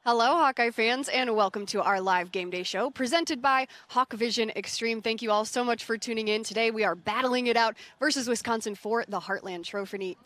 Hello, Hawkeye fans, and welcome to our live game day show presented by Hawk Vision Extreme. Thank you all so much for tuning in. Today we are battling it out versus Wisconsin for the Heartland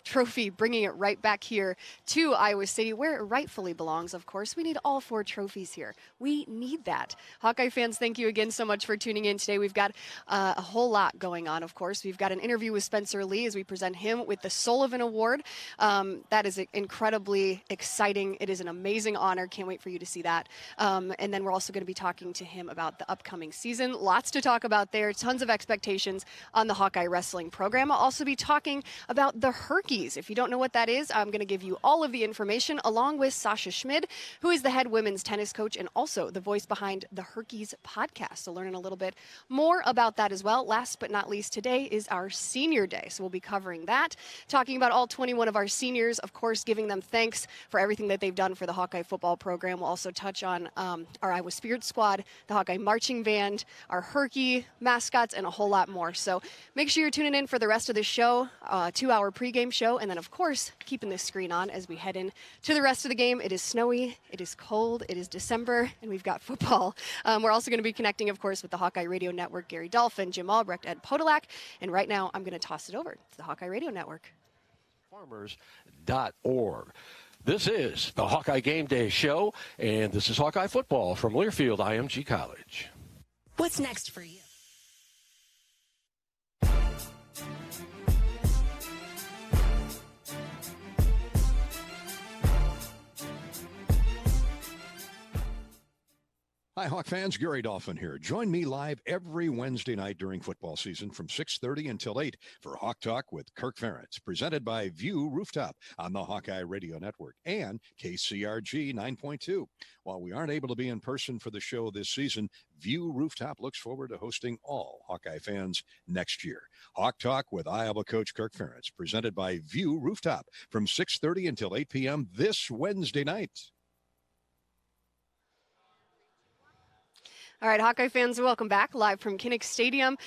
Trophy, bringing it right back here to Iowa City, where it rightfully belongs, of course. We need all 4 trophies here. We need that. Hawkeye fans, thank you again so much for tuning in. Today we've got a whole lot going on, of course. We've got an interview with Spencer Lee as we present him with the Sullivan Award. That is incredibly exciting. It is an amazing honor. Can't wait for you to see that. And then we're also going to be talking to him about the upcoming season. Lots to talk about there. Tons of expectations on the Hawkeye wrestling program. I'll also be talking about the Hawkeyes. If you don't know what that is, I'm going to give you all of the information along with Sasha Schmid, who is the head women's tennis coach and also the voice behind the Hawkeyes podcast. So learning a little bit more about that as well. Last but not least, today is our senior day. So we'll be covering that, talking about all 21 of our seniors, of course, giving them thanks for everything that they've done for the Hawkeye football program. We'll also touch on our Iowa Spirit Squad, the Hawkeye Marching Band, our Herky mascots, and a whole lot more. So make sure you're tuning in for the rest of the show, 2-hour pregame show, and then, of course, keeping this screen on as we head in to the rest of the game. It is snowy, it is cold, it is December, and we've got football. We're also going to be connecting, of course, with the Hawkeye Radio Network, Gary Dolphin, Jim Albrecht, Ed Podolak, and right now I'm going to toss it over to the Hawkeye Radio Network. Farmers.org. This is the Hawkeye Game Day Show, and this is Hawkeye Football from Learfield IMG College. What's next for you? Hi, Hawk fans. Gary Dolphin here. Join me live every Wednesday night during football season from 6:30 until 8 for Hawk Talk with Kirk Ferentz, presented by View Rooftop on the Hawkeye Radio Network and KCRG 9.2. While we aren't able to be in person for the show this season, View Rooftop looks forward to hosting all Hawkeye fans next year. Hawk Talk with Iowa coach Kirk Ferentz, presented by View Rooftop from 6:30 until 8 p.m. this Wednesday night. All right, Hawkeye fans, welcome back live from Kinnick Stadium.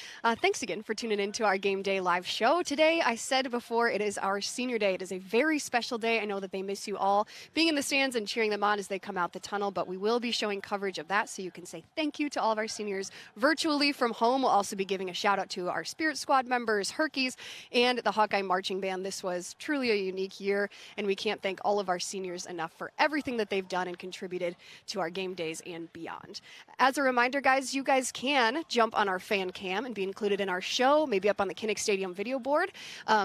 Thanks again for tuning in to our Game Day live show. Today, I said before, it is our senior day. It is a very special day. I know that they miss you all being in the stands and cheering them on as they come out the tunnel, but we will be showing coverage of that so you can say thank you to all of our seniors virtually from home. We'll also be giving a shout out to our Spirit Squad members, Herkies, and the Hawkeye Marching Band. This was truly a unique year, and we can't thank all of our seniors enough for everything that they've done and contributed to our game days and beyond. As a reminder, guys, you guys can jump on our fan cam and be included in our show, maybe up on the Kinnick Stadium video board.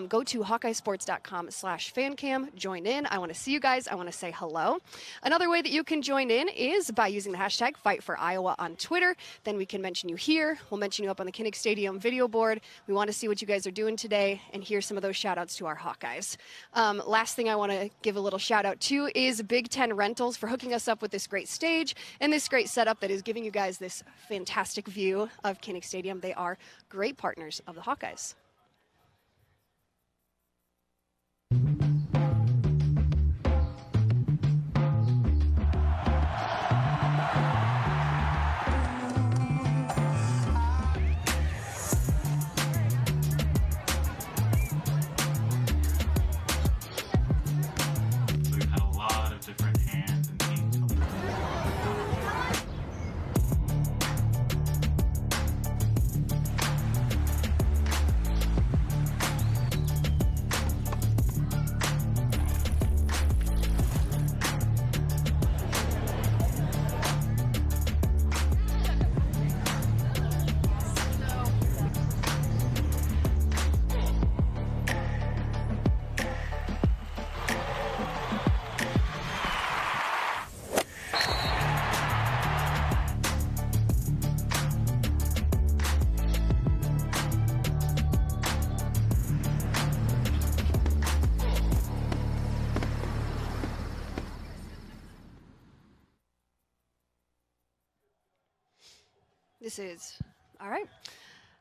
Go to hawkeyesports.com/fancam, join in. I want to see you guys. I want to say hello. Another way that you can join in is by using the hashtag #FightForIowa on Twitter. Then we can mention you here. We'll mention you up on the Kinnick Stadium video board. We want to see what you guys are doing today and hear some of those shout outs to our Hawkeyes. Last thing I want to give a little shout out to is Big Ten Rentals for hooking us up with this great stage and this great setup that is giving you guys this fantastic view of Kinnick Stadium. They are great partners of the Hawkeyes. We've had a lot of different hands and teams come through. This is, all right.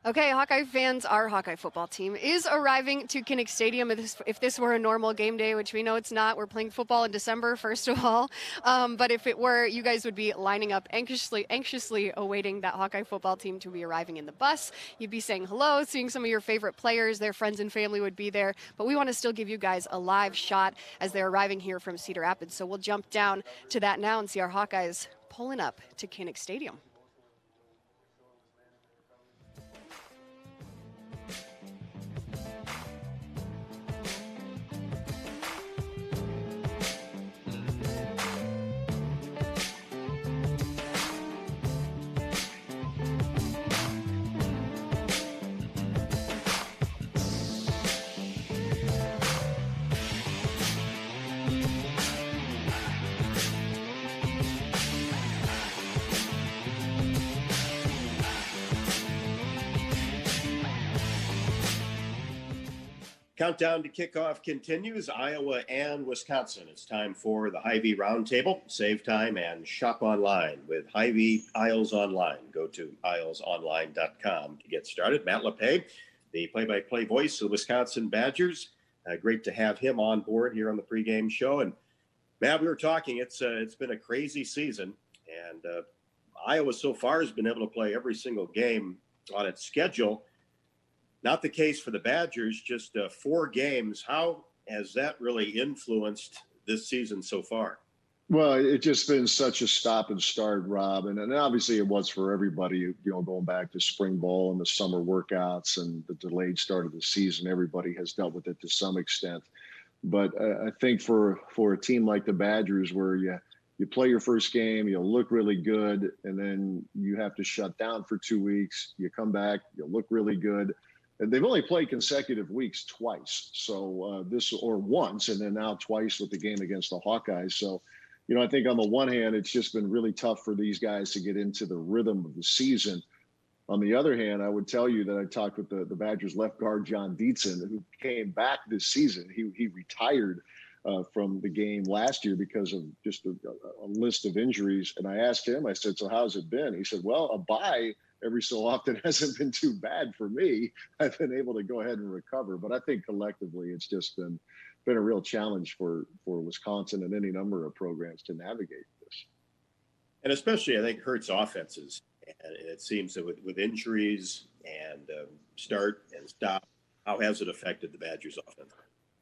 Okay, Hawkeye fans, our Hawkeye football team is arriving to Kinnick Stadium. If this were a normal game day, which we know it's not, we're playing football in December, first of all. But if it were, you guys would be lining up anxiously awaiting that Hawkeye football team to be arriving in the bus. You'd be saying hello, seeing some of your favorite players. Their friends and family would be there. But we want to still give you guys a live shot as they're arriving here from Cedar Rapids. So we'll jump down to that now and see our Hawkeyes pulling up to Kinnick Stadium. Countdown to kickoff continues, Iowa and Wisconsin. It's time for the Hy-Vee roundtable. Save time and shop online with Hy-Vee Isles Online. Go to islesonline.com to get started. Matt Lepay, the play-by-play voice of the Wisconsin Badgers. Great to have him on board here on the pregame show. And Matt, we were talking, it's been a crazy season. And Iowa so far has been able to play every single game on its schedule. Not the case for the Badgers, just 4 games. How has that really influenced this season so far? Well, it's just been such a stop and start, Rob. And obviously it was for everybody, going back to spring ball and the summer workouts and the delayed start of the season. Everybody has dealt with it to some extent. But I think for a team like the Badgers, where you play your first game, you look really good, and then you have to shut down for 2 weeks. You come back, you look really good. And they've only played consecutive weeks twice. So once, and then now twice with the game against the Hawkeyes. So, I think on the one hand, it's just been really tough for these guys to get into the rhythm of the season. On the other hand, I would tell you that I talked with the Badgers left guard, John Dietzen, who came back this season. He retired from the game last year because of just a list of injuries. And I asked him, I said, so how's it been? He said, well, a bye every so often hasn't been too bad for me. I've been able to go ahead and recover. But I think collectively it's just been a real challenge for Wisconsin and any number of programs to navigate this. And especially, I think, hurts offenses. And it seems that with injuries and start and stop, how has it affected the Badgers offense?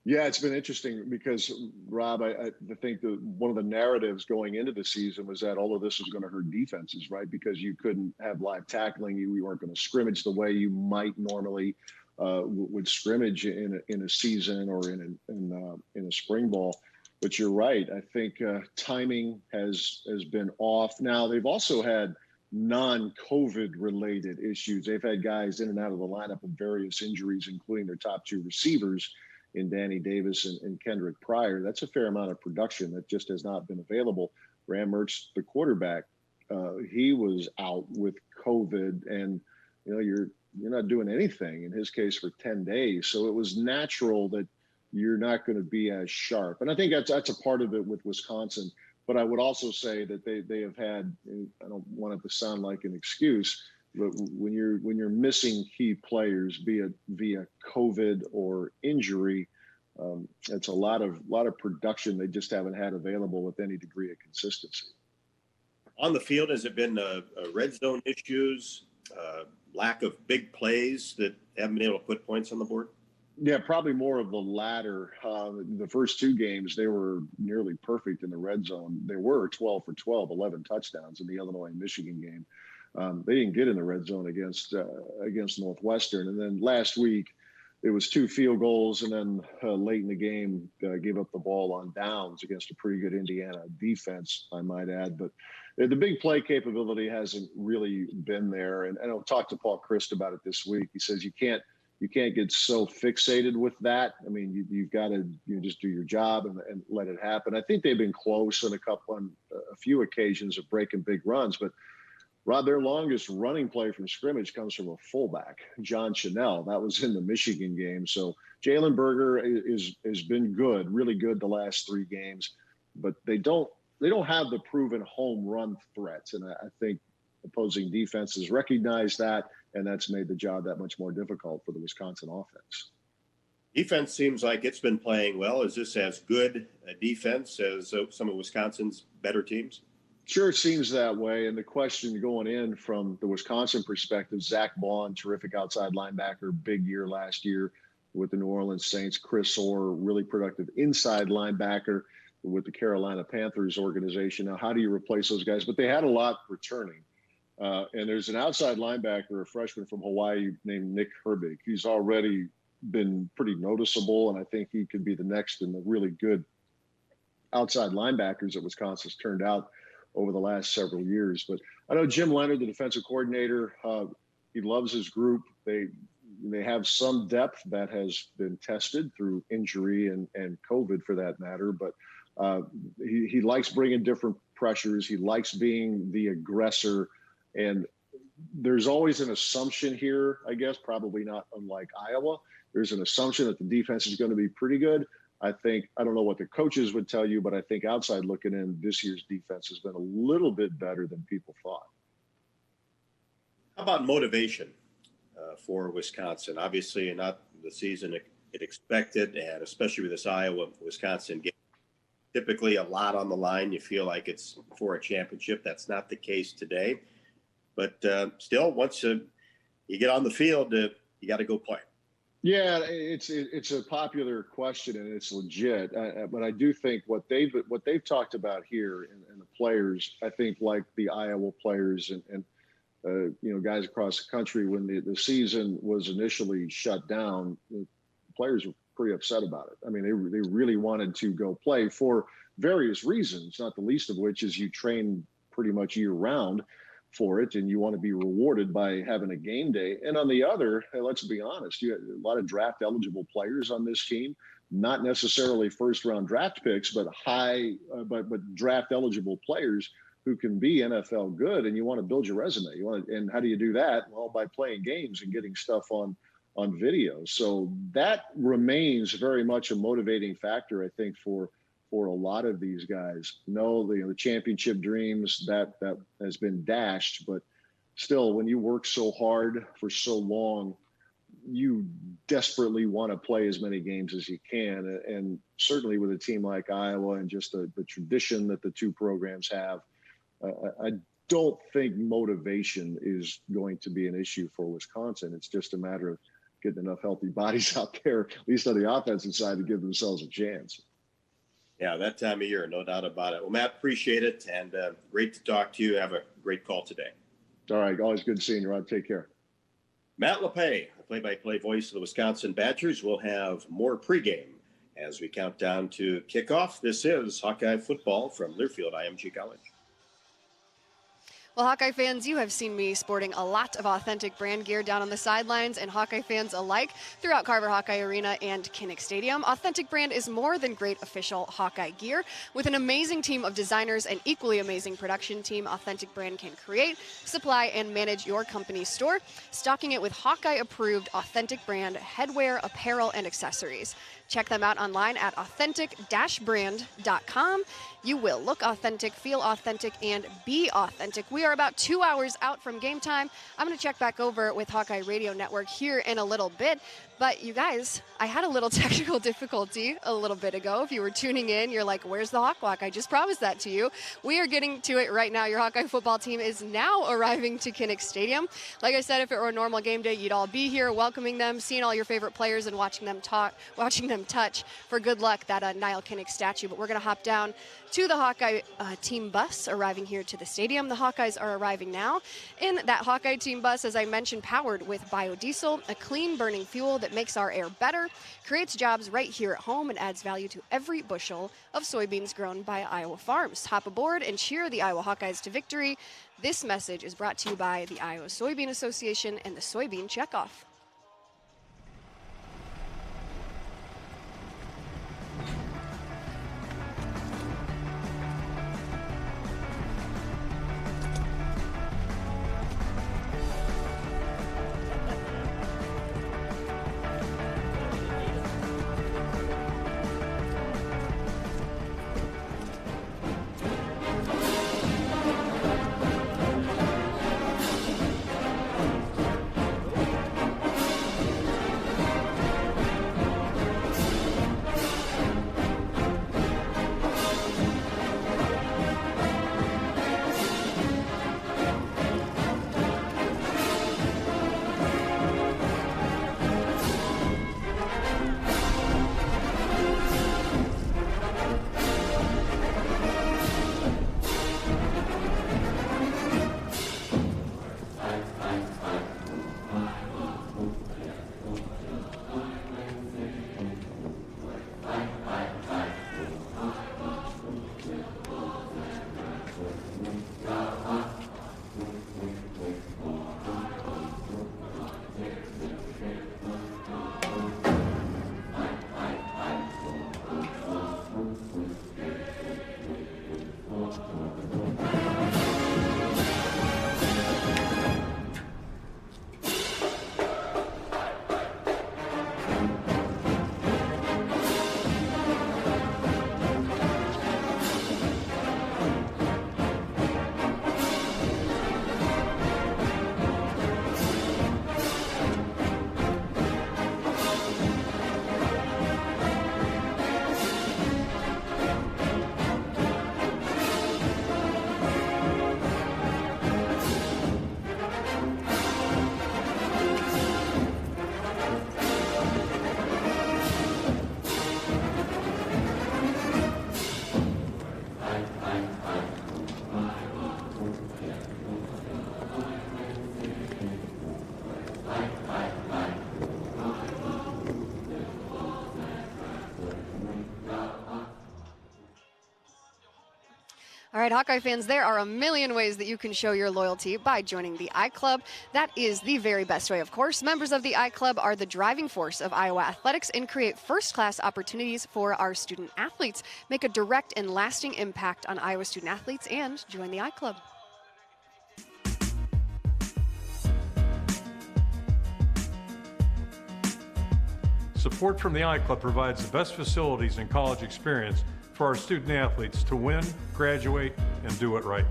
Yeah, it's been interesting because, Rob, I think one of the narratives going into the season was that all of this was going to hurt defenses, right? Because you couldn't have live tackling. You weren't going to scrimmage the way you might normally would scrimmage in a season or in a spring ball. But you're right. I think timing has been off. Now, they've also had non-COVID related issues. They've had guys in and out of the lineup with various injuries, including their top 2 receivers in Danny Davis and Kendrick Pryor. That's a fair amount of production that just has not been available. Graham Mertz, the quarterback, he was out with COVID, and you're not doing anything in his case for 10 days. So it was natural that you're not going to be as sharp. And I think that's a part of it with Wisconsin. But I would also say that they have had, I don't want it to sound like an excuse, but when you're missing key players, be it via COVID or injury, it's a lot of production they just haven't had available with any degree of consistency. On the field, has it been red zone issues, lack of big plays that haven't been able to put points on the board? Yeah, probably more of the latter. The first 2 games, they were nearly perfect in the red zone. They were 12 for 12, 11 touchdowns in the Illinois-Michigan game. They didn't get in the red zone against Northwestern. And then last week, it was 2 field goals, and then late in the game, gave up the ball on downs against a pretty good Indiana defense, I might add. But the big play capability hasn't really been there. And I'll talk to Paul Chryst about it this week. He says you can't get so fixated with that. I mean, you've got to just do your job and let it happen. I think they've been close on a few occasions of breaking big runs, but Rob, their longest running play from scrimmage comes from a fullback, John Chanel. That was in the Michigan game. So Jalen Berger has been good, really good the last 3 games, but they don't have the proven home run threats. And I think opposing defenses recognize that. and that's made the job that much more difficult for the Wisconsin offense. Defense seems like it's been playing well. Is this as good a defense as some of Wisconsin's better teams? Sure, it seems that way. And the question going in from the Wisconsin perspective, Zach Baun, terrific outside linebacker, big year last year with the New Orleans Saints. Chris Orr, really productive inside linebacker with the Carolina Panthers organization. Now, how do you replace those guys? But they had a lot returning. And there's an outside linebacker, a freshman from Hawaii named Nick Herbig. He's already been pretty noticeable, and I think he could be the next in the really good outside linebackers that Wisconsin's turned out over the last several years. But I know Jim Leonard, the defensive coordinator, he loves his group. They have some depth that has been tested through injury and COVID for that matter, but he likes bringing different pressures. He likes being the aggressor, and there's always an assumption here, I guess, probably not unlike Iowa. There's an assumption that the defense is going to be pretty good. I don't know what the coaches would tell you, but I think outside looking in, this year's defense has been a little bit better than people thought. How about motivation for Wisconsin? Obviously, not the season it expected, and especially with this Iowa-Wisconsin game. Typically a lot on the line. You feel like it's for a championship. That's not the case today. But still, once you get on the field, you got to go play. Yeah, it's a popular question and it's legit. But I do think what they've talked about here and the players, I think like the Iowa players and guys across the country, when the season was initially shut down, the players were pretty upset about it. I mean, they really wanted to go play for various reasons, not the least of which is you train pretty much year round for it, and you want to be rewarded by having a game day. And on the other, let's be honest, you have a lot of draft eligible players on this team, not necessarily first round draft picks, but but draft eligible players who can be NFL good, and you want to build your resume. And how do you do that? Well, by playing games and getting stuff on video. So that remains very much a motivating factor, I think, for a lot of these guys. The championship dreams that has been dashed, but still, when you work so hard for so long, you desperately want to play as many games as you can. And certainly with a team like Iowa and just the tradition that the two programs have, I don't think motivation is going to be an issue for Wisconsin. It's just a matter of getting enough healthy bodies out there, at least on the offensive side, to give themselves a chance. Yeah, that time of year, no doubt about it. Well, Matt, appreciate it, and great to talk to you. Have a great call today. All right, always good seeing you, Rod. Take care. Matt Lepay, the play-by-play voice of the Wisconsin Badgers, will have more pregame as we count down to kickoff. This is Hawkeye football from Learfield IMG College. Well, Hawkeye fans, you have seen me sporting a lot of authentic brand gear down on the sidelines, and Hawkeye fans alike throughout Carver Hawkeye Arena and Kinnick Stadium. Authentic Brand is more than great official Hawkeye gear. With an amazing team of designers and equally amazing production team, Authentic Brand can create, supply, and manage your company's store, stocking it with Hawkeye-approved Authentic Brand headwear, apparel, and accessories. Check them out online at authentic-brand.com. You will look authentic, feel authentic, and be authentic. We are about 2 hours out from game time. I'm going to check back over with Hawkeye Radio Network here in a little bit. But you guys, I had a little technical difficulty a little bit ago. If you were tuning in, you're like, where's the Hawk Walk? I just promised that to you. We are getting to it right now. Your Hawkeye football team is now arriving to Kinnick Stadium. Like I said, if it were a normal game day, you'd all be here welcoming them, seeing all your favorite players and watching them touch for good luck that Niall Kinnick statue. But we're going to hop down to the Hawkeye team bus arriving here to the stadium. The Hawkeyes are arriving now in that Hawkeye team bus, as I mentioned, powered with biodiesel, a clean burning fuel that makes our air better, creates jobs right here at home, and adds value to every bushel of soybeans grown by Iowa farms. Hop aboard and cheer the Iowa Hawkeyes to victory. This message is brought to you by the Iowa Soybean Association and the Soybean Checkoff. right, Hawkeye fans, there are a million ways that you can show your loyalty by joining the iClub. That is the very best way, of course. Members of the iClub are the driving force of Iowa athletics and create first-class opportunities for our student athletes. Make a direct and lasting impact on Iowa student athletes and join the iClub. Support from the iClub provides the best facilities and college experience for our student athletes to win, graduate, and do it right.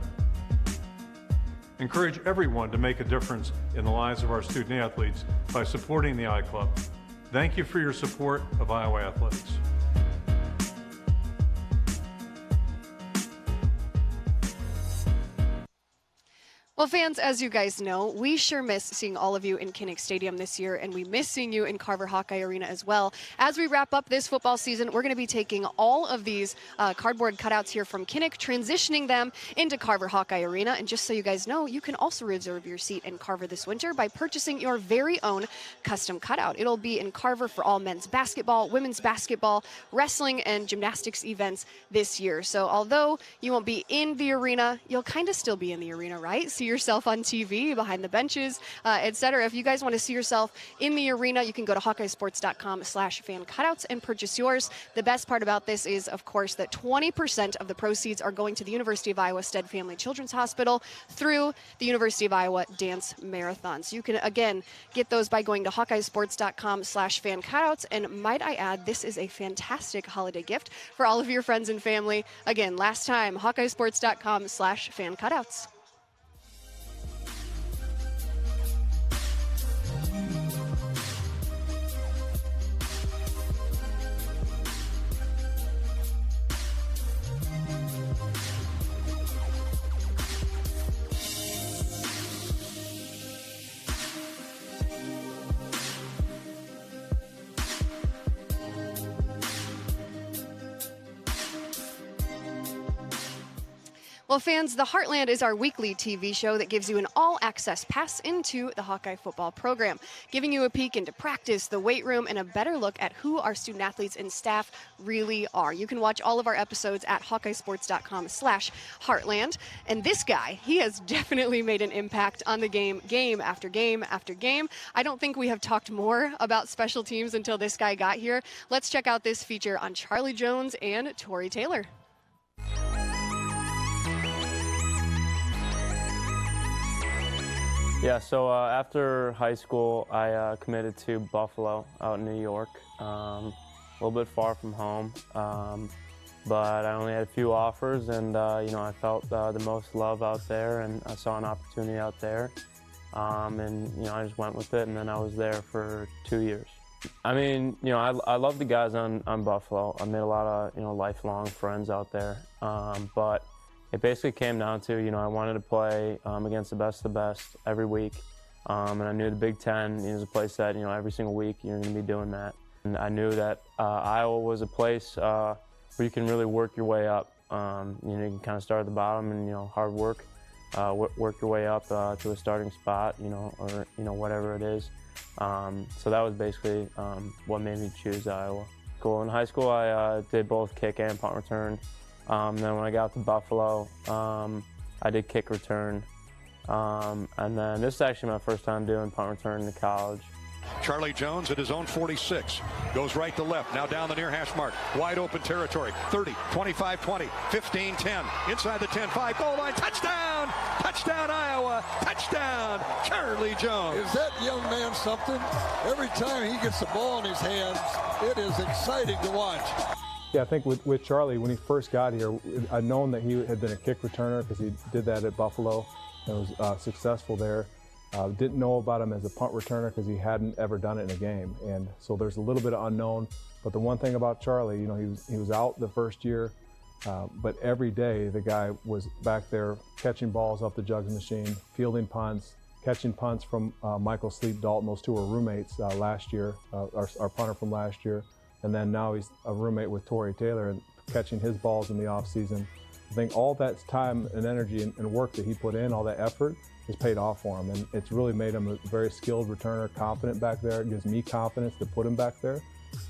Encourage everyone to make a difference in the lives of our student athletes by supporting the iClub. Thank you for your support of Iowa athletics. Well, fans, as you guys know, we sure miss seeing all of you in Kinnick Stadium this year, and we miss seeing you in Carver Hawkeye Arena as well. As we wrap up this football season, we're going to be taking all of these cardboard cutouts here from Kinnick, transitioning them into Carver Hawkeye Arena. And just so you guys know, you can also reserve your seat in Carver this winter by purchasing your very own custom cutout. It'll be in Carver for all men's basketball, women's basketball, wrestling, and gymnastics events this year. So although you won't be in the arena, you'll kind of still be in the arena, right? See yourself on TV, behind the benches, etc. If you guys want to see yourself in the arena, you can go to hawkeyesports.com/fan-cutouts and purchase yours. The best part about this is, of course, that 20% of the proceeds are going to the University of Iowa Stead Family Children's Hospital through the University of Iowa Dance Marathon. So you can, again, get those by going to hawkeyesports.com/fan-cutouts. And might I add, this is a fantastic holiday gift for all of your friends and family. Again, last time, hawkeyesports.com/fan-cutouts. Well, fans, The Heartland is our weekly TV show that gives you an all-access pass into the Hawkeye football program, giving you a peek into practice, the weight room, and a better look at who our student athletes and staff really are. You can watch all of our episodes at hawkeyesports.com/heartland. And this guy, he has definitely made an impact on the game after game after game. I don't think we have talked more about special teams until this guy got here. Let's check out this feature on Charlie Jones and Tori Taylor. Yeah, so after high school, I committed to Buffalo out in New York, a little bit far from home, but I only had a few offers, and I felt the most love out there, and I saw an opportunity out there, and I just went with it, and then I was there for 2 years. I mean, I love the guys on Buffalo. I made a lot of lifelong friends out there, but it basically came down to, I wanted to play against the best of the best every week. And I knew the Big Ten is a place that, every single week you're going to be doing that. And I knew that Iowa was a place where you can really work your way up. You can kind of start at the bottom and, hard work, work your way up to a starting spot, or, whatever it is. So that was basically what made me choose Iowa. Cool. In high school, I did both kick and punt return. Then when I got to Buffalo, I did kick return. And then this is actually my first time doing punt return in college. Charlie Jones at his own 46. Goes right to left. Now down the near hash mark. Wide open territory. 30, 25, 20, 15, 10. Inside the 10, 5. Goal line. Touchdown! Touchdown, Iowa! Touchdown, Charlie Jones. Is that young man something? Every time he gets the ball in his hands, it is exciting to watch. Yeah, I think with Charlie, when he first got here, I'd known that he had been a kick returner because he did that at Buffalo and was successful there. Didn't know about him as a punt returner because he hadn't ever done it in a game. And so there's a little bit of unknown. But the one thing about Charlie, he was out the first year, but every day the guy was back there catching balls off the jugs machine, fielding punts, catching punts from Michael Sleep Dalton. Those two were roommates last year, our punter from last year. And then now he's a roommate with Tori Taylor and catching his balls in the offseason. I think all that time and energy and work that he put in, all that effort, has paid off for him. And it's really made him a very skilled returner, confident back there. It gives me confidence to put him back there.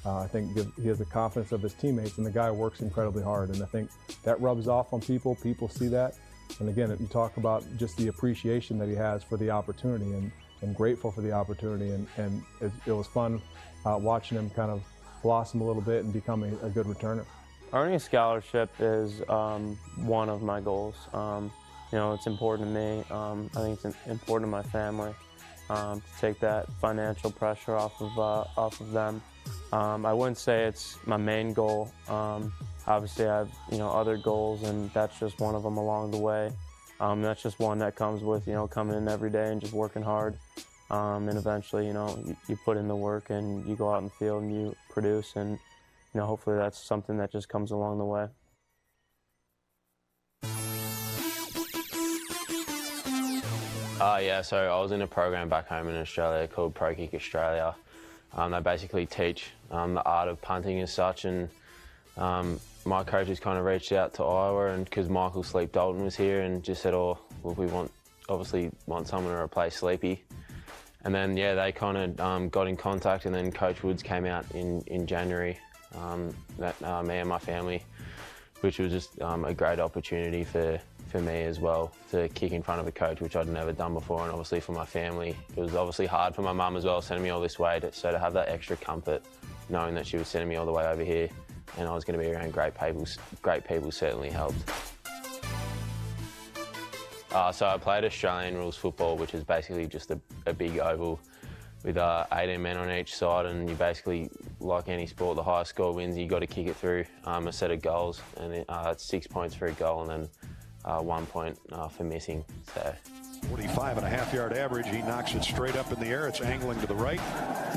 I think he has the confidence of his teammates, and the guy works incredibly hard. And I think that rubs off on people. People see that. And again, you talk about just the appreciation that he has for the opportunity and grateful for the opportunity. And it was fun watching him kind of blossom a little bit and become a good returner. Earning a scholarship is one of my goals. You know, it's important to me. I think it's important to my family to take that financial pressure off of them. I wouldn't say it's my main goal. Obviously, I have other goals, and that's just one of them along the way. That's just one that comes with coming in every day and just working hard. And eventually, you put in the work and you go out in the field and you produce, and hopefully that's something that just comes along the way. Yeah, so I was in a program back home in Australia called Pregame Australia. They basically teach the art of punting as such, and my coaches kind of reached out to Iowa, and because Michael Sleep Dalton was here, and just said, well, we obviously want someone to replace Sleepy. And then, yeah, they kind of got in contact, and then Coach Woods came out in January, me and my family, which was just a great opportunity for me as well, to kick in front of a coach, which I'd never done before, and obviously for my family. It was obviously hard for my mum as well, sending me all this way, so to have that extra comfort, knowing that she was sending me all the way over here, and I was going to be around great people certainly helped. So I played Australian rules football, which is basically just a big oval with 18 men on each side, and you basically, like any sport, the highest score wins. You got to kick it through a set of goals, and it's 6 points for a goal, and then 1 point for missing. So 45.5-yard average. He knocks it straight up in the air. It's angling to the right.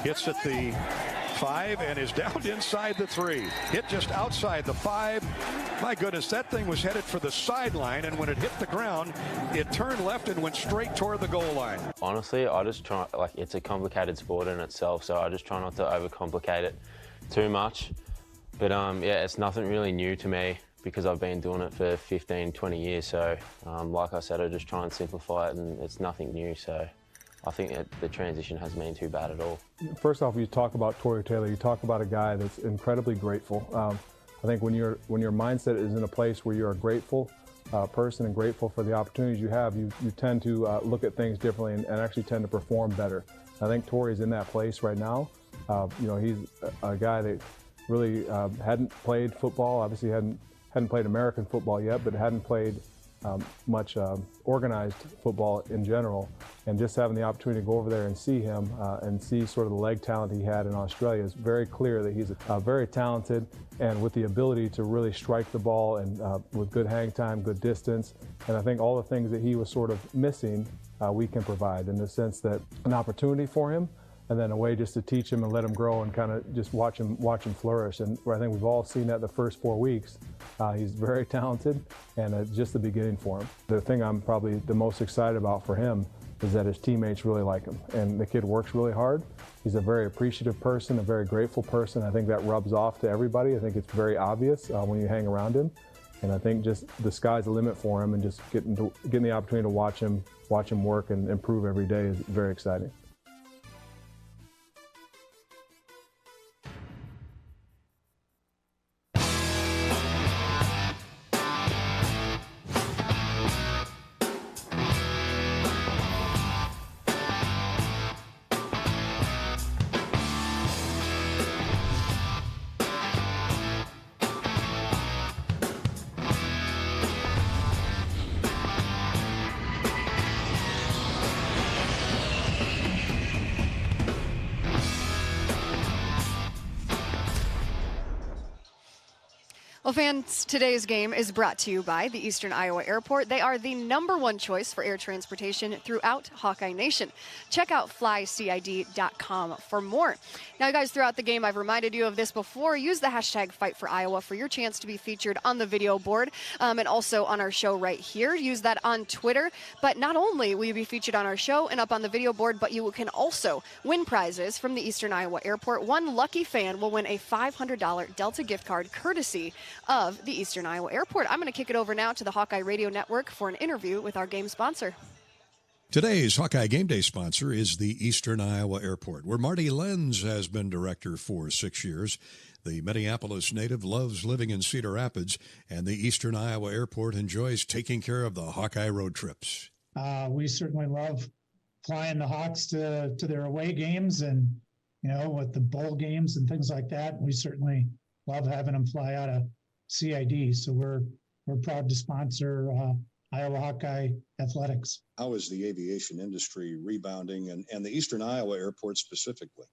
Hits at the 5 and is down inside the 3. Hit just outside the 5. My goodness, that thing was headed for the sideline, and when it hit the ground, it turned left and went straight toward the goal line. Honestly, I just try, it's a complicated sport in itself, so I just try not to overcomplicate it too much. But yeah, it's nothing really new to me, because I've been doing it for 15, 20 years. So like I said, I just try and simplify it, and it's nothing new. So I think that the transition hasn't been too bad at all. First off, you talk about Torrey Taylor, you talk about a guy that's incredibly grateful. I think when your mindset is in a place where you're a grateful person and grateful for the opportunities you have, you tend to look at things differently and actually tend to perform better. I think Torrey's in that place right now. He's a guy that really hadn't played football, obviously hadn't played American football yet, but hadn't played much organized football in general. And just having the opportunity to go over there and see him and see sort of the leg talent he had in Australia is very clear that he's very talented and with the ability to really strike the ball and with good hang time, good distance. And I think all the things that he was sort of missing, we can provide, in the sense that an opportunity for him, and then a way just to teach him and let him grow and kind of just watch him flourish. And I think we've all seen that the first 4 weeks. He's very talented, and it's just the beginning for him. The thing I'm probably the most excited about for him is that his teammates really like him, and the kid works really hard. He's a very appreciative person, a very grateful person. I think that rubs off to everybody. I think it's very obvious when you hang around him. And I think just the sky's the limit for him, and just getting the opportunity to watch him work and improve every day is very exciting. Well, fans, today's game is brought to you by the Eastern Iowa Airport. They are the #1 choice for air transportation throughout Hawkeye Nation. Check out flycid.com for more. Now, guys, throughout the game, I've reminded you of this before. Use the hashtag #FightForIowa for your chance to be featured on the video board and also on our show right here. Use that on Twitter. But not only will you be featured on our show and up on the video board, but you can also win prizes from the Eastern Iowa Airport. One lucky fan will win a $500 Delta gift card courtesy of the Eastern Iowa Airport. I'm going to kick it over now to the Hawkeye Radio Network for an interview with our game sponsor. Today's Hawkeye Game Day sponsor is the Eastern Iowa Airport, where Marty Lenz has been director for 6 years. The Minneapolis native loves living in Cedar Rapids, and the Eastern Iowa Airport enjoys taking care of the Hawkeye road trips. We certainly love flying the Hawks to their away games and, with the bowl games and things like that. We certainly love having them fly out of CID. So we're proud to sponsor Iowa Hawkeye athletics. How is the aviation industry rebounding and the Eastern Iowa Airport specifically?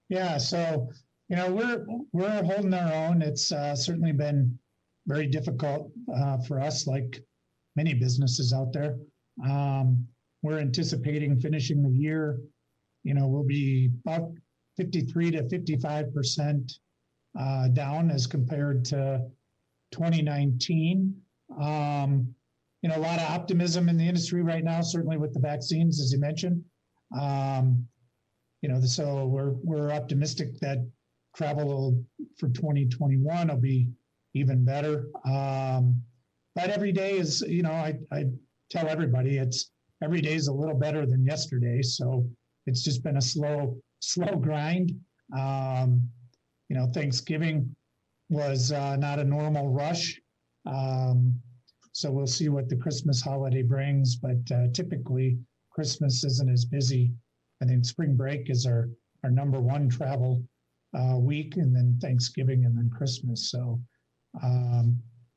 Yeah, so, we're holding our own. It's certainly been very difficult for us, like many businesses out there. We're anticipating finishing the year, we'll be about 53 to 55% down as compared to 2019. A lot of optimism in the industry right now, certainly with the vaccines, as you mentioned. So we're optimistic that travel for 2021 will be even better. But every day is, I tell everybody every day is a little better than yesterday. So it's just been a slow grind. Thanksgiving was not a normal rush. So we'll see what the Christmas holiday brings, but typically Christmas isn't as busy. I think spring break is our number one travel week, and then Thanksgiving, and then Christmas. So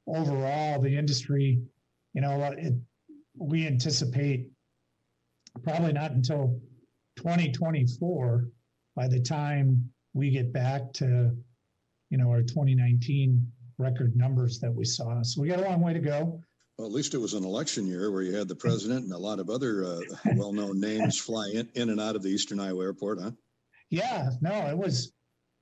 overall, the industry, we anticipate probably not until 2024 by the time we get back to, our 2019 record numbers that we saw. So we got a long way to go. Well, at least it was an election year where you had the president and a lot of other well-known names fly in and out of the Eastern Iowa Airport, huh? Yeah, no, it was,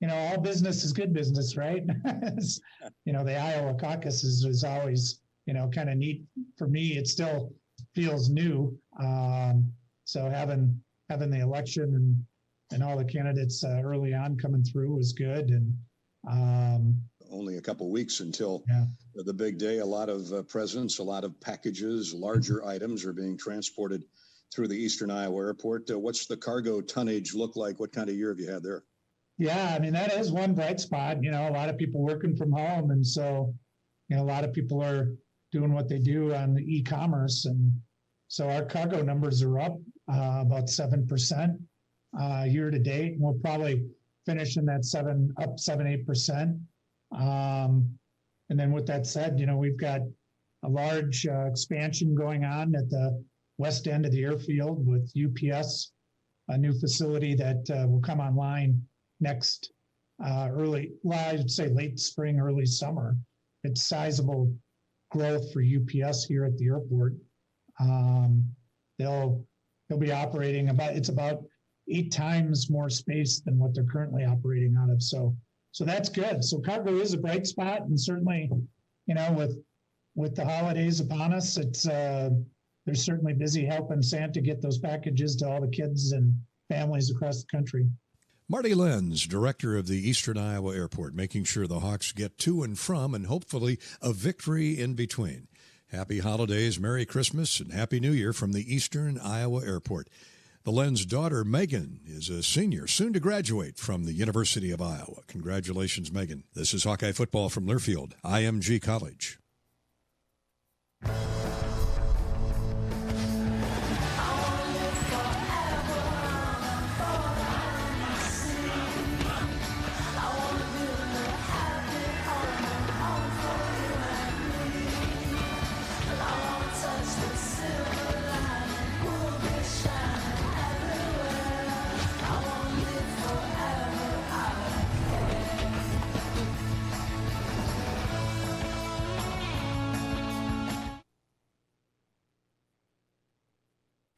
all business is good business, right? The Iowa caucus is always, kind of neat. For me, it still feels new. So having the election and all the candidates early on coming through was good. And only a couple weeks until the big day. A lot of presents, a lot of packages, larger items are being transported through the Eastern Iowa Airport. What's the cargo tonnage look like? What kind of year have you had there? Yeah, that is one bright spot. A lot of people working from home. And so, a lot of people are doing what they do on the e-commerce. And so our cargo numbers are up about 7% year to date. And we'll probably finish in that 7-8%. And then with that said, we've got a large expansion going on at the west end of the airfield with UPS, a new facility that will come online next I'd say late spring, early summer. It's sizable growth for UPS here at the airport. They'll be operating about 8 times more space than what they're currently operating out of. So that's good. So cargo is a bright spot, and certainly, with the holidays upon us, it's they're certainly busy helping Santa get those packages to all the kids and families across the country. Marty Lenz, director of the Eastern Iowa Airport, making sure the Hawks get to and from and hopefully a victory in between. Happy holidays, Merry Christmas, and Happy New Year from the Eastern Iowa Airport. The Lenz daughter, Megan, is a senior, soon to graduate from the University of Iowa. Congratulations, Megan. This is Hawkeye Football from Learfield, IMG College.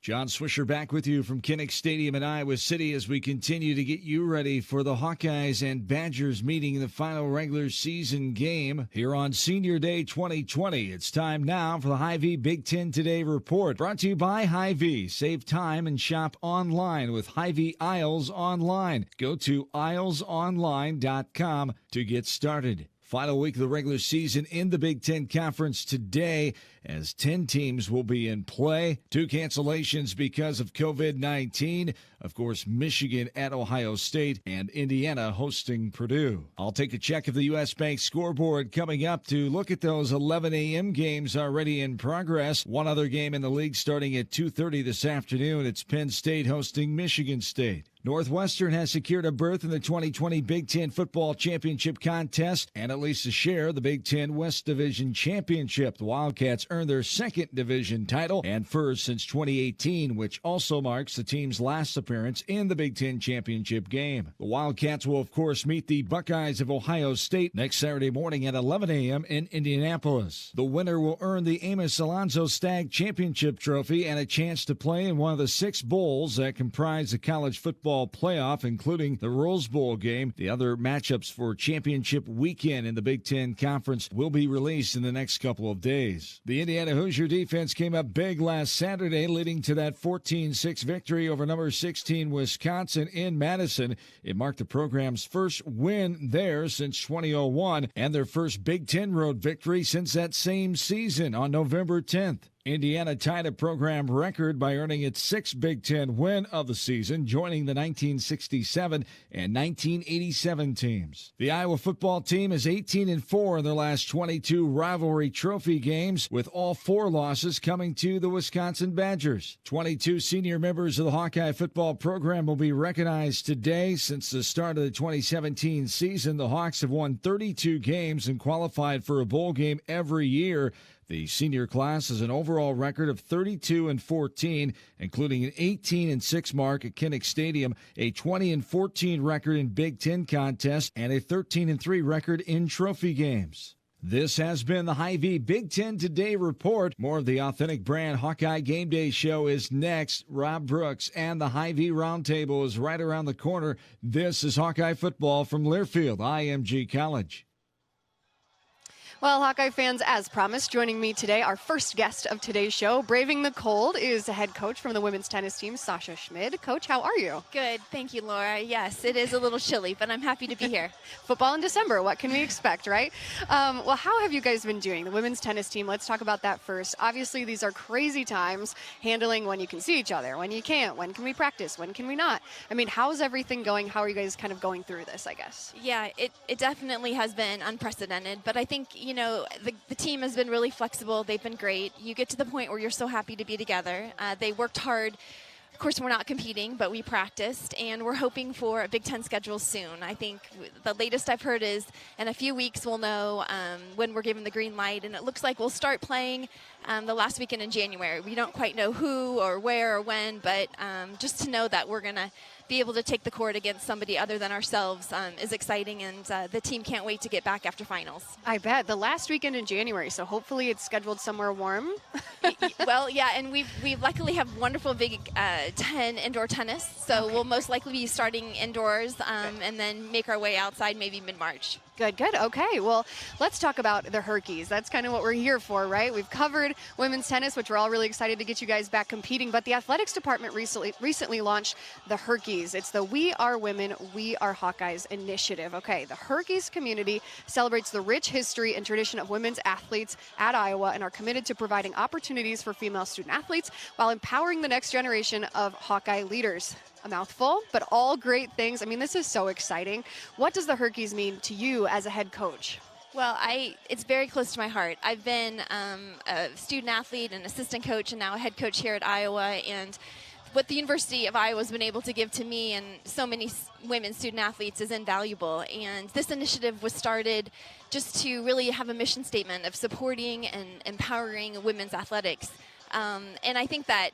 John Swisher back with you from Kinnick Stadium in Iowa City as we continue to get you ready for the Hawkeyes and Badgers meeting in the final regular season game here on Senior Day 2020. It's time now for the Hy-Vee Big Ten Today Report, brought to you by Hy-Vee. Save time and shop online with Hy-Vee Aisles Online. Go to aislesonline.com to get started. Final week of the regular season in the Big Ten Conference today, as 10 teams will be in play. 2 cancellations because of COVID-19. Of course, Michigan at Ohio State and Indiana hosting Purdue. I'll take a check of the U.S. Bank scoreboard coming up to look at those 11 a.m. games already in progress. One other game in the league starting at 2:30 this afternoon. It's Penn State hosting Michigan State. Northwestern has secured a berth in the 2020 Big Ten Football Championship contest and at least a share of the Big Ten West Division Championship. The Wildcats earned their second division title and first since 2018, which also marks the team's last appearance in the Big Ten Championship game. The Wildcats will, of course, meet the Buckeyes of Ohio State next Saturday morning at 11 a.m. in Indianapolis. The winner will earn the Amos Alonzo Stagg Championship Trophy and a chance to play in one of the 6 bowls that comprise the college football playoff, including the Rose Bowl game. The other matchups for championship weekend in the Big Ten Conference will be released in the next couple of days. The Indiana Hoosier defense came up big last Saturday, leading to that 14-6 victory over number 16 Wisconsin in Madison. It marked the program's first win there since 2001 and their first Big Ten road victory since that same season on November 10th. Indiana tied a program record by earning its 6th Big Ten win of the season, joining the 1967 and 1987 teams. The Iowa football team is 18-4 in their last 22 rivalry trophy games, with all 4 losses coming to the Wisconsin Badgers. 22 senior members of the Hawkeye football program will be recognized today. Since the start of the 2017 season, the Hawks have won 32 games and qualified for a bowl game every year. The senior class has an overall record of 32-14, including an 18-6 mark at Kinnick Stadium, a 20-14 record in Big Ten contests, and a 13-3 record in trophy games. This has been the Hy-Vee Big Ten Today report. More of the authentic brand Hawkeye Game Day show is next. Rob Brooks and the Hy-Vee Roundtable is right around the corner. This is Hawkeye football from Learfield, IMG College. Well, Hawkeye fans, as promised, joining me today, our first guest of today's show, braving the cold, is the head coach from the women's tennis team, Sasha Schmid. Coach, how are you? Good. Thank you, Laura. Yes, it is a little chilly, but I'm happy to be here. Football in December. What can we expect, right? Well, how have you guys been doing? The women's tennis team, let's talk about that first. Obviously, these are crazy times, handling when you can see each other, when you can't, when can we practice, when can we not? I mean, how's everything going? How are you guys kind of going through this, I guess? Yeah, it definitely has been unprecedented, but I think, you know, the team has been really flexible. They've been great. You get to the point where you're so happy to be together. They worked hard. Of course, we're not competing, but we practiced, and we're hoping for a Big Ten schedule soon. I think the latest I've heard is in a few weeks we'll know when we're given the green light, and it looks like we'll start playing the last weekend in January. We don't quite know who or where or when, but just to know that we're going to be able to take the court against somebody other than ourselves is exciting, and the team can't wait to get back after finals. I bet. The last weekend in January, so hopefully it's scheduled somewhere warm. Well, yeah, and we luckily have wonderful Big Ten indoor tennis, so we'll most likely be starting indoors and then make our way outside maybe mid-March. Good, good. Okay, well, let's talk about the Hawkeyes. That's kind of what we're here for, right? We've covered women's tennis, which we're all really excited to get you guys back competing, but the athletics department recently launched the Hawkeyes. It's the We Are Women, We Are Hawkeyes initiative. Okay, the Hawkeyes community celebrates the rich history and tradition of women's athletes at Iowa and are committed to providing opportunities for female student athletes while empowering the next generation of Hawkeye leaders. A mouthful, but all great things. I mean, this is so exciting. What does the Hawkeyes mean to you as a head coach? Well, it's very close to my heart. I've been a student athlete, an assistant coach, and now a head coach here at Iowa. And what the University of Iowa has been able to give to me and so many women student athletes is invaluable. And this initiative was started just to really have a mission statement of supporting and empowering women's athletics. And I think that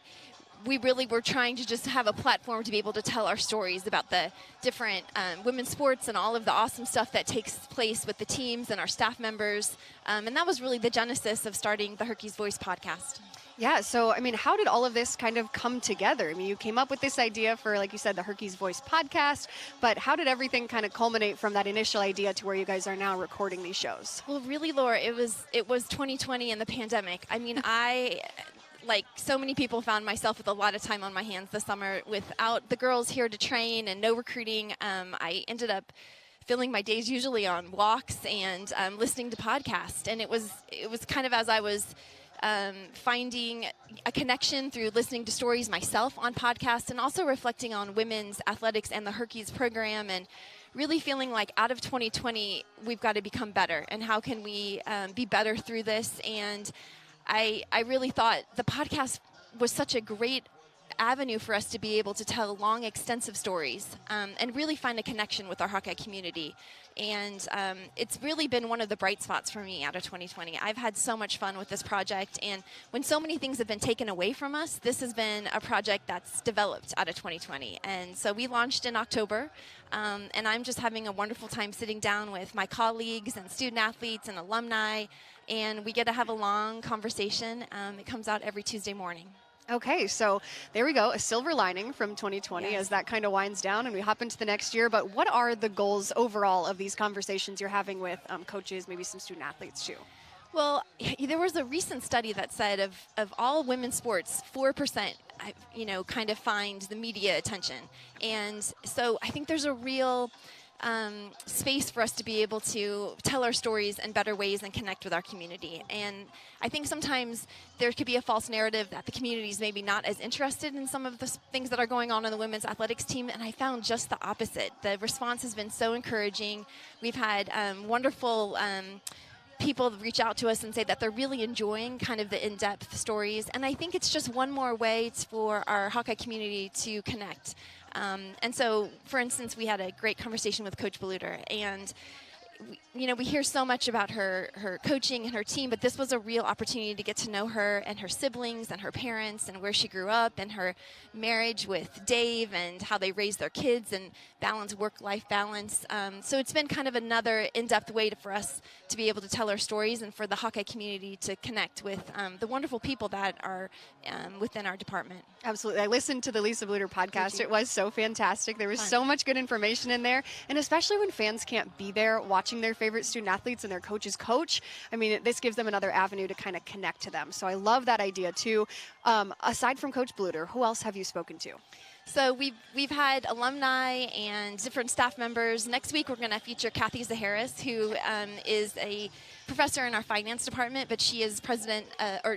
we really were trying to just have a platform to be able to tell our stories about the different women's sports and all of the awesome stuff that takes place with the teams and our staff members. And that was really the genesis of starting the Hawkeyes Voice podcast. Yeah, so, I mean, how did all of this kind of come together? I mean, you came up with this idea for, like you said, the Hawkeyes Voice podcast, but how did everything kind of culminate from that initial idea to where you guys are now recording these shows? Well, really, Laura, it was 2020 and the pandemic. I mean, like so many people, found myself with a lot of time on my hands this summer without the girls here to train and no recruiting. I ended up filling my days usually on walks and listening to podcasts. And it was kind of as I was finding a connection through listening to stories myself on podcasts and also reflecting on women's athletics and the Hawkeyes program, and really feeling like out of 2020, we've got to become better. And how can we be better through this? And I really thought the podcast was such a great avenue for us to be able to tell long, extensive stories and really find a connection with our Hawkeye community. And it's really been one of the bright spots for me out of 2020. I've had so much fun with this project, and when so many things have been taken away from us, this has been a project that's developed out of 2020. And so we launched in October, and I'm just having a wonderful time sitting down with my colleagues and student athletes and alumni, and we get to have a long conversation. It comes out every Tuesday morning. Okay, so there we go, a silver lining from 2020 as that kind of winds down and we hop into the next year. But what are the goals overall of these conversations you're having with coaches, maybe some student athletes too? Well, there was a recent study that said of all women's sports, 4%, kind of find the media attention. And so I think there's a real space for us to be able to tell our stories in better ways and connect with our community. And I think sometimes there could be a false narrative that the community is maybe not as interested in some of the things that are going on in the women's athletics team, and I found just the opposite. The response has been so encouraging. We've had wonderful people reach out to us and say that they're really enjoying kind of the in-depth stories, and I think it's just one more way for our Hawkeye community to connect. And so, for instance, we had a great conversation with Coach Baluter, and we hear so much about her coaching and her team, but this was a real opportunity to get to know her and her siblings and her parents and where she grew up and her marriage with Dave and how they raised their kids and balance work-life balance. So it's been kind of another in-depth way for us to be able to tell our stories and for the Hawkeye community to connect with the wonderful people that are within our department. Absolutely. I listened to the Lisa Bluter podcast. It was so fantastic. There was so much good information in there, and especially when fans can't be there watching their favorite student athletes and their coaches coach. I mean, this gives them another avenue to kind of connect to them. So I love that idea too. Aside from Coach Bluter, who else have you spoken to? So we've had alumni and different staff members. Next week we're going to feature Kathy Zaharis, who is a professor in our finance department, but she is president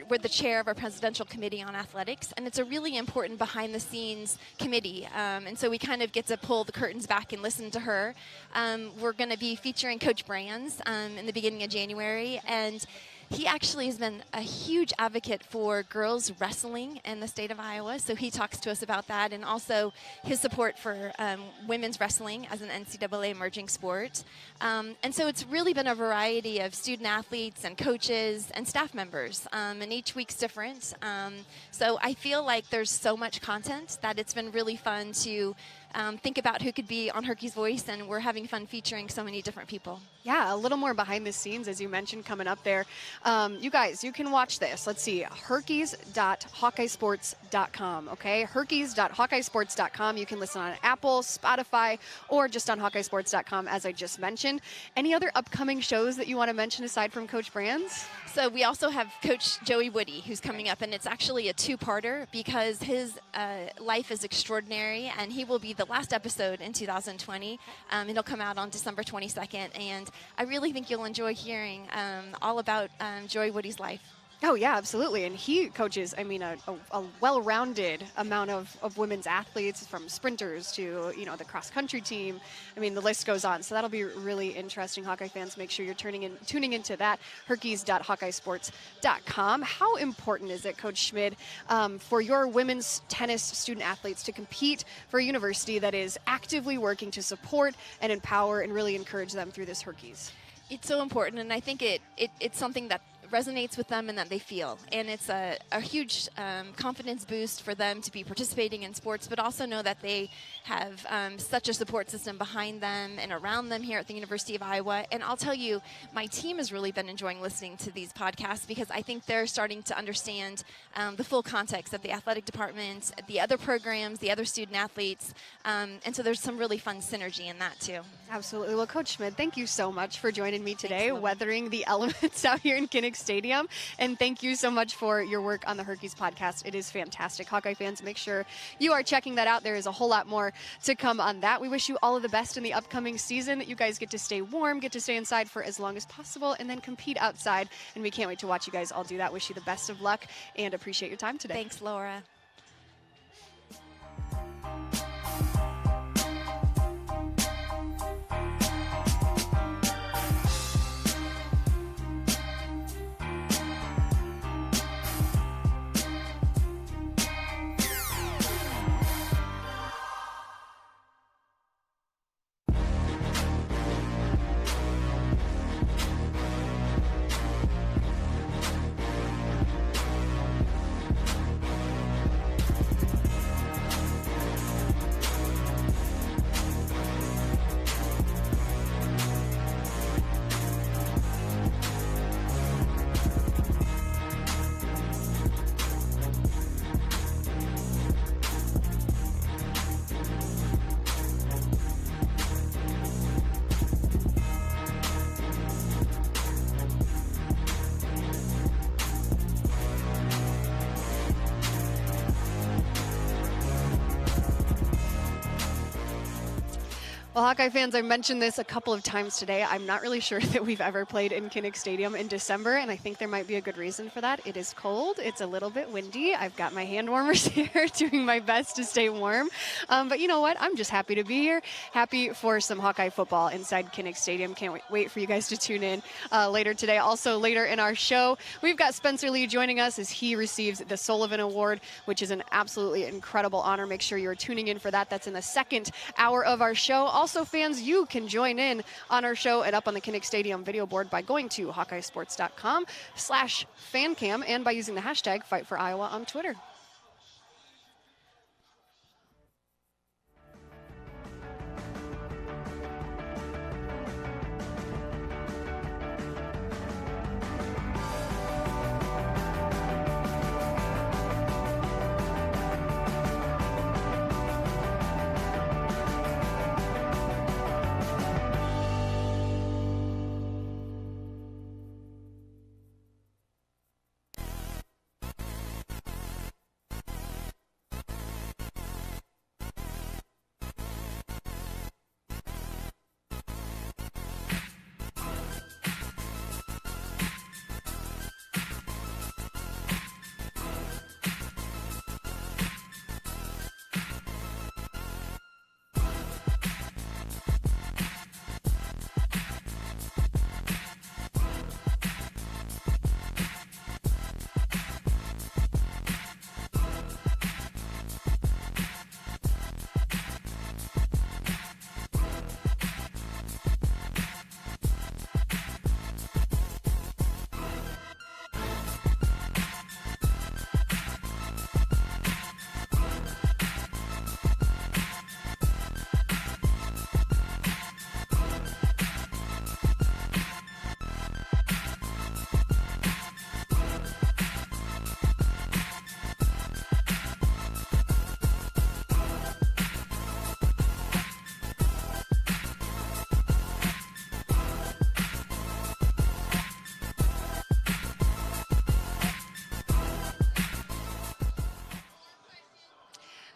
we're the chair of our presidential committee on athletics, and it's a really important behind-the-scenes committee. And so we kind of get to pull the curtains back and listen to her. We're going to be featuring Coach Brands in the beginning of January, and he actually has been a huge advocate for girls wrestling in the state of Iowa, so he talks to us about that, and also his support for women's wrestling as an NCAA emerging sport. And so it's really been a variety of student athletes and coaches and staff members, and each week's different. So I feel like there's so much content that it's been really fun to think about who could be on Herky's Voice, and we're having fun featuring so many different people. Yeah, a little more behind the scenes, as you mentioned, coming up there. You guys, you can watch this. Let's see, herkies.hawkeyesports.com, okay? herkies.hawkeyesports.com. You can listen on Apple, Spotify, or just on hawkeyesports.com, as I just mentioned. Any other upcoming shows that you want to mention aside from Coach Brands? So we also have Coach Joey Woody, who's coming up, and it's actually a two-parter because his life is extraordinary, and he will be the last episode in 2020. It'll come out on December 22nd, and I really think you'll enjoy hearing all about Joey Woody's life. Oh, yeah, absolutely. And he coaches, I mean, a well-rounded amount of women's athletes, from sprinters to, the cross-country team. I mean, the list goes on. So that'll be really interesting. Hawkeye fans, make sure you're tuning into that, herkies.hawkeyesports.com. How important is it, Coach Schmid, for your women's tennis student athletes to compete for a university that is actively working to support and empower and really encourage them through this Herkies? It's so important, and I think it's something that resonates with them and that they feel, and it's a huge confidence boost for them to be participating in sports, but also know that they have such a support system behind them and around them here at the University of Iowa. And I'll tell you, my team has really been enjoying listening to these podcasts because I think they're starting to understand the full context of the athletic department, the other programs, the other student athletes, and so there's some really fun synergy in that too. Absolutely. Well, Coach Schmid, thank you so much for joining me today, weathering the elements out here in Kinnick Stadium. And thank you so much for your work on the Herkies podcast. It is fantastic. Hawkeye fans, make sure you are checking that out. There is a whole lot more to come on that. We wish you all of the best in the upcoming season, that you guys get to stay warm, get to stay inside for as long as possible, and then compete outside. And we can't wait to watch you guys all do that. Wish you the best of luck and appreciate your time today. Thanks, Laura. Well, Hawkeye fans, I mentioned this a couple of times today. I'm not really sure that we've ever played in Kinnick Stadium in December, and I think there might be a good reason for that. It is cold. It's a little bit windy. I've got my hand warmers here doing my best to stay warm. But you know what? I'm just happy to be here. Happy for some Hawkeye football inside Kinnick Stadium. Can't wait for you guys to tune in later today. Also, later in our show, we've got Spencer Lee joining us as he receives the Sullivan Award, which is an absolutely incredible honor. Make sure you're tuning in for that. That's in the second hour of our show. Also, fans, you can join in on our show and up on the Kinnick Stadium video board by going to hawkeyesports.com/fancam and by using the hashtag #FightForIowa on Twitter.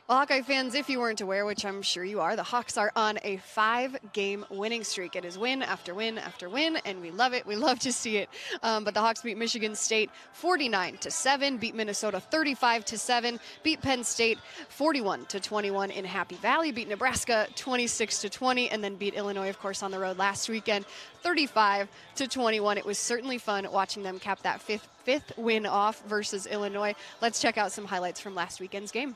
Well, Hawkeye fans, if you weren't aware, which I'm sure you are, the Hawks are on a 5-game winning streak. It is win after win after win, and we love it. We love to see it. But the Hawks beat Michigan State 49-7, beat Minnesota 35-7, beat Penn State 41-21 in Happy Valley, beat Nebraska 26-20, and then beat Illinois, of course, on the road last weekend 35-21. It was certainly fun watching them cap that fifth win off versus Illinois. Let's check out some highlights from last weekend's game.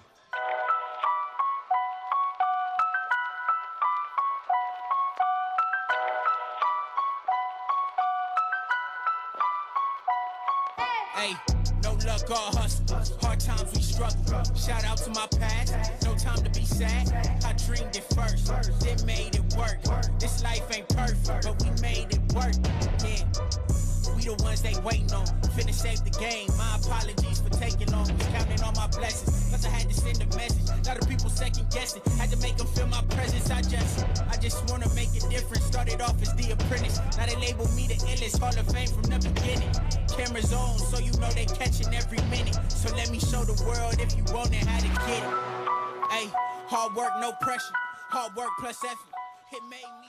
Hey, no luck, all hustle. Hard times we struggle. Shout out to my past. No time to be sad. I dreamed it first, then made it work. This life ain't perfect, but we made it work. Yeah, we the ones they waiting on. Finna save the game. My apologies for taking long. Was counting on my blessings. Cause I I had to send a message. A lot of people second guessing. Had to make them feel my presence. I just want to make a difference. Started off as the apprentice. Now they label me the illest. Hall of Fame from the beginning. Cameras on, so you know they catching every minute. So let me show the world if you want it, how to get it. Hey, hard work, no pressure. Hard work plus effort. It made me.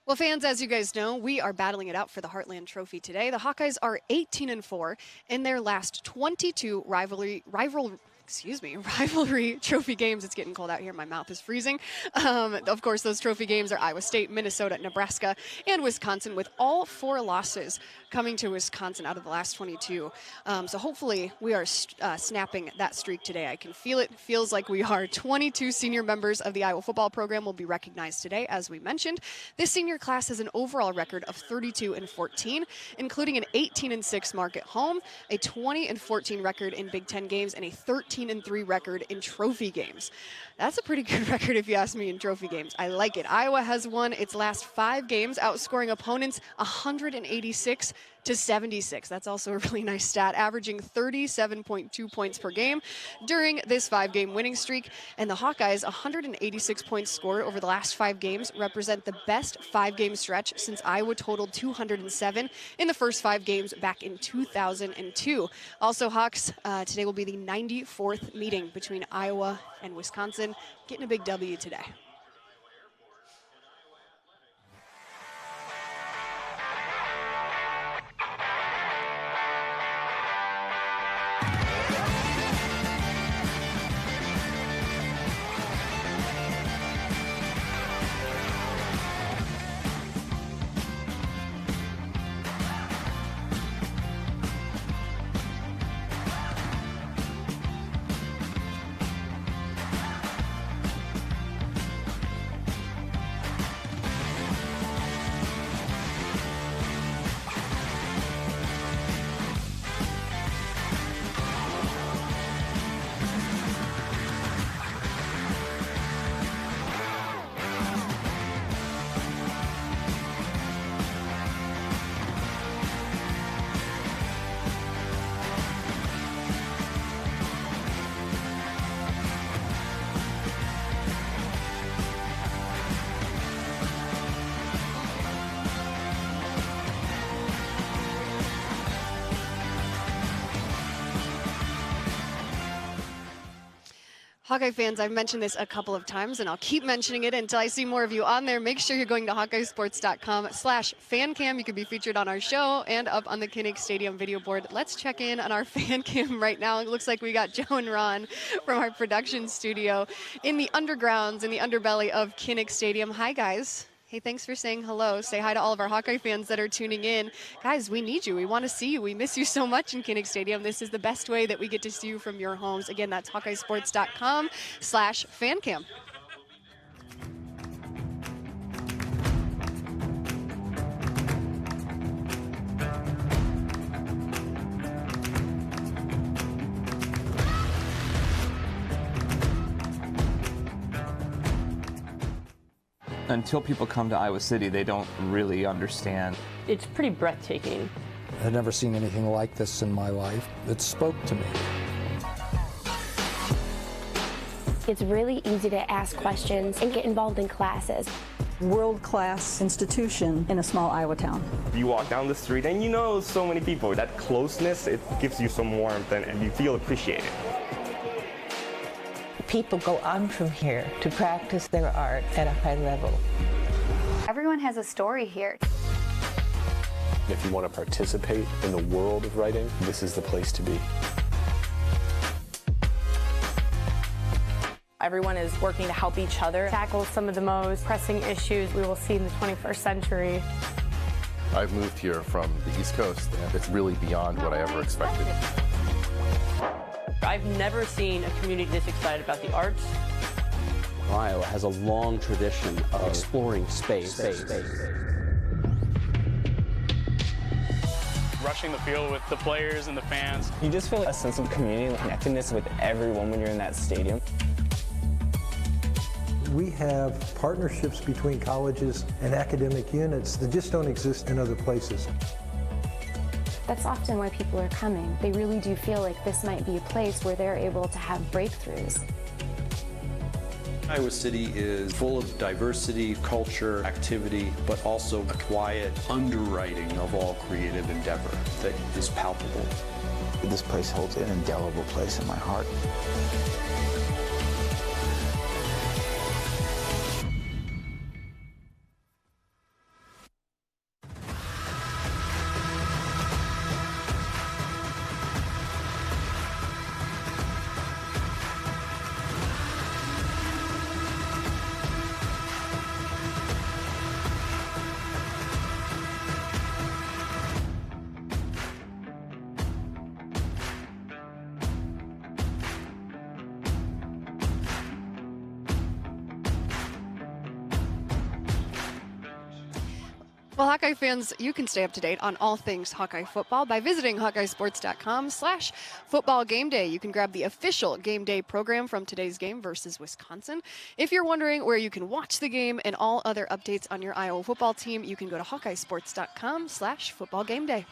Well, fans, as you guys know, we are battling it out for the Heartland Trophy today. The Hawkeyes are 18-4 in their last 22 rivalry trophy games. It's getting cold out here. My mouth is freezing. Of course, those trophy games are Iowa State, Minnesota, Nebraska, and Wisconsin, with all 4 losses coming to Wisconsin out of the last 22. So hopefully we are snapping that streak today. I can feel it. It feels like we are. 22 senior members of the Iowa football program will be recognized today, as we mentioned. This senior class has an overall record of 32-14, including an 18-6 mark at home, a 20-14 record in Big Ten games, and a 13-3 record in trophy games. That's a pretty good record if you ask me in trophy games. I like it. Iowa has won its last 5 games, outscoring opponents 186-76. That's also a really nice stat, averaging 37.2 points per game during this 5-game winning streak. And the Hawkeyes' 186 points scored over the last 5 games represent the best 5-game stretch since Iowa totaled 207 in the first 5 games back in 2002. Also, Hawks, today will be the 94th meeting between Iowa and Wisconsin, getting a big W today. Hawkeye fans, I've mentioned this a couple of times, and I'll keep mentioning it until I see more of you on there. Make sure you're going to hawkeyesports.com/fancam. You can be featured on our show and up on the Kinnick Stadium video board. Let's check in on our fan cam right now. It looks like we got Joe and Ron from our production studio in the undergrounds, in the underbelly of Kinnick Stadium. Hi, guys. Hey, thanks for saying hello. Say hi to all of our Hawkeye fans that are tuning in. Guys, we need you. We want to see you. We miss you so much in Kinnick Stadium. This is the best way that we get to see you from your homes. Again, that's hawkeyesports.com/fancam. Until people come to Iowa City, they don't really understand. It's pretty breathtaking. I've never seen anything like this in my life. It spoke to me. It's really easy to ask questions and get involved in classes. World-class institution in a small Iowa town. You walk down the street and you know so many people. That closeness, it gives you some warmth and you feel appreciated. People go on from here to practice their art at a high level. Everyone has a story here. If you want to participate in the world of writing, this is the place to be. Everyone is working to help each other tackle some of the most pressing issues we will see in the 21st century. I've moved here from the East Coast, and it's really beyond what I ever expected. I've never seen a community this excited about the arts. Iowa has a long tradition of exploring space. Rushing the field with the players and the fans. You just feel a sense of community and connectedness with everyone when you're in that stadium. We have partnerships between colleges and academic units that just don't exist in other places. That's often why people are coming. They really do feel like this might be a place where they're able to have breakthroughs. Iowa City is full of diversity, culture, activity, but also a quiet underwriting of all creative endeavor that is palpable. This place holds an indelible place in my heart. Well, Hawkeye fans, you can stay up to date on all things Hawkeye football by visiting HawkeyeSports.com/football game day. You can grab the official game day program from today's game versus Wisconsin. If you're wondering where you can watch the game and all other updates on your Iowa football team, you can go to HawkeyeSports.com/football game day.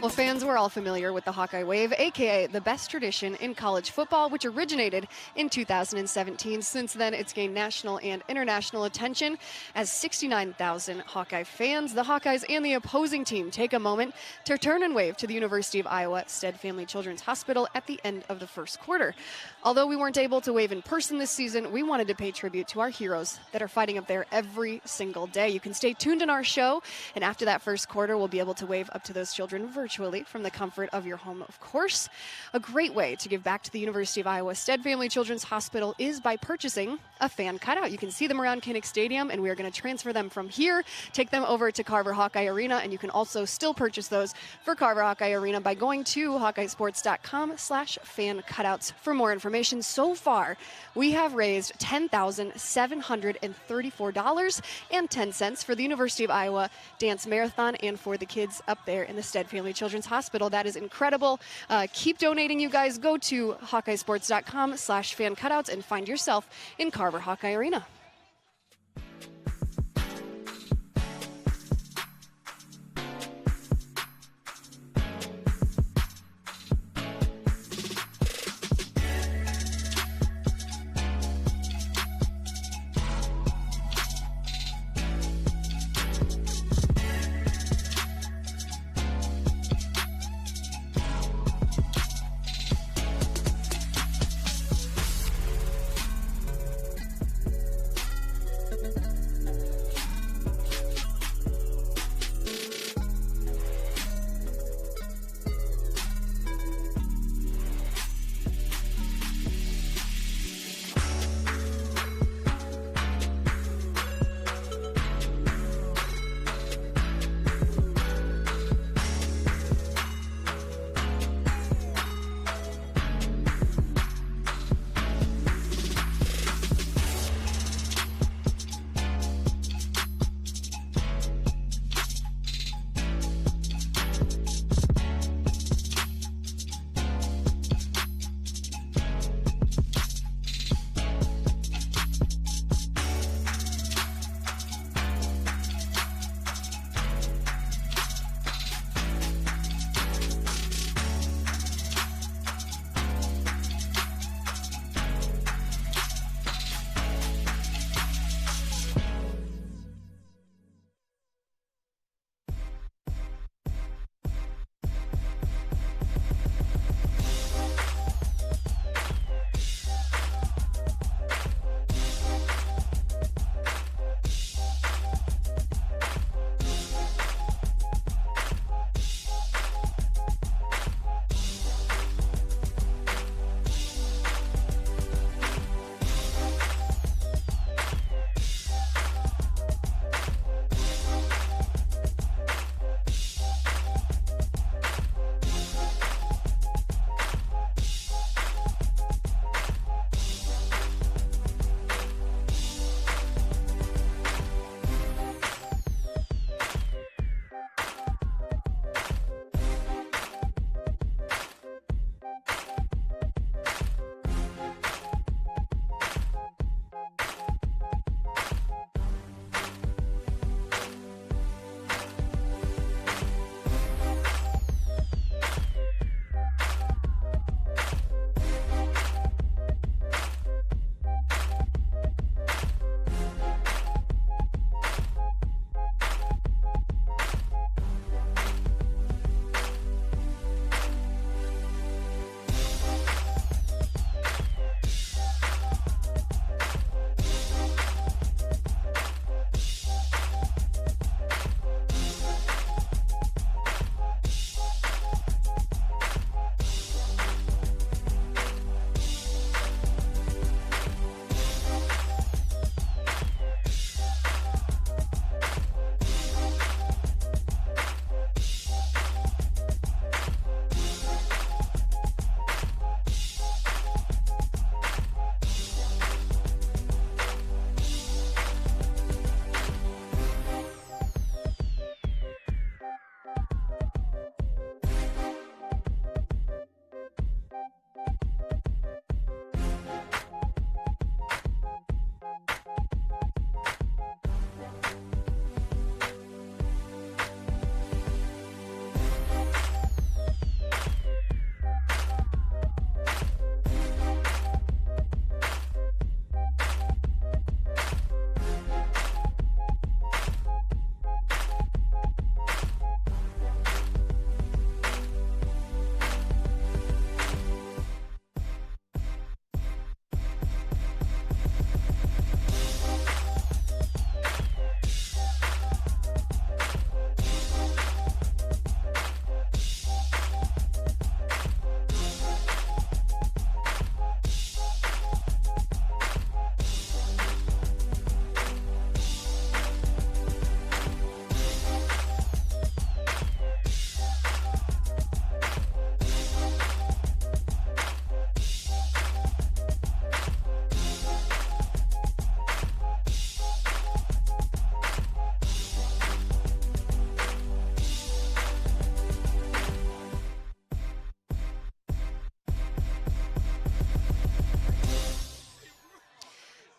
Well, fans, we're all familiar with the Hawkeye Wave, aka the best tradition in college football, which originated in 2017. Since then, it's gained national and international attention as 69,000 Hawkeye fans, the Hawkeyes, and the opposing team take a moment to turn and wave to the University of Iowa Stead Family Children's Hospital at the end of the first quarter. Although we weren't able to wave in person this season, we wanted to pay tribute to our heroes that are fighting up there every single day. You can stay tuned in our show, and after that first quarter, we'll be able to wave up to those children virtually from the comfort of your home, of course. A great way to give back to the University of Iowa Stead Family Children's Hospital is by purchasing a fan cutout. You can see them around Kinnick Stadium, and we are going to transfer them from here, take them over to Carver Hawkeye Arena, and you can also still purchase those for Carver Hawkeye Arena by going to HawkeyeSports.com/fan cutouts for more information. So far, we have raised $10,734.10 for the University of Iowa Dance Marathon and for the kids up there in the Stead Family Children's Hospital. That is incredible. Keep donating, you guys. Go to HawkeyeSports.com/fan cutouts and find yourself in Carver Hawkeye Arena.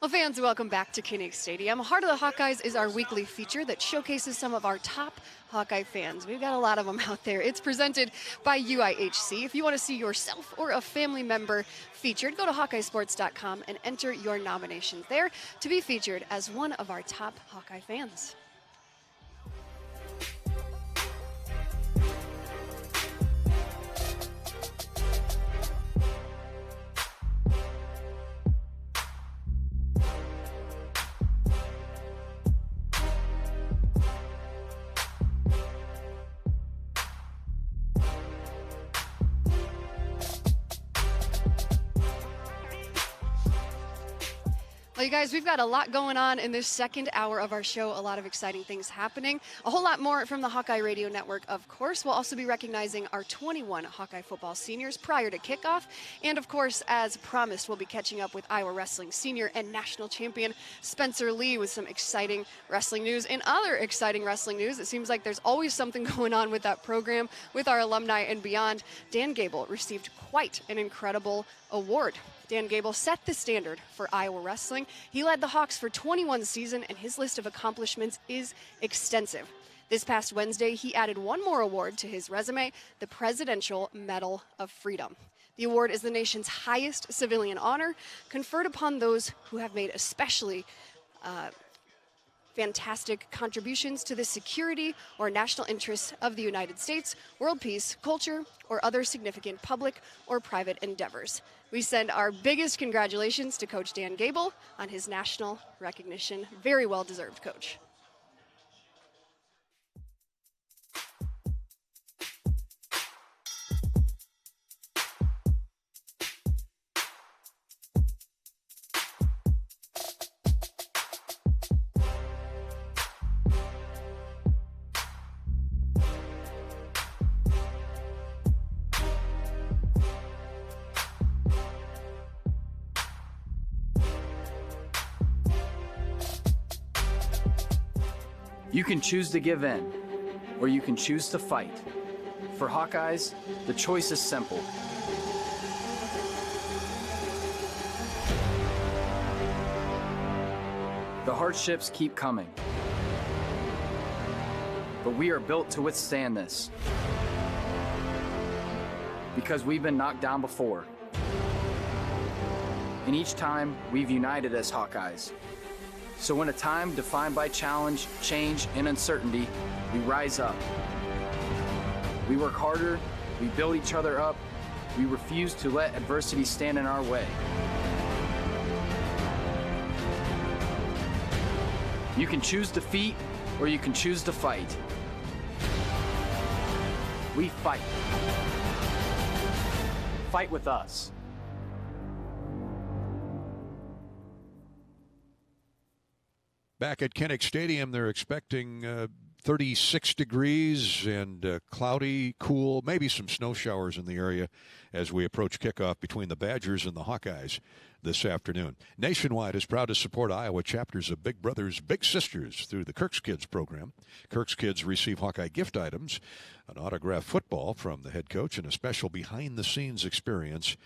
Well, fans, welcome back to Kinnick Stadium. Heart of the Hawkeyes is our weekly feature that showcases some of our top Hawkeye fans. We've got a lot of them out there. It's presented by UIHC. If you want to see yourself or a family member featured, go to HawkeyeSports.com and enter your nominations there to be featured as one of our top Hawkeye fans. Well, you guys, we've got a lot going on in this second hour of our show, a lot of exciting things happening. A whole lot more from the Hawkeye Radio Network, of course. We'll also be recognizing our 21 Hawkeye football seniors prior to kickoff. And, of course, as promised, we'll be catching up with Iowa Wrestling senior and national champion Spencer Lee with some exciting wrestling news. And other exciting wrestling news, it seems like there's always something going on with that program, with our alumni and beyond. Dan Gable received quite an incredible award. Dan Gable set the standard for Iowa wrestling. He led the Hawks for 21 seasons, and his list of accomplishments is extensive. This past Wednesday, he added one more award to his resume, the Presidential Medal of Freedom. The award is the nation's highest civilian honor, conferred upon those who have made especially fantastic contributions to the security or national interests of the United States, world peace, culture, or other significant public or private endeavors. We send our biggest congratulations to Coach Dan Gable on his national recognition. Very well deserved, Coach. You can choose to give in, or you can choose to fight. For Hawkeyes, the choice is simple. The hardships keep coming, but we are built to withstand this because we've been knocked down before. And each time, we've united as Hawkeyes. So in a time defined by challenge, change, and uncertainty, we rise up. We work harder, we build each other up, we refuse to let adversity stand in our way. You can choose defeat, or you can choose to fight. We fight. Fight with us. Back at Kinnick Stadium, they're expecting 36 degrees and cloudy, cool, maybe some snow showers in the area as we approach kickoff between the Badgers and the Hawkeyes this afternoon. Nationwide is proud to support Iowa chapters of Big Brothers Big Sisters through the Kirk's Kids program. Kirk's Kids receive Hawkeye gift items, an autographed football from the head coach, and a special behind-the-scenes experience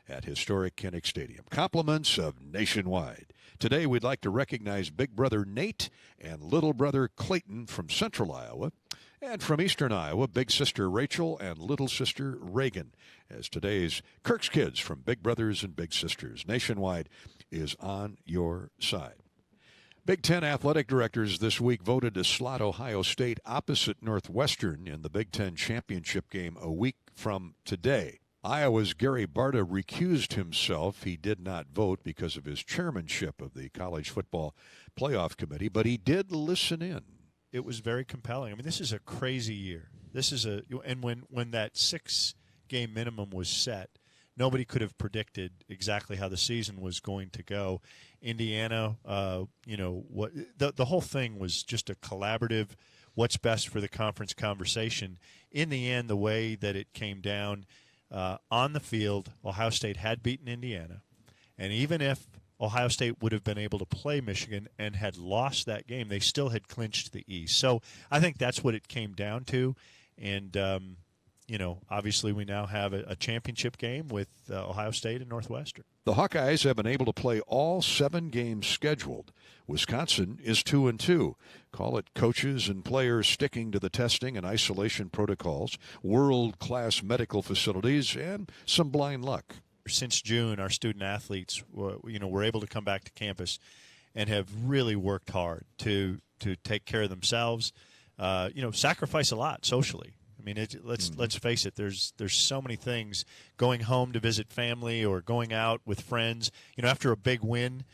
at historic Kinnick Stadium. Compliments of Nationwide. Today, we'd like to recognize Big Brother Nate and Little Brother Clayton from Central Iowa, and from Eastern Iowa, Big Sister Rachel and Little Sister Reagan, as today's Kirk's Kids from Big Brothers and Big Sisters. Nationwide is on your side. Big Ten athletic directors this week voted to slot Ohio State opposite Northwestern in the Big Ten championship game a week from today. Iowa's Gary Barta recused himself. He did not vote because of his chairmanship of the College Football Playoff Committee, but he did listen in. It was very compelling. I mean, this is a crazy year. And when that 6-game minimum was set, nobody could have predicted exactly how the season was going to go. Indiana, the whole thing was just a collaborative, what's best for the conference conversation. In the end, the way that it came down, on the field, Ohio State had beaten Indiana. And even if Ohio State would have been able to play Michigan and had lost that game, they still had clinched the East. So I think that's what it came down to. And, obviously we now have a championship game with Ohio State and Northwestern. The Hawkeyes have been able to play all 7 games scheduled. Wisconsin is 2-2. Call it coaches and players sticking to the testing and isolation protocols, world-class medical facilities, and some blind luck. Since June, our student athletes, were able to come back to campus and have really worked hard to take care of themselves, sacrifice a lot socially. I mean, let's face it. There's so many things, going home to visit family or going out with friends. After a big win,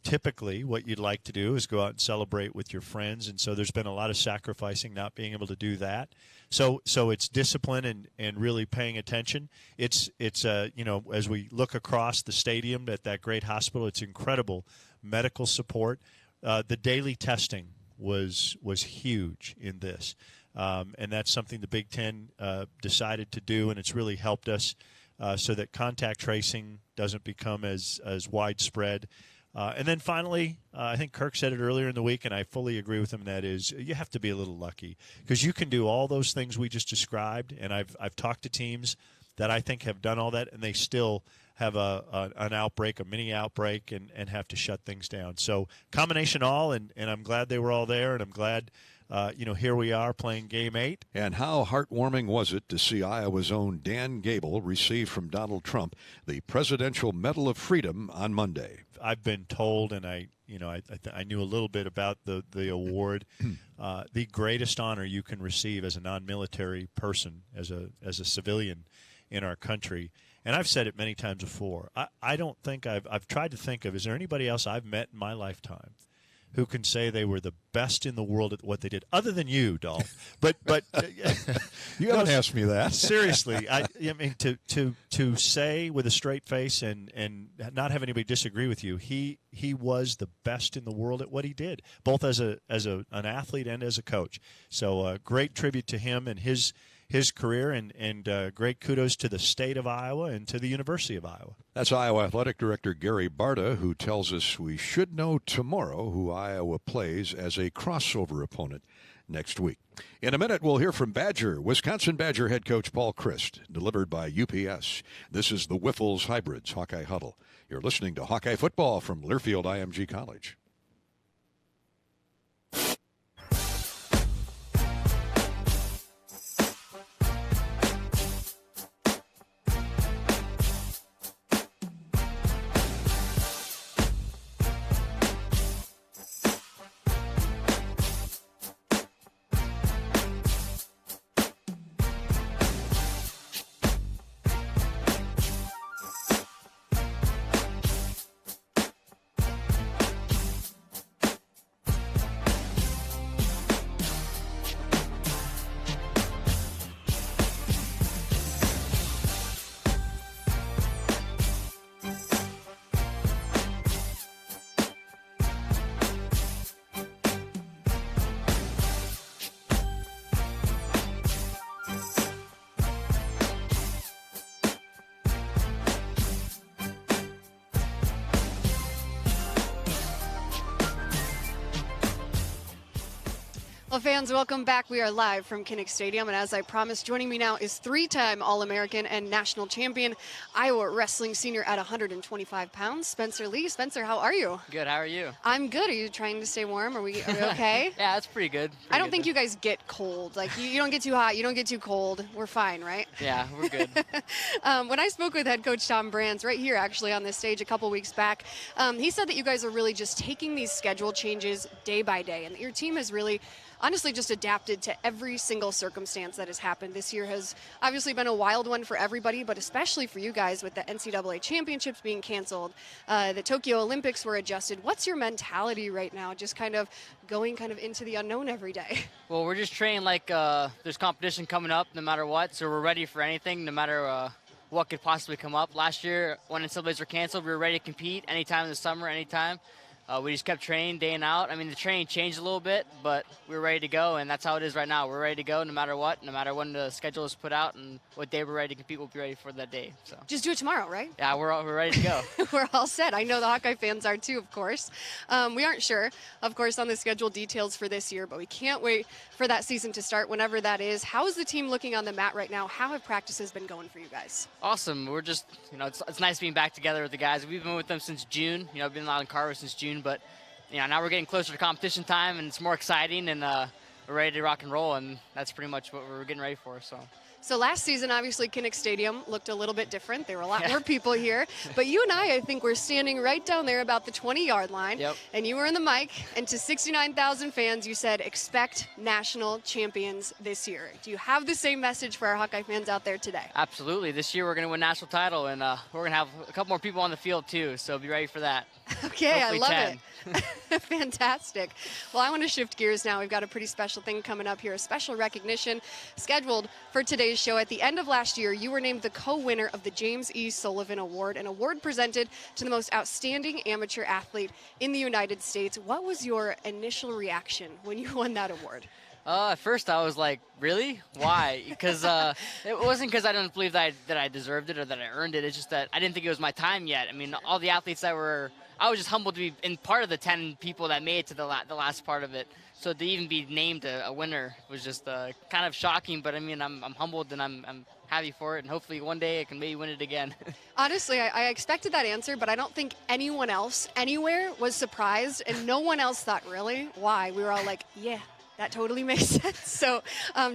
typically what you'd like to do is go out and celebrate with your friends, and so there's been a lot of sacrificing, not being able to do that. So it's discipline and really paying attention. It's as we look across the stadium at that great hospital, it's incredible medical support. The daily testing was huge in this. And that's something the Big Ten decided to do, and it's really helped us so that contact tracing doesn't become as widespread. And then finally, I think Kirk said it earlier in the week, and I fully agree with him, and that is you have to be a little lucky because you can do all those things we just described, and I've talked to teams that I think have done all that, and they still have an outbreak, a mini outbreak, and have to shut things down. So combination all, and I'm glad they were all there, and I'm glad here we are playing Game 8. And how heartwarming was it to see Iowa's own Dan Gable receive from Donald Trump the Presidential Medal of Freedom on Monday? I've been told, and I knew a little bit about the award. The greatest honor you can receive as a non-military person, as a civilian in our country. And I've said it many times before. I don't think I've tried to think of, is there anybody else I've met in my lifetime who can say they were the best in the world at what they did, other than you, Dolph. But you haven't asked me that. Seriously, I mean to say with a straight face and not have anybody disagree with you, he was the best in the world at what he did, both as an athlete and as a coach. So great tribute to him and his career, and great kudos to the state of Iowa and to the University of Iowa. That's Iowa Athletic Director Gary Barta, who tells us we should know tomorrow who Iowa plays as a crossover opponent next week. In a minute, we'll hear from Wisconsin Badger head coach Paul Chryst, delivered by UPS. This is the Wiffles Hybrids Hawkeye Huddle. You're listening to Hawkeye Football from Learfield IMG College. Well, fans, welcome back. We are live from Kinnick Stadium, and as I promised, joining me now is 3-time All-American and national champion, Iowa wrestling senior at 125 pounds, Spencer Lee. Spencer, how are you? Good. How are you? I'm good. Are you trying to stay warm? Are we okay? Yeah, it's pretty good. I don't think you guys get cold. Like, you don't get too hot, you don't get too cold. We're fine, right? Yeah, we're good. When I spoke with head coach Tom Brands right here, actually, on this stage a couple weeks back, he said that you guys are really just taking these schedule changes day by day, and that your team has really honestly just adapted to every single circumstance that has happened. This year has obviously been a wild one for everybody, but especially for you guys with the NCAA championships being canceled. The Tokyo Olympics were adjusted. What's your mentality right now, just kind of going into the unknown every day? Well, we're just training like there's competition coming up no matter what, so we're ready for anything no matter what could possibly come up. Last year when NCAAs were canceled, we were ready to compete anytime in the summer, anytime. We just kept training day and out. I mean, the training changed a little bit, but we were ready to go, and that's how it is right now. We're ready to go no matter what, no matter when the schedule is put out and what day we're ready to compete, we'll be ready for that day. So just do it tomorrow, right? Yeah, we're ready to go. We're all set. I know the Hawkeye fans are too, of course. We aren't sure, of course, on the schedule details for this year, but we can't wait for that season to start whenever that is. How is the team looking on the mat right now? How have practices been going for you guys? Awesome. We're just, it's nice being back together with the guys. We've been with them since June. I've been out in Carver since June, but now we're getting closer to competition time, and it's more exciting, and we're ready to rock and roll, and that's pretty much what we're getting ready for. So last season, obviously, Kinnick Stadium looked a little bit different. There were a lot more people here. But you and I think, were standing right down there about the 20-yard line. Yep. And you were in the mic. And to 69,000 fans, you said, expect national champions this year. Do you have the same message for our Hawkeye fans out there today? Absolutely. This year, we're going to win national title, and we're going to have a couple more people on the field, too. So be ready for that. Okay, hopefully I love 10. it. Fantastic. Well, I want to shift gears now. We've got a pretty special thing coming up here, a special recognition scheduled for today's show. At the end of last year, you were named the co-winner of the James E. Sullivan Award, an award presented to the most outstanding amateur athlete in the United States. What was your initial reaction when you won that award? At first, I was like, really? Why? Because it wasn't because I didn't believe that I deserved it or that I earned it. It's just that I didn't think it was my time yet. I mean, all the athletes I was just humbled to be in part of the 10 people that made it to the last part of it. So to even be named a winner was just kind of shocking. But I mean, I'm humbled, and I'm happy for it. And hopefully one day I can maybe win it again. Honestly, I expected that answer, but I don't think anyone else anywhere was surprised. And no one else thought, really? Why? We were all like, yeah. That totally makes sense. So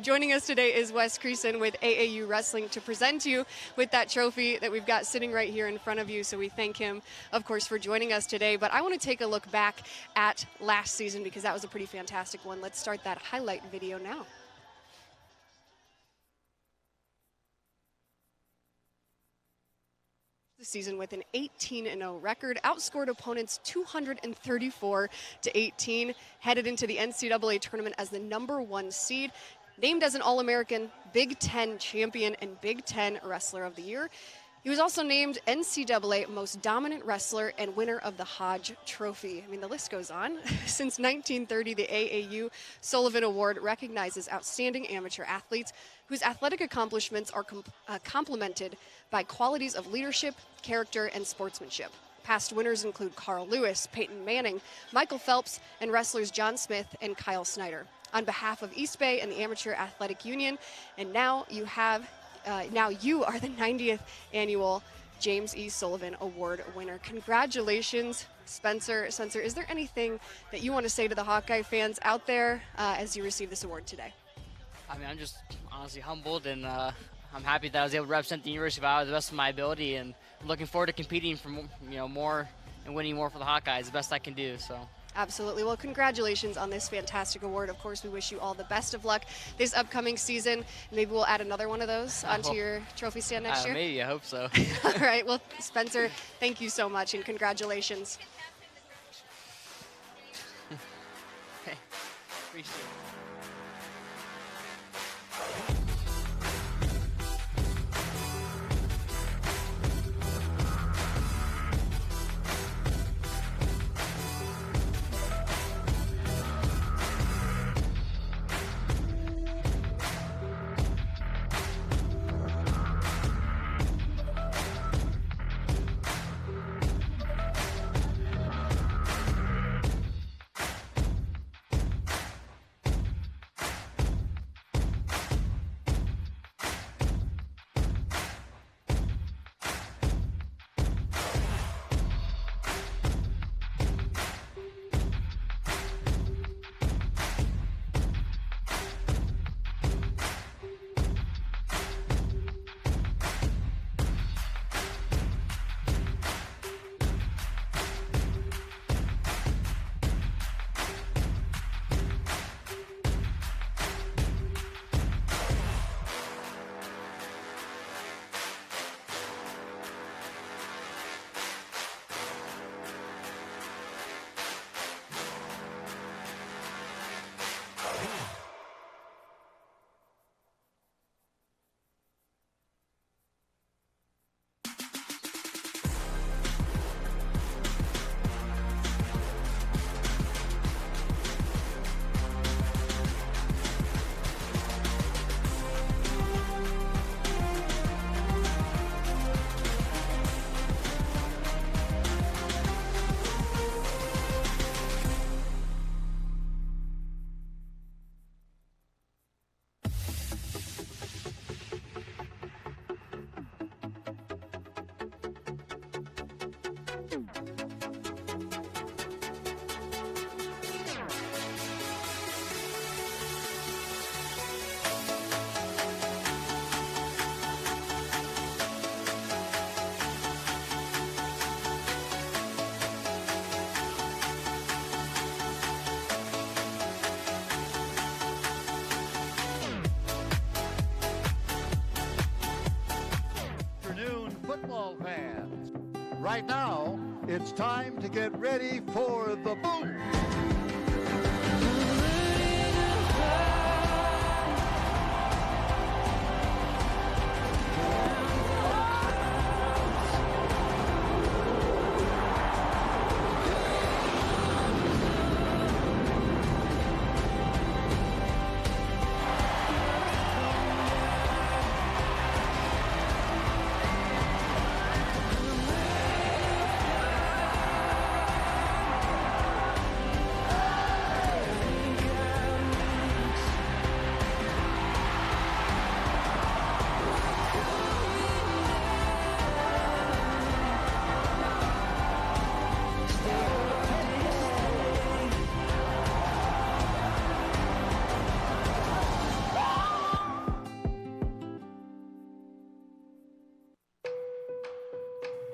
joining us today is Wes Creason with AAU Wrestling to present you with that trophy that we've got sitting right here in front of you. So we thank him, of course, for joining us today. But I want to take a look back at last season because that was a pretty fantastic one. Let's start that highlight video now. The season with an 18-0 record, outscored opponents 234-18, headed into the NCAA tournament as the #1 seed, named as an All-American, Big Ten champion, and Big Ten Wrestler of the Year. He was also named NCAA Most Dominant Wrestler and winner of the Hodge Trophy. I mean, the list goes on. Since 1930, the AAU Sullivan Award recognizes outstanding amateur athletes whose athletic accomplishments are complemented by qualities of leadership, character, and sportsmanship. Past winners include Carl Lewis, Peyton Manning, Michael Phelps, and wrestlers John Smith and Kyle Snyder. On behalf of East Bay and the Amateur Athletic Union, and now you are the 90th annual James E. Sullivan Award winner. Congratulations, Spencer. Spencer, is there anything that you want to say to the Hawkeye fans out there as you receive this award today? I mean, I'm just honestly humbled, and I'm happy that I was able to represent the University of Iowa to the best of my ability, and I'm looking forward to competing for more and winning more for the Hawkeyes, the best I can do. So. Absolutely. Well, congratulations on this fantastic award. Of course, we wish you all the best of luck this upcoming season. Maybe we'll add another one of those onto your trophy stand next year. Maybe. I hope so. All right. Well, Spencer, thank you so much, and congratulations. Hey, appreciate it. Right now, it's time to get ready for the boom.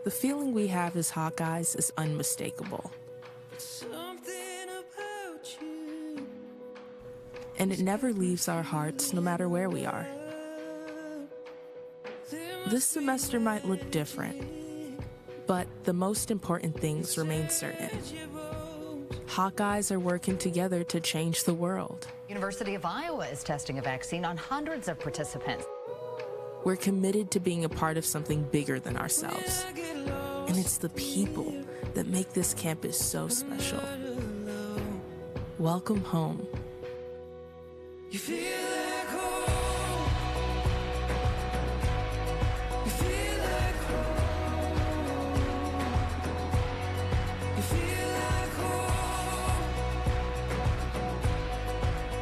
The feeling we have as Hawkeyes is unmistakable. And it never leaves our hearts, no matter where we are. This semester might look different, but the most important things remain certain. Hawkeyes are working together to change the world. University of Iowa is testing a vaccine on hundreds of participants. We're committed to being a part of something bigger than ourselves. And it's the people that make this campus so special. Welcome home. You feel like home. You feel like home. You feel like home.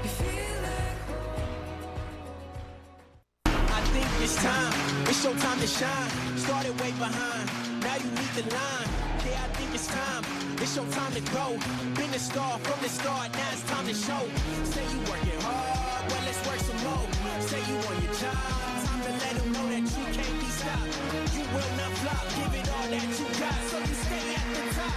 You feel like home. I think it's time. It's your time to shine. Started way behind. Now you need the line. Yeah, I think it's time. It's your time to go. Been a star from the start. Now it's time to show. Say you working hard. Well, let's work some more. Say you on your job. Time to let them know that you can't be stopped. You will not flop. Give it all that you got. So you stay at the top.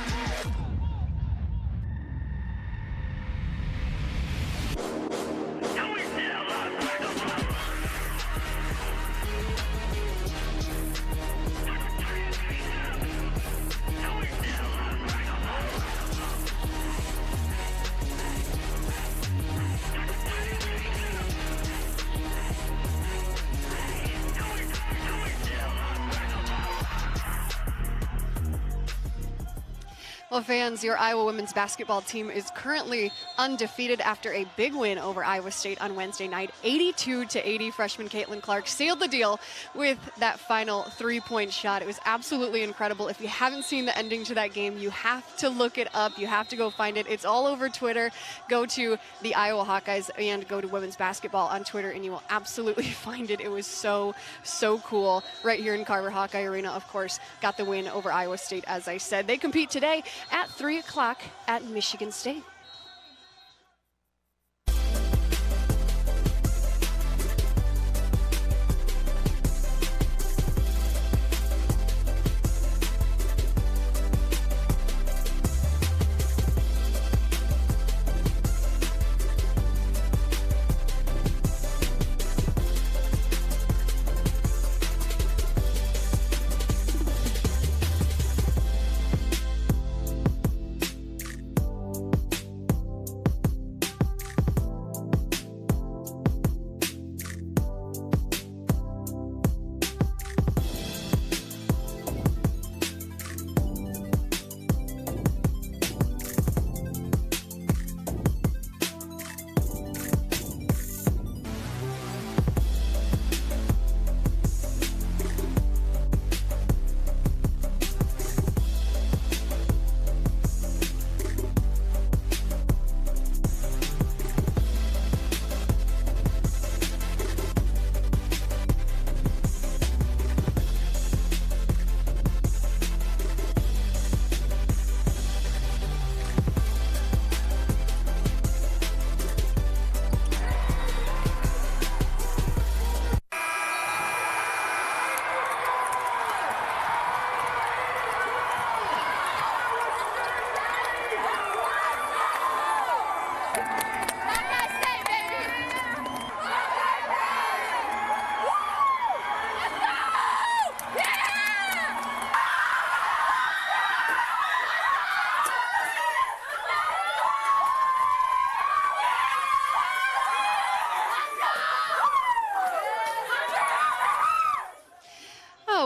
Well, fans, your Iowa women's basketball team is currently undefeated after a big win over Iowa State on Wednesday night. 82-80, freshman Caitlin Clark sealed the deal with that final three-point shot. It was absolutely incredible. If you haven't seen the ending to that game, you have to look it up. You have to go find it. It's all over Twitter. Go to the Iowa Hawkeyes and go to women's basketball on Twitter, and you will absolutely find it. It was so, so cool. Right here in Carver Hawkeye Arena, of course, got the win over Iowa State, as I said. They compete today at 3 o'clock at Michigan State.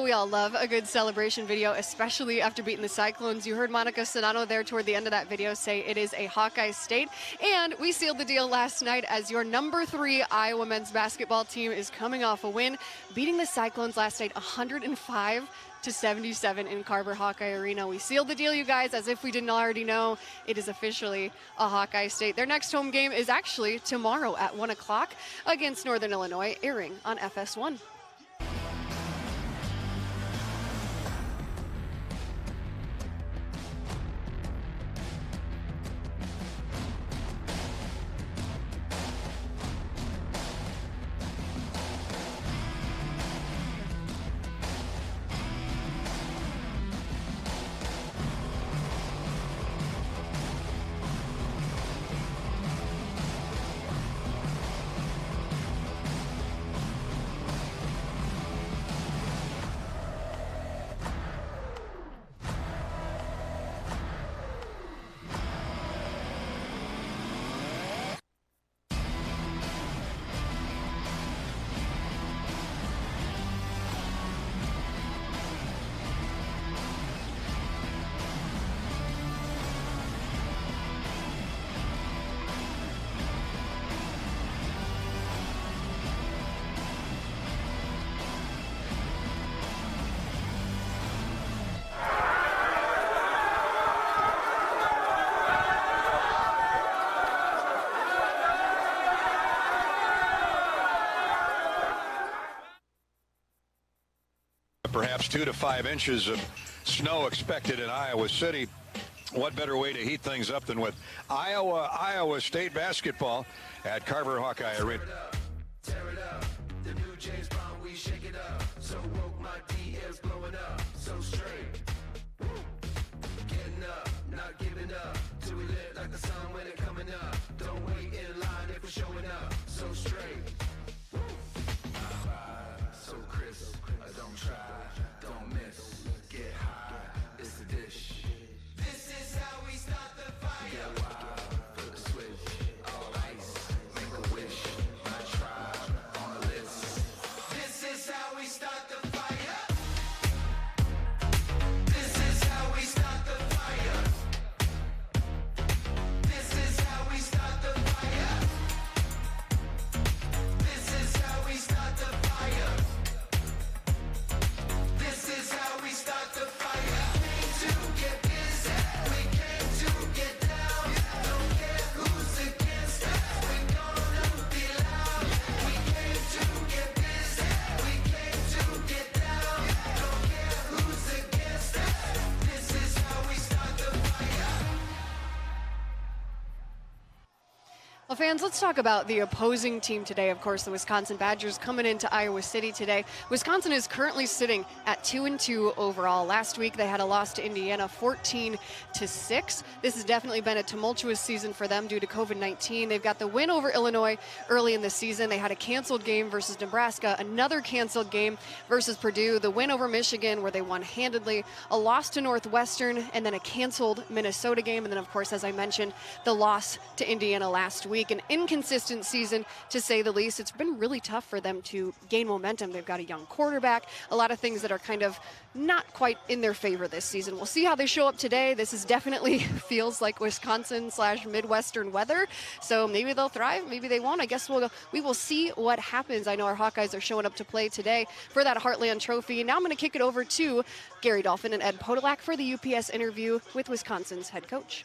we all love a good celebration video, especially after beating the Cyclones. You heard Monica Sonano there toward the end of that video say it is a Hawkeye state. And we sealed the deal last night as your number 3 Iowa men's basketball team is coming off a win, beating the Cyclones last night 105-77 in Carver Hawkeye Arena. We sealed the deal, you guys, as if we didn't already know. It is officially a Hawkeye state. Their next home game is actually tomorrow at 1 o'clock against Northern Illinois, airing on FS1. Perhaps 2 to 5 inches of snow expected in Iowa City. What better way to heat things up than with Iowa State basketball at Carver Hawkeye Arena. Tear it up, the new James Bond, we shake it up. So woke, my DMs blowing up, so straight. Getting up, not giving up, till we lit like the sun when it coming up. Don't wait in line if we're showing up, so straight. So crisp, I don't try, don't miss, get high, it's the dish. This is how we start the fire. Get wild, flip the switch, all ice, make a wish, my tribe on the list. This is how we start the fire. This is how we start the fire. This is how we start the fire. This is how we start the fire. This is how we start the fire. Came to get busy, we came to get down. Don't care who's against us, we're gonna be loud. We came to get busy, we came to get down. Don't care who's against us, this is how we start the fire. Well, fans, let's talk about the opposing team today. Of course, the Wisconsin Badgers coming into Iowa City today. Wisconsin is currently sitting at 2-2 overall. Last week, they had a loss to Indiana, 14-6. This has definitely been a tumultuous season for them due to COVID-19. They've got the win over Illinois early in the season. They had a canceled game versus Nebraska, another canceled game versus Purdue, the win over Michigan where they won handedly, a loss to Northwestern, and then a canceled Minnesota game. And then, of course, as I mentioned, the loss to Indiana last week. An inconsistent season, to say the least. It's been really tough for them to gain momentum. They've got a young quarterback, a lot of things that are kind of not quite in their favor this season. We'll see how they show up today. This is definitely feels like Wisconsin/Midwestern weather. So maybe they'll thrive, maybe they won't. I guess we will see what happens. I know our Hawkeyes are showing up to play today for that Heartland Trophy. Now I'm going to kick it over to Gary Dolphin and Ed Podolak for the UPS interview with Wisconsin's head coach.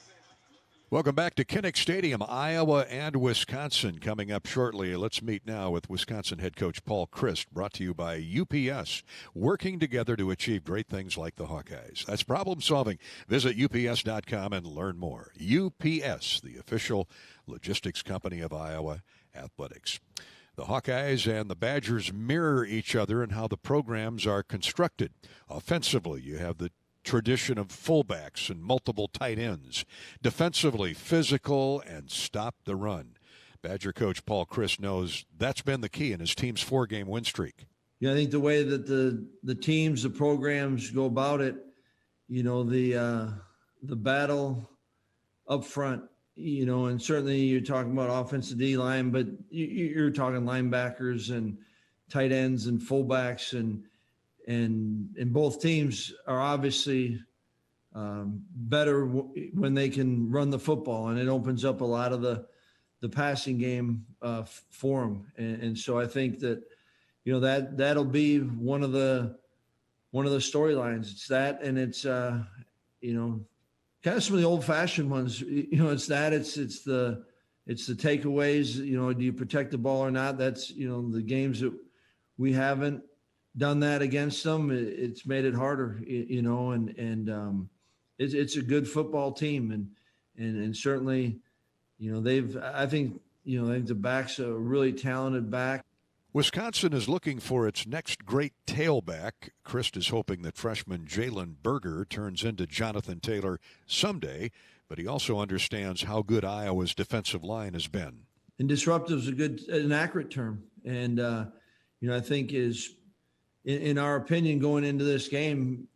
Welcome back to Kinnick Stadium, Iowa and Wisconsin. Coming up shortly, let's meet now with Wisconsin head coach Paul Chryst, brought to you by UPS, working together to achieve great things like the Hawkeyes. That's problem solving. Visit ups.com and learn more. UPS, the official logistics company of Iowa Athletics. The Hawkeyes and the Badgers mirror each other in how the programs are constructed. Offensively, you have the tradition of fullbacks and multiple tight ends. Defensively, physical and stop the run. Badger coach Paul Chryst knows that's been the key in his team's 4-game win streak. Yeah, I think the way that the teams, the programs go about it, you know, the battle up front, you know, and certainly you're talking about offensive D-line, but you're talking linebackers and tight ends and fullbacks, and and both teams are obviously better when they can run the football, and it opens up a lot of the passing game for them. And so I think that, that'll be one of the storylines. It's that, and it's kind of some of the old fashioned ones. It's that, it's the takeaways. Do you protect the ball or not? That's the games that we haven't done that against them. It's made it harder. It's a good football team, and certainly, I think the back's a really talented back. Wisconsin is looking for its next great tailback. Chryst is hoping that freshman Jalen Berger turns into Jonathan Taylor someday, but he also understands how good Iowa's defensive line has been. And disruptive is an accurate term. And, I think is, in our opinion, going into this game,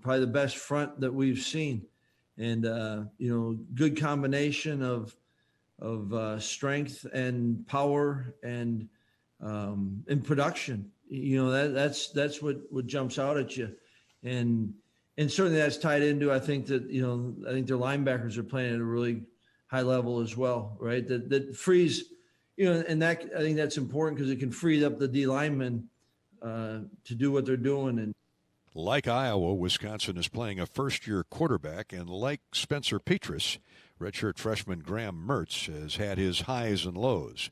probably the best front that we've seen. And, good combination of strength and power and production. That's what jumps out at you. And certainly that's tied into, I think that, I think their linebackers are playing at a really high level as well, right? That frees, and that, I think that's important because it can free up the D linemen to do what they're doing. And like Iowa, Wisconsin is playing a first-year quarterback, and like Spencer Petras, redshirt freshman Graham Mertz has had his highs and lows.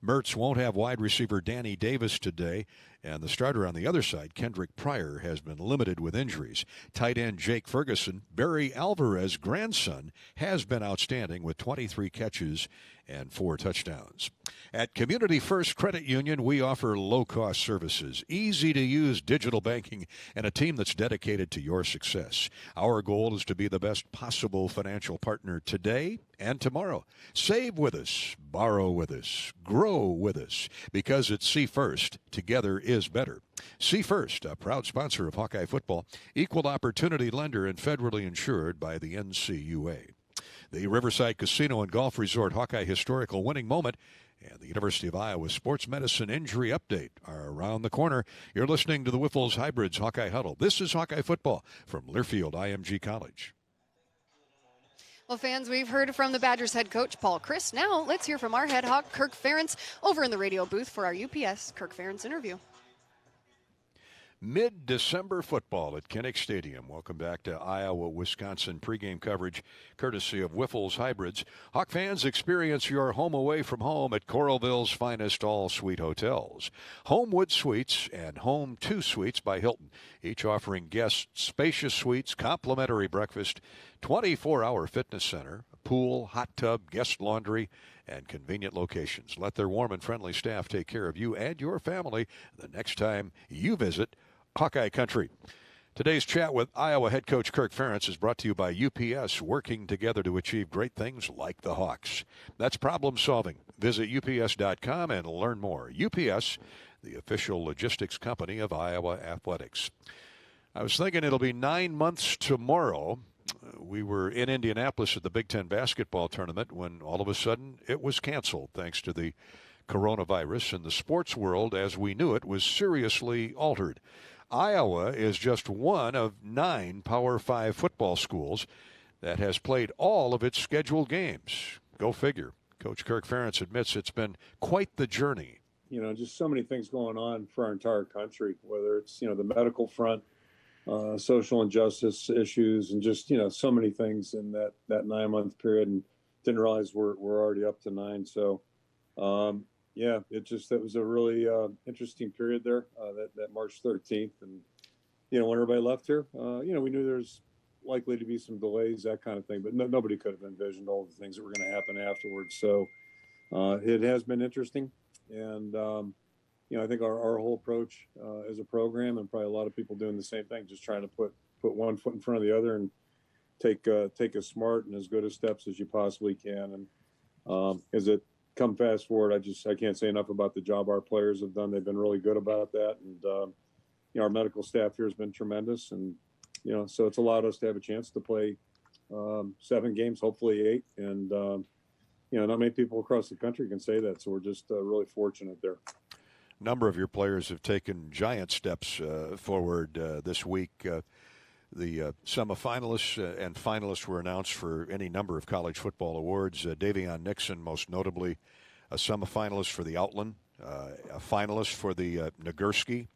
Mertz won't have wide receiver Danny Davis today, and the starter on the other side, Kendrick Pryor, has been limited with injuries. Tight end Jake Ferguson, Barry Alvarez's grandson, has been outstanding with 23 catches and 4 touchdowns. At Community First Credit Union, we offer low-cost services, easy-to-use digital banking, and a team that's dedicated to your success. Our goal is to be the best possible financial partner today and tomorrow. Save with us, borrow with us, grow with us, because at See First, together is better. See First, a proud sponsor of Hawkeye football, equal opportunity lender and federally insured by the NCUA. The Riverside Casino and Golf Resort Hawkeye Historical Winning Moment and the University of Iowa Sports Medicine Injury Update are around the corner. You're listening to the Wiffles Hybrids Hawkeye Huddle. This is Hawkeye football from Learfield IMG College. Well, fans, we've heard from the Badgers head coach, Paul Chryst. Now let's hear from our head hawk, Kirk Ferentz, over in the radio booth for our UPS Kirk Ferentz interview. Mid-December football at Kinnick Stadium. Welcome back to Iowa-Wisconsin pregame coverage courtesy of Wiffles Hybrids. Hawk fans, experience your home away from home at Coralville's finest all-suite hotels. Homewood Suites and Home 2 Suites by Hilton, each offering guests spacious suites, complimentary breakfast, 24-hour fitness center, pool, hot tub, guest laundry, and convenient locations. Let their warm and friendly staff take care of you and your family the next time you visit Hawkeye Country. Today's chat with Iowa head coach Kirk Ferentz is brought to you by UPS, working together to achieve great things like the Hawks. That's problem solving. Visit ups.com and learn more. UPS, the official logistics company of Iowa Athletics. I was thinking it'll be 9 months tomorrow. We were in Indianapolis at the Big Ten basketball tournament when all of a sudden it was canceled thanks to the coronavirus, and the sports world as we knew it was seriously altered. Iowa is just one of 9 Power 5 football schools that has played all of its scheduled games. Go figure. Coach Kirk Ferentz admits it's been quite the journey. Just so many things going on for our entire country, whether it's, the medical front, social injustice issues, and just, so many things in that 9-month period, and didn't realize we're already up to 9. So, it was a really interesting period there, that March 13th. And, when everybody left here, we knew there's likely to be some delays, that kind of thing, but nobody could have envisioned all the things that were going to happen afterwards. So it has been interesting. And, I think our whole approach as a program, and probably a lot of people doing the same thing, just trying to put one foot in front of the other and take as smart and as good as steps as you possibly can. And as it come fast forward, I can't say enough about the job our players have done. They've been really good about that. And, our medical staff here has been tremendous. And, so it's allowed us to have a chance to play 7 games, hopefully 8. And, not many people across the country can say that. So we're just really fortunate there. number of your players have taken giant steps forward this week. The semifinalists and finalists were announced for any number of college football awards. Davion Nixon, most notably, a semifinalist for the Outland, a finalist for the Nagurski.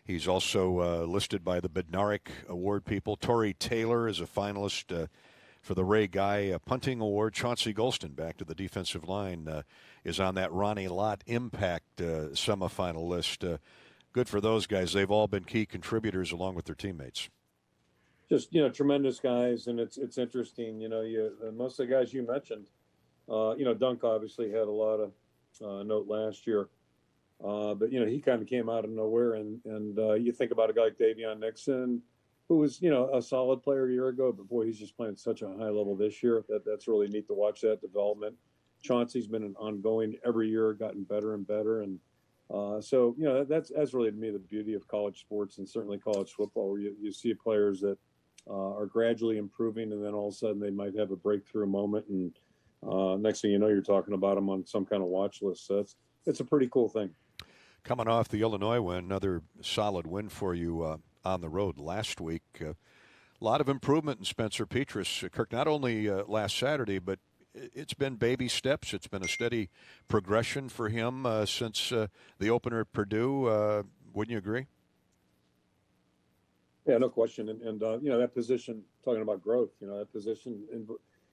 He's also listed by the Bednarik Award people. Torrey Taylor is a finalist for the Ray Guy Punting Award. Chauncey Golston, back to the defensive line, is on that Ronnie Lott Impact semifinal list. Good for those guys. They've all been key contributors along with their teammates. Just, tremendous guys, and it's interesting. Most of the guys you mentioned, Dunk obviously had a lot of note last year. But, he kind of came out of nowhere. And you think about a guy like Davion Nixon, who was, a solid player a year ago, but boy, he's just playing such a high level this year. That's really neat to watch that development. Chauncey's been an ongoing every year, gotten better and better. And so, that's really, to me, the beauty of college sports and certainly college football, where you see players that are gradually improving, and then all of a sudden they might have a breakthrough moment. And next thing you know, you're talking about them on some kind of watch list. So it's a pretty cool thing. Coming off the Illinois win, another solid win for you on the road last week. A lot of improvement in Spencer Petras. Kirk, not only last Saturday, but it's been baby steps. It's been a steady progression for him since the opener at Purdue. Wouldn't you agree? Yeah, no question. And that position, talking about growth, that position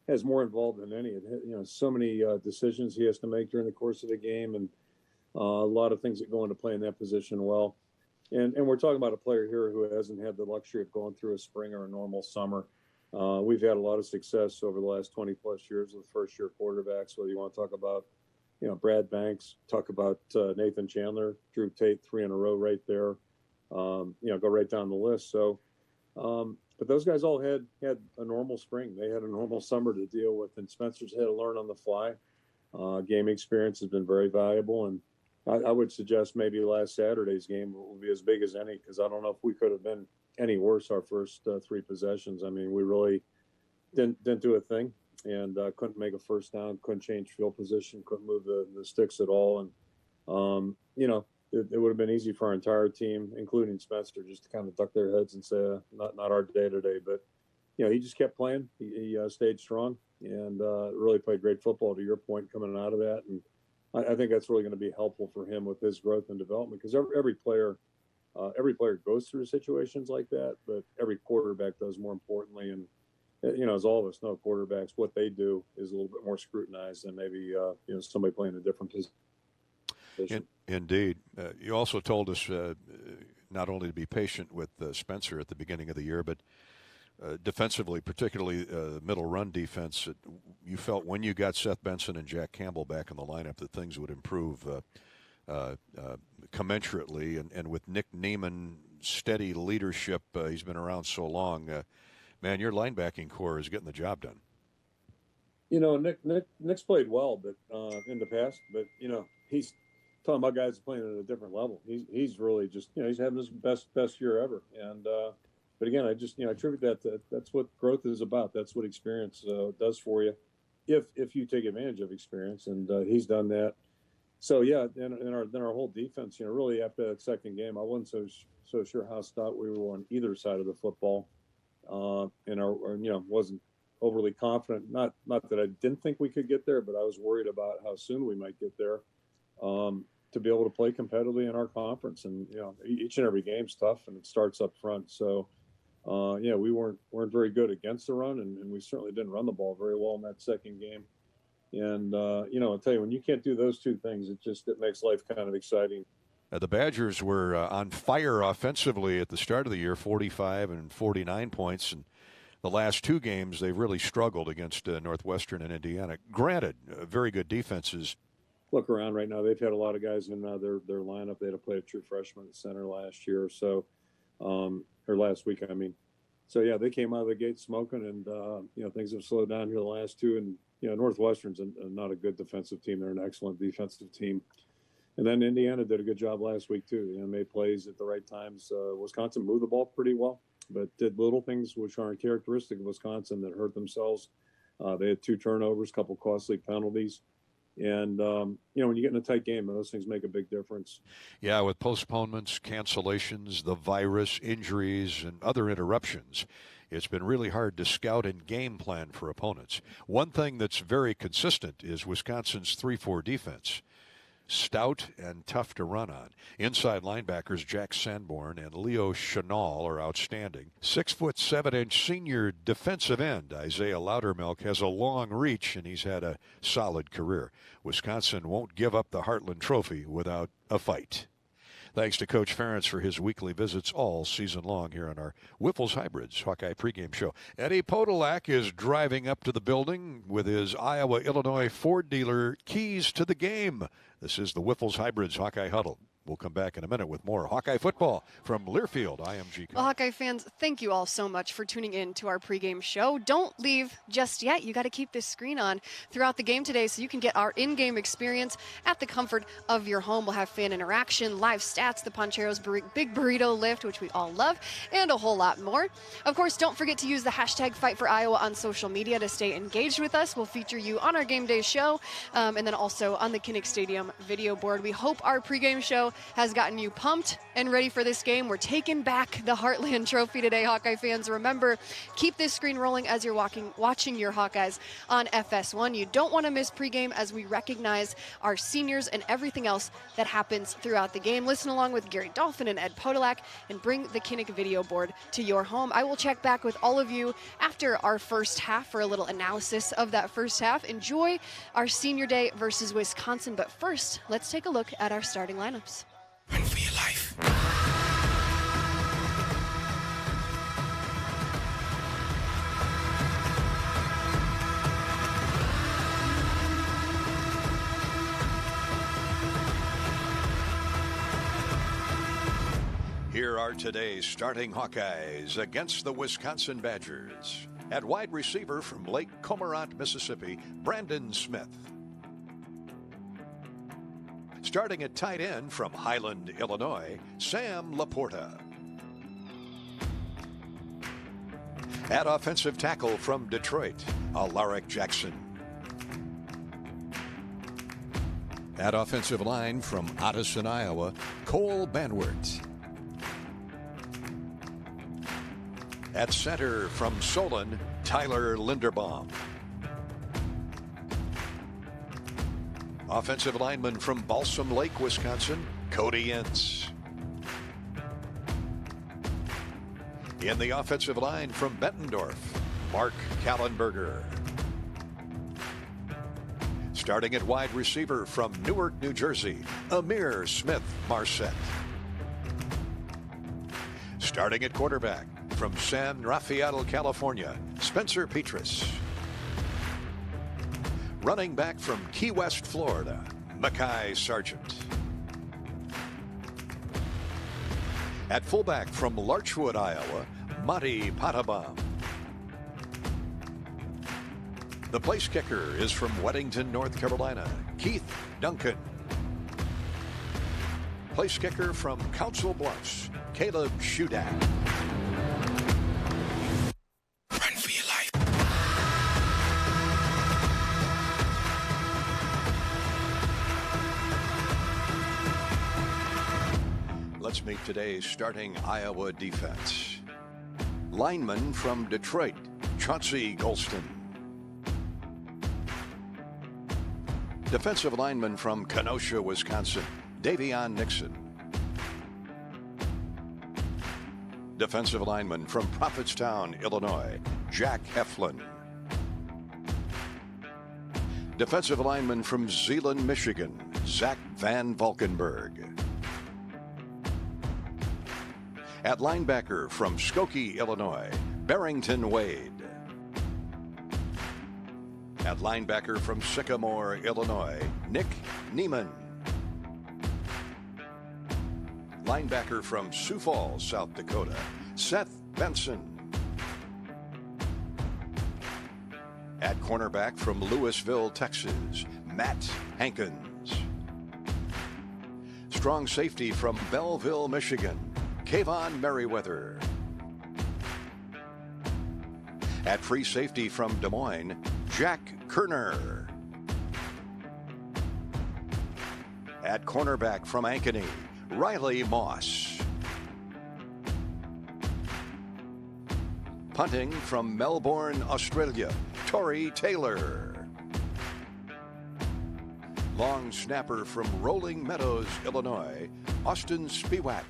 has more involved than any. So many decisions he has to make during the course of the game, and a lot of things that go into playing that position well. And we're talking about a player here who hasn't had the luxury of going through a spring or a normal summer. We've had a lot of success over the last 20-plus years with first-year quarterbacks, whether you want to talk about, Brad Banks, talk about Nathan Chandler, Drew Tate, 3 in a row right there, go right down the list. So, but those guys all had a normal spring. They had a normal summer to deal with, and Spencer's had to learn on the fly. Game experience has been very valuable, and I would suggest maybe last Saturday's game will be as big as any, because I don't know if we could have been any worse our first 3 possessions. I mean, we really didn't do a thing, and couldn't make a first down, couldn't change field position, couldn't move the sticks at all. And, it would have been easy for our entire team, including Spencer, just to kind of duck their heads and say, not our day today. But, he just kept playing. He stayed strong and really played great football, to your point, coming out of that. And I think that's really going to be helpful for him with his growth and development, because every player goes through situations like that, but every quarterback does, more importantly. And, as all of us know, quarterbacks, what they do is a little bit more scrutinized than maybe, somebody playing a different position. Indeed. You also told us not only to be patient with Spencer at the beginning of the year, but defensively, particularly middle run defense, you felt when you got Seth Benson and Jack Campbell back in the lineup that things would improve commensurately. And with Nick Neiman, steady leadership, he's been around so long. Man, your linebacking core is getting the job done. Nick's played well, but in the past, but he's talking about guys playing at a different level. He's really just he's having his best year ever. And but again, I just attribute that's what growth is about. That's what experience does for you, if you take advantage of experience, and he's done that. So yeah, in our whole defense, really after that second game, I wasn't so sure how stout we were on either side of the football, and wasn't overly confident. Not that I didn't think we could get there, but I was worried about how soon we might get there, to be able to play competitively in our conference. And each and every game's tough, and it starts up front. So we weren't very good against the run, and we certainly didn't run the ball very well in that second game. And I'll tell you, when you can't do those two things, it makes life kind of exciting. The Badgers were on fire offensively at the start of the year, 45 and 49 points, and the last 2 games they've really struggled against Northwestern and Indiana. Granted, very good defenses. Look around right now. They've had a lot of guys in their lineup. They had to play a true freshman at center last year, so or last week, I mean. So yeah, they came out of the gate smoking, and things have slowed down here the last 2. And Northwestern's not a good defensive team. They're an excellent defensive team. And then Indiana did a good job last week too. Made plays at the right times. Wisconsin moved the ball pretty well, but did little things which aren't characteristic of Wisconsin that hurt themselves. They had 2 turnovers, a couple costly penalties. And, when you get in a tight game, those things make a big difference. Yeah, with postponements, cancellations, the virus, injuries, and other interruptions, it's been really hard to scout and game plan for opponents. One thing that's very consistent is Wisconsin's 3-4 defense. Stout and tough to run on. Inside linebackers Jack Sanborn and Leo Chenal are outstanding. 6'7" senior defensive end Isaiah Loudermilk has a long reach, and he's had a solid career. Wisconsin won't give up the Heartland Trophy without a fight. Thanks to Coach Ferentz for his weekly visits all season long here on our Whipple's Hybrids Hawkeye pregame show. Eddie Podolak is driving up to the building with his Iowa-Illinois Ford dealer keys to the game. This is the Whipple's Hybrids Hawkeye Huddle. We'll come back in a minute with more Hawkeye football from Learfield IMG. Well, Hawkeye fans, thank you all so much for tuning in to our pregame show. Don't leave just yet. You got to keep this screen on throughout the game today so you can get our in-game experience at the comfort of your home. We'll have fan interaction, live stats, the Poncheros Big Burrito Lift, which we all love, and a whole lot more. Of course, don't forget to use the hashtag #FightForIowa on social media to stay engaged with us. We'll feature you on our game day show and then also on the Kinnick Stadium video board. We hope our pregame show has gotten you pumped and ready for this game. We're taking back the Heartland Trophy today, Hawkeye fans. Remember, keep this screen rolling as you're watching your Hawkeyes on FS1. You don't want to miss pregame as we recognize our seniors and everything else that happens throughout the game. Listen along with Gary Dolphin and Ed Podolak and bring the Kinnick video board to your home. I will check back with all of you after our first half for a little analysis of that first half. Enjoy our senior day versus Wisconsin. But first, let's take a look at our starting lineups. Run for your life. Here are today's starting Hawkeyes against the Wisconsin Badgers. At wide receiver from Lake Cormorant, Mississippi, Brandon Smith. Starting at tight end from Highland, Illinois, Sam Laporta. At offensive tackle from Detroit, Alaric Jackson. At offensive line from Odison, Iowa, Cole Banwert. At center from Solon, Tyler Linderbaum. Offensive lineman from Balsam Lake, Wisconsin, Cody Ince. In the offensive line from Bettendorf, Mark Kallenberger. Starting at wide receiver from Newark, New Jersey, Amir Smith-Marset. Starting at quarterback from San Rafael, California, Spencer Petras. Running back from Key West, Florida, Mekhi Sargent. At fullback from Larchwood, Iowa, Monty Potabom. The place kicker is from Weddington, North Carolina, Keith Duncan. Place kicker from Council Bluffs, Caleb Shudak. Run for your life. Let's meet today's starting Iowa defense. Lineman from Detroit, Chauncey Golston. Defensive lineman from Kenosha, Wisconsin, Davion Nixon. Defensive lineman from Prophetstown, Illinois, Jack Heflin. Defensive lineman from Zeeland, Michigan, Zach Van Valkenburg. At linebacker from Skokie, Illinois, Barrington Wade. At linebacker from Sycamore, Illinois, Nick Neiman. Linebacker from Sioux Falls, South Dakota, Seth Benson. At cornerback from Louisville, Texas, Matt Hankins. Strong safety from Belleville, Michigan, Kayvon Merriweather. At free safety from Des Moines, Jack Kerner. At cornerback from Ankeny, Riley Moss. Punting from Melbourne, Australia, Tori Taylor. Long snapper from Rolling Meadows, Illinois, Austin Spiewak.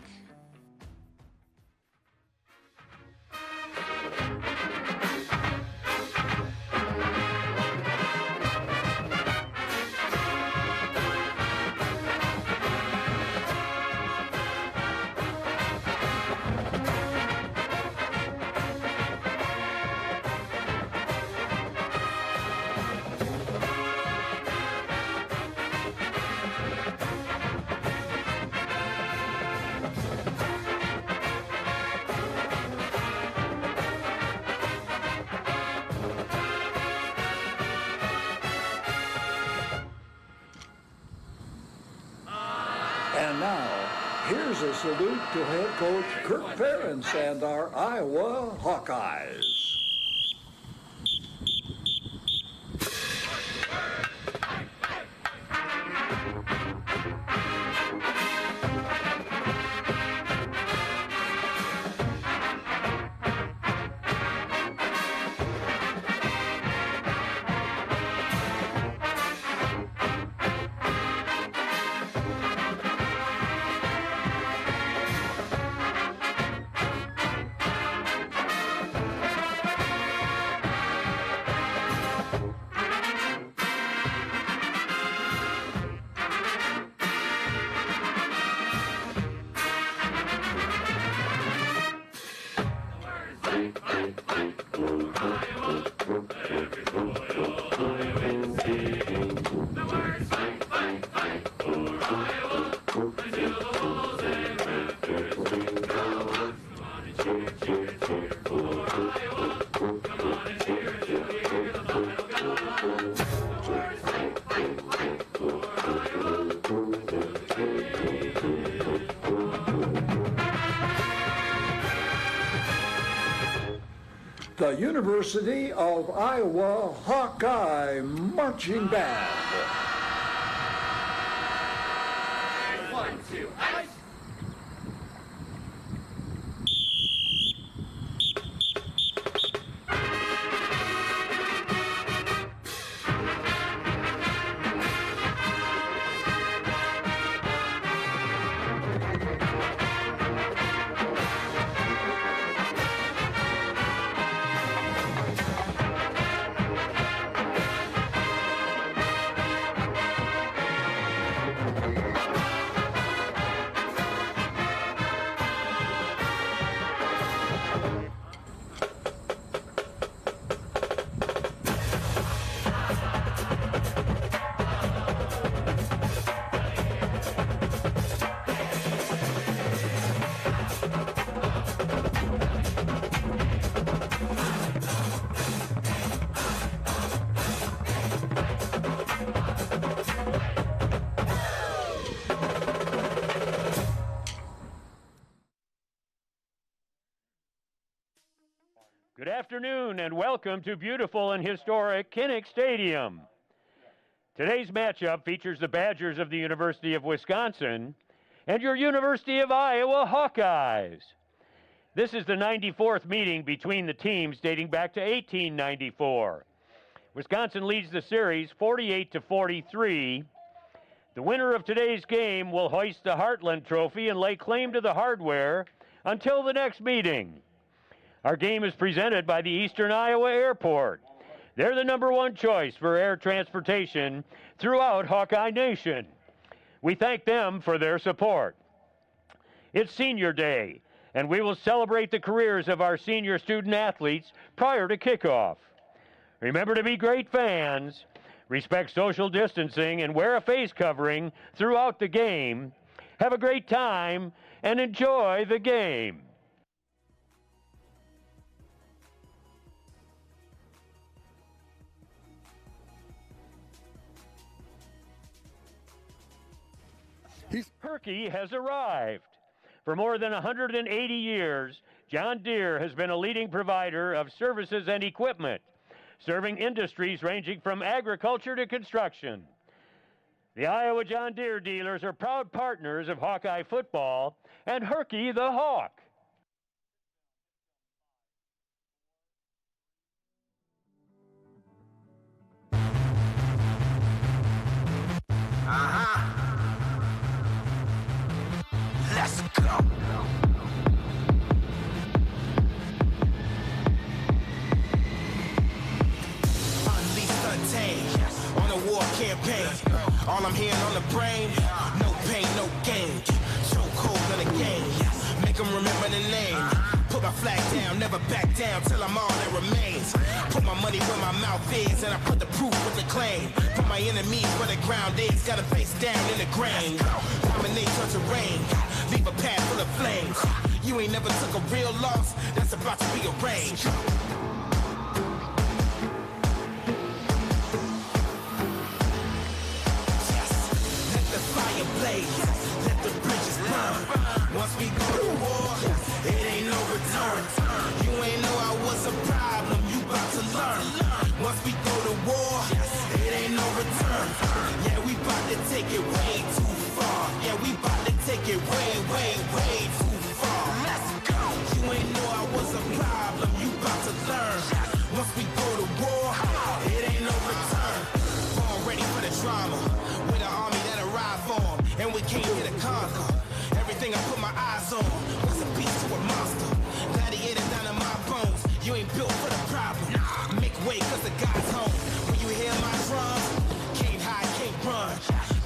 And now, here's a salute to head coach Kirk Ferentz and our Iowa Hawkeyes. The University of Iowa Hawkeye Marching Band. 1, 2, ice! Good afternoon and welcome to beautiful and historic Kinnick Stadium. Today's matchup features the Badgers of the University of Wisconsin and your University of Iowa Hawkeyes. This is the 94th meeting between the teams dating back to 1894. Wisconsin leads the series 48-43. The winner of today's game will hoist the Heartland Trophy and lay claim to the hardware until the next meeting. Our game is presented by the Eastern Iowa Airport. They're the #1 choice for air transportation throughout Hawkeye Nation. We thank them for their support. It's Senior Day, and we will celebrate the careers of our senior student athletes prior to kickoff. Remember to be great fans, respect social distancing, and wear a face covering throughout the game. Have a great time and enjoy the game. Herky has arrived. For more than 180 years, John Deere has been a leading provider of services and equipment, serving industries ranging from agriculture to construction. The Iowa John Deere dealers are proud partners of Hawkeye football and Herky the Hawk. Let's go. Unleashed, untamed, on a war campaign. All I'm hearing on the brain, no pain, no gain. Chokehold of the game, make them remember the name. Put my flag down, never back down till I'm all that remains. Put my money where my mouth is, and I put the proof with the claim. Put my enemies where the ground is, got a face down in the grain. Dominate touch of rain, leave a path full of flames. You ain't never took a real loss, that's about to be arranged. Let the fire blaze, let the bridges burn. Once we go to war, it ain't no return. You ain't know I was a problem, you about to learn. Once we go to war, it ain't no return. Yeah, we about to take it way too far. Yeah, we about to take it way, way, way too far. Let's go. You ain't know I was a problem, you about to learn. Once we go to war, it ain't no return. Born ready for the drama, with an army that arrive on, and we came here to conquer. Everything I put my eyes on was a piece to a monster. Gladiator down in my bones. You ain't built for the problem. Make way cause the God's home. When you hear my drums, can't hide, can't run.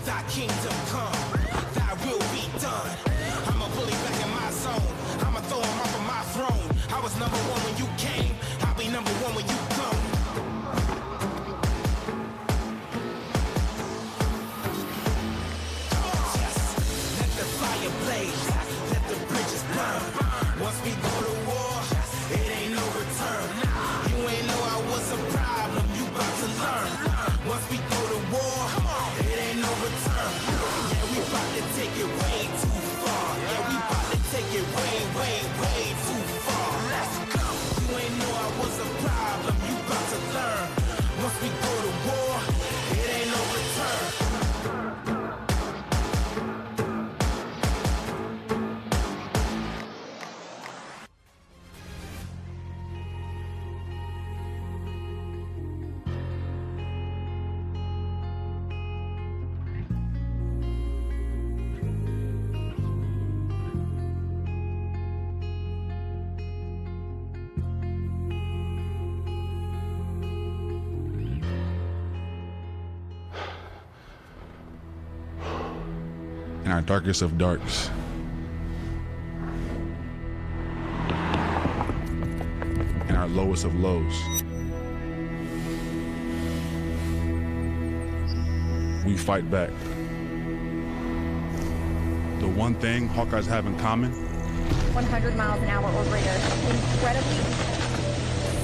Thy kingdom come, thy will be done. I'm a bully back in my zone. I'ma throw him off of my throne. I was number one when you came, I'll be number one when you go. Blaze, let the bridges burn. Once we go to war, it ain't no return. You ain't know I was a problem, you about to learn. Once we go to war, it ain't no return. Yeah, we about to take it way too far. Yeah, we about to take it way, way, way too far. Let's go. You ain't know I was a problem, you about to learn. Once we go to war, it ain't no return. In our darkest of darks, in our lowest of lows, we fight back. The one thing Hawkeyes have in common: 100 miles an hour or greater. Incredibly,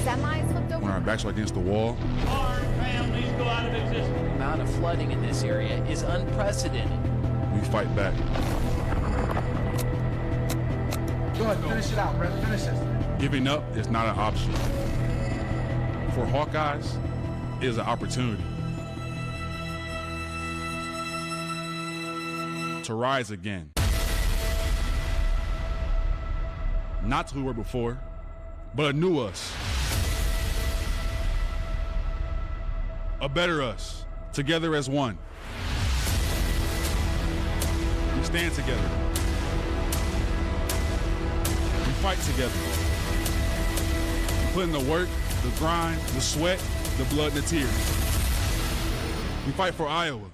semis flipped over. when our backs are against the wall, Our families go out of existence. The amount of flooding in this area is unprecedented. we fight back. Go ahead, finish it out, Brett. Finish this. Giving up is not an option. For Hawkeyes, it is an opportunity to rise again. Not who we were before, but a new us. A better us, together as one. We stand together. We fight together. We put in the work, the grind, the sweat, the blood, and the tears. We fight for Iowa.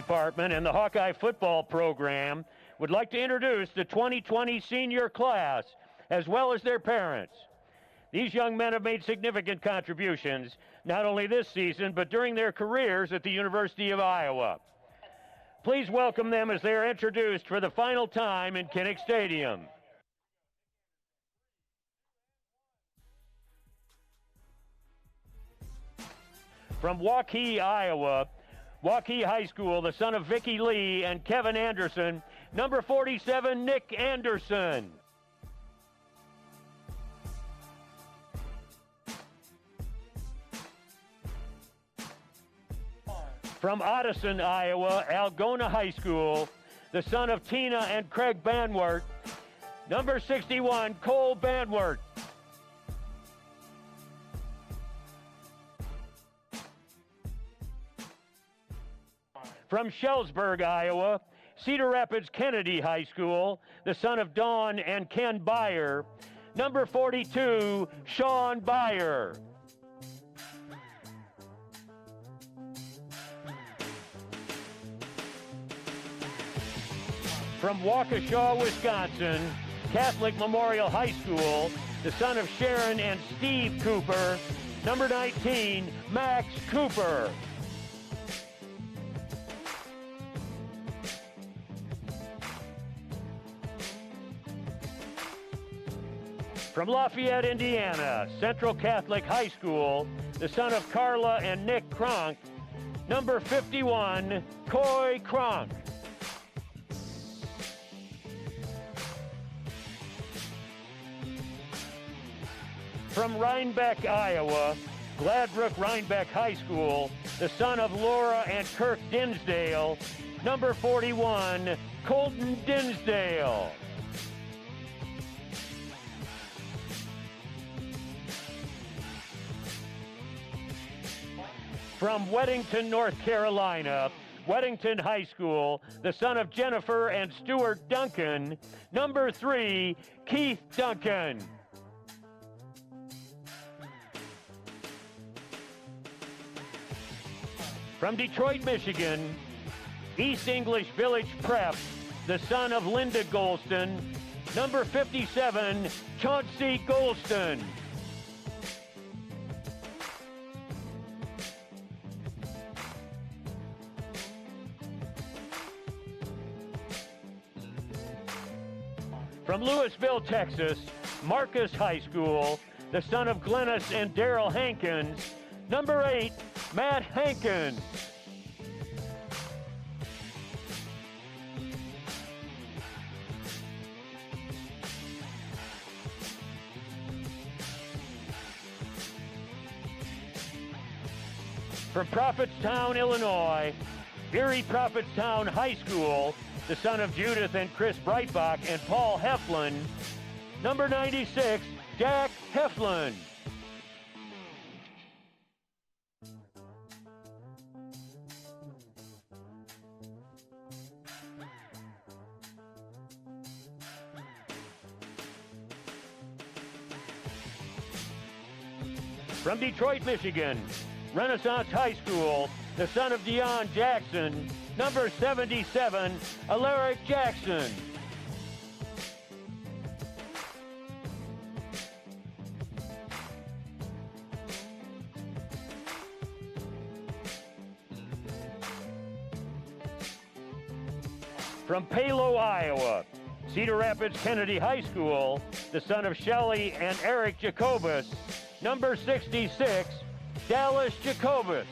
Department and the Hawkeye football program would like to introduce the 2020 senior class, as well as their parents. These young men have made significant contributions, not only this season, but during their careers at the University of Iowa. Please welcome them as they are introduced for the final time in Kinnick Stadium. From Waukee, Iowa, Waukee High School, the son of Vicki Lee and Kevin Anderson, number 47, Nick Anderson. From Odison, Iowa, Algona High School, the son of Tina and Craig Banwart, number 61, Cole Banwart. From Shellsburg, Iowa, Cedar Rapids Kennedy High School, the son of Dawn and Ken Byer, number 42, Sean Byer. From Waukesha, Wisconsin, Catholic Memorial High School, the son of Sharon and Steve Cooper, number 19, Max Cooper. From Lafayette, Indiana, Central Catholic High School, the son of Carla and Nick Cronk, number 51, Coy Cronk. From Rhinebeck, Iowa, Gladbrook Rhinebeck High School, the son of Laura and Kirk Dinsdale, number 41, Colton Dinsdale. From Weddington, North Carolina, Weddington High School, the son of Jennifer and Stuart Duncan, number 3, Keith Duncan. From Detroit, Michigan, East English Village Prep, the son of Linda Golston, number 57, Chauncey Golston. From Louisville, Texas, Marcus High School, the son of Glennis and Daryl Hankins, number 8, Matt Hankins. From Prophetstown, Illinois, Erie Prophetstown High School, the son of Judith and Chris Breitbach and Paul Heflin, number 96, Jack Heflin. From Detroit, Michigan, Renaissance High School, the son of Deion Jackson, number 77, Alaric Jackson. From Palo, Iowa, Cedar Rapids Kennedy High School, the son of Shelley and Eric Jacobus, number 66, Dallas Jacobus.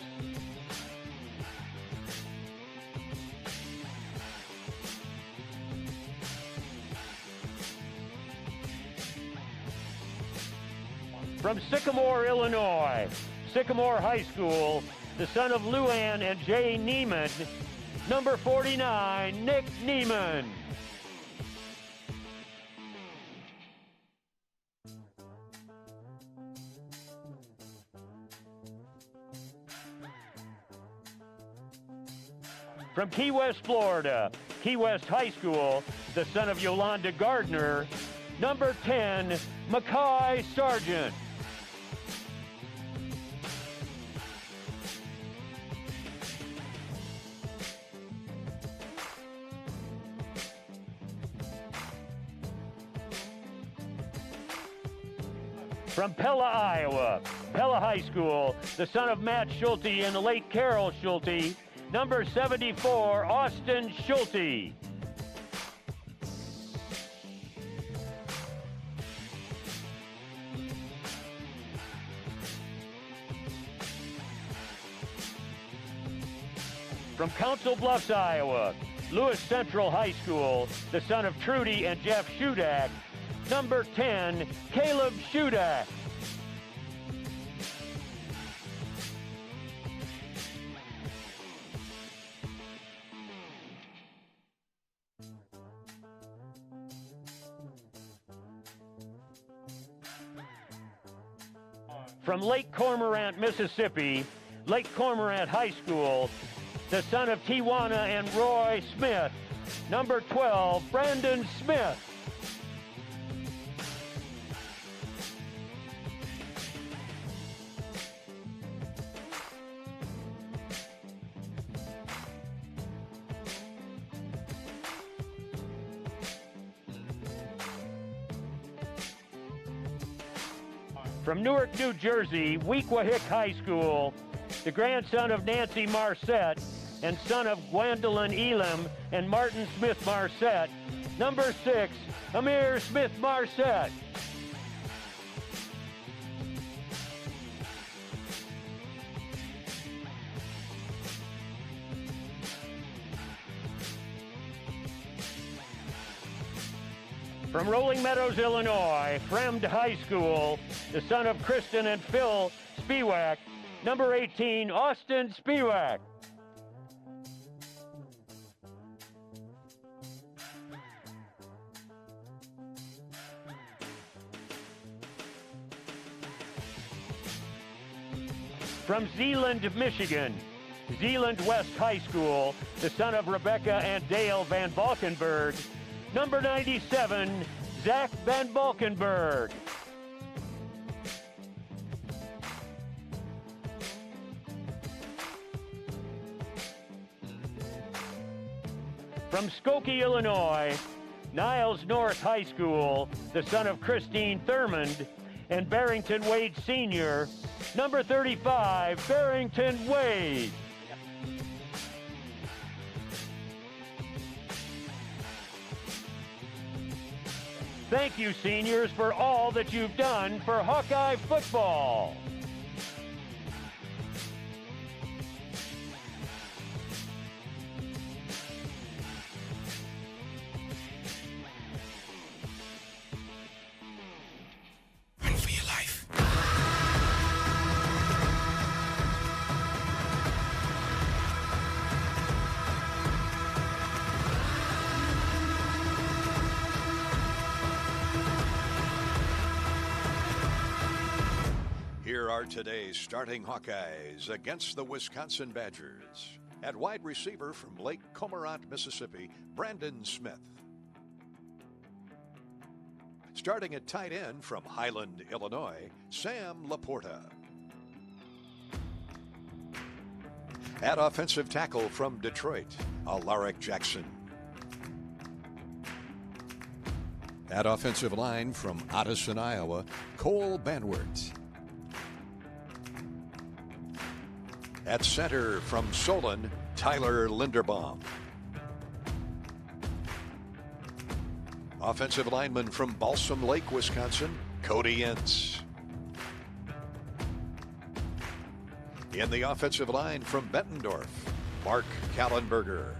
From Sycamore, Illinois, Sycamore High School, the son of Luann and Jay Neiman, number 49, Nick Neiman. From Key West, Florida, Key West High School, the son of Yolanda Gardner, number 10, Mackay Sargent. From Pella, Iowa, Pella High School, the son of Matt Schulte and the late Carol Schulte, number 74, Austin Schulte. From Council Bluffs, Iowa, Lewis Central High School, the son of Trudy and Jeff Shudak, number 10, Caleb Shudak. From Lake Cormorant, Mississippi, Lake Cormorant High School, the son of Tijuana and Roy Smith, number 12, Brandon Smith. From Newark, New Jersey, Weequahic High School, the grandson of Nancy Marset and son of Gwendolyn Elam and Martin Smith Marset, number 6, Amir Smith Marset. From Rolling Meadows, Illinois, Fremd High School, the son of Kristen and Phil Spiewak, number 18, Austin Spiewak. From Zeeland, Michigan, Zeeland West High School, the son of Rebecca and Dale Van Valkenburg, number 97, Zach Van Valkenburg. From Skokie, Illinois, Niles North High School, the son of Christine Thurmond and Barrington Wade Sr., number 35, Barrington Wade. Thank you, seniors, for all that you've done for Hawkeye football. Run for your life. Here are today's starting Hawkeyes against the Wisconsin Badgers. At wide receiver from Lake Cormorant, Mississippi, Brandon Smith. Starting at tight end from Highland, Illinois, Sam Laporta. At offensive tackle from Detroit, Alaric Jackson. At offensive line from Odison, Iowa, Cole Banwert. At center from Solon, Tyler Linderbaum. Offensive lineman from Balsam Lake, Wisconsin, Cody Ince. In the offensive line from Bettendorf, Mark Kallenberger.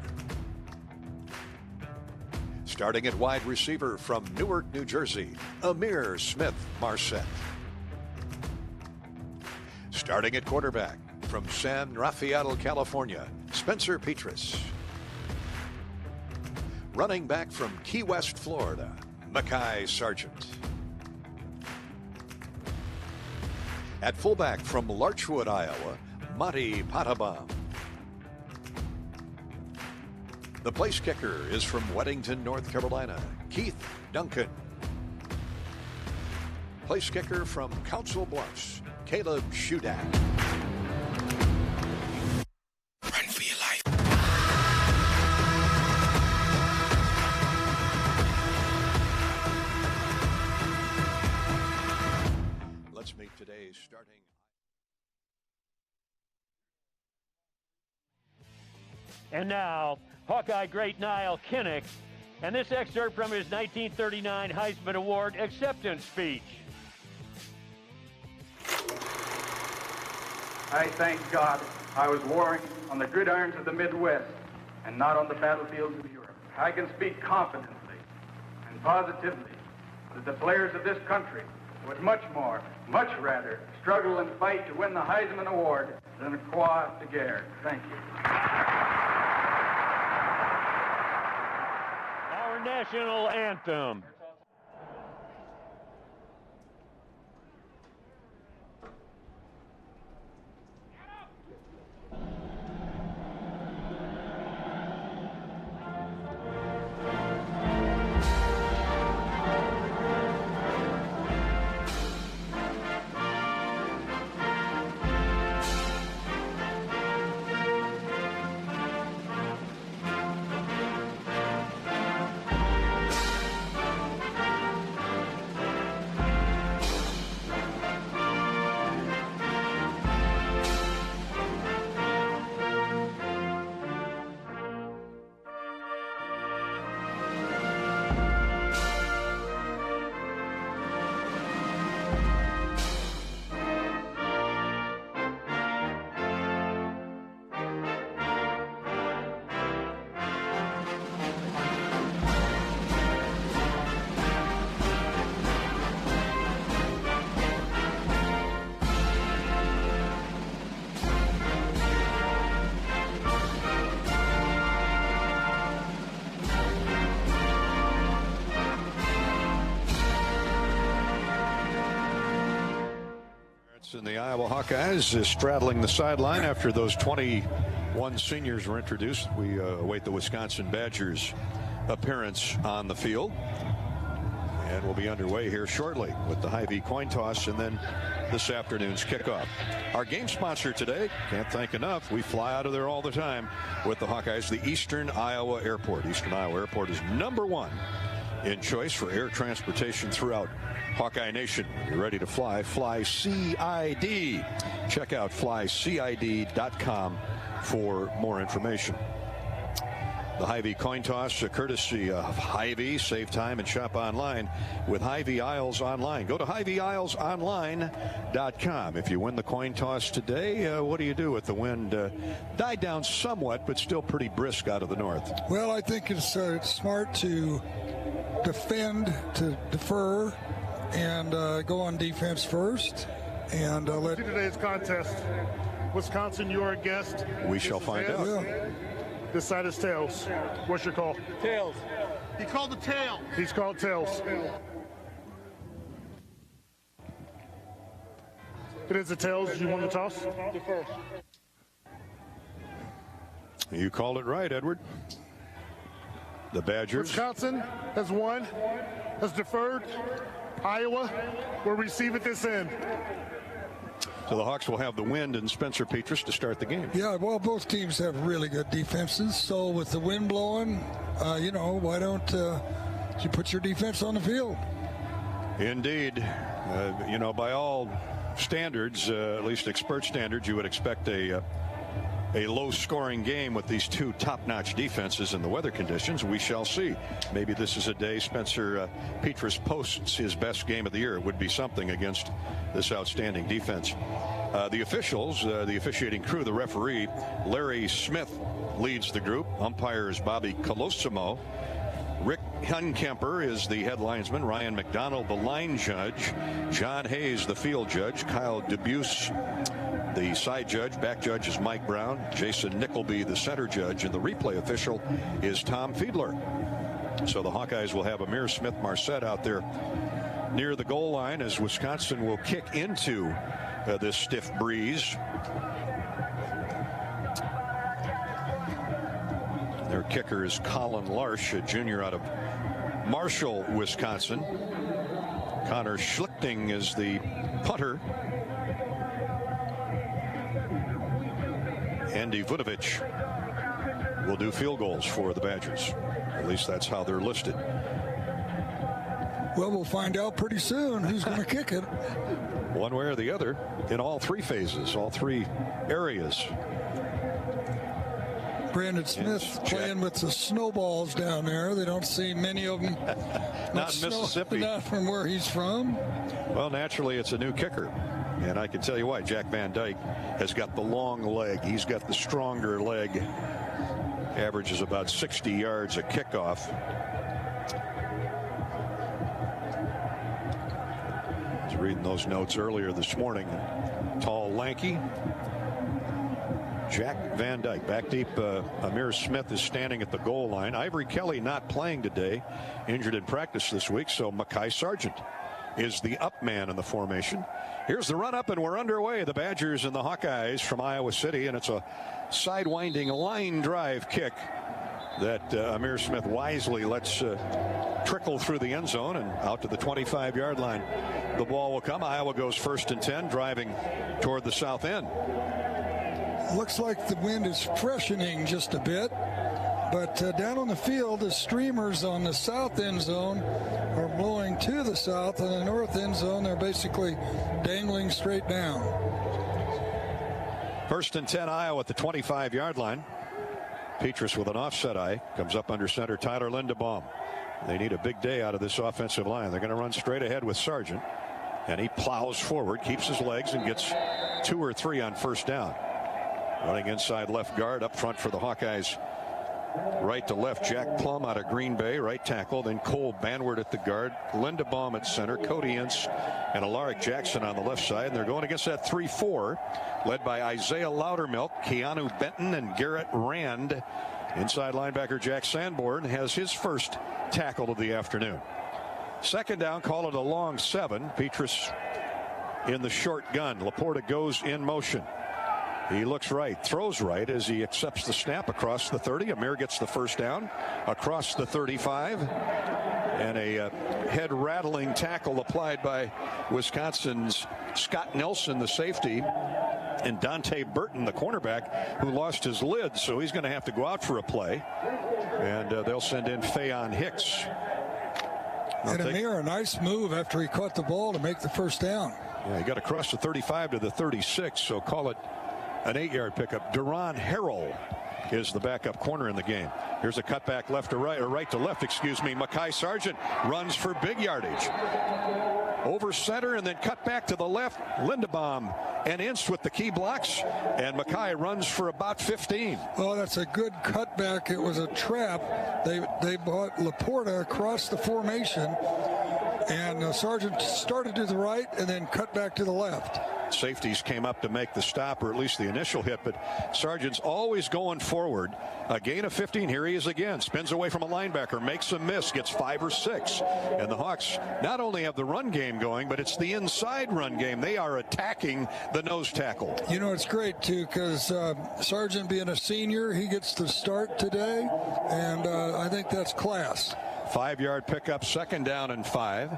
Starting at wide receiver from Newark, New Jersey, Amir Smith Marset. Starting at quarterback from San Rafael, California, Spencer Petras. Running back from Key West, Florida, Mekhi Sargent. At fullback from Larchwood, Iowa, Monty Potabom. The place kicker is from Weddington, North Carolina, Keith Duncan. Place kicker from Council Bluffs, Caleb Shudak. Run for your life. And now, Hawkeye great Niall Kinnick, and this excerpt from his 1939 Heisman Award acceptance speech. I thank God I was warring on the gridirons of the Midwest and not on the battlefields of Europe. I can speak confidently and positively that the players of this country would much rather struggle and fight to win the Heisman Award than a croix de guerre. Thank you. Our national anthem. And the Iowa Hawkeyes is straddling the sideline after those 21 seniors were introduced. We await the Wisconsin Badgers' appearance on the field. And we'll be underway here shortly with the Hy-Vee coin toss and then this afternoon's kickoff. Our game sponsor today, can't thank enough, we fly out of there all the time with the Hawkeyes, the Eastern Iowa Airport. Eastern Iowa Airport is #1 in choice for air transportation throughout Hawkeye Nation. When you're ready to fly, fly CID. Check out flycid.com for more information. The Hy-Vee coin toss, courtesy of Hy-Vee. Save time and shop online with Hy-Vee Isles Online. Go to HyVeeIslesOnline.com. If you win the coin toss today, what do you do with the wind? Died down somewhat, but still pretty brisk out of the north. Well, I think it's smart to defend, to defer, and go on defense first, and let today's contest. Wisconsin, you're a guest. We shall find out. Yeah. This side is tails. What's your call? Tails. He called the tail. He's called tails. It is the tails. You want the toss? Defer. You called it right, Edward. The Badgers. Wisconsin has won, has deferred. Iowa will receive at this end. So the Hawks will have the wind and Spencer Petras to start the game. Yeah, well, both teams have really good defenses. So with the wind blowing, why don't you put your defense on the field? Indeed. By all standards, at least expert standards, you would expect a low-scoring game with these two top-notch defenses and the weather conditions. We shall see. Maybe this is a day Spencer Petras posts his best game of the year. It would be something against this outstanding defense. The officials, the officiating crew, the referee, Larry Smith leads the group. Umpires Bobby Colosimo. Rick Hunkemper is the head linesman. Ryan McDonald, the line judge. John Hayes, the field judge. Kyle Debuse, the side judge. Back judge is Mike Brown. Jason Nickleby, the center judge. And the replay official is Tom Fiedler. So the Hawkeyes will have Amir Smith-Marset out there near the goal line as Wisconsin will kick into this stiff breeze. Their kicker is Colin Larsh, a junior out of Marshall, Wisconsin. Connor Schlichting is the punter. Andy Vunovich will do field goals for the Badgers. At least that's how they're listed. Well, we'll find out pretty soon who's going to kick it. One way or the other in all three phases, all three areas. Brandon Smith playing with the snowballs down there. They don't see many of them. Not in Mississippi. Not from where he's from. Well, naturally, it's a new kicker. And I can tell you why. Jack Van Dyke has got the long leg. He's got the stronger leg. Averages about 60 yards a kickoff. I was reading those notes earlier this morning. Tall, lanky Jack Van Dyke. Back deep, Amir Smith is standing at the goal line. Ivory Kelly not playing today, injured in practice this week, so Mekhi Sargent is the up man in the formation. Here's the run up, and we're underway. The Badgers and the Hawkeyes from Iowa City, and it's a sidewinding line drive kick that Amir Smith wisely lets trickle through the end zone and out to the 25-yard line. The ball will come. Iowa goes 1st and 10, driving toward the south end. Looks like the wind is freshening just a bit, but down on the field, the streamers on the south end zone are blowing to the south, and the north end zone, they're basically dangling straight down. 1st and 10, Iowa at the 25-yard line. Petrus with an offset eye comes up under center. Tyler Lindebaum. They need a big day out of this offensive line. They're going to run straight ahead with Sargent, and he plows forward, keeps his legs, and gets 2 or 3 on 1st down. Running inside left guard up front for the Hawkeyes. Right to left, Jack Plum out of Green Bay, right tackle. Then Cole Banward at the guard. Lindebaum at center. Cody Ince and Alaric Jackson on the left side. And they're going against that 3-4, led by Isaiah Loudermilk, Keanu Benton, and Garrett Rand. Inside linebacker Jack Sanborn has his first tackle of the afternoon. 2nd down, call it a long 7. Petrus in the short gun. Laporta goes in motion. He looks right, throws right as he accepts the snap across the 30. Amir gets the 1st down across the 35. And a head-rattling tackle applied by Wisconsin's Scott Nelson, the safety, and Dante Burton, the cornerback, who lost his lid, so he's going to have to go out for a play. And they'll send in Fayon Hicks. And Amir, a nice move after he caught the ball to make the 1st down. Yeah, he got across the 35 to the 36, so call it an 8-yard pickup. Duron Harrell is the backup corner in the game. Here's a cutback left to right, or right to left, excuse me. Mekhi Sargent runs for big yardage. Over center and then cut back to the left. Lindebaum and Ince with the key blocks, and Mekhi runs for about 15. Oh, that's a good cutback. It was a trap. They brought Laporta across the formation, and Sargent started to the right and then cut back to the left. Safeties came up to make the stop, or at least the initial hit, but Sargent's always going forward. A gain of 15. Here he is again. Spins away from a linebacker, makes a miss, gets 5 or 6. And the Hawks not only have the run game going, but it's the inside run game. They are attacking the nose tackle. You know, it's great, too, because Sargent being a senior, he gets to start today, and I think that's class. 5-yard pickup, 2nd down and 5.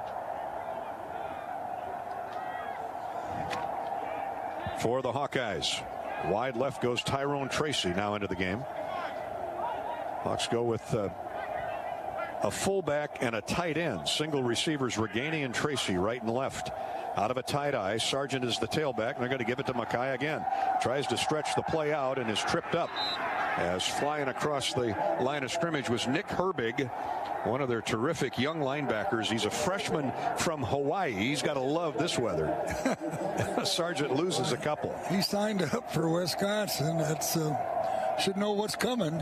For the Hawkeyes. Wide left goes Tyrone Tracy now into the game. Hawks go with a fullback and a tight end. Single receivers, Reganey and Tracy, right and left. Out of a tight eye, Sargent is the tailback, and they're going to give it to Mekhi again. Tries to stretch the play out and is tripped up. As flying across the line of scrimmage was Nick Herbig, one of their terrific young linebackers. He's a freshman from Hawaii. He's got to love this weather. Sargent loses a couple. He signed up for Wisconsin. That's should know what's coming.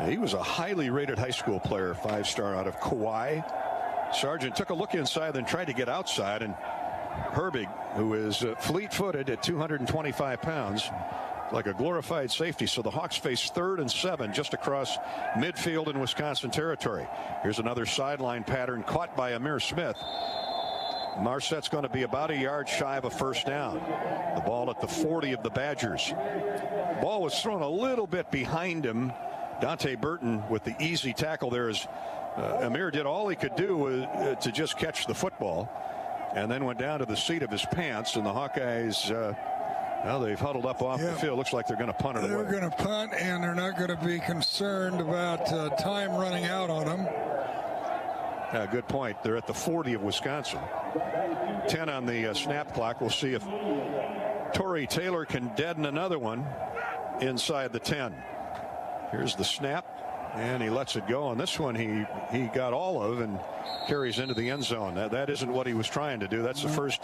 He was a highly rated high school player, 5-star out of Kauai. Sargent took a look inside, then tried to get outside, and Herbig, who is fleet-footed at 225 pounds, like a glorified safety. So the Hawks face 3rd and 7 just across midfield in Wisconsin territory. Here's another sideline pattern caught by Amir Smith. Marsette's going to be about a yard shy of a 1st down. The ball at the 40 of the Badgers. Ball was thrown a little bit behind him. Dante Burton with the easy tackle there as Amir did all he could do to just catch the football, and then went down to the seat of his pants, and the Hawkeyes now they've huddled up off the field. Looks like they're going to punt it away. They're going to punt, and they're not going to be concerned about time running out on them. Yeah, good point. They're at the 40 of Wisconsin. 10 on the snap clock. We'll see if Torrey Taylor can deaden another one. inside the 10. Here's the snap, and he lets it go. On this one, he got all of and carries into the end zone. That isn't what he was trying to do. That's the first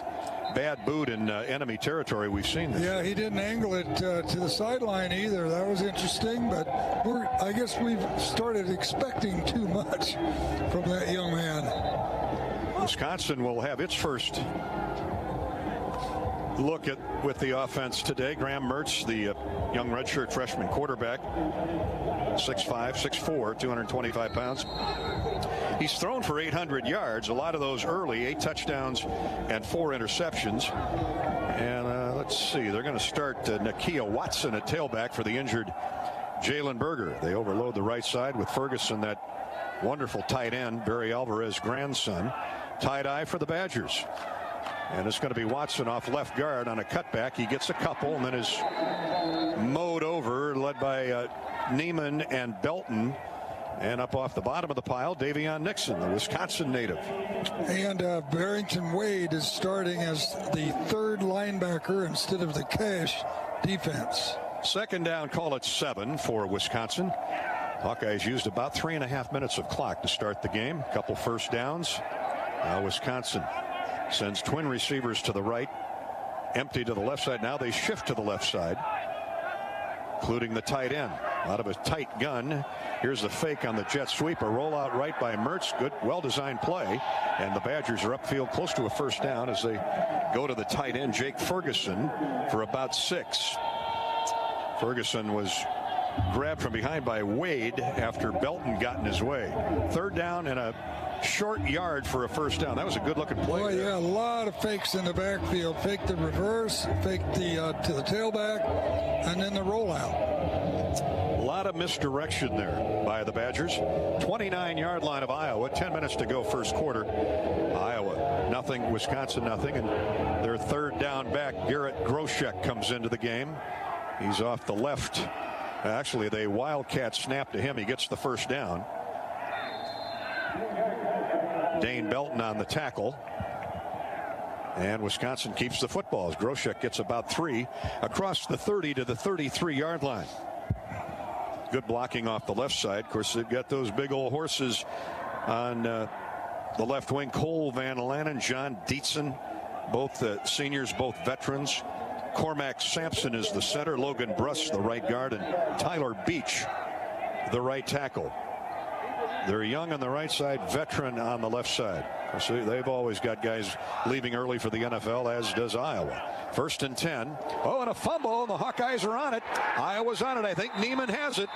bad boot in enemy territory we've seen this Yeah, year. he didn't angle it to the sideline either. That was interesting, but I guess we've started expecting too much from that young man. Wisconsin will have its first look with the offense today. Graham Mertz, the young redshirt freshman quarterback, 6'5", 6'4", 225 pounds. He's thrown for 800 yards, a lot of those early, 8 touchdowns and 4 interceptions. And let's see, they're going to start Nakia Watson at tailback for the injured Jalen Berger. They overload the right side with Ferguson, that wonderful tight end, Barry Alvarez's grandson. Tight eye for the Badgers. And it's going to be Watson off left guard on a cutback. He gets a couple and then is mowed over, led by Neiman and Belton. And up off the bottom of the pile, Davion Nixon, the Wisconsin native. And Barrington Wade is starting as the third linebacker instead of the cash defense. Second down, call it 7 for Wisconsin. Hawkeyes used about 3.5 minutes of clock to start the game. A couple first downs. Now Wisconsin sends twin receivers to the right, empty to the left side. Now they shift to the left side, including the tight end. Out of a tight gun. Here's the fake on the jet sweep. A rollout right by Mertz. Good, well-designed play. And the Badgers are upfield close to a first down as they go to the tight end, Jake Ferguson, for about 6. Ferguson was grabbed from behind by Wade after Belton got in his way. Third down and a short yard for a first down. That was a good-looking play. Boy, yeah, a lot of fakes in the backfield. Fake the reverse, fake the to the tailback, and then the rollout. A lot of misdirection there by the Badgers. 29-yard line of Iowa. 10 minutes to go first quarter. Iowa nothing, Wisconsin nothing, and their third down back, Garrett Groshek, comes into the game. He's off the left. Actually, they wildcat snap to him. He gets the first down. Dane Belton on the tackle. And Wisconsin keeps the football as Groshek gets about 3 across the 30 to the 33-yard line. Good blocking off the left side. Of course, they've got those big old horses on the left wing. Cole Van Lanen, John Dietzen, both seniors, both veterans. Cormac Sampson is the center. Logan Bruss, the right guard, and Tyler Beach, the right tackle. They're young on the right side, veteran on the left side. So they've always got guys leaving early for the NFL, as does Iowa. First and 10. Oh, and a fumble, and the Hawkeyes are on it. Iowa's on it. I think Neiman has it,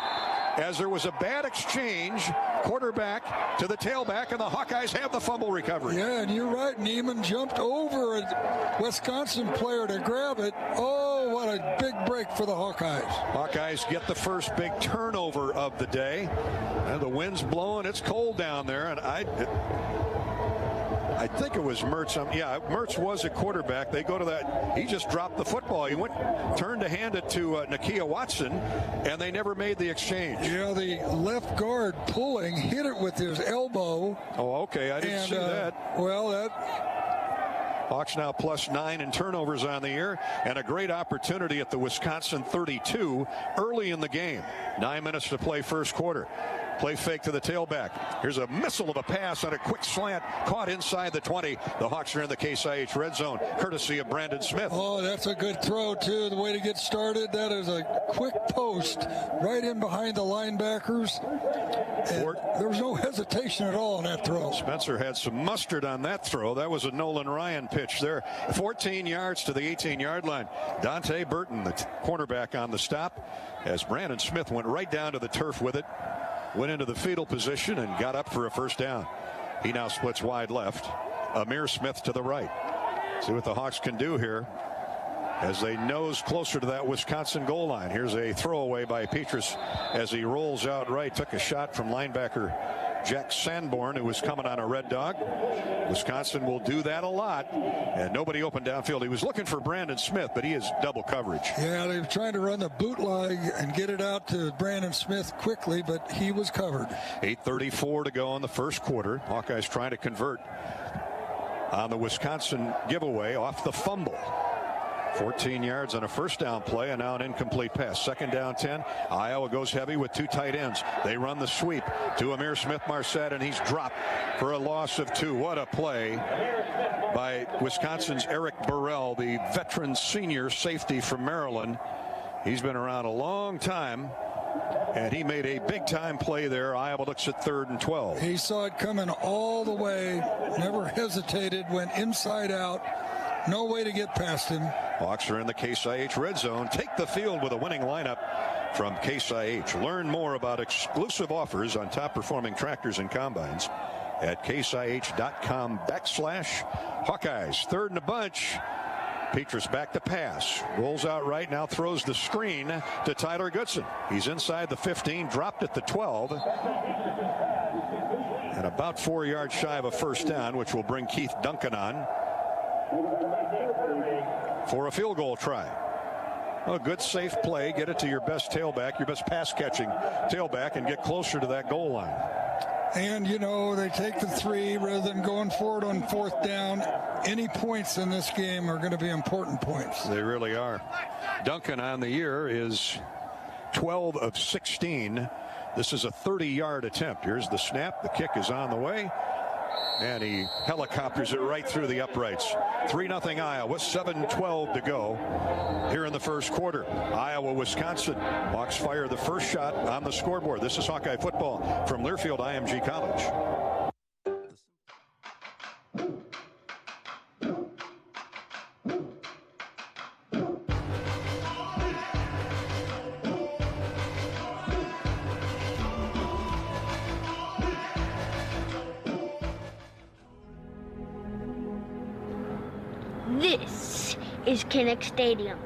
as there was a bad exchange, quarterback to the tailback, and the Hawkeyes have the fumble recovery. Yeah, and you're right. Neiman jumped over a Wisconsin player to grab it. Oh, what a big break for the Hawkeyes. Hawkeyes get the first big turnover of the day. And the wind's blowing. It's cold down there, and I think it was Mertz. Yeah, Mertz was a quarterback. They go to that. He just dropped the football. He turned to hand it to Nakia Watson, and they never made the exchange. Yeah, the left guard pulling, hit it with his elbow. Oh, okay. I didn't see that. Well, Hawks now +9 in turnovers on the year, and a great opportunity at the Wisconsin 32 early in the game. 9 minutes to play first quarter. Play fake to the tailback. Here's a missile of a pass on a quick slant, caught inside the 20. The Hawks are in the Case IH red zone, courtesy of Brandon Smith. Oh, that's a good throw, too. The way to get started, that is a quick post right in behind the linebackers. There was no hesitation at all on that throw. Spencer had some mustard on that throw. That was a Nolan Ryan pitch there. 14 yards to the 18-yard line. Dante Burton, the cornerback, on the stop, as Brandon Smith went right down to the turf with it. Went into the fetal position and got up for a first down. He now splits wide left. Amir Smith to the right. See what the Hawks can do here as they nose closer to that Wisconsin goal line. Here's a throwaway by Petrus as he rolls out right. Took a shot from linebacker Jack Sanborn, who was coming on a red dog. Wisconsin will do that a lot, and nobody open downfield. He was looking for Brandon Smith, but he is double coverage. Yeah, they were trying to run the bootleg and get it out to Brandon Smith quickly, but he was covered. 8:34 to go in the first quarter. Hawkeyes trying to convert on the Wisconsin giveaway off the fumble. 14 yards on a first down play, and now an incomplete pass. Second down 10. Iowa goes heavy with 2 tight ends. They run the sweep to Amir Smith-Marset, and he's dropped for a loss of 2. What a play by Wisconsin's Eric Burrell, the veteran senior safety from Maryland. He's been around a long time, and he made a big-time play there. Iowa looks at 3rd and 12. He saw it coming all the way, never hesitated, went inside out. No way to get past him. Hawks are in the Case IH red zone. Take the field with a winning lineup from Case IH. Learn more about exclusive offers on top-performing tractors and combines at caseih.com/Hawkeyes. 3rd and a bunch. Petrus back to pass. Rolls out right, now throws the screen to Tyler Goodson. He's inside the 15, dropped at the 12. And about 4 yards shy of a first down, which will bring Keith Duncan on for a field goal try. A good safe play. Get it to your best tailback, your best pass catching tailback, and get closer to that goal line. And, you know, they take the 3 rather than going forward on 4th down. Any points in this game are going to be important points. They really are. Duncan on the year is 12 of 16. This is a 30-yard attempt. Here's the snap. The kick is on the way. And he helicopters it right through the uprights. 3-0 Iowa, 7:12 to go here in the first quarter. Iowa, Wisconsin. Hawks fire the first shot on the scoreboard. This is Hawkeye football from Learfield IMG College. This is Kinnick Stadium,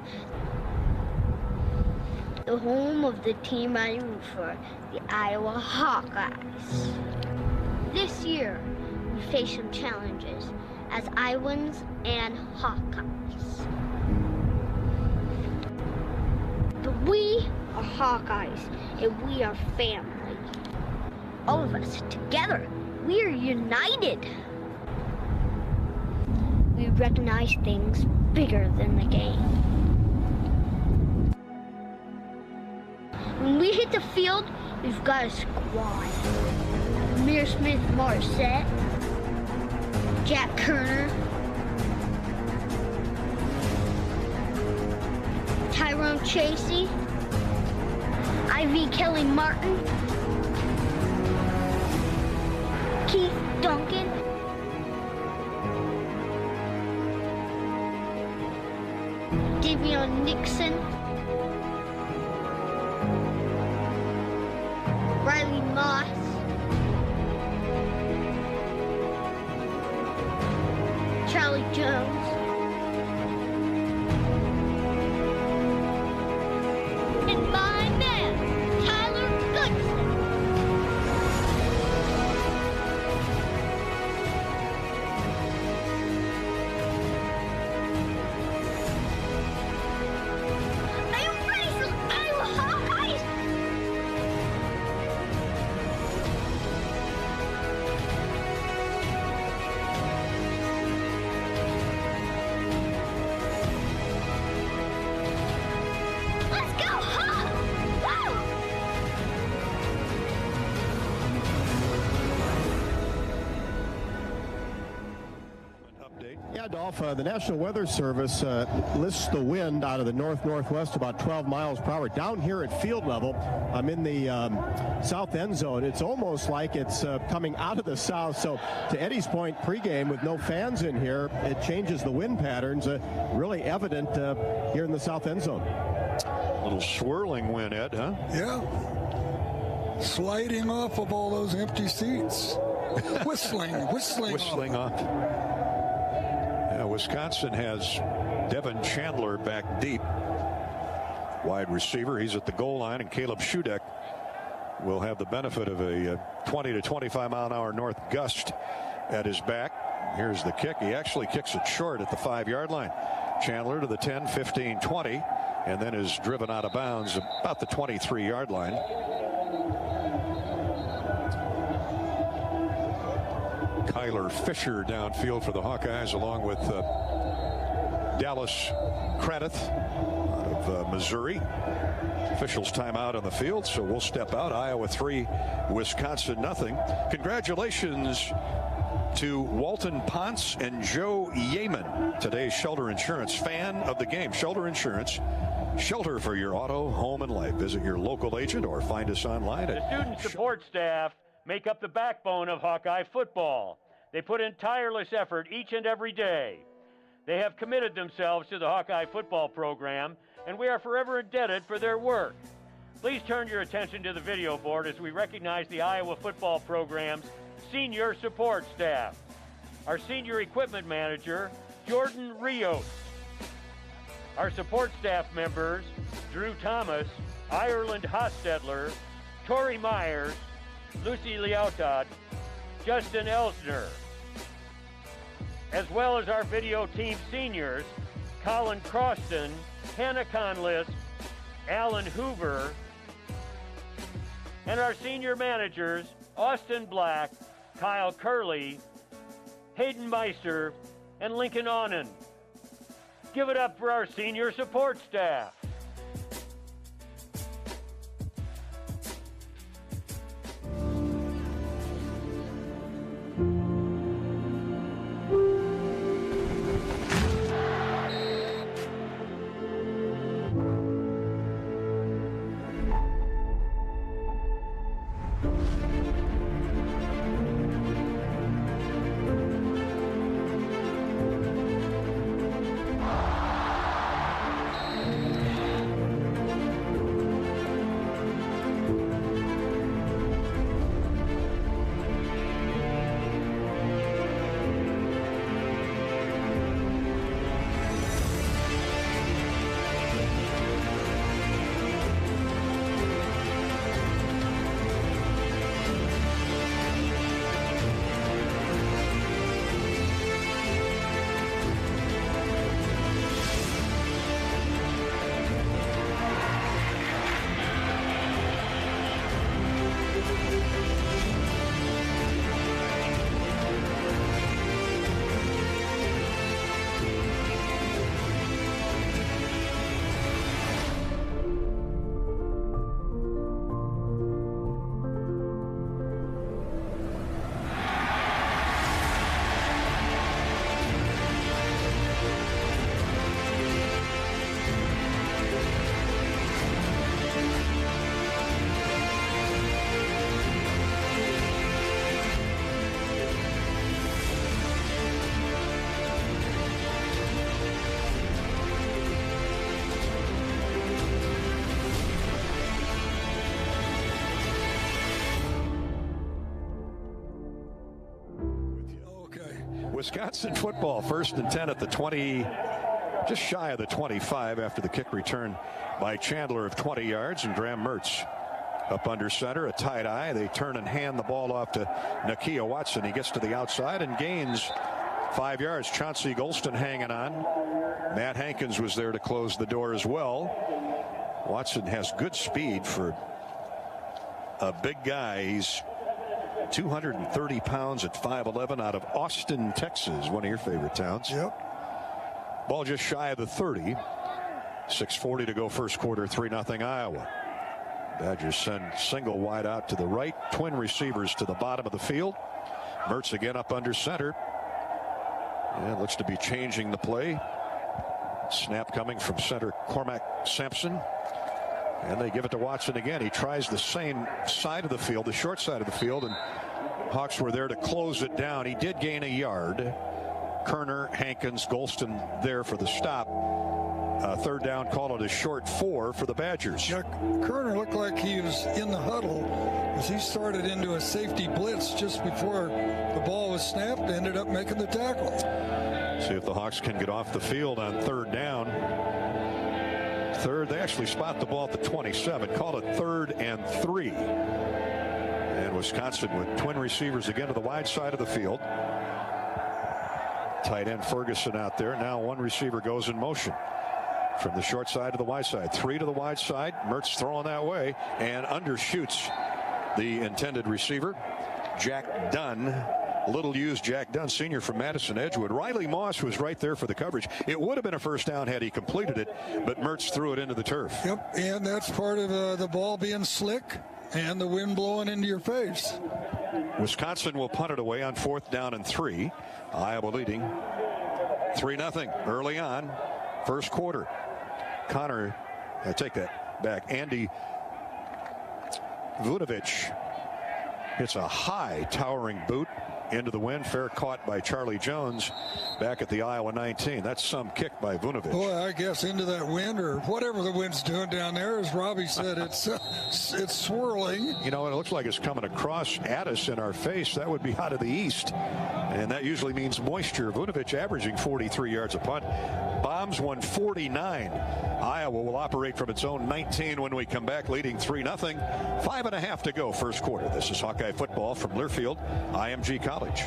the home of the team I root for, the Iowa Hawkeyes. This year, we face some challenges as Iowans and Hawkeyes. But we are Hawkeyes, and we are family. All of us together, we are united. We recognize things bigger than the game. When we hit the field, we've got a squad. Amir Smith-Marset, Jack Kerner, Tyrone Chasey, Hy-Vee Kelly Martin, Keith Duncan, Davion Nixon, Riley Moss, Charlie Jones, and my man, Tyler Goodson. Are you ready for the Iowa Hawkeyes? Let's go, Hawks! Woo! Yeah, Dolph, the National Weather Service lists the wind out of the north-northwest about 12 miles per hour. Down here at field level, I'm in the south end zone. It's almost like it's coming out of the south. So to Eddie's point, pregame with no fans in here, it changes the wind patterns. Really evident here in the south end zone. A little swirling wind, Ed, huh? Yeah. Sliding off of all those empty seats. Whistling off. Yeah, Wisconsin has Devin Chandler back deep. Wide receiver. He's at the goal line, and Caleb Shudak will have the benefit of a 20 to 25 mile an hour north gust at his back. Here's the kick. He actually kicks it short at the 5-yard line. Chandler to the 10, 15, 20, and then is driven out of bounds about the 23-yard line. Kyler Fisher downfield for the Hawkeyes, along with Dallas Cradith out of Missouri. Officials timeout on the field, so we'll step out. Iowa 3, Wisconsin nothing. Congratulations to Walton Ponce and Joe Yeaman, today's Shelter Insurance fan of the game. Shelter Insurance, shelter for your auto, home, and life. Visit your local agent or find us online The student support staff make up the backbone of Hawkeye football. They put in tireless effort each and every day. They have committed themselves to the Hawkeye football program, and we are forever indebted for their work. Please turn your attention to the video board as we recognize the Iowa football program's senior support staff. Our senior equipment manager, Jordan Rios. Our support staff members, Drew Thomas, Ireland Hostetler, Tori Myers, Lucy Liautad, Justin Elsner, as well as our video team seniors, Colin Croston, Hannah Conlist, Alan Hoover, and our senior managers, Austin Black, Kyle Curley, Hayden Meister, and Lincoln Onan. Give it up for our senior support staff. Wisconsin football, 1st and 10 at the 20, just shy of the 25 after the kick return by Chandler of 20 yards, and Graham Mertz up under center, a tight eye. They turn and hand the ball off to Nakia Watson. He gets to the outside and gains 5 yards. Chauncey Golston hanging on. Matt Hankins was there to close the door as well. Watson has good speed for a big guy. He's 230 pounds at 5'11", out of Austin, Texas, one of your favorite towns. Yep. Ball just shy of the 30. 6:40 to go first quarter, 3-0 Iowa. Badgers send single wide out to the right. Twin receivers to the bottom of the field. Mertz again up under center. And looks to be changing the play. Snap coming from center Cormac Sampson. And they give it to Watson again. He tries the same side of the field, the short side of the field, and Hawks were there to close it down. He did gain a yard. Kerner, Hankins, Golston there for the stop. Third down, call it a short 4 for the Badgers. Yeah, Kerner looked like he was in the huddle as he started into a safety blitz just before the ball was snapped, ended up making the tackle. See if the Hawks can get off the field on third down. Third, they actually spot the ball at the 27. Call it 3rd and 3. And Wisconsin with twin receivers again to the wide side of the field. Tight end Ferguson out there. Now one receiver goes in motion from the short side to the wide side. 3 to the wide side. Mertz throwing that way and undershoots the intended receiver. Jack Dunn little used Jack Dunn Sr. from Madison Edgewood. Riley Moss was right there for the coverage. It would have been a first down had he completed it, but Mertz threw it into the turf. Yep, and that's part of the ball being slick and the wind blowing into your face. Wisconsin will punt it away on 4th down and 3. Iowa leading 3-0 early on, first quarter. Connor, I take that back. Andy Vunovich hits a high towering boot into the wind. Fair caught by Charlie Jones back at the Iowa 19. That's some kick by Vunovich. Boy, I guess into that wind or whatever the wind's doing down there. As Robbie said, it's swirling. You know, it looks like it's coming across at us in our face. That would be out of the east, and that usually means moisture. Vunovich averaging 43 yards a punt. Bombs 149. Iowa will operate from its own 19 when we come back, leading 3-0. 5.5 to go, first quarter. This is Hawkeye football from Learfield, IMG College.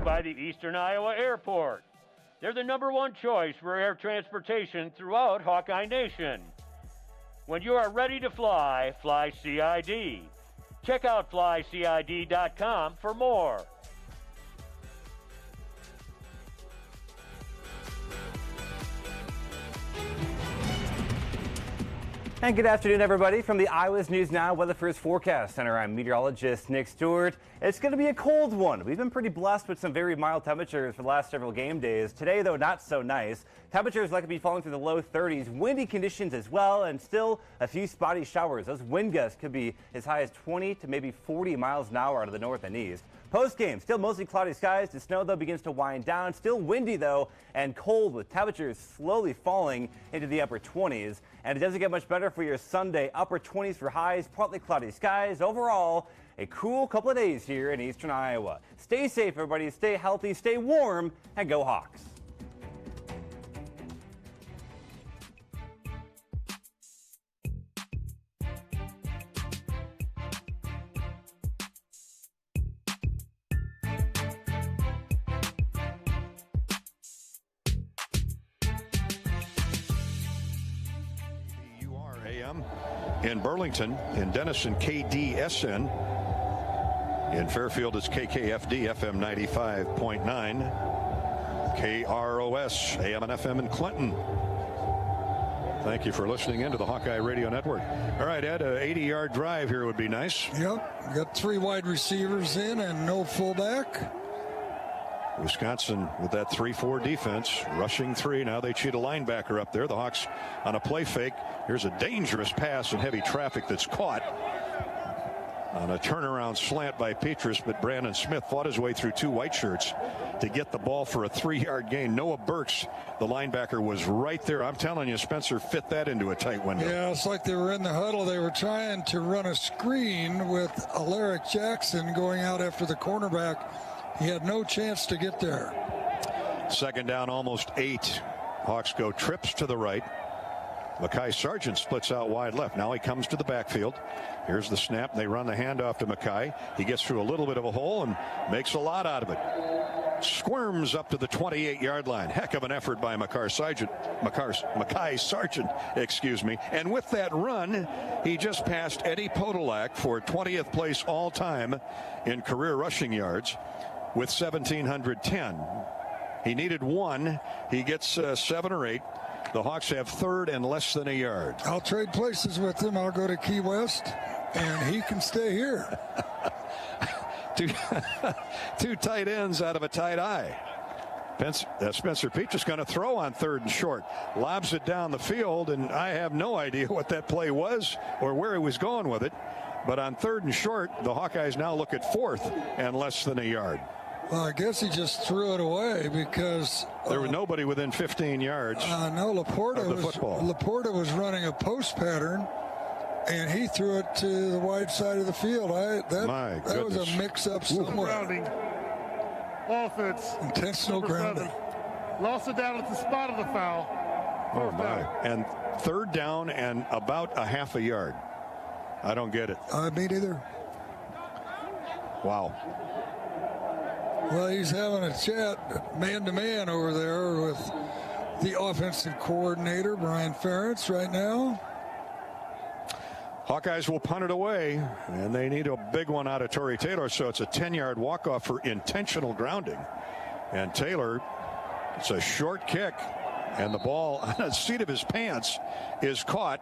By the Eastern Iowa Airport. They're the #1 choice for air transportation throughout Hawkeye Nation. When you are ready to fly, fly CID. Check out flycid.com for more. And good afternoon, everybody. From the Iowa's News Now Weather First Forecast Center, I'm meteorologist Nick Stewart. It's going to be a cold one. We've been pretty blessed with some very mild temperatures for the last several game days. Today, though, not so nice. Temperatures likely to be falling through the low 30s. Windy conditions as well, and still a few spotty showers. Those wind gusts could be as high as 20 to maybe 40 miles an hour out of the north and east. Post-game, still mostly cloudy skies. The snow, though, begins to wind down. Still windy, though, and cold with temperatures slowly falling into the upper 20s. And it doesn't get much better for your Sunday. Upper 20s for highs, partly cloudy skies. Overall, a cool couple of days here in eastern Iowa. Stay safe, everybody. Stay healthy, stay warm, and go Hawks. In Burlington, in Denison, KDSN. In Fairfield, it's KKFD, FM 95.9. KROS, AM and FM in Clinton. Thank you for listening in to the Hawkeye Radio Network. All right, Ed, an 80-yard drive here would be nice. Yep, got 3 wide receivers in and no fullback. Wisconsin with that 3-4 defense, rushing 3. Now they cheat a linebacker up there. The Hawks on a play fake. Here's a dangerous pass in heavy traffic that's caught on a turnaround slant by Petrus, but Brandon Smith fought his way through 2 white shirts to get the ball for a 3-yard gain. Noah Burks, the linebacker, was right there. I'm telling you, Spencer fit that into a tight window. Yeah, it's like they were in the huddle. They were trying to run a screen with Alaric Jackson going out after the cornerback. He had no chance to get there. Second down, almost 8. Hawks go trips to the right. Mekhi Sargent splits out wide left. Now he comes to the backfield. Here's the snap. They run the handoff to Mekhi. He gets through a little bit of a hole and makes a lot out of it. Squirms up to the 28-yard line. Heck of an effort by Mekhi Sargent, excuse me. And with that run, he just passed Eddie Podolak for 20th place all time in career rushing yards with 1,710. He needed 1. He gets 7 or 8. The Hawks have 3rd and less than a yard. I'll trade places with him. I'll go to Key West, and he can stay here. 2 tight ends out of a tight eye. Spencer Petrus going to throw on 3rd and short. Lobs it down the field, and I have no idea what that play was or where he was going with it. But on 3rd and short, the Hawkeyes now look at 4th and less than a yard. Well, I guess he just threw it away because there was nobody within 15 yards. No, Laporta was running a post pattern, and he threw it to the wide side of the field. That was a mix-up somewhere. Grounding. Offense. Intentional grounding. Lost it down at the spot of the foul. Oh, my. And third down and about a half a yard. I don't get it. Me neither. Wow. Well, he's having a chat man-to-man over there with the offensive coordinator, Brian Ferentz, right now. Hawkeyes will punt it away, and they need a big one out of Tory Taylor, so it's a 10-yard walk-off for intentional grounding. And Taylor, it's a short kick, and the ball on the seat of his pants is caught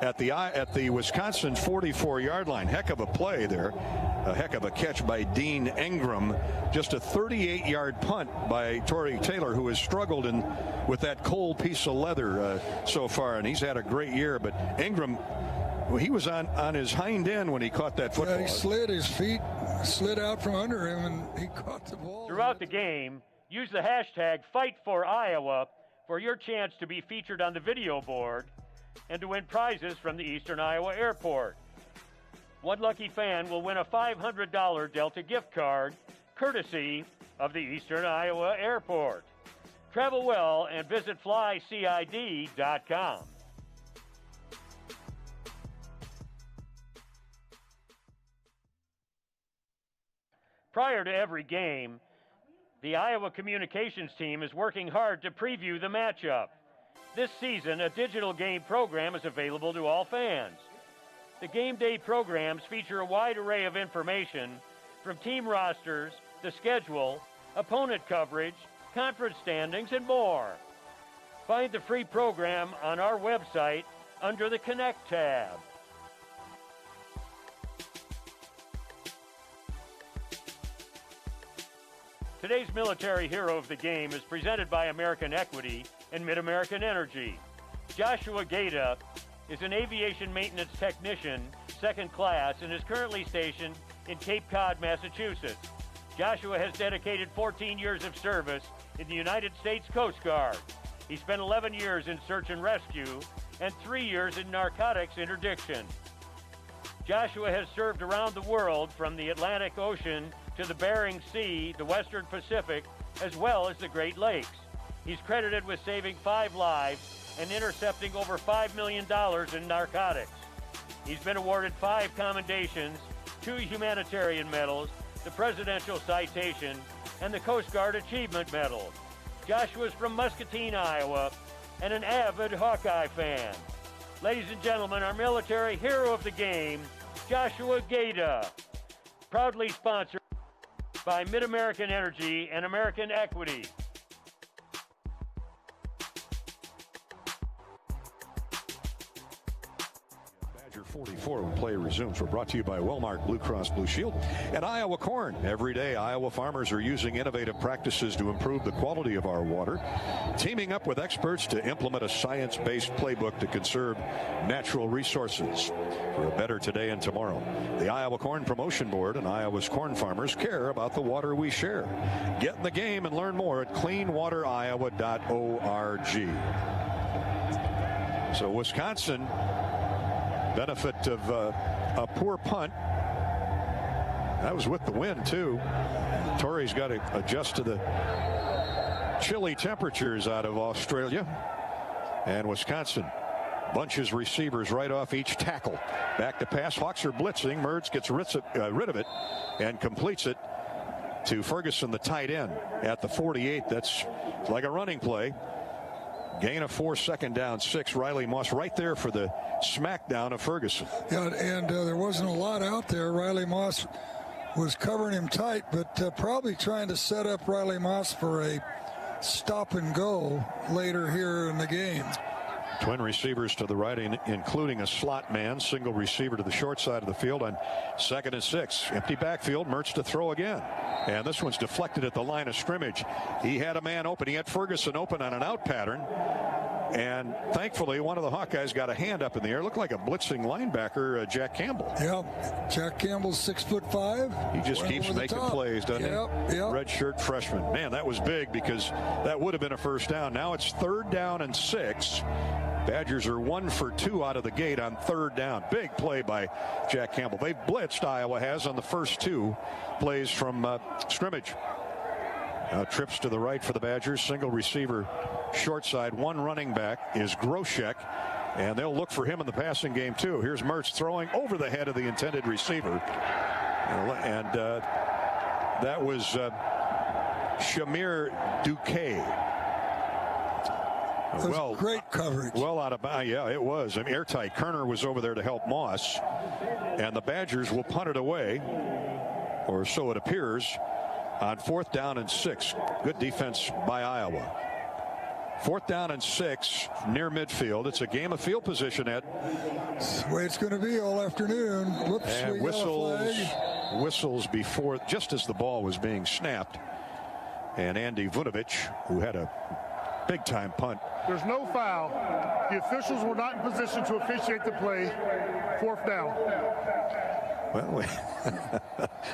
at the Wisconsin 44-yard line. Heck of a play there. A heck of a catch by Dean Ingram. Just a 38-yard punt by Tory Taylor, who has struggled with that cold piece of leather so far, and he's had a great year. But Ingram, he was on his hind end when he caught that football. Yeah, he slid, his feet slid out from under him, and he caught the ball. Throughout the game, use the hashtag #FightForIowa for your chance to be featured on the video board and to win prizes from the Eastern Iowa Airport. One lucky fan will win a $500 Delta gift card, courtesy of the Eastern Iowa Airport. Travel well and visit flycid.com. Prior to every game, the Iowa communications team is working hard to preview the matchup. This season, a digital game program is available to all fans. The game day programs feature a wide array of information from team rosters, the schedule, opponent coverage, conference standings, and more. Find the free program on our website under the Connect tab. Today's military hero of the game is presented by American Equity and Mid-American Energy. Joshua Gaeta is an aviation maintenance technician, second class, and is currently stationed in Cape Cod, Massachusetts. Joshua has dedicated 14 years of service in the United States Coast Guard. He spent 11 years in search and rescue and 3 years in narcotics interdiction. Joshua has served around the world from the Atlantic Ocean to the Bering Sea, the Western Pacific, as well as the Great Lakes. He's credited with saving 5 lives and intercepting over $5 million in narcotics. He's been awarded 5 commendations, 2 humanitarian medals, the Presidential Citation, and the Coast Guard Achievement Medal. Joshua's from Muscatine, Iowa, and an avid Hawkeye fan. Ladies and gentlemen, our military hero of the game, Joshua Gaeta, proudly sponsored by Mid-American Energy and American Equity. Badger 44 when play resumes. We're brought to you by Wellmark Blue Cross Blue Shield and Iowa Corn. Every day, Iowa farmers are using innovative practices to improve the quality of our water, teaming up with experts to implement a science-based playbook to conserve natural resources for a better today and tomorrow. The Iowa Corn Promotion Board and Iowa's corn farmers care about the water we share. Get in the game and learn more at cleanwateriowa.org. So Wisconsin, benefit of a poor punt. That was with the wind, too. Torrey's got to adjust to the chilly temperatures out of Australia. And Wisconsin bunches receivers right off each tackle. Back to pass. Hawks are blitzing. Mertz gets rid of it and completes it to Ferguson, the tight end, at the 48. That's like a running play. Gain of 4, second down, 6. Riley Moss right there for the smackdown of Ferguson. Yeah, and there wasn't a lot out there. Riley Moss was covering him tight, but probably trying to set up Riley Moss for a stop and go later here in the game. Twin receivers to the right, including a slot man. Single receiver to the short side of the field on 2nd and 6. Empty backfield. Mertz to throw again. And this one's deflected at the line of scrimmage. He had a man open. He had Ferguson open on an out pattern. And thankfully, one of the Hawkeyes got a hand up in the air. Looked like a blitzing linebacker, Jack Campbell. Yep. Jack Campbell's 6'5". He just keeps making plays, doesn't he? Yep. Red shirt freshman. Man, that was big because that would have been a first down. Now it's 3rd down and 6. Badgers are 1 for 2 out of the gate on 3rd down. Big play by Jack Campbell. They've blitzed, Iowa has, on the first 2 plays from scrimmage. Now trips to the right for the Badgers. Single receiver short side. 1 running back is Groshek. And they'll look for him in the passing game, too. Here's Mertz throwing over the head of the intended receiver. And that was Shamir Duque. Well, great coverage. Well out of bounds. Yeah, it was. I mean, airtight. Kerner was over there to help Moss. And the Badgers will punt it away, or so it appears, on 4th down and 6. Good defense by Iowa. 4th down and 6 near midfield. It's a game of field position, Ed. That's the way it's going to be all afternoon. Whoops, and whistles before, just as the ball was being snapped. And Andy Vunovich, who had a big-time punt. There's no foul. The officials were not in position to officiate the play. 4th down. Well,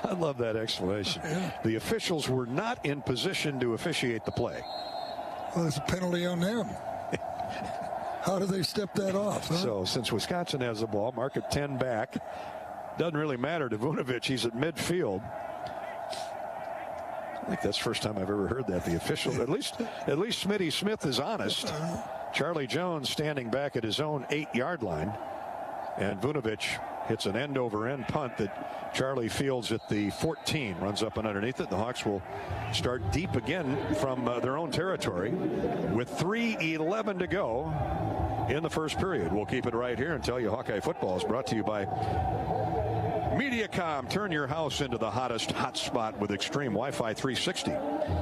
I love that explanation. The officials were not in position to officiate the play. Well, there's a penalty on them. How do they step that off? Huh? So, since Wisconsin has the ball, mark it 10 back. Doesn't really matter to Vunovich. He's at midfield. I think that's the first time I've ever heard that. The official, at least Smitty Smith is honest. Charlie Jones standing back at his own 8-yard line. And Vunovich hits an end-over-end punt that Charlie fields at the 14. Runs up and underneath it. The Hawks will start deep again from their own territory with 3:11 to go in the first period. We'll keep it right here and tell you Hawkeye football is brought to you by Mediacom. Turn your house into the hottest hotspot with Extreme Wi-Fi 360.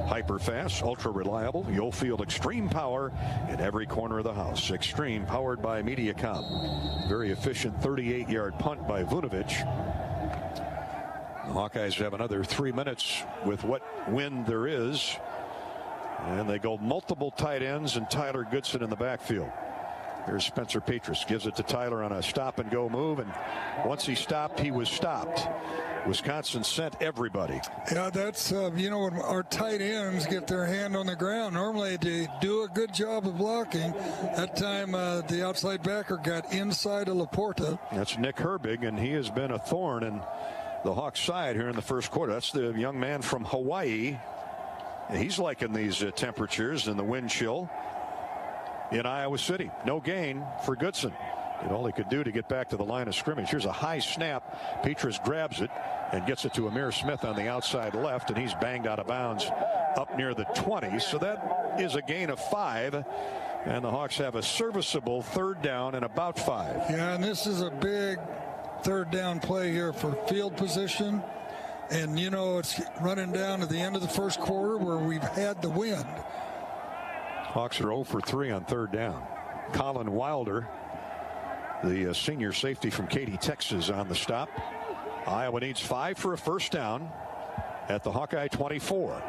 Hyper fast, ultra reliable. You'll feel extreme power in every corner of the house. Extreme, powered by Mediacom. Very efficient 38-yard punt by Vunovich. The Hawkeyes have another 3 minutes with what wind there is. And they go multiple tight ends and Tyler Goodson in the backfield. Here's Spencer Petras, gives it to Tyler on a stop-and-go move, and once he stopped, he was stopped. Wisconsin sent everybody. Yeah, that's, when our tight ends get their hand on the ground, normally they do a good job of blocking. That time, the outside backer got inside of Laporta. That's Nick Herbig, and he has been a thorn in the Hawks' side here in the first quarter. That's the young man from Hawaii. He's liking these temperatures and the wind chill. In Iowa City. No gain for Goodson. Did all he could do to get back to the line of scrimmage. Here's a high snap. Petras grabs it and gets it to Amir Smith on the outside left, and he's banged out of bounds up near the 20. So that is a gain of 5. And the Hawks have a serviceable 3rd down and about 5. Yeah, and this is a big 3rd down play here for field position. And, it's running down to the end of the first quarter where we've had the wind. Hawks are 0 for 3 on 3rd down. Colin Wilder, the senior safety from Katy, Texas, on the stop. Iowa needs 5 for a first down at the Hawkeye 24.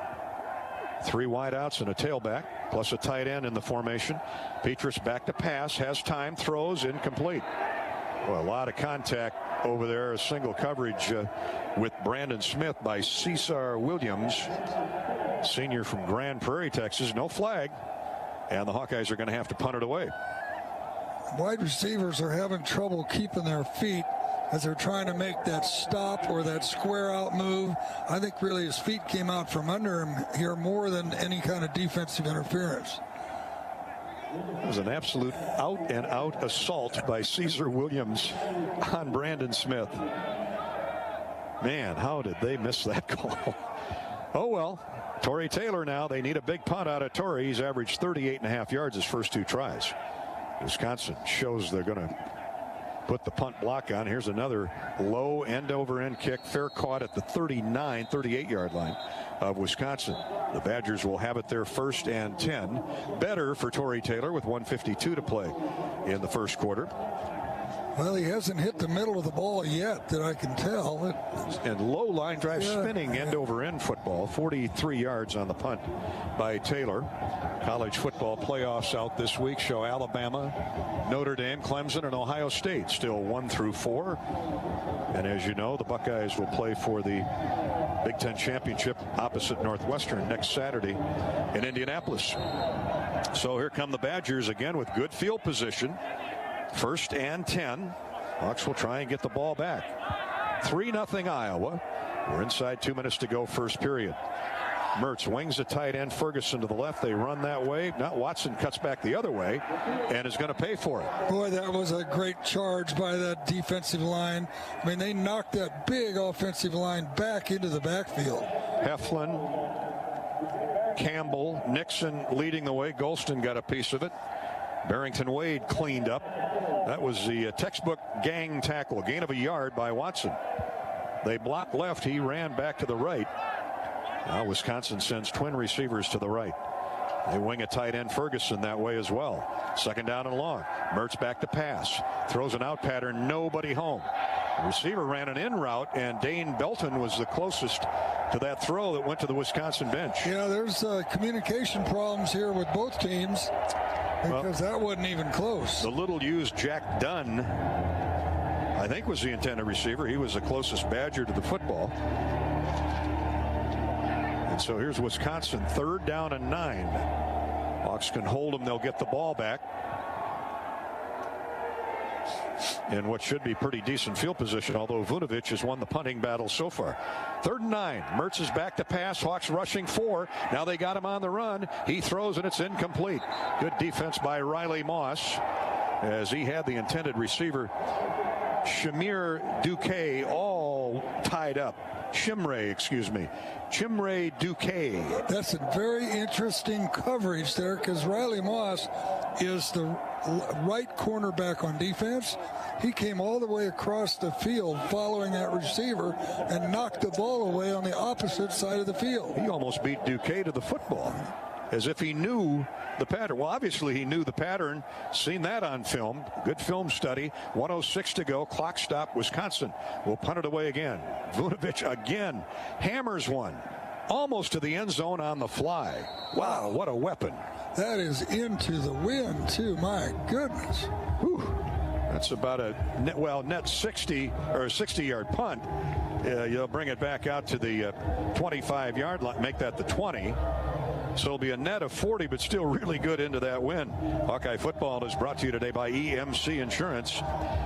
3 wideouts and a tailback, plus a tight end in the formation. Petras back to pass, has time, throws, incomplete. Well, a lot of contact over there. A single coverage with Brandon Smith by Cesar Williams, senior from Grand Prairie, Texas. No flag. And the Hawkeyes are going to have to punt it away. Wide receivers are having trouble keeping their feet as they're trying to make that stop or that square out move. I think really his feet came out from under him here more than any kind of defensive interference. It was an absolute out-and-out assault by Cesar Williams on Brandon Smith. Man, how did they miss that call? Oh, well. Torrey Taylor now. They need a big punt out of Torrey. He's averaged 38.5 yards his first 2 tries. Wisconsin shows they're going to put the punt block on. Here's another low end-over-end kick. Fair caught at the 38-yard line of Wisconsin. The Badgers will have it there 1st and 10. Better for Torrey Taylor with 1:52 to play in the first quarter. Well, he hasn't hit the middle of the ball yet that I can tell. And low line drive spinning end over end football, 43 yards on the punt by Taylor. College football playoffs out this week show Alabama, Notre Dame, Clemson, and Ohio State still 1 through 4. And as you know, the Buckeyes will play for the Big Ten Championship opposite Northwestern next Saturday in Indianapolis. So here come the Badgers again with good field position. 1st and 10. Hawks will try and get the ball back. 3-0 Iowa. We're inside 2 minutes to go, first period. Mertz wings the tight end, Ferguson to the left. They run that way. Now Watson cuts back the other way and is going to pay for it. Boy, that was a great charge by that defensive line. I mean, they knocked that big offensive line back into the backfield. Heflin, Campbell, Nixon leading the way. Golston got a piece of it. Barrington Wade cleaned up. That was the textbook gang tackle. Gain of a yard by Watson. They blocked left. He ran back to the right. Now Wisconsin sends twin receivers to the right. They wing a tight end, Ferguson, that way as well. 2nd down and long. Mertz back to pass. Throws an out pattern. Nobody home. The receiver ran an in route, and Dane Belton was the closest to that throw that went to the Wisconsin bench. Yeah, there's communication problems here with both teams. Because that wasn't even close. The little used Jack Dunn, I think, was the intended receiver. He was the closest Badger to the football. And so here's Wisconsin, 3rd down and 9. Hawks can hold them. They'll get the ball back in what should be pretty decent field position, although Vunovich has won the punting battle so far. 3rd and 9. Mertz is back to pass. Hawks rushing 4. Now they got him on the run. He throws and it's incomplete. Good defense by Riley Moss as he had the intended receiver, Shamir Duque, all tied up. Chimray Duque. That's a very interesting coverage there because Riley Moss is the right cornerback on defense. He came all the way across the field following that receiver and knocked the ball away on the opposite side of the field. He almost beat Duque to the football as if he knew the pattern. Well, obviously he knew the pattern, seen that on film. Good film study. 1:06 to go. Clock stop. Wisconsin will punt it away again. Vunovich again hammers one almost to the end zone on the fly. Wow, what a weapon. That is into the wind too. My goodness. Whew. That's about a net 60 or 60-yard punt. You'll bring it back out to the 25-yard line, make that the 20. So it'll be a net of 40, but still really good into that win. Hawkeye football is brought to you today by EMC Insurance.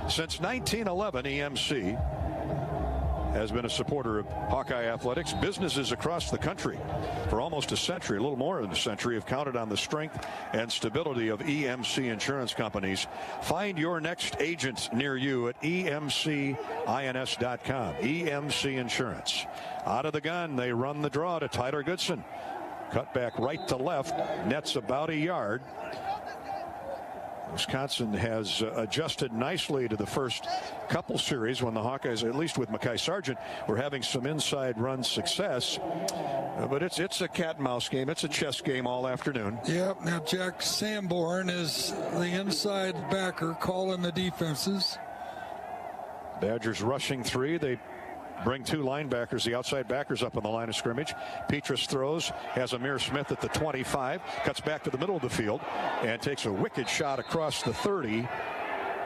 Since 1911, EMC has been a supporter of Hawkeye athletics. Businesses across the country for almost a century, a little more than a century, have counted on the strength and stability of EMC insurance companies. Find your next agent near you at emcins.com. EMC Insurance. Out of the gun, they run the draw to Tyler Goodson. Cut back right to left, nets about a yard. Wisconsin has adjusted nicely to the first couple series when the Hawkeyes, at least with Mekhi Sargent, were having some inside run success. But it's a cat and mouse game. It's a chess game all afternoon. Yep. Now Jack Sanborn is the inside backer calling the defenses. Badgers rushing 3. They bring 2 linebackers, the outside backers, up on the line of scrimmage. Petrus throws, has Amir Smith at the 25, cuts back to the middle of the field, and takes a wicked shot across the 30.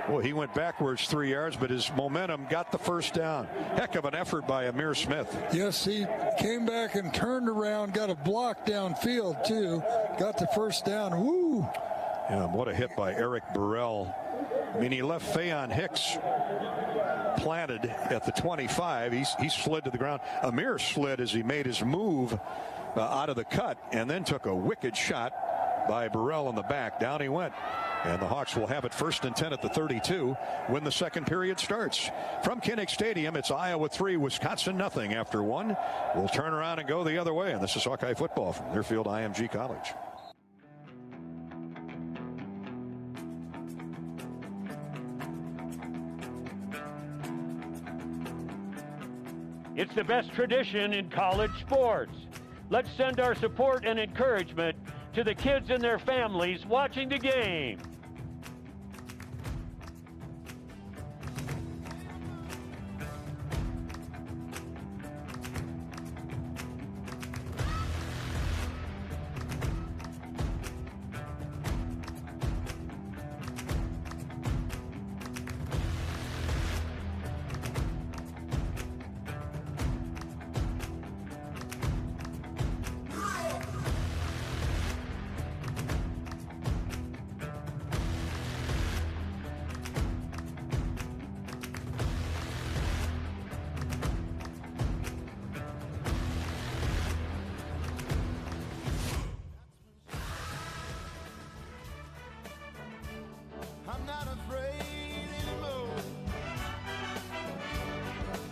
Well, he went backwards 3 yards, but his momentum got the first down. Heck of an effort by Amir Smith. Yes, he came back and turned around, got a block downfield, too. Got the first down. Woo! Yeah, what a hit by Eric Burrell. I mean, he left Fayon Hicks planted at the 25. He slid to the ground. Amir slid as he made his move out of the cut and then took a wicked shot by Burrell in the back. Down he went. And the Hawks will have it 1st and 10 at the 32 when the second period starts. From Kinnick Stadium, it's Iowa 3, Wisconsin nothing after 1. We'll turn around and go the other way. And this is Hawkeye football from Learfield IMG College. It's the best tradition in college sports. Let's send our support and encouragement to the kids and their families watching the game.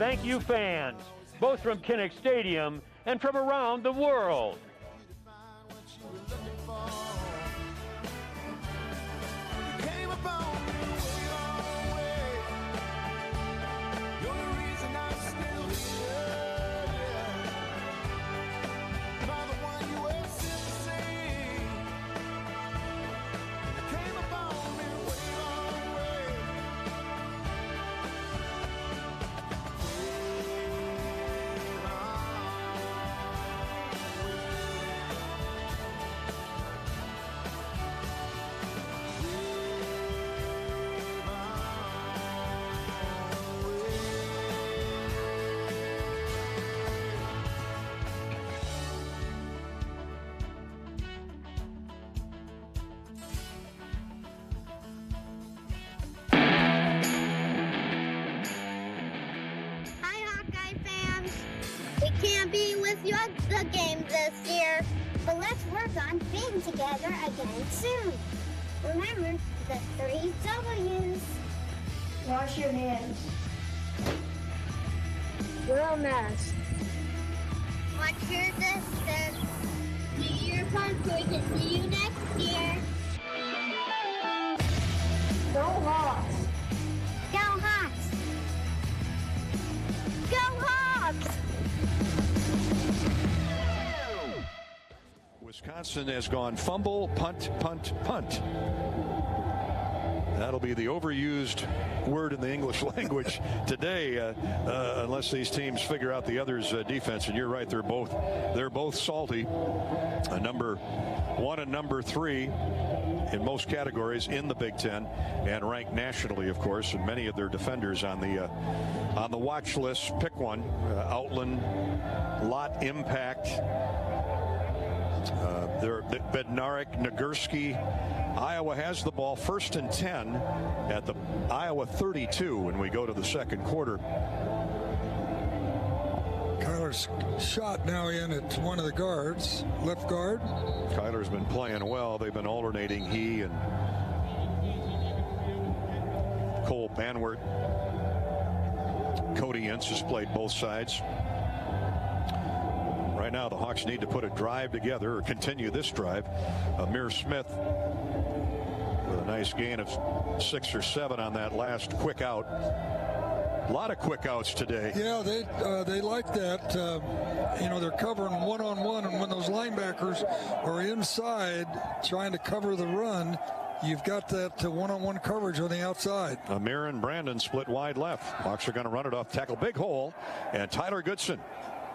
thank you fans, both from Kinnick Stadium and from around the world. Can't be with you at the game this year, but let's work on being together again soon. Remember the 3 W's. Wash your hands. Wear a mask. Watch your distance. Do your part so we can see you next year. Go Hawks. Go Hawks. Go Hawks. Wisconsin has gone fumble, punt, punt, punt. That'll be the overused word in the English language today, unless these teams figure out the other's defense. And you're right, they're both salty. Number 1 and number 3 in most categories in the Big Ten, and ranked nationally, of course. And many of their defenders on the watch list. Pick one: Outland, Lot Impact. Bednarik, Nagurski. Iowa has the ball 1st and 10 at the Iowa 32 when we go to the second quarter. Kyler's shot now in at one of the guards, left guard. Kyler's been playing well. They've been alternating, he and Cole Banwart. Cody Ince has played both sides. Right now, the Hawks need to put a drive together or continue this drive. Amir Smith with a nice gain of 6 or 7 on that last quick out. A lot of quick outs today. Yeah, they like that. They're covering one-on-one, and when those linebackers are inside trying to cover the run, you've got that one-on-one coverage on the outside. Amir and Brandon split wide left. Hawks are going to run it off tackle. Big hole, and Tyler Goodson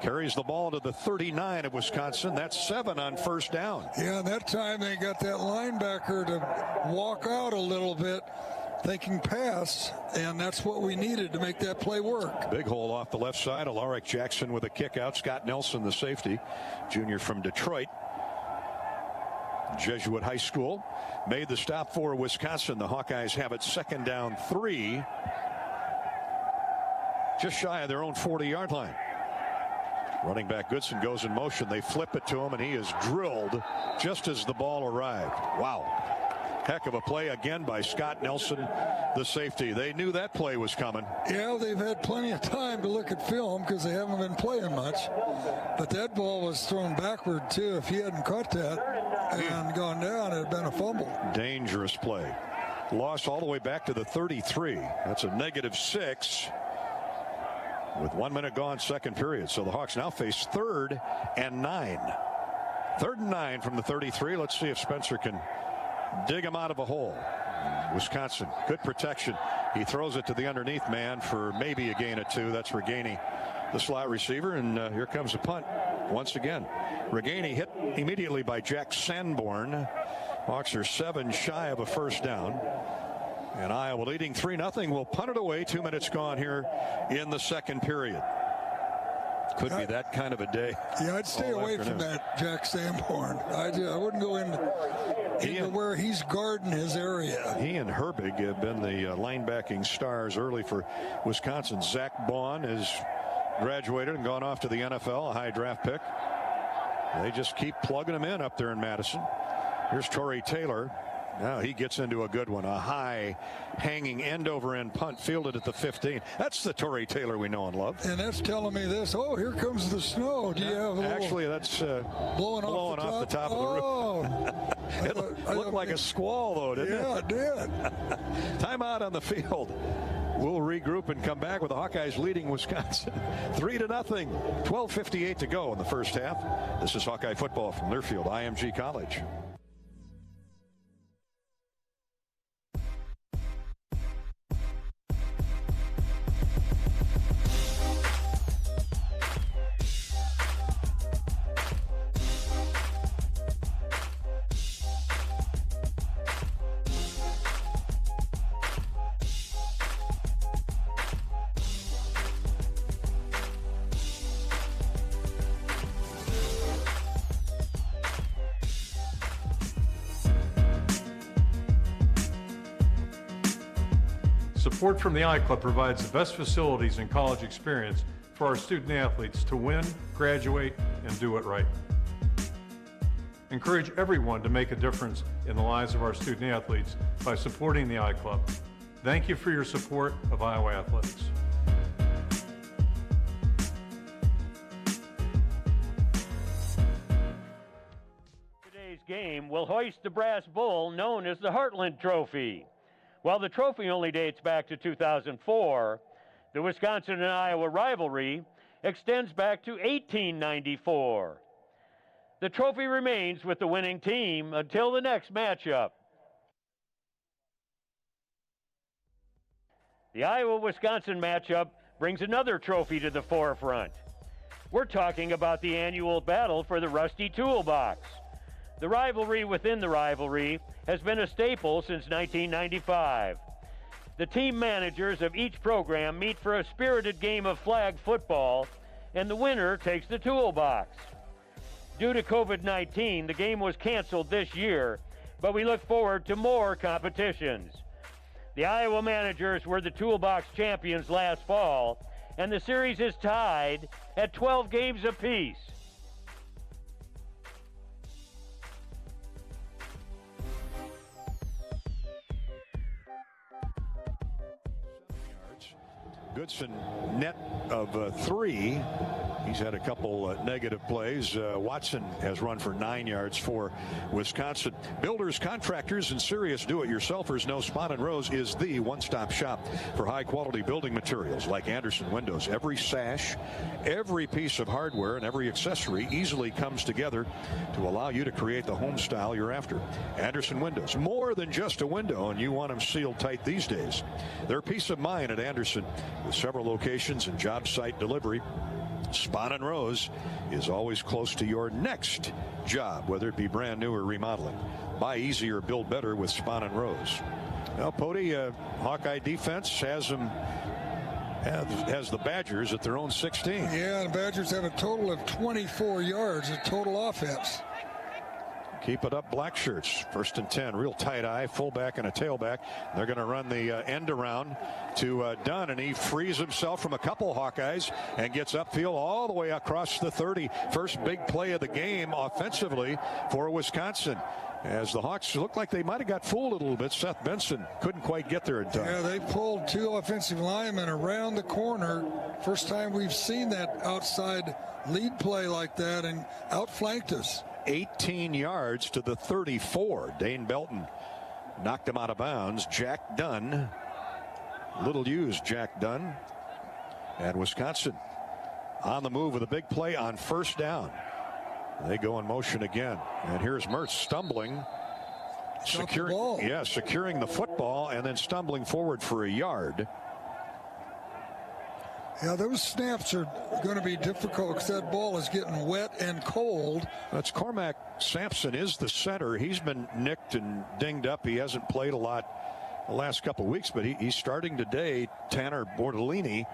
carries the ball to the 39 of Wisconsin. That's 7 on first down. Yeah, and that time they got that linebacker to walk out a little bit, thinking pass, and that's what we needed to make that play work. Big hole off the left side. Alaric Jackson with a kick out. Scott Nelson, the safety, junior from Detroit. Jesuit High School, made the stop for Wisconsin. The Hawkeyes have it 2nd down 3. Just shy of their own 40-yard line. Running back Goodson goes in motion. They flip it to him, and he is drilled just as the ball arrived. Wow. Heck of a play again by Scott Nelson, the safety. They knew that play was coming. Yeah, they've had plenty of time to look at film because they haven't been playing much. But that ball was thrown backward, too. If he hadn't caught that and gone down, it had been a fumble. Dangerous play. Loss all the way back to the 33. That's a -6. With 1 minute gone, second period. So the Hawks now face 3rd and 9. 3rd and 9 from the 33. Let's see if Spencer can dig him out of a hole. Wisconsin, good protection. He throws it to the underneath man for maybe a gain of 2. That's Reganey, the slot receiver. And here comes a punt once again. Reganey hit immediately by Jack Sanborn. Hawks are 7 shy of a first down. And Iowa leading 3-0. Will punt it away. 2 minutes gone here in the second period. Could be that kind of a day. Yeah, I'd stay away from that Jack Sanborn. I wouldn't go into where he's guarding his area. He and Herbig have been the linebacking stars early for Wisconsin. Zach Baun has graduated and gone off to the NFL, a high draft pick. They just keep plugging him in up there in Madison. Here's Torrey Taylor. Now he gets into a good one. A high hanging end over end punt fielded at the 15. That's the Torrey Taylor we know and love. And that's telling me this. Oh, here comes the snow. Do you have a Actually, that's blowing off the top of the roof. It looked like a squall, though, didn't it? Yeah, it did. Timeout on the field. We'll regroup and come back with the Hawkeyes leading Wisconsin 3-0. 12:58 to go in the first half. This is Hawkeye football from Learfield IMG College. Support from the I-Club provides the best facilities and college experience for our student athletes to win, graduate, and do it right. Encourage everyone to make a difference in the lives of our student athletes by supporting the I-Club. Thank you for your support of Iowa athletics. Today's game will hoist the brass bull known as the Heartland Trophy. While the trophy only dates back to 2004, the Wisconsin and Iowa rivalry extends back to 1894. The trophy remains with the winning team until the next matchup. The Iowa-Wisconsin matchup brings another trophy to the forefront. We're talking about the annual battle for the Rusty Toolbox. The rivalry within the rivalry has been a staple since 1995. The team managers of each program meet for a spirited game of flag football, and the winner takes the toolbox. Due to COVID-19, the game was canceled this year, but we look forward to more competitions. The Iowa managers were the toolbox champions last fall, and the series is tied at 12 games apiece. Goodson net of 3. He's had a couple negative plays. Watson has run for 9 yards for Wisconsin. Builders, contractors, and serious do-it-yourselfers know Spahn & Rose is the one-stop shop for high-quality building materials like Anderson Windows. Every sash, every piece of hardware, and every accessory easily comes together to allow you to create the home style you're after. Anderson Windows, more than just a window, and you want them sealed tight these days. Their peace of mind at Anderson, with several locations and job site delivery, Spahn & Rose is always close to your next job, whether it be brand new or remodeling. Buy easy or build better with Spahn & Rose. Now, Pody, Hawkeye defense has the Badgers at their own 16. Yeah, the Badgers have a total of 24 yards of total offense. Keep it up, black shirts. 1st and 10, real tight eye, fullback and a tailback. They're going to run the end around to Dunn, and he frees himself from a couple Hawkeyes and gets upfield all the way across the 30. First big play of the game offensively for Wisconsin, as the Hawks looked like they might have got fooled a little bit. Seth Benson couldn't quite get there in time. Yeah, they pulled 2 offensive linemen around the corner. First time we've seen that outside lead play like that, and outflanked us. 18 yards to the 34. Dane Belton knocked him out of bounds. Jack Dunn, little used Jack Dunn. And Wisconsin on the move with a big play on 1st down. They go in motion again. And here's Mertz stumbling. Securing the football and then stumbling forward for a yard. Yeah, those snaps are going to be difficult because that ball is getting wet and cold. That's Cormac Sampson is the center. He's been nicked and dinged up. He hasn't played a lot the last couple of weeks, but he's starting today. Tanner Bordellini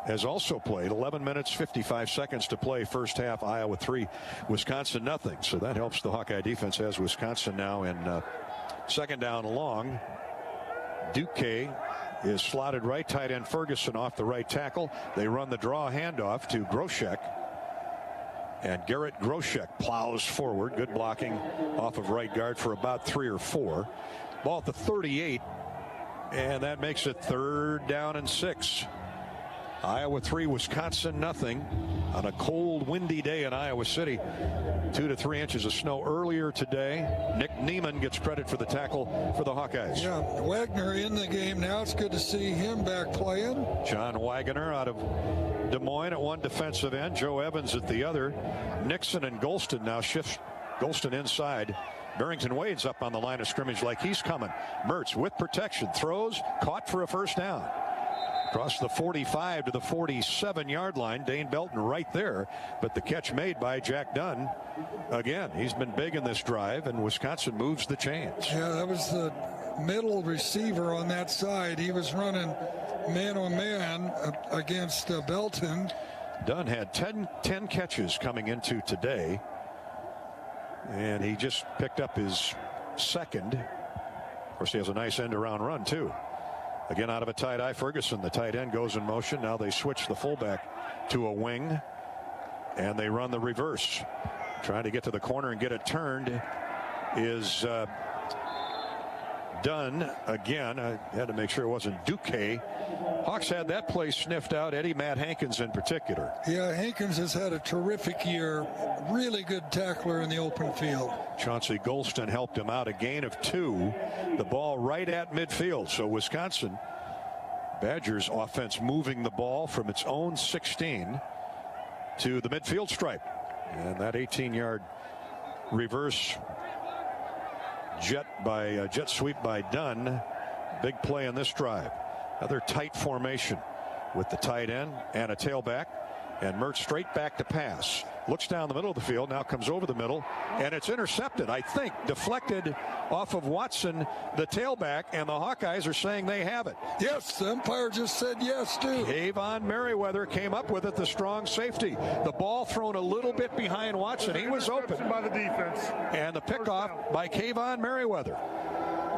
has also played. 11 minutes, 55 seconds to play. First half, Iowa 3, Wisconsin nothing. So that helps the Hawkeye defense as Wisconsin now in 2nd down and long. Duque is slotted right, tight end Ferguson off the right tackle. They run the draw handoff to Groshek. And Garrett Groshek plows forward. Good blocking off of right guard for about 3 or 4. Ball at the 38. And that makes it 3rd down and 6. Iowa 3, Wisconsin nothing on a cold, windy day in Iowa City. 2 to 3 inches of snow earlier today. Nick Neiman gets credit for the tackle for the Hawkeyes. Yeah, Wagner in the game now. It's good to see him back playing. John Wagner out of Des Moines at one defensive end. Joe Evans at the other. Nixon and Golston now shift Golston inside. Barrington Wade's up on the line of scrimmage like he's coming. Mertz with protection. Throws. Caught for a first down. Across the 45 to the 47-yard line. Dane Belton right there. But the catch made by Jack Dunn. Again, he's been big in this drive, and Wisconsin moves the chains. Yeah, that was the middle receiver on that side. He was running man-on-man against Belton. Dunn had 10 catches coming into today. And he just picked up his second. Of course, he has a nice end-around run, too. Again, out of a tight eye, Ferguson, the tight end, goes in motion. Now they switch the fullback to a wing, and they run the reverse. Trying to get to the corner and get it turned is Dunn again. I had to make sure it wasn't Duque. Hawks had that play sniffed out. Matt Hankins in particular. Yeah, Hankins has had a terrific year. Really good tackler in the open field. Chauncey Golston helped him out. A gain of 2. The ball right at midfield. So Wisconsin Badgers offense moving the ball from its own 16 to the midfield stripe. And that 18-yard reverse jet sweep by Dunn. Big play in this drive. Another tight formation with the tight end and a tailback. And Mertz straight back to pass. Looks down the middle of the field, now comes over the middle, and it's intercepted, I think, deflected off of Watson, the tailback, and the Hawkeyes are saying they have it. Yes, the umpire just said yes, too. Kayvon Merriweather came up with it, the strong safety. The ball thrown a little bit behind Watson. He was open. By the defense. And the pickoff by Kayvon Merriweather.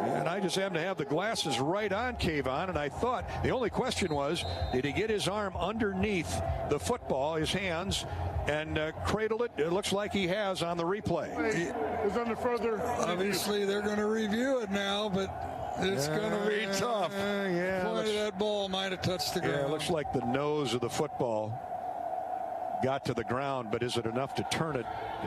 And I just happened to have the glasses right on Kayvon, and I thought the only question was, did he get his arm underneath the football, his hands, and cradle it? It looks like he has on the replay. It's under further. Obviously, they're going to review it now, but it's going to be tough. That ball might have touched the ground. Yeah, it looks like the nose of the football got to the ground, but is it enough to turn it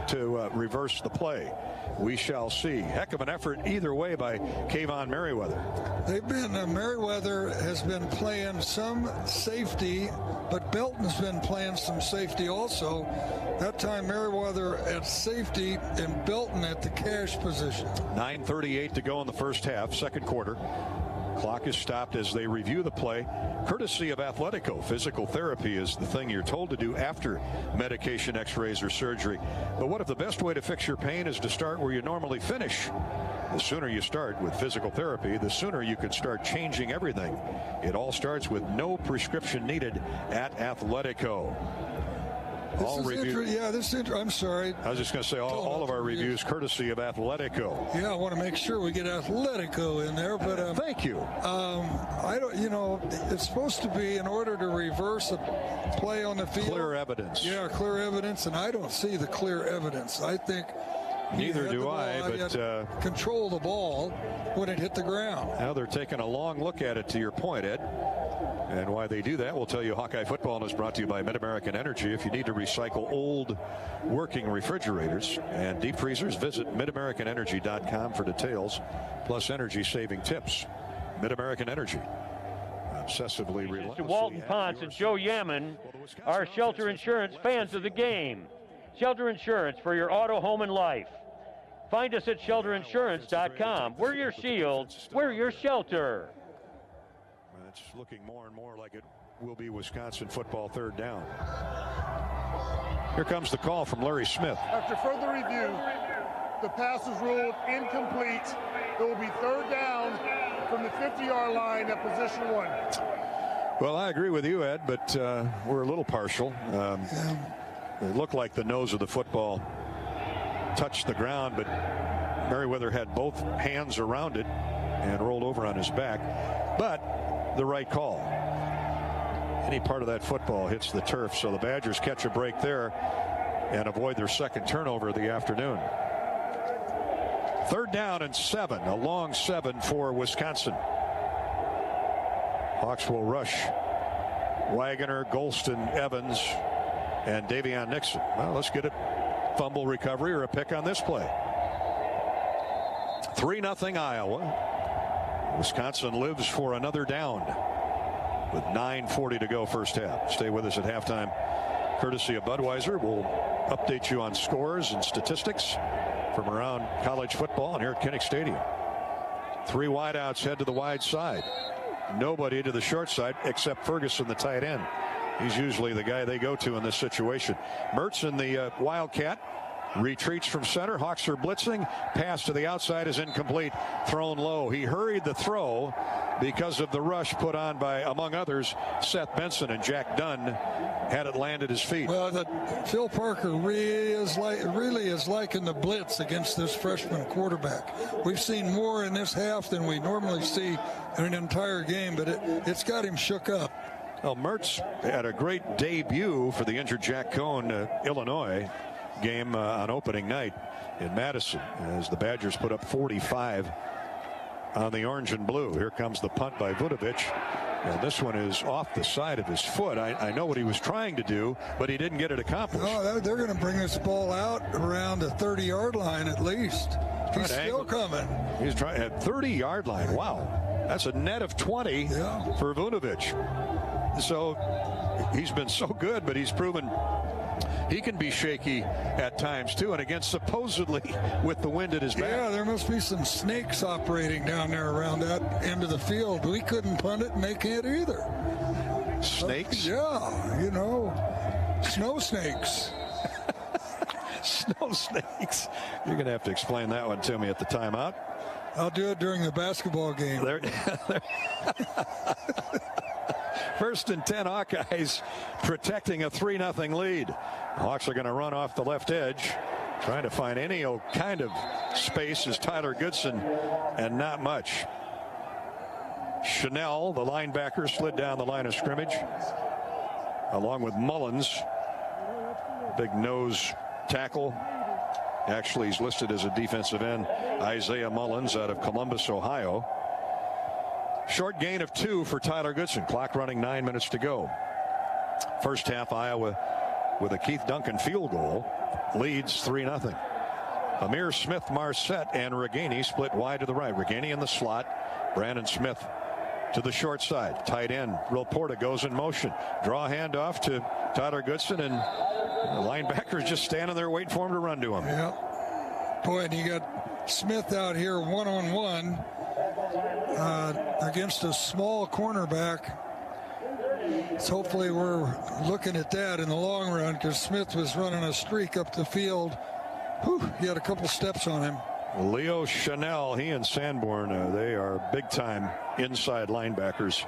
to reverse the play? We shall see. Heck of an effort either way by Kayvon Merriweather. They've been, Merriweather has been playing some safety, but Belton's been playing some safety also. That time Merriweather at safety and Belton at the cash position. 9:38 to go in the first half, second quarter. Clock is stopped as they review the play. Courtesy of Athletico, physical therapy is the thing you're told to do after medication, x-rays, or surgery. But what if the best way to fix your pain is to start where you normally finish? The sooner you start with physical therapy, the sooner you can start changing everything. It all starts with no prescription needed at Athletico. I'm sorry. I was just going to say all of our reviews courtesy of Athletico. Yeah, I want to make sure we get Athletico in there, but thank you. I don't. It's supposed to be in order to reverse a play on the field. Clear evidence. Yeah, clear evidence, and I don't see the clear evidence. I think. Neither do I, but control the ball when it hit the ground. Now they're taking a long look at it, to your point, Ed. And why they do that, we'll tell you. Hawkeye Football is brought to you by Mid-American Energy. If you need to recycle old working refrigerators and deep freezers, visit midamericanenergy.com for details, plus energy-saving tips. Mid-American Energy. Obsessively relentlessly. To Walton Ponce and Joe Yaman are Shelter Insurance fans of the game. Shelter Insurance for your auto, home, and life. Find us at shelterinsurance.com. We're your shield. We're your shelter. It's looking more and more like it will be Wisconsin football third down. Here comes the call from Larry Smith. After further review, the pass is ruled incomplete. It will be third down from the 50-yard line at position 1. Well, I agree with you, Ed, but we're a little partial. It looked like the nose of the football touched the ground, but Merriweather had both hands around it and rolled over on his back. But the right call. Any part of that football hits the turf, so the Badgers catch a break there. and avoid their second turnover of the afternoon. 3rd down and 7, a long 7 for Wisconsin. Hawks will rush Wagoner, Golston, Evans, and Davion Nixon. Well, let's get a fumble recovery or a pick on this play. 3-0 Iowa. Wisconsin lives for another down with 9:40 to go first half. Stay with us at halftime. Courtesy of Budweiser, we'll update you on scores and statistics from around college football and here at Kinnick Stadium. 3 wideouts head to the wide side. Nobody to the short side except Ferguson, the tight end. He's usually the guy they go to in this situation. Mertz in the Wildcat retreats from center. Hawks are blitzing. Pass to the outside is incomplete. Thrown low. He hurried the throw because of the rush put on by, among others, Seth Benson, and Jack Dunn had it land at his feet. Well, Phil Parker really is liking the blitz against this freshman quarterback. We've seen more in this half than we normally see in an entire game, but it's got him shook up. Well, Mertz had a great debut for the injured Jack Cohn, Illinois game on opening night in Madison as the Badgers put up 45 on the orange and blue. Here comes the punt by Vudovic, and this one is off the side of his foot. I know what he was trying to do, but he didn't get it accomplished. Oh, they're going to bring this ball out around the 30-yard line at least. He's still coming. He's trying at 30-yard line. Wow, that's a net of 20 for Vudovic. So he's been so good, but he's proven he can be shaky at times too, and again supposedly with the wind at his back. Yeah, there must be some snakes operating down there around that end of the field. We couldn't punt it, and they can't either. Snakes? Yeah, you know, snow snakes. Snow snakes. You're going to have to explain that one to me at the timeout. I'll do it during the basketball game. First and 10 Hawkeyes protecting a 3-0 lead. Hawks are going to run off the left edge, trying to find any kind of space as Tyler Goodson, and not much. Chanel, the linebacker, slid down the line of scrimmage along with Mullins, big nose tackle. Actually, he's listed as a defensive end, Isaiah Mullins out of Columbus, Ohio. Short gain of 2 for Tyler Goodson. Clock running, 9 minutes to go. First half, Iowa with a Keith Duncan field goal leads 3-0. Amir Smith, Marset, and Reganey split wide to the right. Reganey in the slot. Brandon Smith to the short side. Tight end Will Porta goes in motion. Draw handoff to Tyler Goodson, and the linebacker's just standing there waiting for him to run to him. Yeah. Boy, and you got Smith out here one-on-one. Against a small cornerback. So hopefully we're looking at that in the long run, because Smith was running a streak up the field. Whew, he had a couple steps on him. Leo Chanel, he and Sanborn, they are big-time inside linebackers.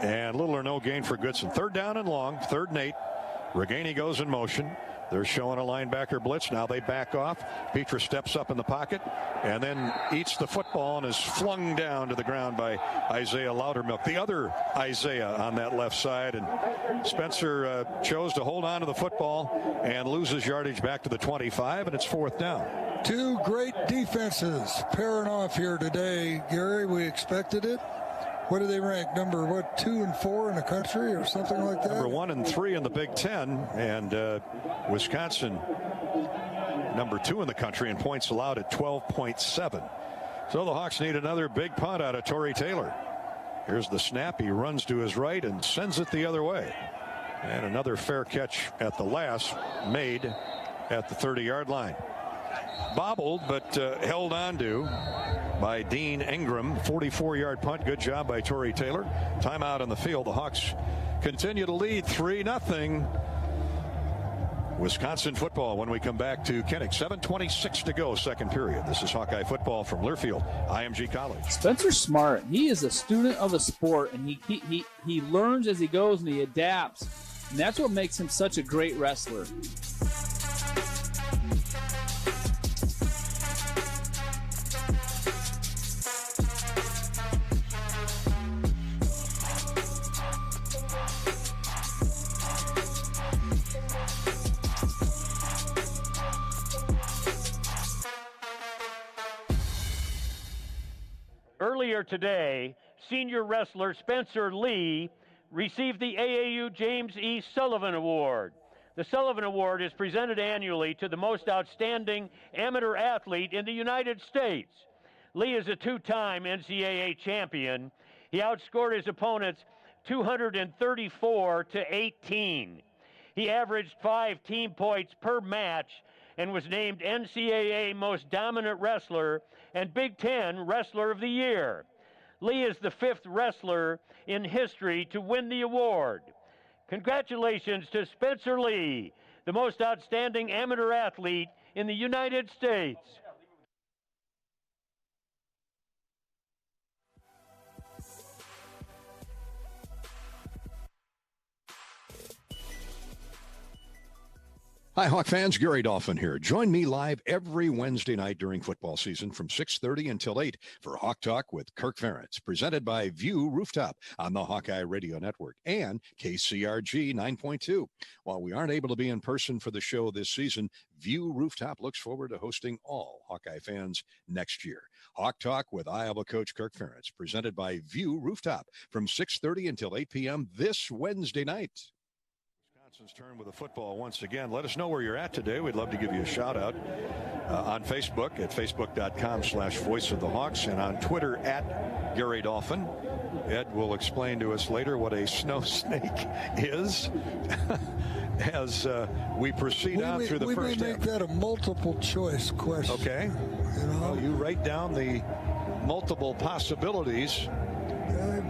And little or no gain for Goodson. 3rd down and long, 3rd and 8. Reganey goes in motion. They're showing a linebacker blitz. Now they back off. Petra steps up in the pocket and then eats the football and is flung down to the ground by Isaiah Loudermilk, the other Isaiah on that left side. And Spencer chose to hold on to the football and loses yardage back to the 25, and it's 4th down. 2 great defenses pairing off here today, Gary. We expected it. What do they rank? Number 2 and 4 in the country or something like that? Number 1 and 3 in the Big Ten, and Wisconsin number 2 in the country in points allowed at 12.7. So the Hawks need another big punt out of Torrey Taylor. Here's the snap. He runs to his right and sends it the other way. And another fair catch at the last, made at the 30-yard line. Bobbled, but held on to by Dean Ingram. 44-yard punt. Good job by Torrey Taylor. Timeout on the field. The Hawks continue to lead 3-0. Wisconsin football when we come back to Kinnick. 7:26 to go, second period. This is Hawkeye football from Learfield, IMG College. Spencer's smart. He is a student of the sport, and he learns as he goes, and he adapts. And that's what makes him such a great wrestler. Earlier today, senior wrestler Spencer Lee received the AAU James E. Sullivan Award. The Sullivan Award is presented annually to the most outstanding amateur athlete in the United States. Lee is a two-time NCAA champion. He outscored his opponents 234 to 18. He averaged 5 team points per match and was named NCAA Most Dominant Wrestler and Big Ten Wrestler of the Year. Lee is the 5th wrestler in history to win the award. Congratulations to Spencer Lee, the most outstanding amateur athlete in the United States. Hi, Hawk fans. Gary Dolphin here. Join me live every Wednesday night during football season from 6:30 until 8 for Hawk Talk with Kirk Ferentz, presented by View Rooftop on the Hawkeye Radio Network and KCRG 9.2. While we aren't able to be in person for the show this season, View Rooftop looks forward to hosting all Hawkeye fans next year. Hawk Talk with Iowa coach Kirk Ferentz, presented by View Rooftop from 6:30 until 8 p.m. this Wednesday night. Wisconsin's turn with the football once again. Let us know where you're at today. We'd love to give you a shout out on Facebook at facebook.com/Voice of the Hawks and on Twitter at Gary Dolphin. Ed will explain to us later what a snow snake is as we proceed on through the first half. We may make that a multiple choice question. Okay. Well, you write down the multiple possibilities.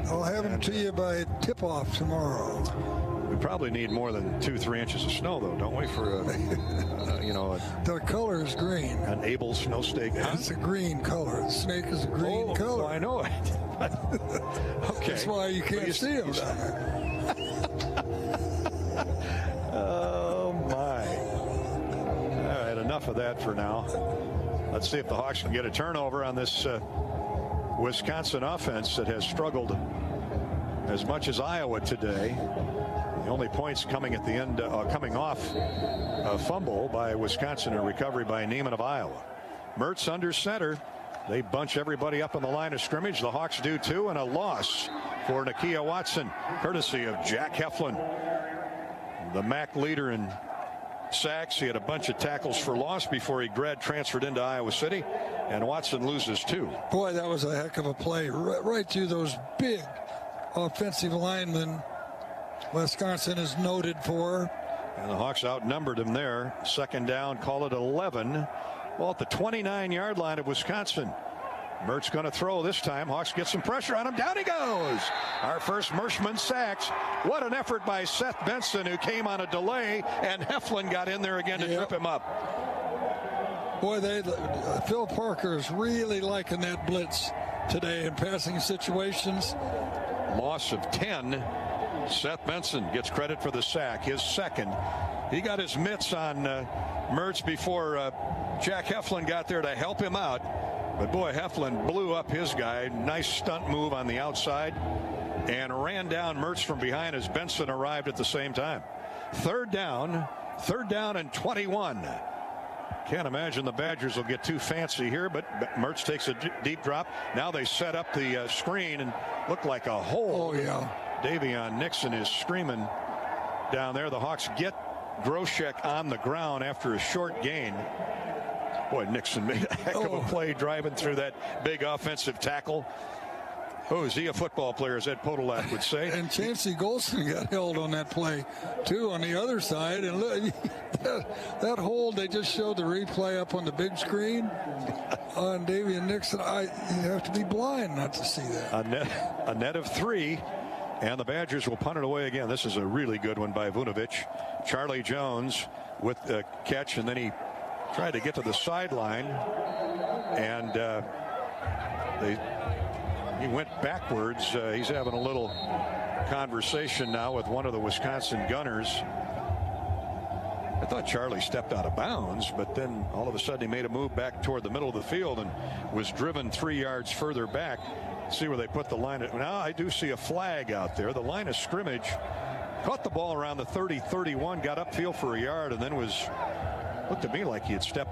I'll have them to you by tip-off tomorrow. We probably need more than 2-3 inches of snow, though, don't we? For the color is green. An able snow snake. Huh? It's a green color. The snake is a green color. Well, I know it. Okay. That's why you can't see them down there. Oh my! All right, enough of that for now. Let's see if the Hawks can get a turnover on this Wisconsin offense that has struggled as much as Iowa today. The only points coming at the end, coming off a fumble by Wisconsin, a recovery by Neiman of Iowa. Mertz under center. They bunch everybody up on the line of scrimmage. The Hawks do too, and a loss for Nakia Watson, courtesy of Jack Heflin, the MAC leader in sacks. He had a bunch of tackles for loss before he transferred into Iowa City, and Watson loses 2. Boy, that was a heck of a play right through those big offensive linemen Wisconsin is noted for. And the Hawks outnumbered him there. Second down, call it 11. Well, at the 29-yard line of Wisconsin. Mertz going to throw this time. Hawks get some pressure on him. Down he goes. Our first Mershman sacks. What an effort by Seth Benson, who came on a delay, and Heflin got in there again to trip him up. Boy, Phil Parker is really liking that blitz today in passing situations. Loss of 10. Seth Benson gets credit for the sack, his second. He got his mitts on Mertz before Jack Heflin got there to help him out. But boy, Heflin blew up his guy. Nice stunt move on the outside and ran down Mertz from behind as Benson arrived at the same time. Third down and 21. Can't imagine the Badgers will get too fancy here, but Mertz takes a deep drop. Now they set up the screen and look like a hole. Oh, yeah. Davion Nixon is screaming down there. The Hawks get Groshek on the ground after a short gain. Boy, Nixon made a heck of a play driving through that big offensive tackle. Oh, is he a football player, as Ed Podolak would say? And Chancey Golson got held on that play, too, on the other side. And look, that hold, they just showed the replay up on the big screen on Davion Nixon. You have to be blind not to see that. A net of 3. And the Badgers will punt it away again. This is a really good one by Vunovic. Charlie Jones with the catch, and then he tried to get to the sideline, and he went backwards. He's having a little conversation now with one of the Wisconsin gunners. I thought Charlie stepped out of bounds, but then all of a sudden he made a move back toward the middle of the field and was driven 3 yards further back. See where they put the line. Now I do see a flag out there. The line of scrimmage, caught the ball around the 30-31, got upfield for a yard, and then looked to me like he had stepped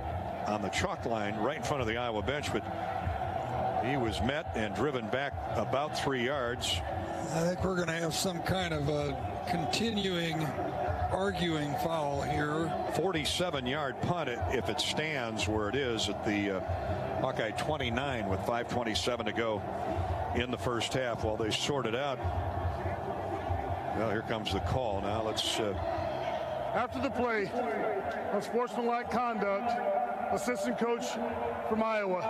on the chalk line right in front of the Iowa bench. But He was met and driven back about 3 yards. I think we're going to have some kind of a continuing arguing foul here. 47-yard punt if it stands where it is at the Hawkeye 29 with 5:27 to go in the first half while they sort it out. Well, here comes the call now. Let's After the play, unsportsmanlike conduct, assistant coach from Iowa.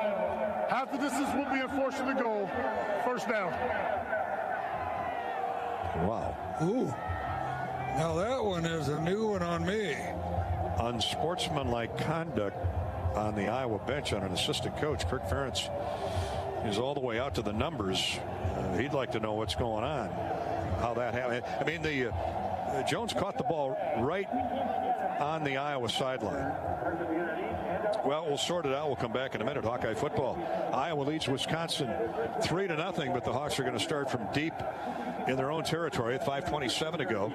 Half the distance will be enforced to the goal. First down. Wow. Ooh. Now that one is a new one on me. Unsportsmanlike conduct on the Iowa bench on an assistant coach. Kirk Ferentz is all the way out to the numbers. He'd like to know what's going on, how that happened. I mean, Jones caught the ball right on the Iowa sideline. Well, we'll sort it out. We'll come back in a minute. Hawkeye football. Iowa leads Wisconsin 3-0, but the Hawks are going to start from deep in their own territory with 5:27 to go.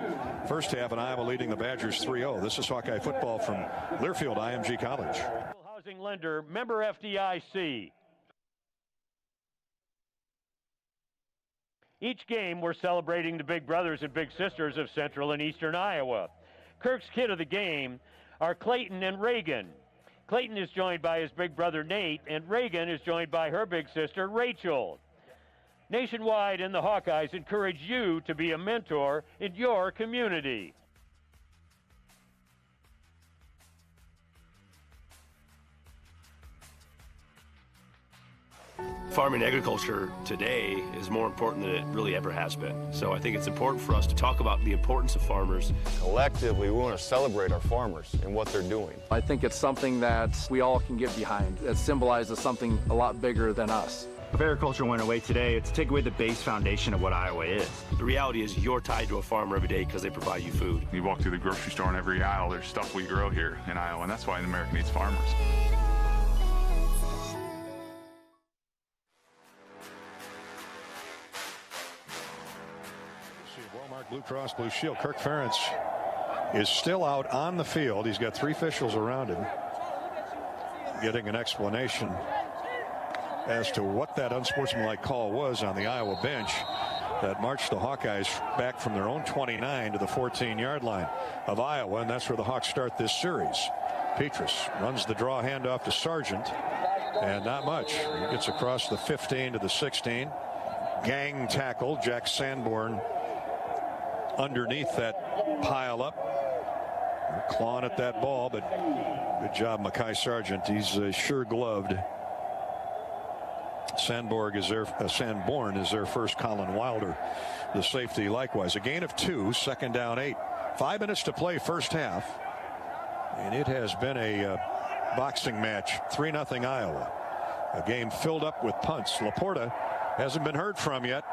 First half, and Iowa leading the Badgers 3-0. This is Hawkeye football from Learfield IMG College. Housing lender, member FDIC. Each game, we're celebrating the big brothers and big sisters of Central and Eastern Iowa. Kirk's kid of the game are Clayton and Reagan. Clayton is joined by his big brother Nate, and Reagan is joined by her big sister Rachel. Nationwide and the Hawkeyes encourage you to be a mentor in your community. Farming agriculture today is more important than it really ever has been. So I think it's important for us to talk about the importance of farmers. Collectively, we want to celebrate our farmers and what they're doing. I think it's something that we all can get behind. It symbolizes something a lot bigger than us. If agriculture went away today, it's to take away the base foundation of what Iowa is. The reality is you're tied to a farmer every day because they provide you food. You walk through the grocery store and every aisle, there's stuff we grow here in Iowa, and that's why America needs farmers. Blue Cross Blue Shield. Kirk Ferentz is still out on the field. He's got 3 officials around him getting an explanation as to what that unsportsmanlike call was on the Iowa bench that marched the Hawkeyes back from their own 29 to the 14-yard line of Iowa, and that's where the Hawks start this series. Petrus runs the draw handoff to Sargent, and not much. He gets across the 15 to the 16. Gang tackle. Jack Sanborn underneath that pile up. They're clawing at that ball, but good job, Mekhi Sargent. He's sure gloved. Sanborn is their first. Colin Wilder, the safety, likewise. A gain of 2, second down 8. 5 minutes to play first half, and it has been a boxing match. 3-0 Iowa. A game filled up with punts. Laporta hasn't been heard from yet.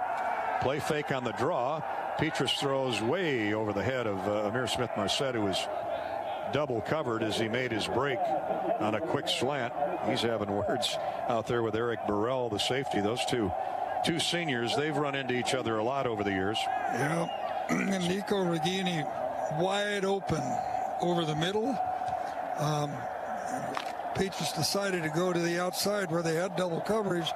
Play fake on the draw. Petrus throws way over the head of Ihmir Smith-Marsette, who was double covered as he made his break on a quick slant. He's having words out there with Eric Burrell, the safety. Those two seniors, they've run into each other a lot over the years. Yeah, and Nico Regini wide open over the middle. Petrus decided to go to the outside where they had double coverage.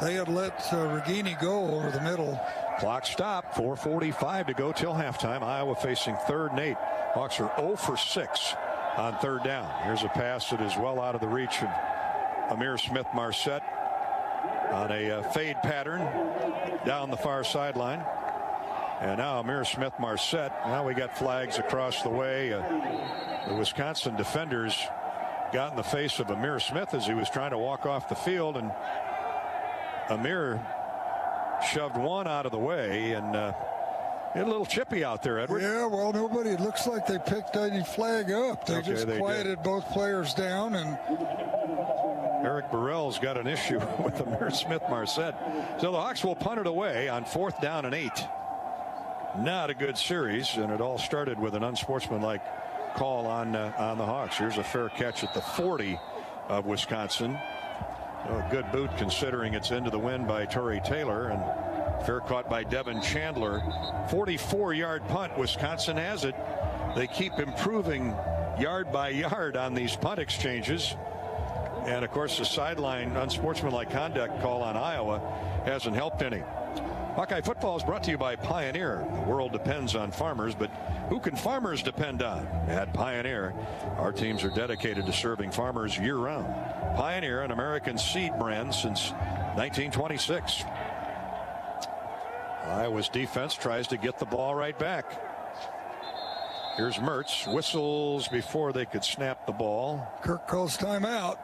They had let Regini go over the middle. Clock stopped. 4:45 to go till halftime. Iowa facing 3rd and 8. Hawks are 0 for 6 on 3rd down. Here's a pass that is well out of the reach of Ihmir Smith-Marsette on a fade pattern down the far sideline. And now Ihmir Smith-Marsette. Now we got flags across the way. The Wisconsin defenders got in the face of Ihmir Smith as he was trying to walk off the field, and Ihmir shoved one out of the way, and a little chippy out there, Edward. Yeah, well, nobody. It looks like they picked any flag up. They just quieted both players down, and Eric Burrell's got an issue with Ihmir Smith-Marsette. So the Hawks will punt it away on 4th down and 8. Not a good series, and it all started with an unsportsmanlike call on the Hawks. Here's a fair catch at the 40 of Wisconsin. A good boot considering it's into the wind by Torrey Taylor, and fair caught by Devin Chandler. 44-yard punt. Wisconsin has it. They keep improving yard by yard on these punt exchanges. And, of course, the sideline unsportsmanlike conduct call on Iowa hasn't helped any. Hawkeye football is brought to you by Pioneer. The world depends on farmers, but who can farmers depend on? At Pioneer, our teams are dedicated to serving farmers year-round. Pioneer, an American seed brand since 1926. Iowa's defense tries to get the ball right back. Here's Mertz. Whistles before they could snap the ball. Kirk calls timeout.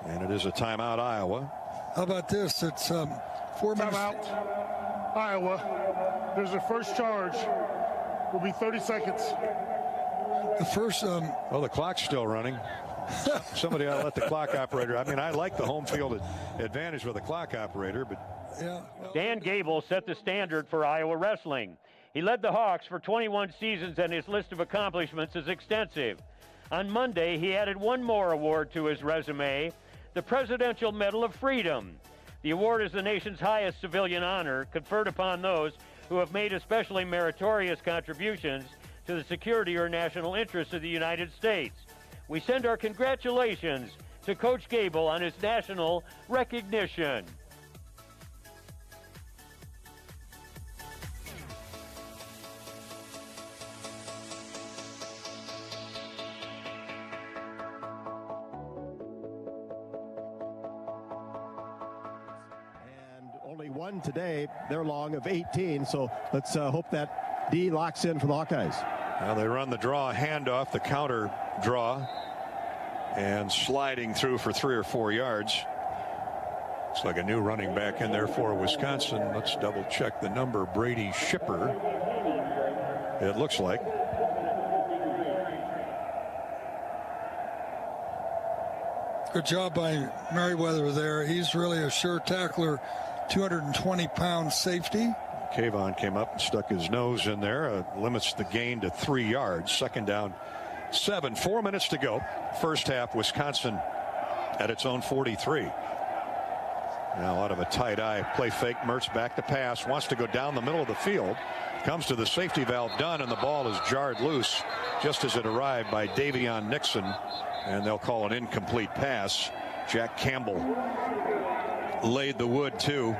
And it is a timeout, Iowa. How about this? It's 4 minutes. Timeout, Iowa. There's a first charge. Will be 30 seconds. The first. Oh, the clock's still running. Somebody ought to let the clock operator. I mean, I like the home field advantage with the clock operator, but. Yeah. Dan Gable set the standard for Iowa wrestling. He led the Hawks for 21 seasons, and his list of accomplishments is extensive. On Monday, he added one more award to his resume, the Presidential Medal of Freedom. The award is the nation's highest civilian honor, conferred upon those who have made especially meritorious contributions to the security or national interests of the United States. We send our congratulations to Coach Gable on his national recognition. One today. They're long of 18, so let's hope that D locks in for the Hawkeyes. Now they run the draw handoff, the counter draw, and sliding through for 3 or 4 yards. Looks like a new running back in there for Wisconsin. Let's double check the number. Brady Shipper, it looks like. Good job by Merriweather there. He's really a sure tackler. 220-pound safety. Kayvon came up and stuck his nose in there. Limits the gain to 3 yards. Second down, 7. 4 minutes to go. First half, Wisconsin at its own 43. Now out of a tight eye play fake. Mertz back to pass. Wants to go down the middle of the field. Comes to the safety valve done, and the ball is jarred loose just as it arrived by Davion Nixon. And they'll call an incomplete pass. Jack Campbell laid the wood too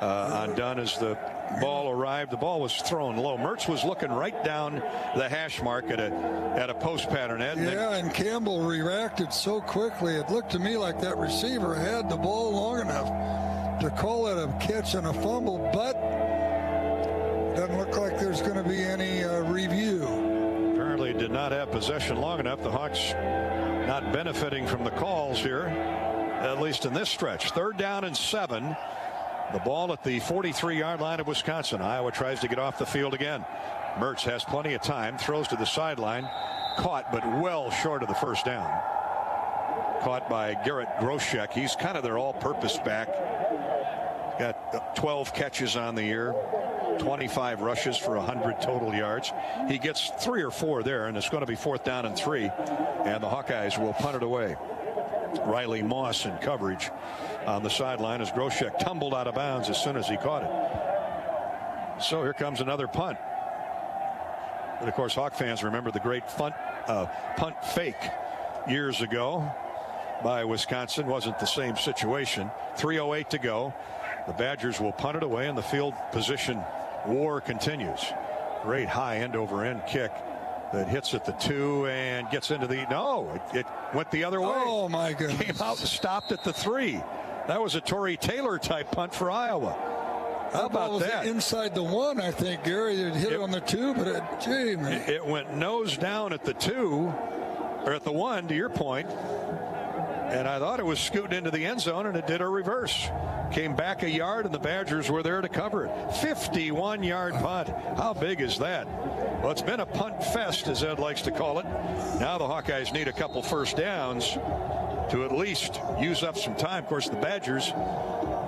on Dunn as the ball arrived. The ball was thrown low. Mertz was looking right down the hash mark at a post pattern. Ed, yeah, and Campbell reacted so quickly. It looked to me like that receiver had the ball long enough to call it a catch and a fumble, but doesn't look like there's going to be any review. Apparently did not have possession long enough. The Hawks not benefiting from the calls here, at least in this stretch. 3rd down and 7. The ball at the 43-yard line of Wisconsin. Iowa tries to get off the field again. Mertz has plenty of time. Throws to the sideline. Caught, but well short of the first down. Caught by Garrett Groshek. He's kind of their all-purpose back. Got 12 catches on the year. 25 rushes for 100 total yards. He gets 3 or 4 there, and it's going to be 4th down and 3. And the Hawkeyes will punt it away. Riley Moss in coverage on the sideline as Groshek tumbled out of bounds as soon as he caught it. So here comes another punt. And of course, Hawk fans remember the great punt fake years ago by Wisconsin. Wasn't the same situation. 3:08 to go. The Badgers will punt it away, and the field position war continues. Great high end over end kick that hits at the 2 and gets into the it went the other way. Oh my goodness. Came out and stopped at the 3. That was a Torrey Taylor type punt for Iowa. How about that? Inside the 1, I think, Gary. It hit it on the 2, but it went nose down at the 2, or at the 1, to your point. And I thought it was scooting into the end zone, and it did a reverse. Came back a yard, and the Badgers were there to cover it. 51-yard punt. How big is that? Well, it's been a punt fest, as Ed likes to call it. Now the Hawkeyes need a couple first downs to at least use up some time. Of course, the Badgers,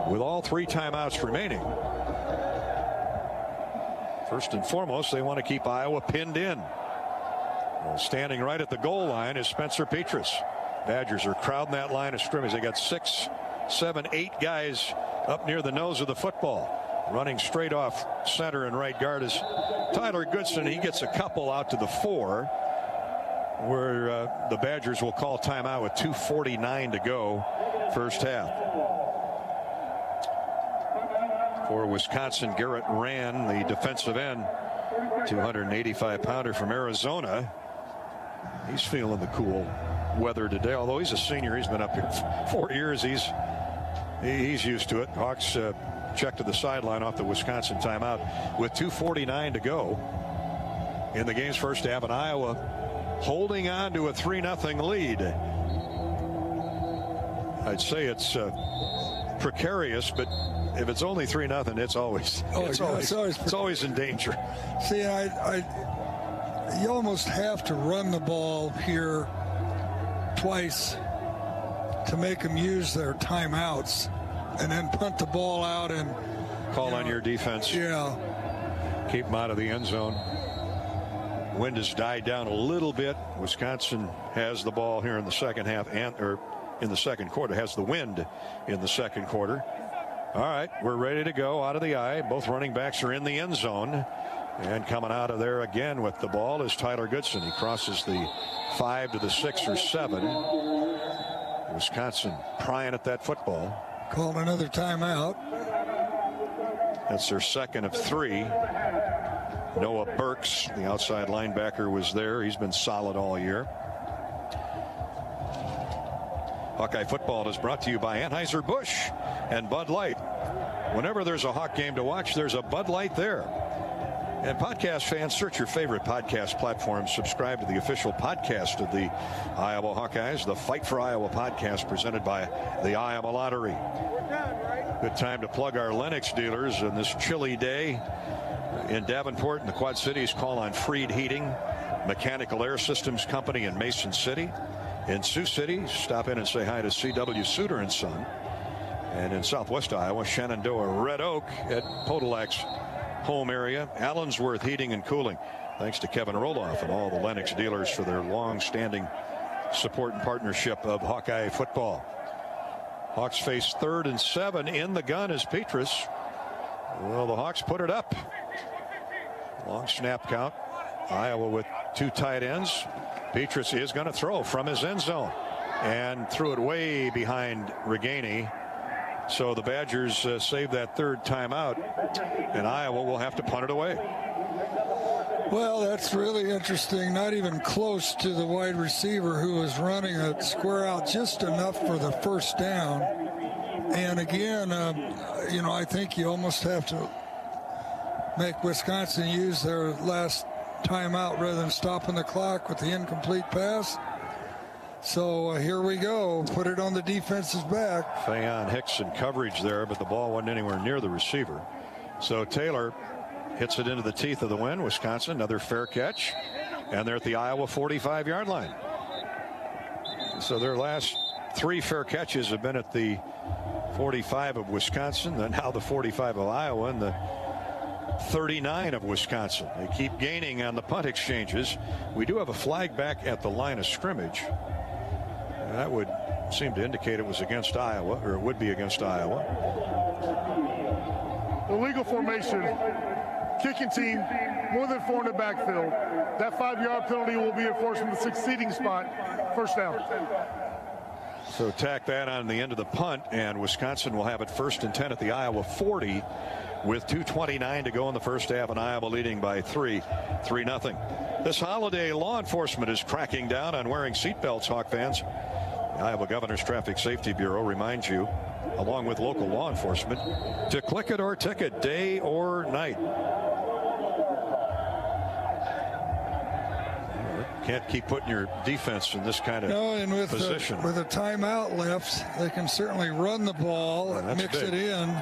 with all 3 timeouts remaining, first and foremost, they want to keep Iowa pinned in. Well, standing right at the goal line is Spencer Petras. Badgers are crowding that line of scrimmage. They got 6, 7, 8 guys up near the nose of the football. Running straight off center and right guard is Tyler Goodson. He gets a couple out to the 4. where the Badgers will call timeout with 2:49 to go, first half. For Wisconsin, Garrett Rand, the defensive end, 285-pounder from Arizona. He's feeling the cool weather today. Although he's a senior, he's been up here 4 years. He's used to it. Hawks check to the sideline off the Wisconsin timeout with 2:49 to go in the game's first half, and Iowa holding on to a 3-0 lead. I'd say it's precarious, but if it's only 3-0, it's always in danger. See, you almost have to run the ball here twice to make them use their timeouts, and then punt the ball out and call on your defense. Yeah. Keep them out of the end zone. Wind has died down a little bit. Wisconsin has the ball here in the second half, or in the second quarter, has the wind in the second quarter. All right, we're ready to go out of the eye. Both running backs are in the end zone. And coming out of there again with the ball is Tyler Goodson. He crosses the 5 to the 6 or 7. Wisconsin prying at that football. Called another timeout. That's their second of 3. Noah Burks, the outside linebacker, was there. He's been solid all year. Hawkeye football is brought to you by Anheuser-Busch and Bud Light. Whenever there's a Hawk game to watch, there's a Bud Light there. And podcast fans, search your favorite podcast platform. Subscribe to the official podcast of the Iowa Hawkeyes, the Fight for Iowa podcast presented by the Iowa Lottery. Good time to plug our Lennox dealers on this chilly day. In Davenport and the Quad Cities, call on Freed Heating, Mechanical Air Systems Company in Mason City. In Sioux City, stop in and say hi to C.W. Suter and Son. And in Southwest Iowa, Shenandoah Red Oak at Podolak's home area. Allensworth Heating and Cooling. Thanks to Kevin Roloff and all the Lennox dealers for their long-standing support and partnership of Hawkeye football. Hawks face 3rd and 7 in the gun as Petrus. Well, the Hawks put it up. Long snap count. Iowa with 2 tight ends. Petrus is going to throw from his end zone and threw it way behind Reganey. So the Badgers save that 3rd timeout, and Iowa will have to punt it away. Well, that's really interesting. Not even close to the wide receiver who was running a square out just enough for the first down. And again, I think you almost have to make Wisconsin use their last timeout rather than stopping the clock with the incomplete pass. So here we go. Put it on the defense's back. Fayon Hicks in coverage there, but the ball wasn't anywhere near the receiver. So Taylor hits it into the teeth of the wind. Wisconsin, another fair catch. And they're at the Iowa 45-yard line. So their last 3 fair catches have been at the 45 of Wisconsin, then now the 45 of Iowa, and the 39 of Wisconsin. They keep gaining on the punt exchanges. We do have a flag back at the line of scrimmage. That would seem to indicate it was against Iowa, or it would be against Iowa. Illegal formation. Kicking team, more than 4 in the backfield. That 5-yard penalty will be enforced from the succeeding spot. First down. So tack that on the end of the punt, and Wisconsin will have it 1st and 10 at the Iowa 40 with 2:29 to go in the first half, and Iowa leading by 3-0. This holiday, law enforcement is cracking down on wearing seatbelts, Hawk fans. The Iowa Governor's Traffic Safety Bureau reminds you, along with local law enforcement, to click it or ticket, day or night. Can't keep putting your defense in this kind of position. With a timeout left, they can certainly run the ball, mix it in.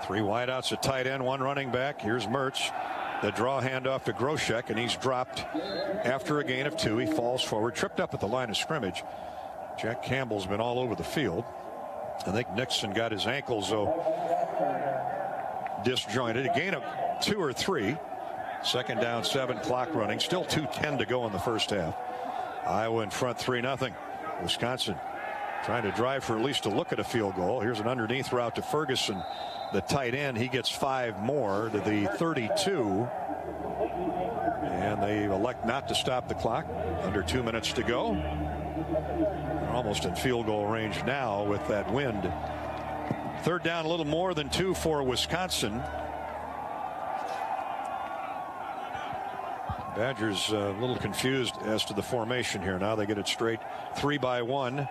3 wideouts at tight end, 1 running back. Here's Mertz. The draw handoff to Groshek, and he's dropped after a gain of 2. He falls forward, tripped up at the line of scrimmage. Jack Campbell's been all over the field. I think Nixon got his ankles disjointed. A gain of 2 or 3. 2nd down, 7, clock running. Still 2:10 to go in the first half. Iowa in front 3-0. Wisconsin trying to drive for at least a look at a field goal. Here's an underneath route to Ferguson, the tight end. He gets 5 more to the 32. And And they elect not to stop the clock. Under 2 minutes to go. They're almost in field goal range now with that wind. Third down, a little more than 2 for Wisconsin. Badgers a little confused as to the formation here. Now they get it straight 3 by 1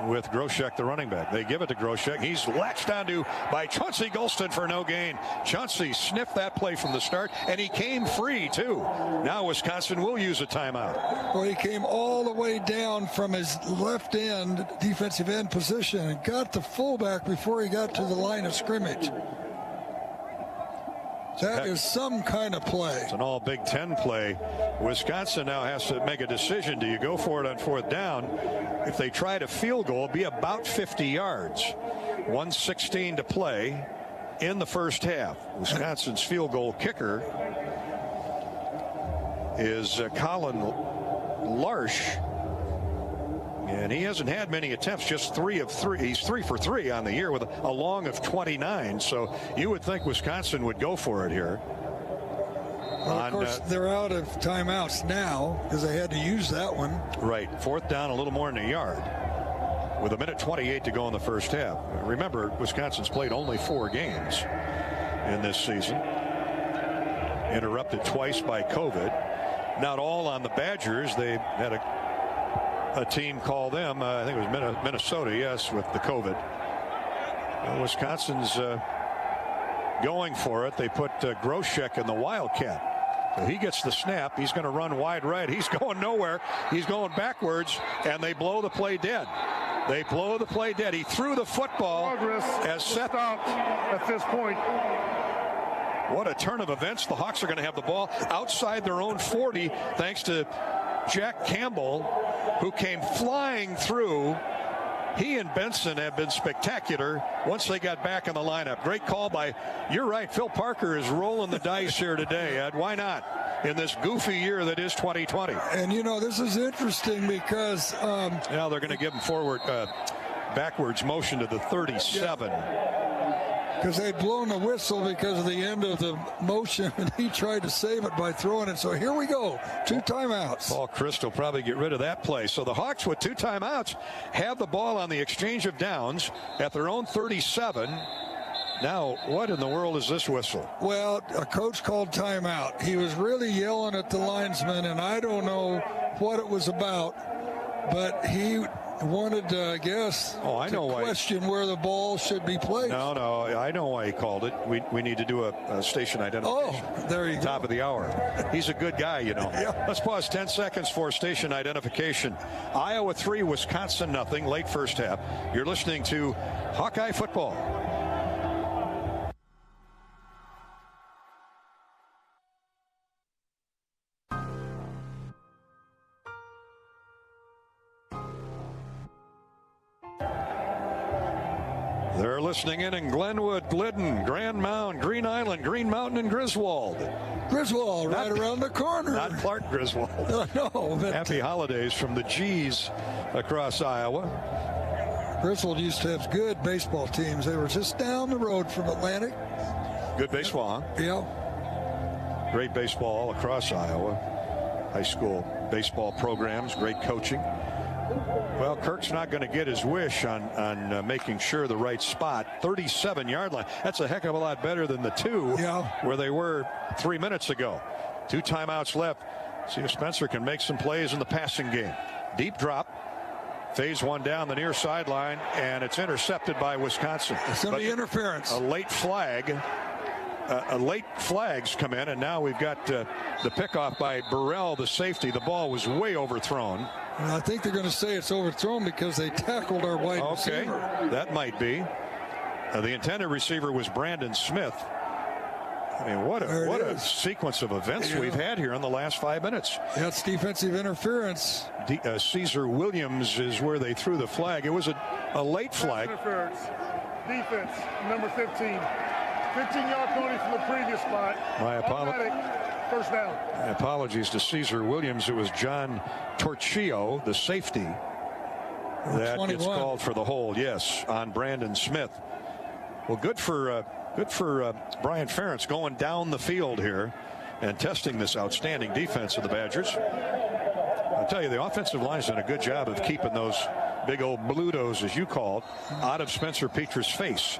with Groshek, the running back. They give it to Groshek. He's latched onto by Chauncey Golston for no gain. Chauncey sniffed that play from the start, and he came free, too. Now Wisconsin will use a timeout. Well, he came all the way down from his left end, defensive end position, and got the fullback before he got to the line of scrimmage. That is some kind of play. It's an all Big Ten play. Wisconsin now has to make a decision. Do you go for it on 4th down? If they try to field goal, it'll be about 50 yards. 1:16 to play in the first half. Wisconsin's field goal kicker is Colin Larsh. And he hasn't had many attempts, just 3 of 3. He's 3 for 3 on the year with a long of 29. So you would think Wisconsin would go for it here. Well, of course, they're out of timeouts now because they had to use that one. Right. 4th down, a little more than a yard. With 1:28 to go in the first half. Remember, Wisconsin's played only 4 games in this season. Interrupted twice by COVID. Not all on the Badgers. They had a team call them, I think it was Minnesota, yes, with the COVID. Well, Wisconsin's going for it. They put Groshek in the Wildcat. So he gets the snap. He's going to run wide right. He's going nowhere. He's going backwards, and they blow the play dead. They blow the play dead. He threw the football as Seth stopped at this point. What a turn of events. The Hawks are going to have the ball outside their own 40 thanks to Jack Campbell, who came flying through. He and Benson have been spectacular once they got back in the lineup. Great call by, you're right, Phil Parker is rolling the dice here today, Ed. Why not? In this goofy year that is 2020. And, you know, this is interesting because... now they're going to give him forward, backwards motion to the 37. Because they'd blown the whistle because of the end of the motion, and he tried to save it by throwing it. So here we go, 2 timeouts. Paul Chryst will probably get rid of that play. So the Hawks with 2 timeouts have the ball on the exchange of downs at their own 37. Now, what in the world is this whistle? Well, a coach called timeout. He was really yelling at the linesman, and I don't know what it was about, but he wanted to, I guess, question where the ball should be placed. No, I know why he called it. We need to do a station identification. Oh, there you go. Top of the hour. He's a good guy, you know. Yeah. Let's pause 10 seconds for station identification. Iowa 3, Wisconsin nothing, late first half. You're listening to Hawkeye Football. They're listening in Glenwood, Glidden, Grand Mound, Green Island, Green Mountain, and Griswold. Griswold, right around the corner. Not Clark Griswold. No, but happy holidays from the G's across Iowa. Griswold used to have good baseball teams. They were just down the road from Atlantic. Good baseball, huh? Yeah. Great baseball all across Iowa. High school baseball programs, great coaching. Well, Kirk's not going to get his wish on making sure the right spot. 37-yard line. That's a heck of a lot better than the 2 where they were 3 minutes ago. 2 timeouts left. See if Spencer can make some plays in the passing game. Deep drop. Phase 1 down the near sideline, and it's intercepted by Wisconsin. It's going to be interference. A late flag. Late flags come in, and now we've got the pickoff by Burrell, the safety. The ball was way overthrown. And I think they're going to say it's overthrown because they tackled our wide receiver. That might be. The intended receiver was Brandon Smith. I mean, what a sequence of events we've had here in the last 5 minutes. That's defensive interference. Caesar Williams is where they threw the flag. It was a late flag. Interference. Defense, number 15. 15-yard penalty from the previous spot. First down. My apologies to Caesar Williams. It was John Torchio, the safety, that 21. Gets called for the hold. Yes, on Brandon Smith. Well, good for Brian Ferentz going down the field here. and testing this outstanding defense of the Badgers. I'll tell you, the offensive line's done a good job of keeping those big old blutos, as you call it, out of Spencer Petrus' face.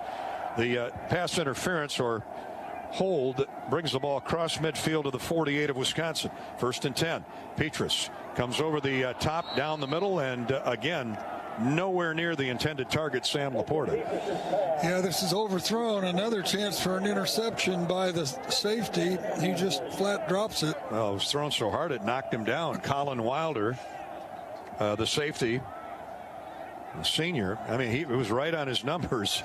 The pass interference or hold brings the ball across midfield to the 48 of Wisconsin. 1st and 10. Petrus comes over the top down the middle, and again, nowhere near the intended target, Sam Laporta. Yeah, this is overthrown. Another chance for an interception by the safety. He just flat drops it. Well, it was thrown so hard it knocked him down. Colin Wilder, the safety, the senior, I mean, he was right on his numbers.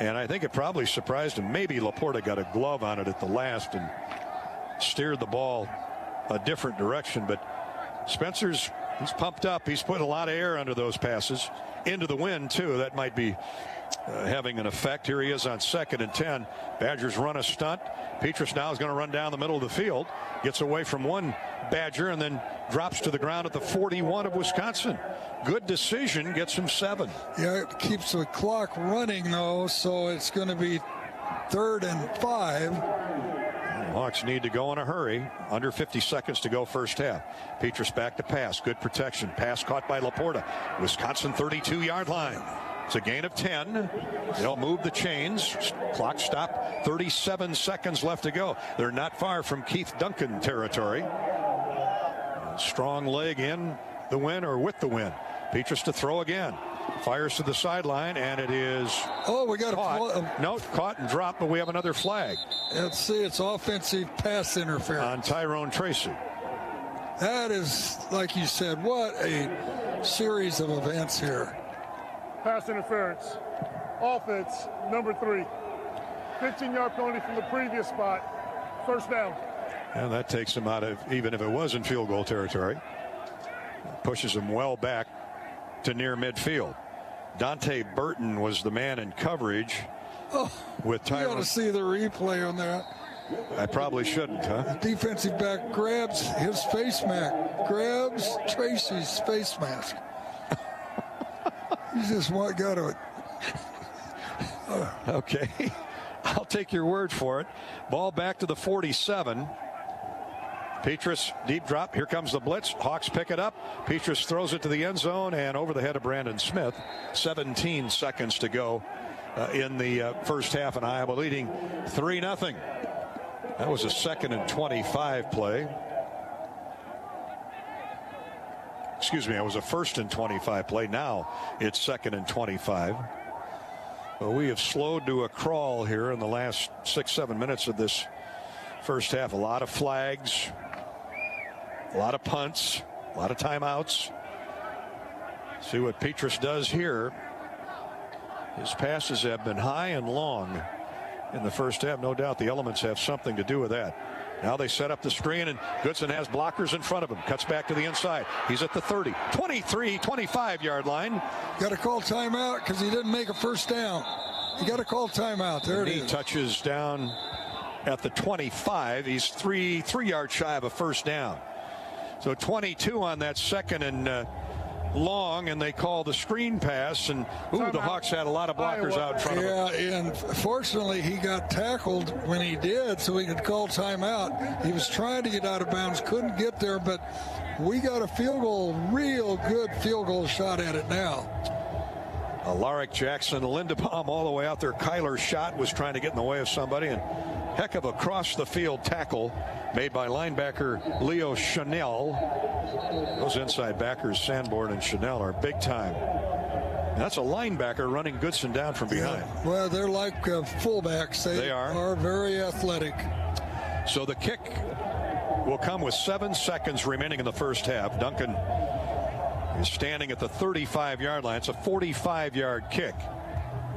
And I think it probably surprised him. Maybe Laporta got a glove on it at the last and steered the ball a different direction. But Spencer's, he's pumped up. He's put a lot of air under those passes. Into the wind, too. That might be having an effect. Here he is on 2nd and 10. Badgers run a stunt. Petrus now is going to run down the middle of the field. Gets away from one Badger and then drops to the ground at the 41 of Wisconsin. Good decision. Gets him 7. Yeah, it keeps the clock running, though, so it's going to be 3rd and 5. The Hawks need to go in a hurry. Under 50 seconds to go first half. Petrus back to pass. Good protection. Pass caught by Laporta. Wisconsin 32-yard line. It's a gain of 10. They'll move the chains. Clock stop. 37 seconds left to go. They're not far from Keith Duncan territory. Strong leg in the win or with the win. Petrus to throw again. Fires to the sideline, and it is we got caught and dropped, but we have another flag. Let's see, it's offensive pass interference on Tyrone Tracy. That is, like you said, what a series of events here. Pass interference. Offense, number 3. 15-yard penalty from the previous spot. First down. And that takes him out of, even if it was in field goal territory, pushes him well back to near midfield. Dante Burton was the man in coverage with Tyrone. You got to see the replay on that. I probably shouldn't, huh? The defensive back grabs his face mask, grabs Tracy's face mask. You just got to. Okay, I'll take your word for it. Ball back to the 47. Petrus, deep drop. Here comes the blitz. Hawks pick it up. Petrus throws it to the end zone and over the head of Brandon Smith. 17 seconds to go in the first half, and Iowa leading 3-0. That was a 2nd and 25 play. Excuse me, it was a 1st and 25 play. Now it's 2nd and 25. Well, we have slowed to a crawl here in the last 6-7 minutes of this first half. A lot of flags, a lot of punts, a lot of timeouts. See what Petrus does here. His passes have been high and long in the first half. No doubt the elements have something to do with that. Now they set up the screen, and Goodson has blockers in front of him. Cuts back to the inside. He's at the 30, 23, 25-yard line. Got to call timeout because he didn't make a first down. You got to call timeout. There it is. He touches down at the 25. He's three yards shy of a first down. So 22 on that 2nd and long, and they call the screen pass, and the Hawks had a lot of blockers out in front of him. Yeah, and fortunately he got tackled when he did, so he could call timeout. He was trying to get out of bounds, couldn't get there, but we got a field goal, real good field goal shot at it now. Alaric Jackson, Lindebaum all the way out there. Kyler Schott was trying to get in the way of somebody, and heck of a cross-the-field tackle made by linebacker Leo Chanel. Those inside backers, Sanborn and Chanel, are big time. That's a linebacker running Goodson down from behind. Yeah. Well, they're like fullbacks. They are very athletic. So the kick will come with 7 seconds remaining in the first half. Duncan is standing at the 35-yard line. It's a 45-yard kick.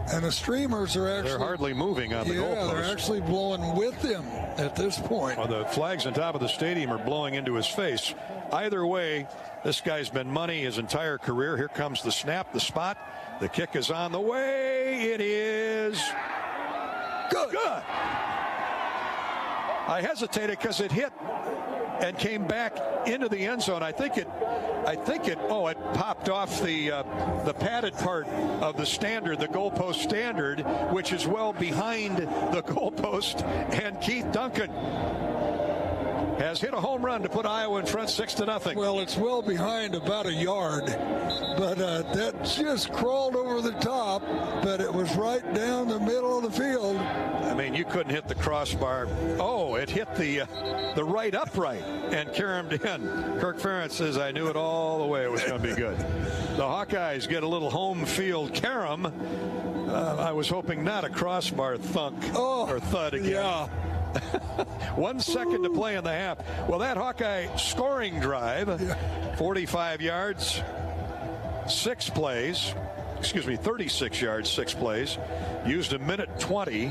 And the streamers are actually... They're hardly moving on the goalpost. Yeah, they're actually blowing with him at this point. Well, the flags on top of the stadium are blowing into his face. Either way, this guy's been money his entire career. Here comes the snap, the spot. The kick is on the way. It is... Good. I hesitated because it hit and came back into the end zone. I think it popped off the padded part of the standard, the goalpost standard, which is well behind the goalpost, and Keith Duncan has hit a home run to put Iowa in front 6-0. Well, it's well behind about a yard, but that just crawled over the top, but it was right down the middle of the field. I mean, you couldn't hit the crossbar. Oh, it hit the right upright and caromed in. Kirk Ferentz says, I knew it all the way it was going to be good. The Hawkeyes get a little home field carom. I was hoping not a crossbar thunk or thud again. Yeah. 1 second to play in the half. Well, that Hawkeye scoring drive, 45 yards, 6 plays. 36 yards, 6 plays. Used a minute 20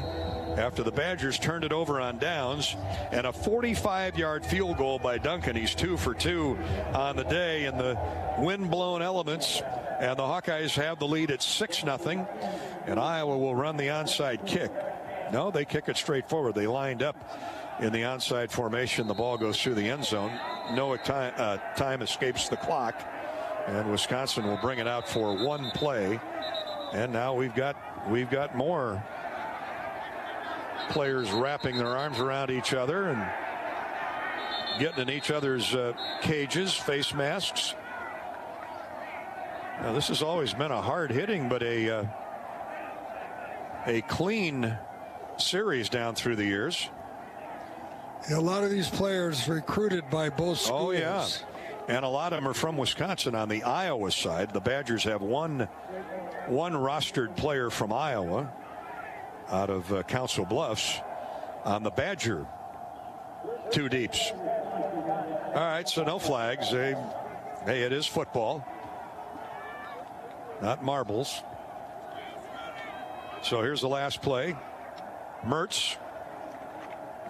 after the Badgers turned it over on downs, and a 45-yard field goal by Duncan. He's 2 for 2 on the day in the wind-blown elements, and the Hawkeyes have the lead at 6-0, and Iowa will run the onside kick. No, they kick it straight forward. They lined up in the onside formation. The ball goes through the end zone. No time escapes the clock, and Wisconsin will bring it out for 1 play. And now we've got more players wrapping their arms around each other and getting in each other's cages, face masks. Now, this has always been a hard hitting, but a clean series down through the years. A lot of these players recruited by both schools. Oh, yeah. And a lot of them are from Wisconsin on the Iowa side. The Badgers have one rostered player from Iowa out of Council Bluffs on the Badger 2 deeps. All right, so no flags. Hey, it is football, not marbles. So here's the last play. Mertz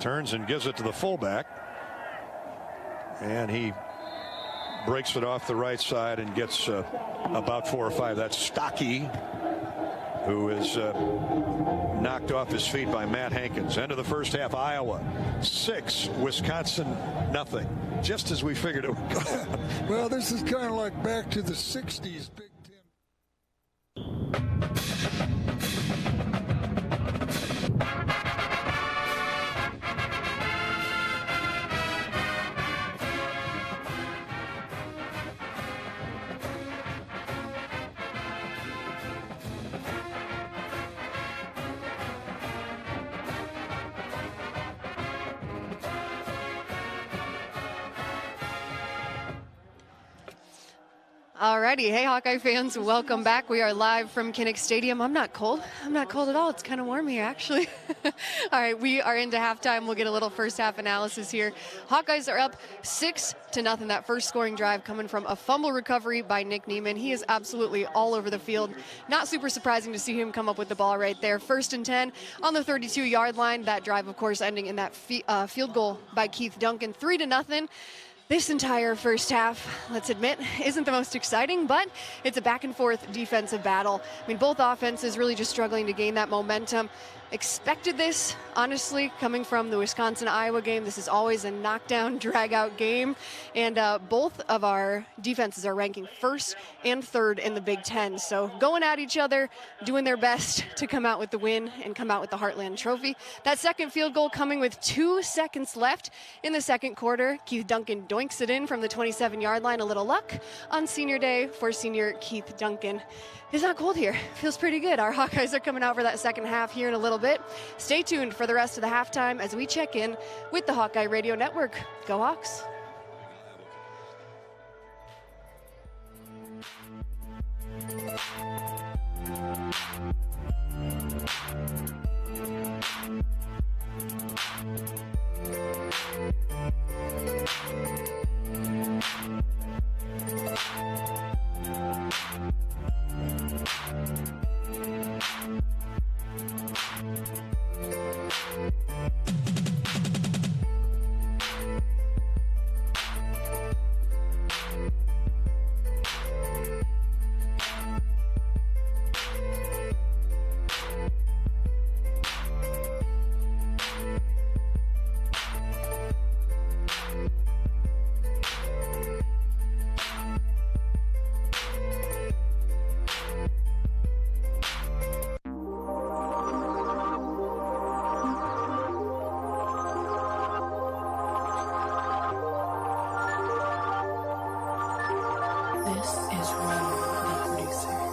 turns and gives it to the fullback, and he breaks it off the right side and gets about 4 or 5. That's Stocky, who is knocked off his feet by Matt Hankins. End of the first half. Iowa 6, Wisconsin nothing. Just as we figured it would go. Well, this is kind of like back to the 60s Big Ten. Alrighty, hey Hawkeye fans, welcome back. We are live from Kinnick Stadium. I'm not cold. I'm not cold at all. It's kind of warm here, actually. All right, we are into halftime. We'll get a little first half analysis here. Hawkeyes are up 6-0. That first scoring drive coming from a fumble recovery by Nick Neiman. He is absolutely all over the field. Not super surprising to see him come up with the ball right there. 1st and 10 on the 32-yard line. That drive, of course, ending in that field goal by Keith Duncan, 3-0. This entire first half, let's admit, isn't the most exciting, but it's a back-and-forth defensive battle. I mean, both offenses really just struggling to gain that momentum. Expected this, honestly, coming from the Wisconsin-Iowa game. This is always a knockdown, drag-out game. And both of our defenses are ranking 1st and 3rd in the Big Ten. So going at each other, doing their best to come out with the win and come out with the Heartland Trophy. That second field goal coming with 2 seconds left in the second quarter. Keith Duncan doinks it in from the 27-yard line. A little luck on senior day for senior Keith Duncan. It's not cold here. Feels pretty good. Our Hawkeyes are coming out for that second half here in a little bit. Stay tuned for the rest of the halftime as we check in with the Hawkeye Radio Network. Go Hawks. This is Ron, the producer.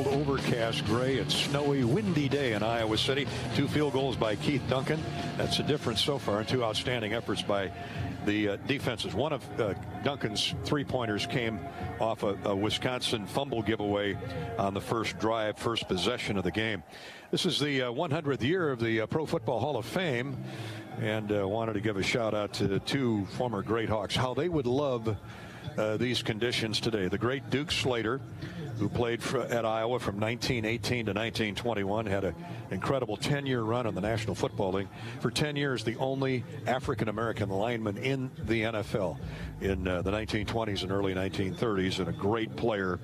Overcast, gray, and snowy, windy day in Iowa City. 2 field goals by Keith Duncan. That's the difference so far, and 2 outstanding efforts by the defenses. One of Duncan's 3-pointers came off a Wisconsin fumble giveaway on the first drive, first possession of the game. This is the 100th year of the Pro Football Hall of Fame, and wanted to give a shout out to 2 former great Hawks. How they would love these conditions today. The great Duke Slater, who played at Iowa from 1918 to 1921, had an incredible 10-year run in the National Football League. For 10 years, the only African-American lineman in the NFL in the 1920s and early 1930s, and a great player.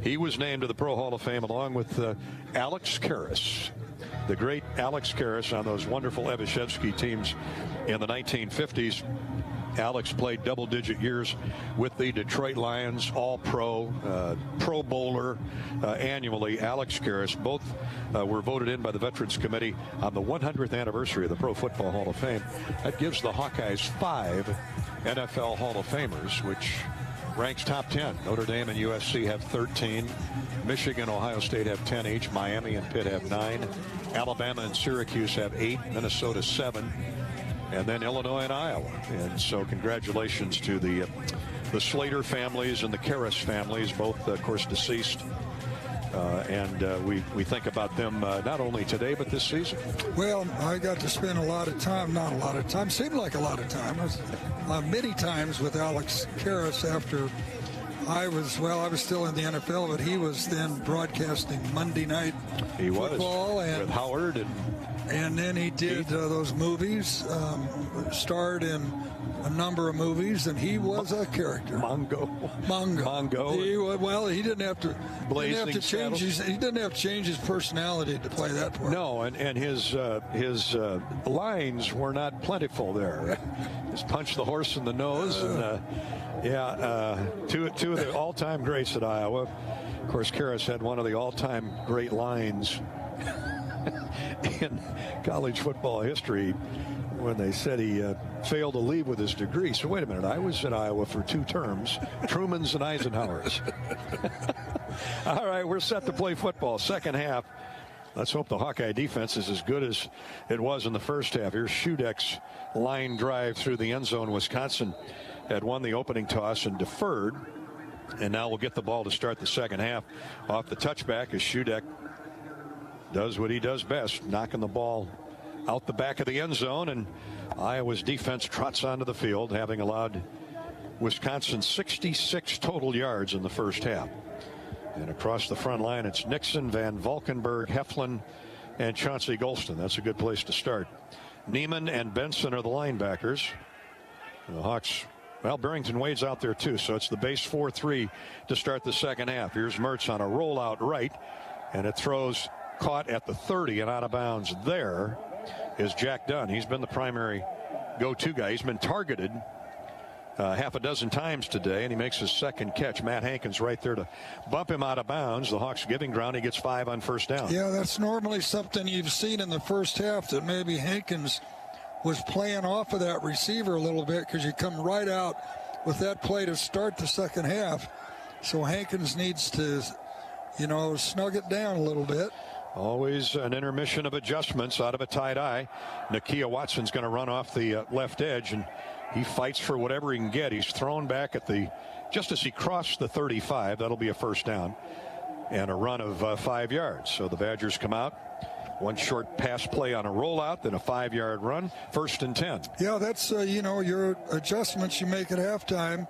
He was named to the Pro Hall of Fame along with Alex Karras. The great Alex Karras on those wonderful Evashevsky teams in the 1950s. Alex played double-digit years with the Detroit Lions, All-Pro, Pro Bowler annually. Alex Karras, both were voted in by the Veterans Committee on the 100th anniversary of the Pro Football Hall of Fame. That gives the Hawkeyes 5 NFL Hall of Famers, which ranks top 10. Notre Dame and USC have 13. Michigan, Ohio State have 10 each. Miami and Pitt have 9. Alabama and Syracuse have 8. Minnesota 7. And then Illinois and Iowa. And so congratulations to the Slater families and the Karras families, both, of course, deceased And we think about them not only today, but this season. Well, I got to spend a lot of time, not a lot of time, seemed like a lot of time, many times with Alex Karras after I was still in the NFL, but he was then broadcasting Monday Night Football. He was, with Howard. And then he did those movies, starred in a number of movies, and he was a character. Mongo. He didn't have to. He didn't have to change his personality to play that part. No, and his lines were not plentiful there. Just punch the horse in the nose, and two of the all-time greats at Iowa. Of course, Karras had one of the all-time great lines in college football history when they said he failed to leave with his degree. So wait a minute, I was at Iowa for 2 terms, Truman's and Eisenhower's. All right, we're set to play football. Second half. Let's hope the Hawkeye defense is as good as it was in the first half. Here's Schudek's line drive through the end zone. Wisconsin had won the opening toss and deferred. And now we'll get the ball to start the second half off the touchback as Schudek does what he does best, knocking the ball out the back of the end zone, and Iowa's defense trots onto the field, having allowed Wisconsin 66 total yards in the first half. And across the front line, it's Nixon, Van Valkenburg, Heflin, and Chauncey Golston. That's a good place to start. Neiman and Benson are the linebackers. And the Hawks, well, Barrington Wade's out there too, so it's the base 4-3 to start the second half. Here's Mertz on a rollout right, and it throws caught at the 30 and out of bounds. There is Jack Dunn. He's been the primary go-to guy. He's been targeted half a dozen times today, and he makes his second catch. Matt Hankins right there to bump him out of bounds. The Hawks giving ground. He gets 5 on first down. Yeah, that's normally something you've seen in the first half, that maybe Hankins was playing off of that receiver a little bit, because you come right out with that play to start the second half. So Hankins needs to, snug it down a little bit. Always an intermission of adjustments out of a tight eye. Nakia Watson's going to run off the left edge, and he fights for whatever he can get. He's thrown back at just as he crossed the 35. That'll be a first down and a run of 5 yards. So the Badgers come out. One short pass play on a rollout, then a 5-yard run. 1st and 10. Yeah, that's, your adjustments you make at halftime.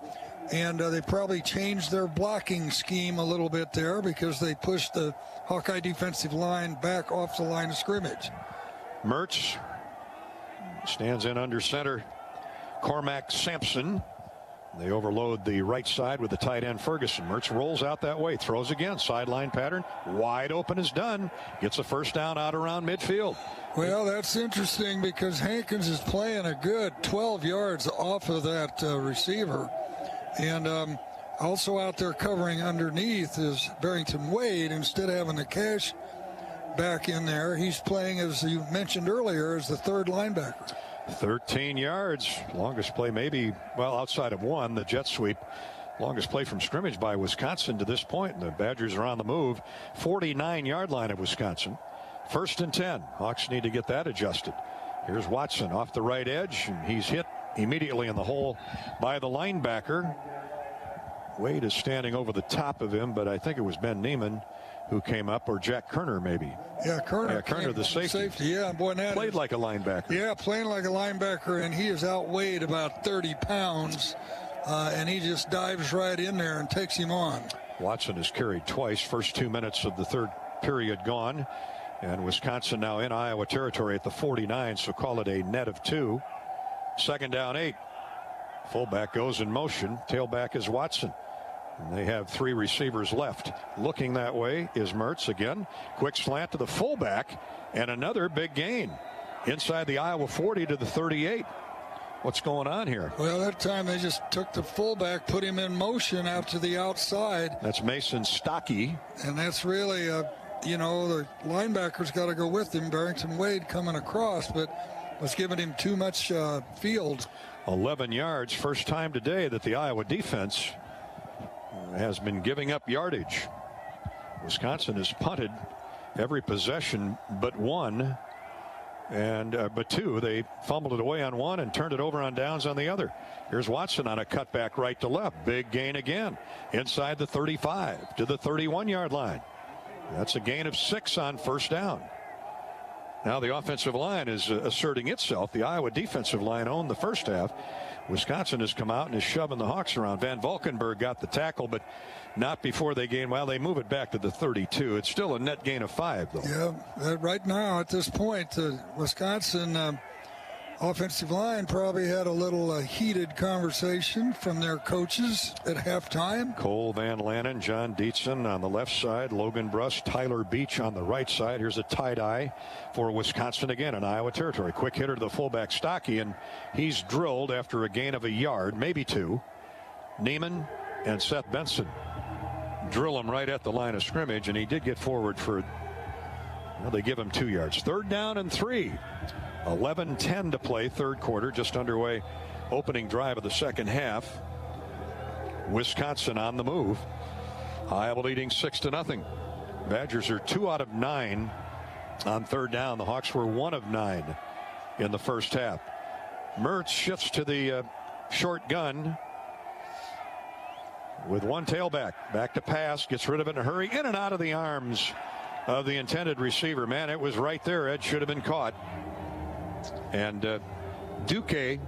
And they probably changed their blocking scheme a little bit there, because they pushed the Hawkeye defensive line back off the line of scrimmage. Mertz stands in under center. Cormac Sampson. They overload the right side with the tight end Ferguson. Mertz rolls out that way, throws again, sideline pattern, wide open is done, gets a first down out around midfield. Well, that's interesting, because Hankins is playing a good 12 yards off of that receiver. And also out there covering underneath is Barrington Wade. Instead of having the cash back in there, he's playing, as you mentioned earlier, as the third linebacker. 13 yards. Longest play maybe, outside of one, the jet sweep. Longest play from scrimmage by Wisconsin to this point. And the Badgers are on the move. 49-yard line of Wisconsin. 1st and 10. Hawks need to get that adjusted. Here's Watson off the right edge, and he's hit immediately in the hole by the linebacker. Wade is standing over the top of him, but I think it was Ben Neiman who came up, or Jack Kerner maybe. Yeah, Kerner. Kerner, the safety. Yeah, boy, played like a linebacker. Yeah, playing like a linebacker, and he is outweighed about 30 pounds, and he just dives right in there and takes him on. Watson has carried twice. First 2 minutes of the third period gone, and Wisconsin now in Iowa territory at the 49, so call it a net of 2. 2nd down 8. Fullback goes in motion. Tailback is Watson. And they have 3 receivers left. Looking that way is Mertz again. Quick slant to the fullback, and another big gain inside the Iowa 40 to the 38. What's going on here? Well, that time they just took the fullback, put him in motion out to the outside. That's Mason Stockey. And that's really, the linebacker's got to go with him. Barrington Wade coming across, but was giving him too much field. 11 yards. First time today that the Iowa defense has been giving up yardage. Wisconsin has punted every possession but one, and but 2. They fumbled it away on one and turned it over on downs on the other. Here's Watson on a cutback right to left. Big gain again inside the 35 to the 31-yard line. That's a gain of 6 on first down. Now the offensive line is asserting itself. The Iowa defensive line owned the first half. Wisconsin has come out and is shoving the Hawks around. Van Valkenburg got the tackle, but not before they gain. Well, they move it back to the 32. It's still a net gain of 5, though. Yeah, right now at this point, Wisconsin offensive line probably had a little heated conversation from their coaches at halftime. Cole Van Lannen, John Dietzen on the left side, Logan Bruss, Tyler Beach on the right side. Here's a tie-dye for Wisconsin again in Iowa territory. Quick hitter to the fullback Stocky, and he's drilled after a gain of a yard, maybe 2. Neiman and Seth Benson drill him right at the line of scrimmage, and he did get forward for, well, they give him 2 yards. 3rd down and 3. 11:10 to play, third quarter, just underway. Opening drive of the second half. Wisconsin on the move. Iowa leading 6-0. Badgers are 2 out of 9 on 3rd down. The Hawks were 1 of 9 in the first half. Mertz shifts to the short gun with one tailback. Back to pass, gets rid of it in a hurry, in and out of the arms of the intended receiver. Man, it was right there. Ed should have been caught. And Duque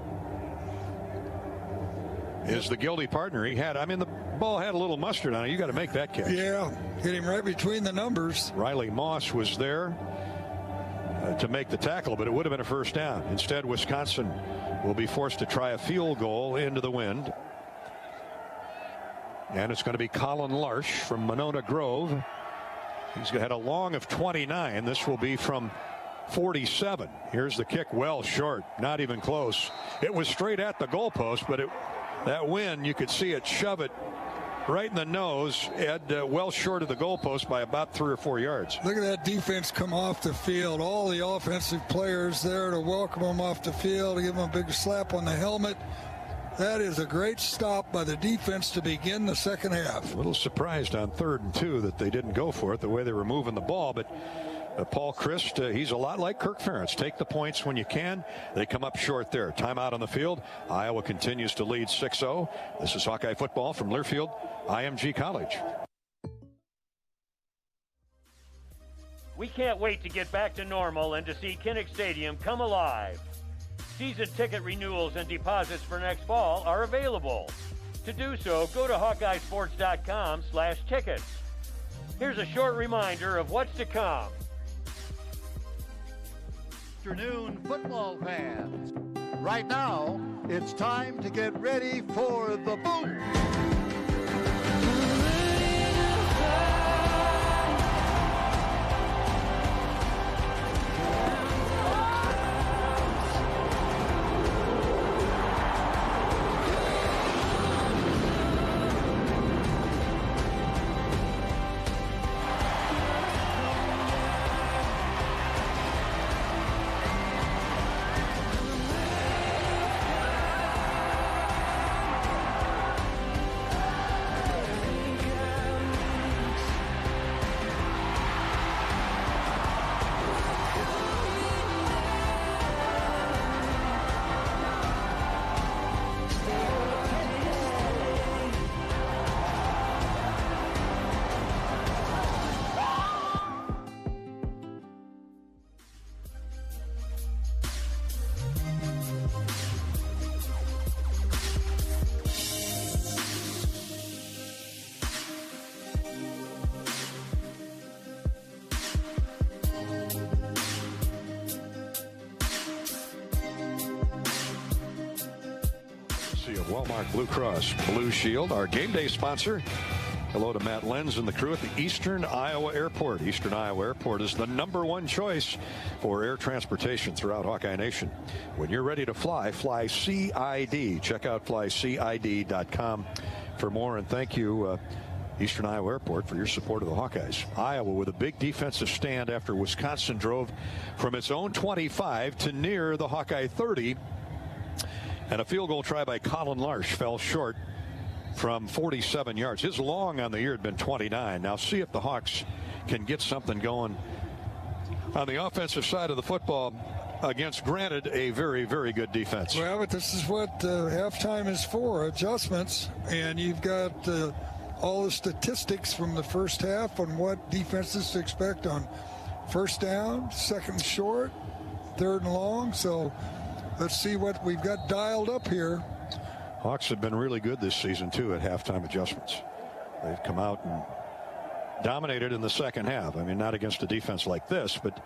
is the guilty partner. He had, I mean, the ball had a little mustard on it. You got to make that catch. Yeah, hit him right between the numbers. Riley Moss was there to make the tackle, but it would have been a first down. Instead, Wisconsin will be forced to try a field goal into the wind. And it's going to be Colin Larsh from Monona Grove. He's had a long of 29. This will be from 47. Here's the kick, well short, not even close. It was straight at the goalpost, but that wind, you could see it shove it right in the nose, Ed, well short of the goalpost by about 3 or 4 yards. Look at that defense come off the field. All the offensive players there to welcome them off the field, to give them a big slap on the helmet. That is a great stop by the defense to begin the second half. A little surprised on 3rd and 2 that they didn't go for it the way they were moving the ball, but Paul Chryst, he's a lot like Kirk Ferentz. Take the points when you can. They come up short there. Timeout on the field. Iowa continues to lead 6-0. This is Hawkeye football from Learfield, IMG College. We can't wait to get back to normal and to see Kinnick Stadium come alive. Season ticket renewals and deposits for next fall are available. To do so, go to HawkeyeSports.com/tickets. Here's a short reminder of what's to come. Afternoon, football fans. Right now, it's time to get ready for the boom. Wellmark Blue Cross Blue Shield, our game day sponsor. Hello to Matt Lenz and the crew at the Eastern Iowa Airport. Eastern Iowa Airport is the #1 choice for air transportation throughout Hawkeye Nation. When you're ready to fly, fly CID. Check out flycid.com for more. And thank you, Eastern Iowa Airport, for your support of the Hawkeyes. Iowa with a big defensive stand after Wisconsin drove from its own 25 to near the Hawkeye 30. And a field goal try by Colin Larsh fell short from 47 yards. His long on the year had been 29. Now see if the Hawks can get something going on the offensive side of the football against, granted, a very, very good defense. Well, but this is what halftime is for, adjustments. And you've got all the statistics from the first half on what defenses to expect on first down, second and short, third and long. So let's see what we've got dialed up here. Hawks have been really good this season, too, at halftime adjustments. They've come out and dominated in the second half. I mean, not against a defense like this, but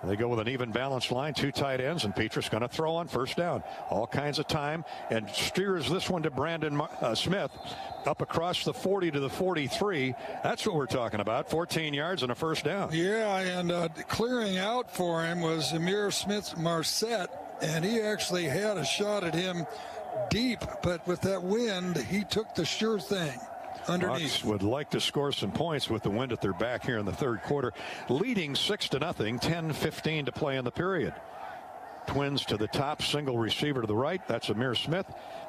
they go with an even balanced line, 2 tight ends, and Petrus going to throw on first down. All kinds of time, and steers this one to Brandon Smith up across the 40 to the 43. That's what we're talking about, 14 yards and a first down. Yeah, and clearing out for him was Amir Smith-Marset, and he actually had a shot at him deep, but with that wind, he took the sure thing. Underneath. Hawks would like to score some points with the wind at their back here in the third quarter, leading 6-0, 10:15 to play in the period. Twins to the top, single receiver to the right. That's Amir Smith.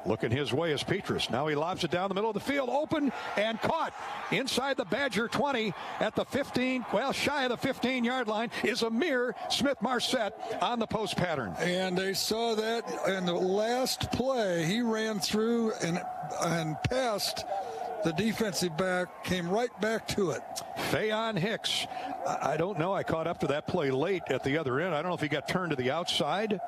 Looking his way is Petrus. Now he lobs it down the middle of the field, open and caught inside the Badger 20 at the 15, well, shy of the 15-yard line is Amir Smith-Marset on the post pattern. And they saw that in the last play. He ran through and passed the defensive back, came right back to it. Fayon Hicks, I don't know. I caught up to that play late at the other end. I don't know if he got turned to the outside.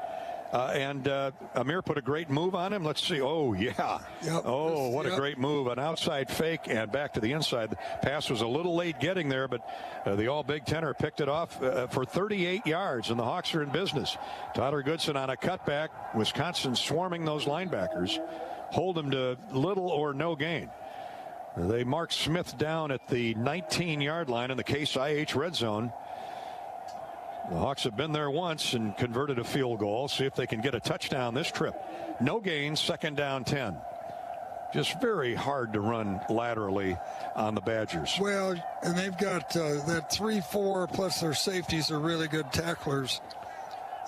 And Amir put a great move on him. Let's see. Oh, yeah. Yep. Oh, what a great move. An outside fake and back to the inside. The pass was a little late getting there, but the all-Big Tenor picked it off for 38 yards, and the Hawks are in business. Tyler Goodson on a cutback. Wisconsin swarming those linebackers. Hold them to little or no gain. They mark Smith down at the 19-yard line in the Case IH red zone. The Hawks have been there once and converted a field goal. See if they can get a touchdown this trip. No gain, 2nd down 10. Just very hard to run laterally on the Badgers. Well, and they've got that 3-4 plus their safeties are really good tacklers.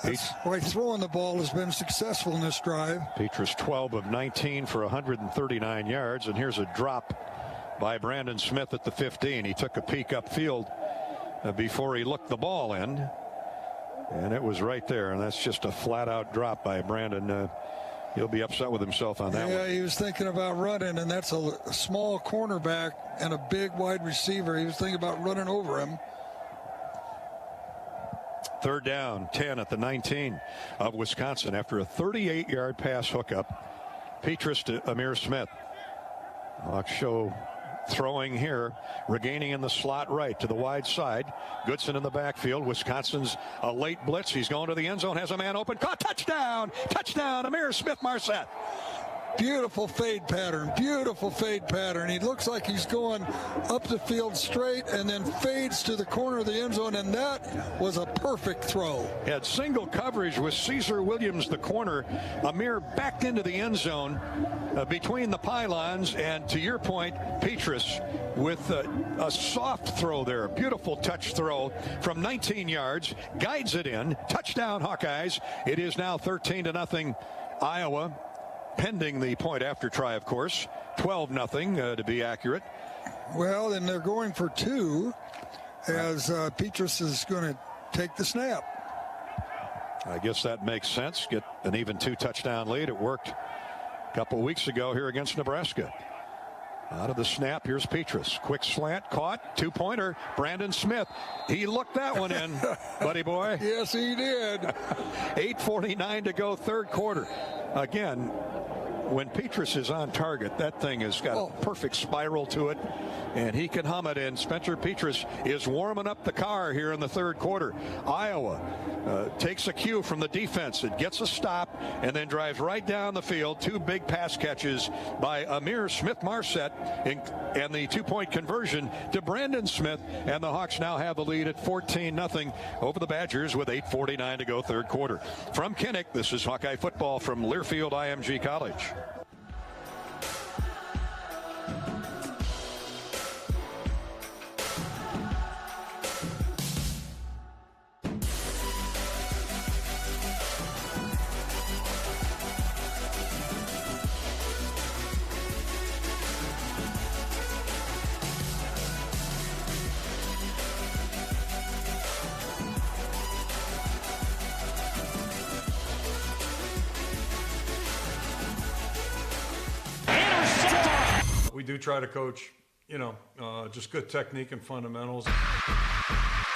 That's why throwing the ball has been successful in this drive. Petrus 12 of 19 for 139 yards, and here's a drop by Brandon Smith at the 15. He took a peek upfield before he looked the ball in, and it was right there, and that's just a flat-out drop by Brandon. He'll be upset with himself on that one. Yeah, he was thinking about running, and that's a small cornerback and a big wide receiver. He was thinking about running over him. 3rd down, 10 at the 19 of Wisconsin after a 38-yard pass hookup. Petrus to Amir Smith. Hawks show throwing here, regaining in the slot right to the wide side. Goodson in the backfield. Wisconsin's a late blitz. He's going to the end zone, has a man open. Caught, touchdown! Touchdown, Amir Smith-Marset. Beautiful fade pattern. Beautiful fade pattern. He looks like he's going up the field straight and then fades to the corner of the end zone, and that was a perfect throw. Had single coverage with Caesar Williams, the corner. Amir backed into the end zone between the pylons, and to your point, Petrus with a soft throw there. Beautiful touch throw from 19 yards. Guides it in. Touchdown, Hawkeyes. It is now 13-0 Iowa. Pending the point after try, of course. 12-0 to be accurate. Well, and they're going for 2 as Petrus is going to take the snap. I guess that makes sense. Get an even 2-touchdown lead. It worked a couple weeks ago here against Nebraska. Out of the snap, here's Petrus. Quick slant, caught, 2-pointer. Brandon Smith. He looked that one in, buddy boy. Yes, he did. 8:49 to go, third quarter. Again, when Petrus is on target, that thing has got a perfect spiral to it, and he can hum it in. Spencer Petrus is warming up the car here in the third quarter. Iowa takes a cue from the defense. It gets a stop and then drives right down the field. 2 big pass catches by Amir Smith-Marset and the 2-point conversion to Brandon Smith, and the Hawks now have the lead at 14-0 over the Badgers with 8:49 to go, third quarter. From Kinnick, this is Hawkeye football from Learfield IMG College. We do try to coach just good technique and fundamentals.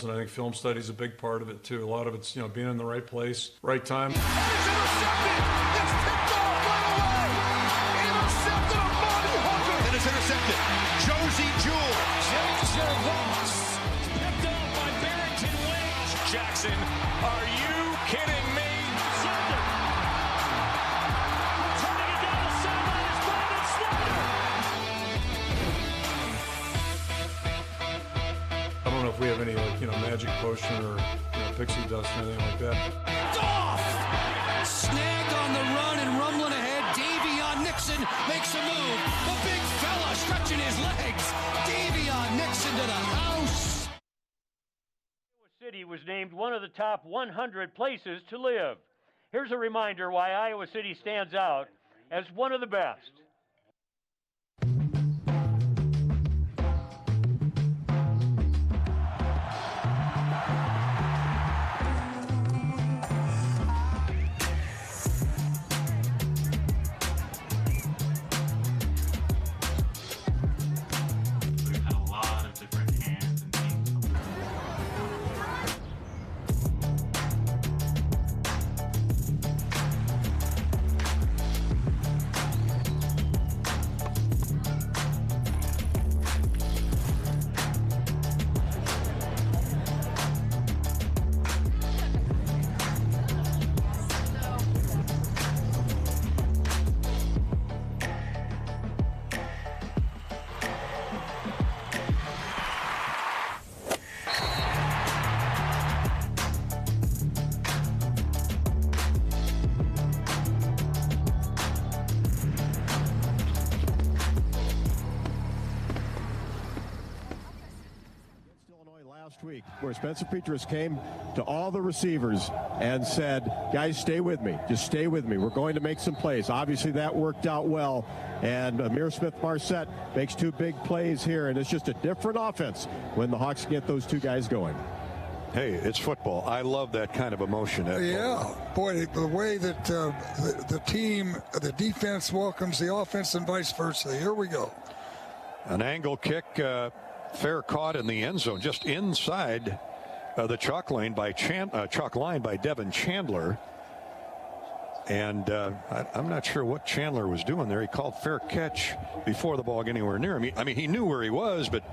And I think film study is a big part of it too. A lot of it's, being in the right place, right time. It's intercepted! It's picked off right away! Intercepted on Bobby Hooker! And it's intercepted. Josie Jewell. Jackson Ross. Picked off by Barrington Lynch. Jackson, are you kidding me? Snyder. Turning it down the sideline is Brandon Snyder. I don't know if we have any magic potion or pixie dust or anything like that. Off! Snagged on the run and rumbling ahead. Davion Nixon makes a move. A big fella stretching his legs. Davion Nixon to the house. Iowa City was named one of the top 100 places to live. Here's a reminder why Iowa City stands out as one of the best. Week where Spencer Petras came to all the receivers and said, guys, stay with me. Just stay with me. We're going to make some plays. Obviously, that worked out well. And Amir Smith-Marset makes 2 big plays here, and it's just a different offense when the Hawks get those 2 guys going. Hey, it's football. I love that kind of emotion. Yeah, boy, the way that the team, the defense welcomes the offense and vice versa. Here we go. An angle kick. Fair caught in the end zone, just inside the chalk line by Devin Chandler. And I'm not sure what Chandler was doing there. He called fair catch before the ball got anywhere near him. I mean, he knew where he was, but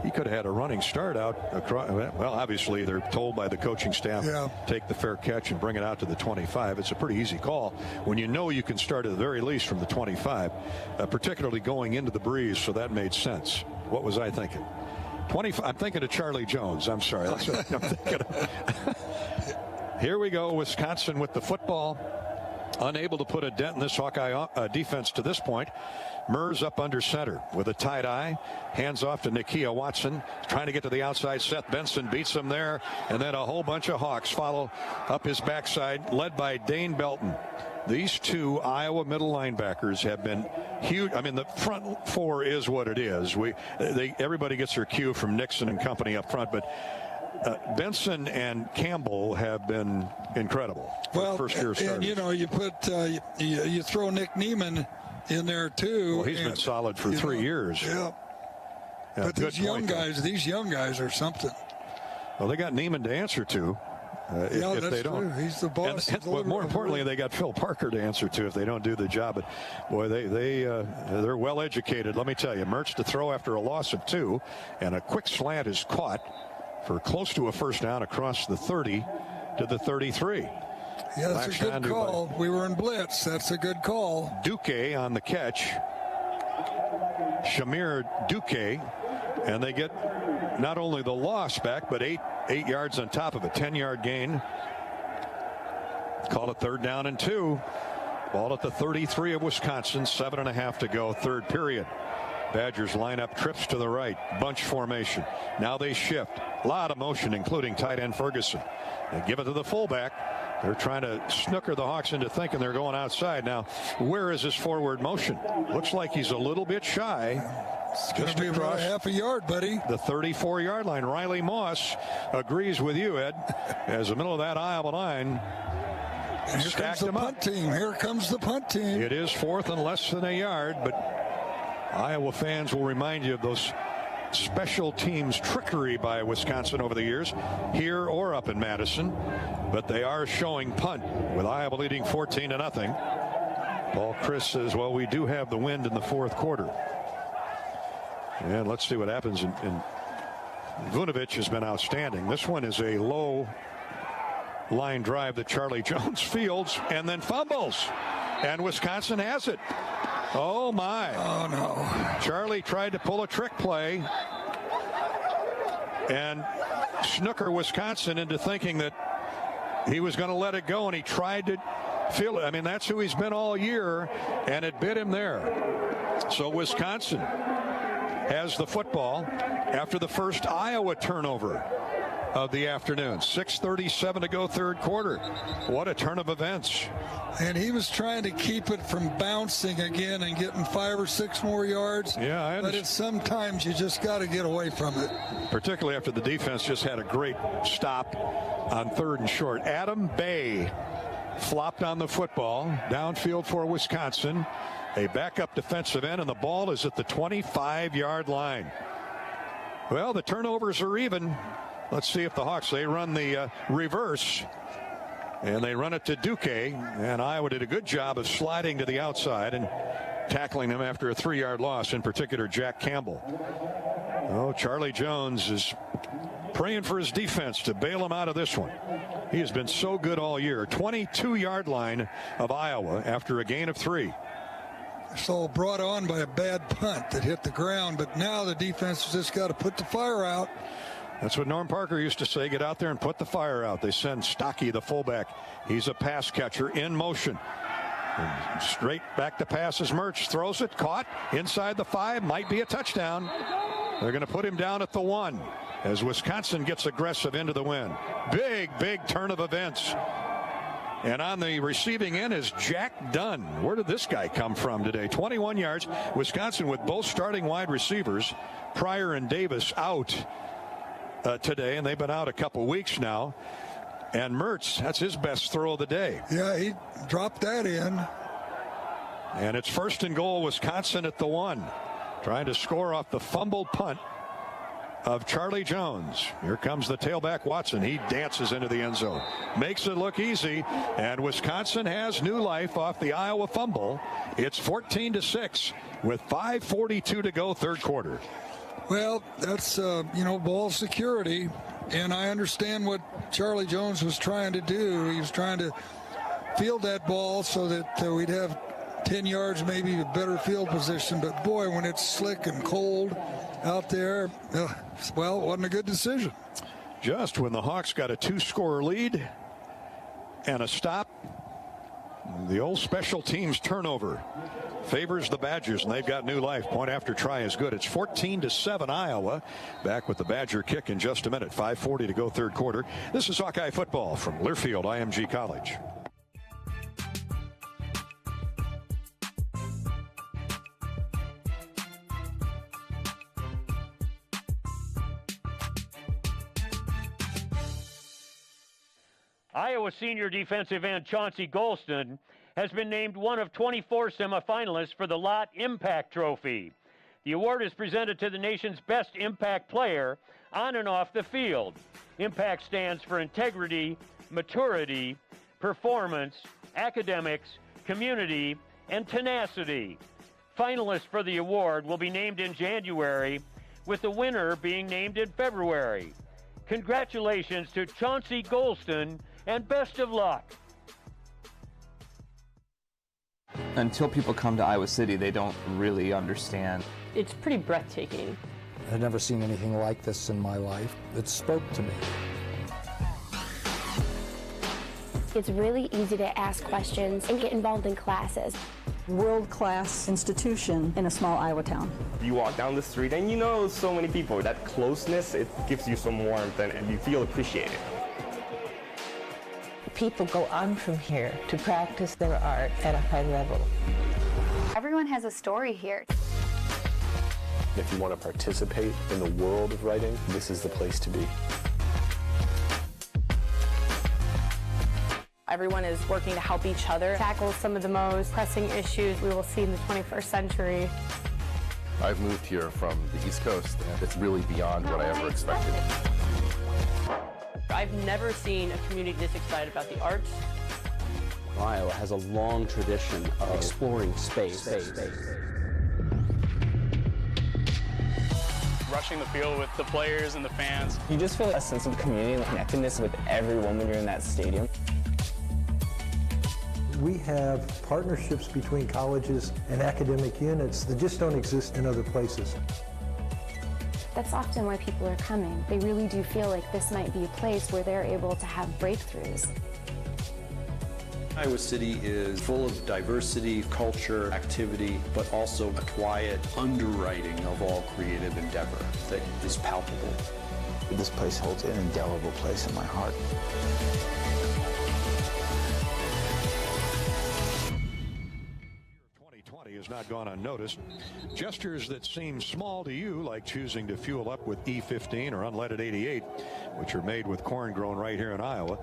he could have had a running start out across. Well, obviously, they're told by the coaching staff, take the fair catch and bring it out to the 25. It's a pretty easy call when you know you can start at the very least from the 25, particularly going into the breeze, so that made sense. What was I thinking? 25. I'm thinking of Charlie Jones. I'm sorry. That's what I'm thinking of. Here we go. Wisconsin with the football. Unable to put a dent in this Hawkeye defense to this point. Mers up under center with a tight eye. Hands off to Nakia Watson. Trying to get to the outside. Seth Benson beats him there. And then a whole bunch of Hawks follow up his backside, led by Dane Belton. These 2 Iowa middle linebackers have been huge. I mean, the front 4 is what it is. Everybody gets their cue from Nixon and company up front, but Benson and Campbell have been incredible. Well, first-year starters. And you put you throw Nick Niemann in there too. Well, he's been solid for 3 years. Yeah. But these young guys are something. Well, they got Niemann to answer to. If they don't, true. He's the boss. And more importantly, they got Phil Parker to answer to if they don't do the job. But boy, they're well educated. Let me tell you, Mertz to throw after a loss of 2, and a quick slant is caught for close to a first down across the 30 to the 33. Yeah, that's a good call. We were in blitz. That's a good call. Duque on the catch. Shamir Duque, and they get not only the loss back, but eight yards on top of a 10-yard gain. Call it 3rd down and 2. Ball at the 33 of Wisconsin. 7.5 to go, 3rd period. Badgers line up, trips to the right, bunch formation. Now they shift. A lot of motion, including tight end Ferguson. They give it to the fullback. They're trying to snooker the Hawks into thinking they're going outside. Now, where is his forward motion? Looks like he's a little bit shy. It's going to be about half a yard, buddy. The 34-yard line. Riley Moss agrees with you, Ed. As the middle of that Iowa line. And here comes the punt team. Here comes the punt team. It is 4th and less than a yard, but Iowa fans will remind you of those special teams trickery by Wisconsin over the years, here or up in Madison. But they are showing punt with Iowa leading 14-0. Paul Chryst says, well, we do have the wind in the fourth quarter. And let's see what happens. And Vunovich has been outstanding. This one is a low line drive that Charlie Jones fields and then fumbles. And Wisconsin has it. Oh, my. Oh, no. Charlie tried to pull a trick play and snooker Wisconsin into thinking that he was going to let it go, and he tried to field it. I mean, that's who he's been all year, and it bit him there. So Wisconsin has the football after the first Iowa turnover of the afternoon. 6:37 to go, third quarter. What a turn of events. And he was trying to keep it from bouncing again and getting 5 or 6 more yards. Yeah, I understand. But sometimes you just got to get away from it. Particularly after the defense just had a great stop on 3rd and short. Adam Bay flopped on the football downfield for Wisconsin. A backup defensive end, and the ball is at the 25-yard line. Well, the turnovers are even. Let's see if the Hawks, they run the reverse, and they run it to Duque, and Iowa did a good job of sliding to the outside and tackling them after a 3-yard loss, in particular Jack Campbell. Oh, Charlie Jones is praying for his defense to bail him out of this one. He has been so good all year. 22-yard line of Iowa after a gain of 3. So brought on by a bad punt that hit the ground, but now the defense has just got to put the fire out. That's what Norm Parker used to say, get out there and put the fire out. They send Stocky, the fullback. He's a pass catcher in motion. And straight back to pass as Mertz throws it, caught inside the 5, might be a touchdown. They're going to put him down at the 1 as Wisconsin gets aggressive into the win. Big turn of events. And on the receiving end is Jack Dunn. Where did this guy come from today? 21 yards. Wisconsin with both starting wide receivers, Pryor and Davis, out today, and they've been out a couple weeks now. And Mertz, that's his best throw of the day. Yeah, he dropped that in. And it's 1st and goal, Wisconsin at the 1. Trying to score off the fumbled punt of Charlie Jones. Here comes the tailback Watson. He dances into the end zone. Makes it look easy. And Wisconsin has new life off the Iowa fumble. It's 14-6 with 5:42 to go, third quarter. Well, that's, ball security. And I understand what Charlie Jones was trying to do. He was trying to field that ball so that we'd have 10 yards, maybe a better field position. But, boy, when it's slick and cold out there, it wasn't a good decision. Just when the Hawks got a 2-score lead and a stop, the old special teams turnover favors the Badgers, and they've got new life. Point after try is good. It's 14-7 Iowa. Back with the Badger kick in just a minute. 5:40 to go, third quarter. This is Hawkeye football from Learfield IMG College. Iowa senior defensive end Chauncey Golston has been named one of 24 semifinalists for the Lott Impact Trophy. The award is presented to the nation's best impact player on and off the field. Impact stands for integrity, maturity, performance, academics, community, and tenacity. Finalists for the award will be named in January, with the winner being named in February. Congratulations to Chauncey Golston, and best of luck. Until people come to Iowa City, they don't really understand. It's pretty breathtaking. I've never seen anything like this in my life. It spoke to me. It's really easy to ask questions and get involved in classes. World-class institution in a small Iowa town. You walk down the street and you know so many people. That closeness, it gives you some warmth and you feel appreciated. People go on from here to practice their art at a high level. Everyone has a story here. If you want to participate in the world of writing, this is the place to be. Everyone is working to help each other tackle some of the most pressing issues we will see in the 21st century. I've moved here from the East Coast, and it's really beyond what I ever expected. I've never seen a community this excited about the arts. Iowa has a long tradition of exploring space. Rushing the field with the players and the fans. You just feel a sense of community and connectedness with everyone when you're in that stadium. We have partnerships between colleges and academic units that just don't exist in other places. That's often why people are coming. They really do feel like this might be a place where they're able to have breakthroughs. Iowa City is full of diversity, culture, activity, but also a quiet underwriting of all creative endeavor that is palpable. This place holds an indelible place in my heart. Has not gone unnoticed. Gestures that seem small to you, like choosing to fuel up with E15 or unleaded 88, which are made with corn grown right here in Iowa,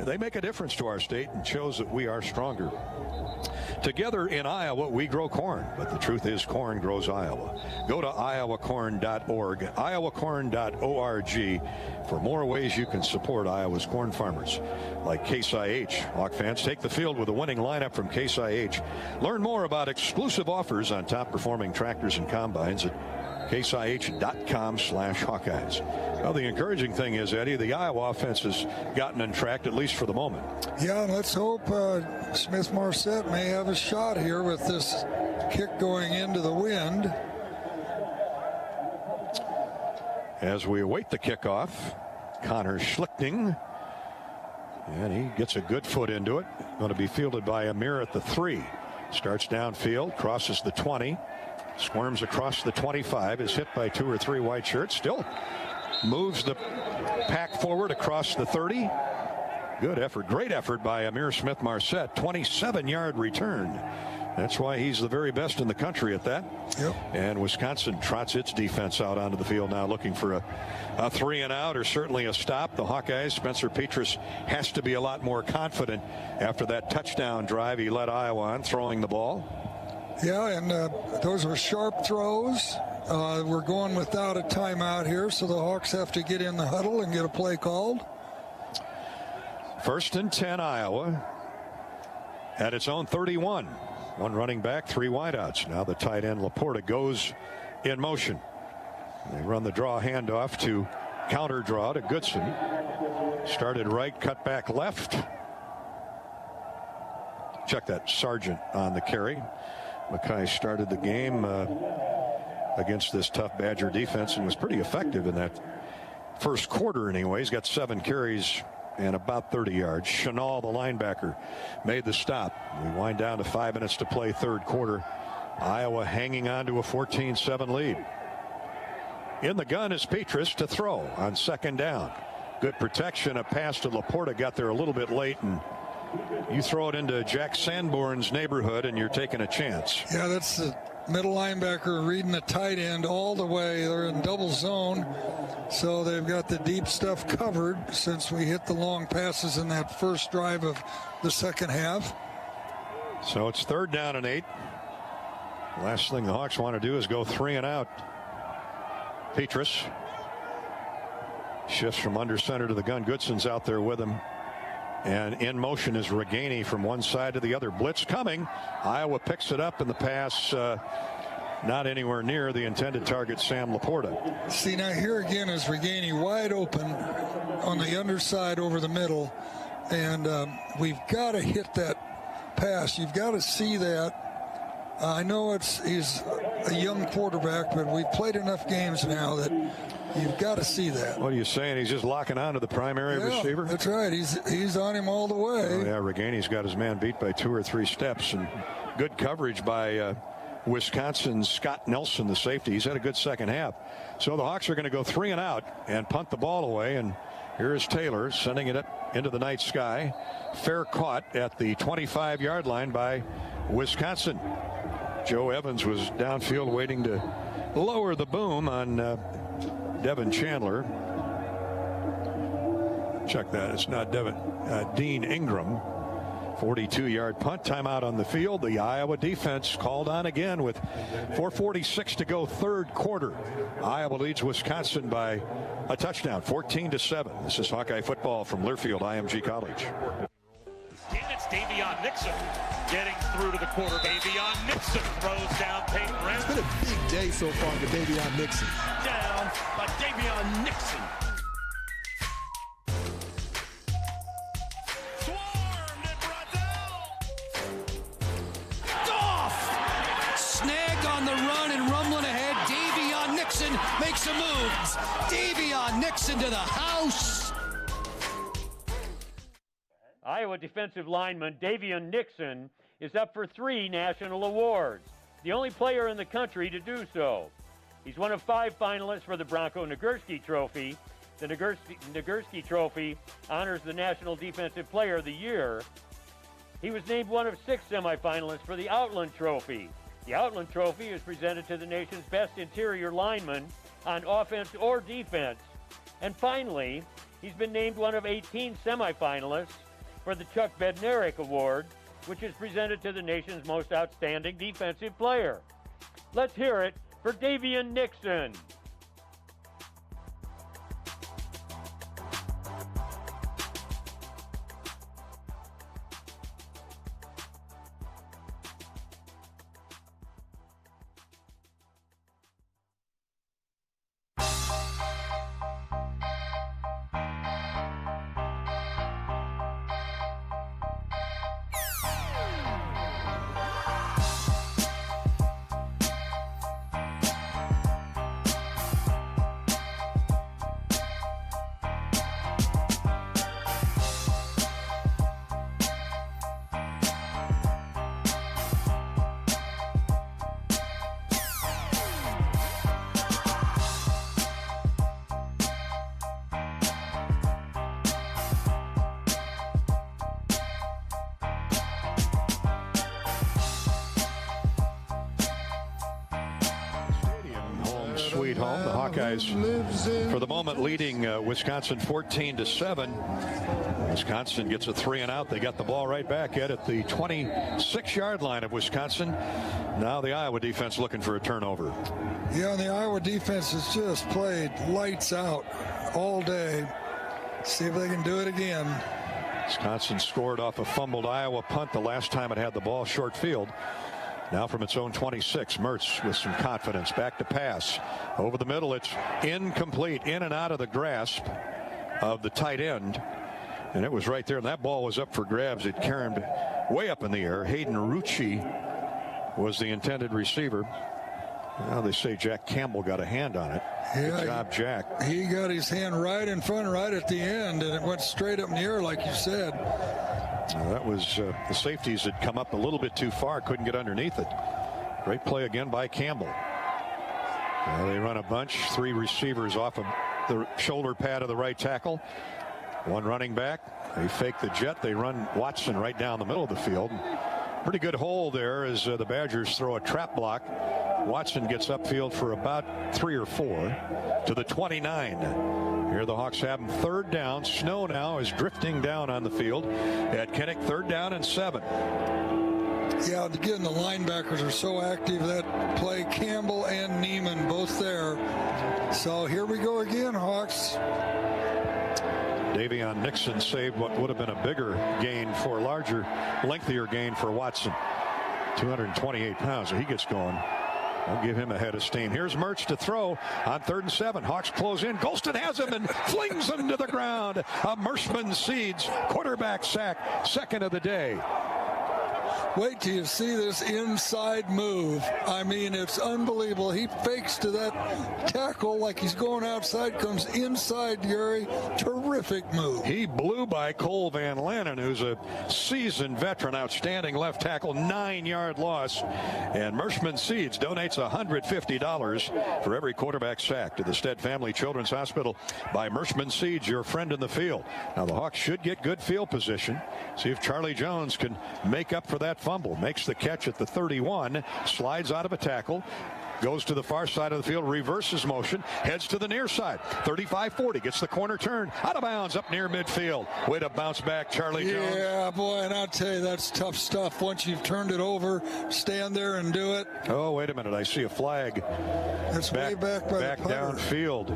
they make a difference to our state and shows that we are stronger. Together in Iowa, we grow corn, but the truth is corn grows Iowa. Go to iowacorn.org, iowacorn.org for more ways you can support Iowa's corn farmers. Like Case IH. Hawk fans, take the field with a winning lineup from Case IH. Learn more about exclusive offers on top-performing tractors and combines at caseih.com/Hawkeyes. Well, the encouraging thing is, Eddie, the Iowa offense has gotten on track, at least for the moment. Yeah, and let's hope Smith-Marset may have a shot here with this kick going into the wind. As we await the kickoff, Connor Schlichting, and he gets a good foot into it. Going to be fielded by Amir at the 3. Starts downfield, crosses the 20, squirms across the 25, is hit by 2 or 3 white shirts, still moves the pack forward across the 30. Good effort, great effort by Amir Smith-Marset, 27-yard return. That's why he's the very best in the country at that. Yep. And Wisconsin trots its defense out onto the field now, looking for a 3-and-out or certainly a stop. The Hawkeyes, Spencer Petras, has to be a lot more confident after that touchdown drive he led Iowa on, throwing the ball. Yeah, and those were sharp throws. We're going without a timeout here, so the Hawks have to get in the huddle and get a play called. 1st and 10, Iowa at its own 31. 1 running back, 3 wideouts. Now the tight end Laporta goes in motion. They run the draw handoff to counter draw to Goodson. Started right, cut back left. Check that, Sargent on the carry. Mackay started the game against this tough Badger defense and was pretty effective in that first quarter anyway. He's got 7 carries and about 30 yards. Chenal, the linebacker, made the stop. We wind down to 5 minutes to play, third quarter. Iowa hanging on to a 14-7 lead. In the gun is Petras to throw on 2nd down. Good protection. A pass to Laporta got there a little bit late, and you throw it into Jack Sanborn's neighborhood and you're taking a chance. Yeah, that's the middle linebacker reading the tight end all the way. They're in double zone, so they've got the deep stuff covered since we hit the long passes in that first drive of the second half. So it's 3rd down and 8. Last thing the Hawks want to do is go 3-and-out. Petras shifts from under center to the gun. Goodson's out there with him. And in motion is Reganey from one side to the other. Blitz coming. Iowa picks it up, and the pass not anywhere near the intended target, Sam Laporta. See, now here again is Reganey wide open on the underside over the middle. And we've got to hit that pass. You've got to see that. I know he's a young quarterback, but we've played enough games now that you've got to see that. What are you saying? He's just locking on to the primary receiver? That's right. He's on him all the way. Oh, yeah, Reganey's got his man beat by 2 or 3 steps, and good coverage by Wisconsin's Scott Nelson, the safety. He's had a good second half. So the Hawks are going to go 3-and-out and punt the ball away, and here is Taylor sending it up into the night sky. Fair caught at the 25-yard line by Wisconsin. Joe Evans was downfield waiting to lower the boom on Devin Chandler. Check that. It's not Dean Ingram. 42-yard punt. Timeout on the field. The Iowa defense called on again with 4:46 to go, third quarter. Iowa leads Wisconsin by a touchdown, 14-7. This is Hawkeye football from Learfield IMG College. It's Davion Nixon getting through to the quarter. Davion Nixon throws down Peyton Brent. It's been a big day so far for Davion Nixon. Down by Davion Nixon. Swarmed and brought down. Off! Snagged on the run and rumbling ahead. Davion Nixon makes a move. Davion Nixon to the house. Iowa defensive lineman Davion Nixon is up for 3 national awards, the only player in the country to do so. He's one of 5 finalists for the Bronco Nagurski Trophy. The Nagurski Trophy honors the National Defensive Player of the Year. He was named one of 6 semifinalists for the Outland Trophy. The Outland Trophy is presented to the nation's best interior lineman on offense or defense. And finally, he's been named one of 18 semifinalists for the Chuck Bednarik Award, which is presented to the nation's most outstanding defensive player. Let's hear it for Davion Nixon. Sweet home. The Hawkeyes, for the moment, leading Wisconsin 14-7. Wisconsin gets a 3-and-out. They got the ball right back at the 26-yard line of Wisconsin. Now the Iowa defense looking for a turnover. Yeah, and the Iowa defense has just played lights out all day. See if they can do it again. Wisconsin scored off a fumbled Iowa punt the last time it had the ball short field. Now from its own 26, Mertz with some confidence. Back to pass. Over the middle, it's incomplete. In and out of the grasp of the tight end. And it was right there. And that ball was up for grabs. It carried way up in the air. Hayden Rucci was the intended receiver. Now they say Jack Campbell got a hand on it. Yeah, good job, Jack. He got his hand right in front, right at the end, and it went straight up in the air, like you said. That was the safeties had come up a little bit too far, couldn't get underneath it. Great play again by Campbell. They run a bunch, 3 receivers off of the shoulder pad of the right tackle. 1 running back. They fake the jet. They run Watson right down the middle of the field. Pretty good hole there as the Badgers throw a trap block. Watson gets upfield for about 3 or 4 to the 29. Here the Hawks have them 3rd down. Snow now is drifting down on the field at Kinnick. 3rd down and 7. Yeah, again, the linebackers are so active that play. Campbell and Neiman both there. So here we go again, Hawks. Davion Nixon saved what would have been a bigger gain for larger, lengthier gain for Watson. 228 pounds. So he gets going. I'll give him a head of steam. Here's Mertz to throw on 3rd and 7. Hawks close in. Golston has him and flings him to the ground. A Mershman Seeds quarterback sack, 2nd of the day. Wait till you see this inside move. I mean, it's unbelievable. He fakes to that tackle like he's going outside, comes inside, Gary. Terrific move. He blew by Cole Van Lanen, who's a seasoned veteran, outstanding left tackle, 9-yard loss. And Mershman Seeds donates $150 for every quarterback sack to the Stead Family Children's Hospital by Mershman Seeds, your friend in the field. Now the Hawks should get good field position. See if Charlie Jones can make up for that fumble. Makes the catch at the 31, slides out of a tackle, Goes to the far side of the field, reverses motion, heads to the near side. 35-40, gets the corner turn, out of bounds up near midfield. Way to bounce back, Charlie Jones. Yeah, boy, and I'll tell you, that's tough stuff. Once you've turned it over, stand there and do it. Oh, wait a minute, I see a flag. It's way back by the putter. Downfield.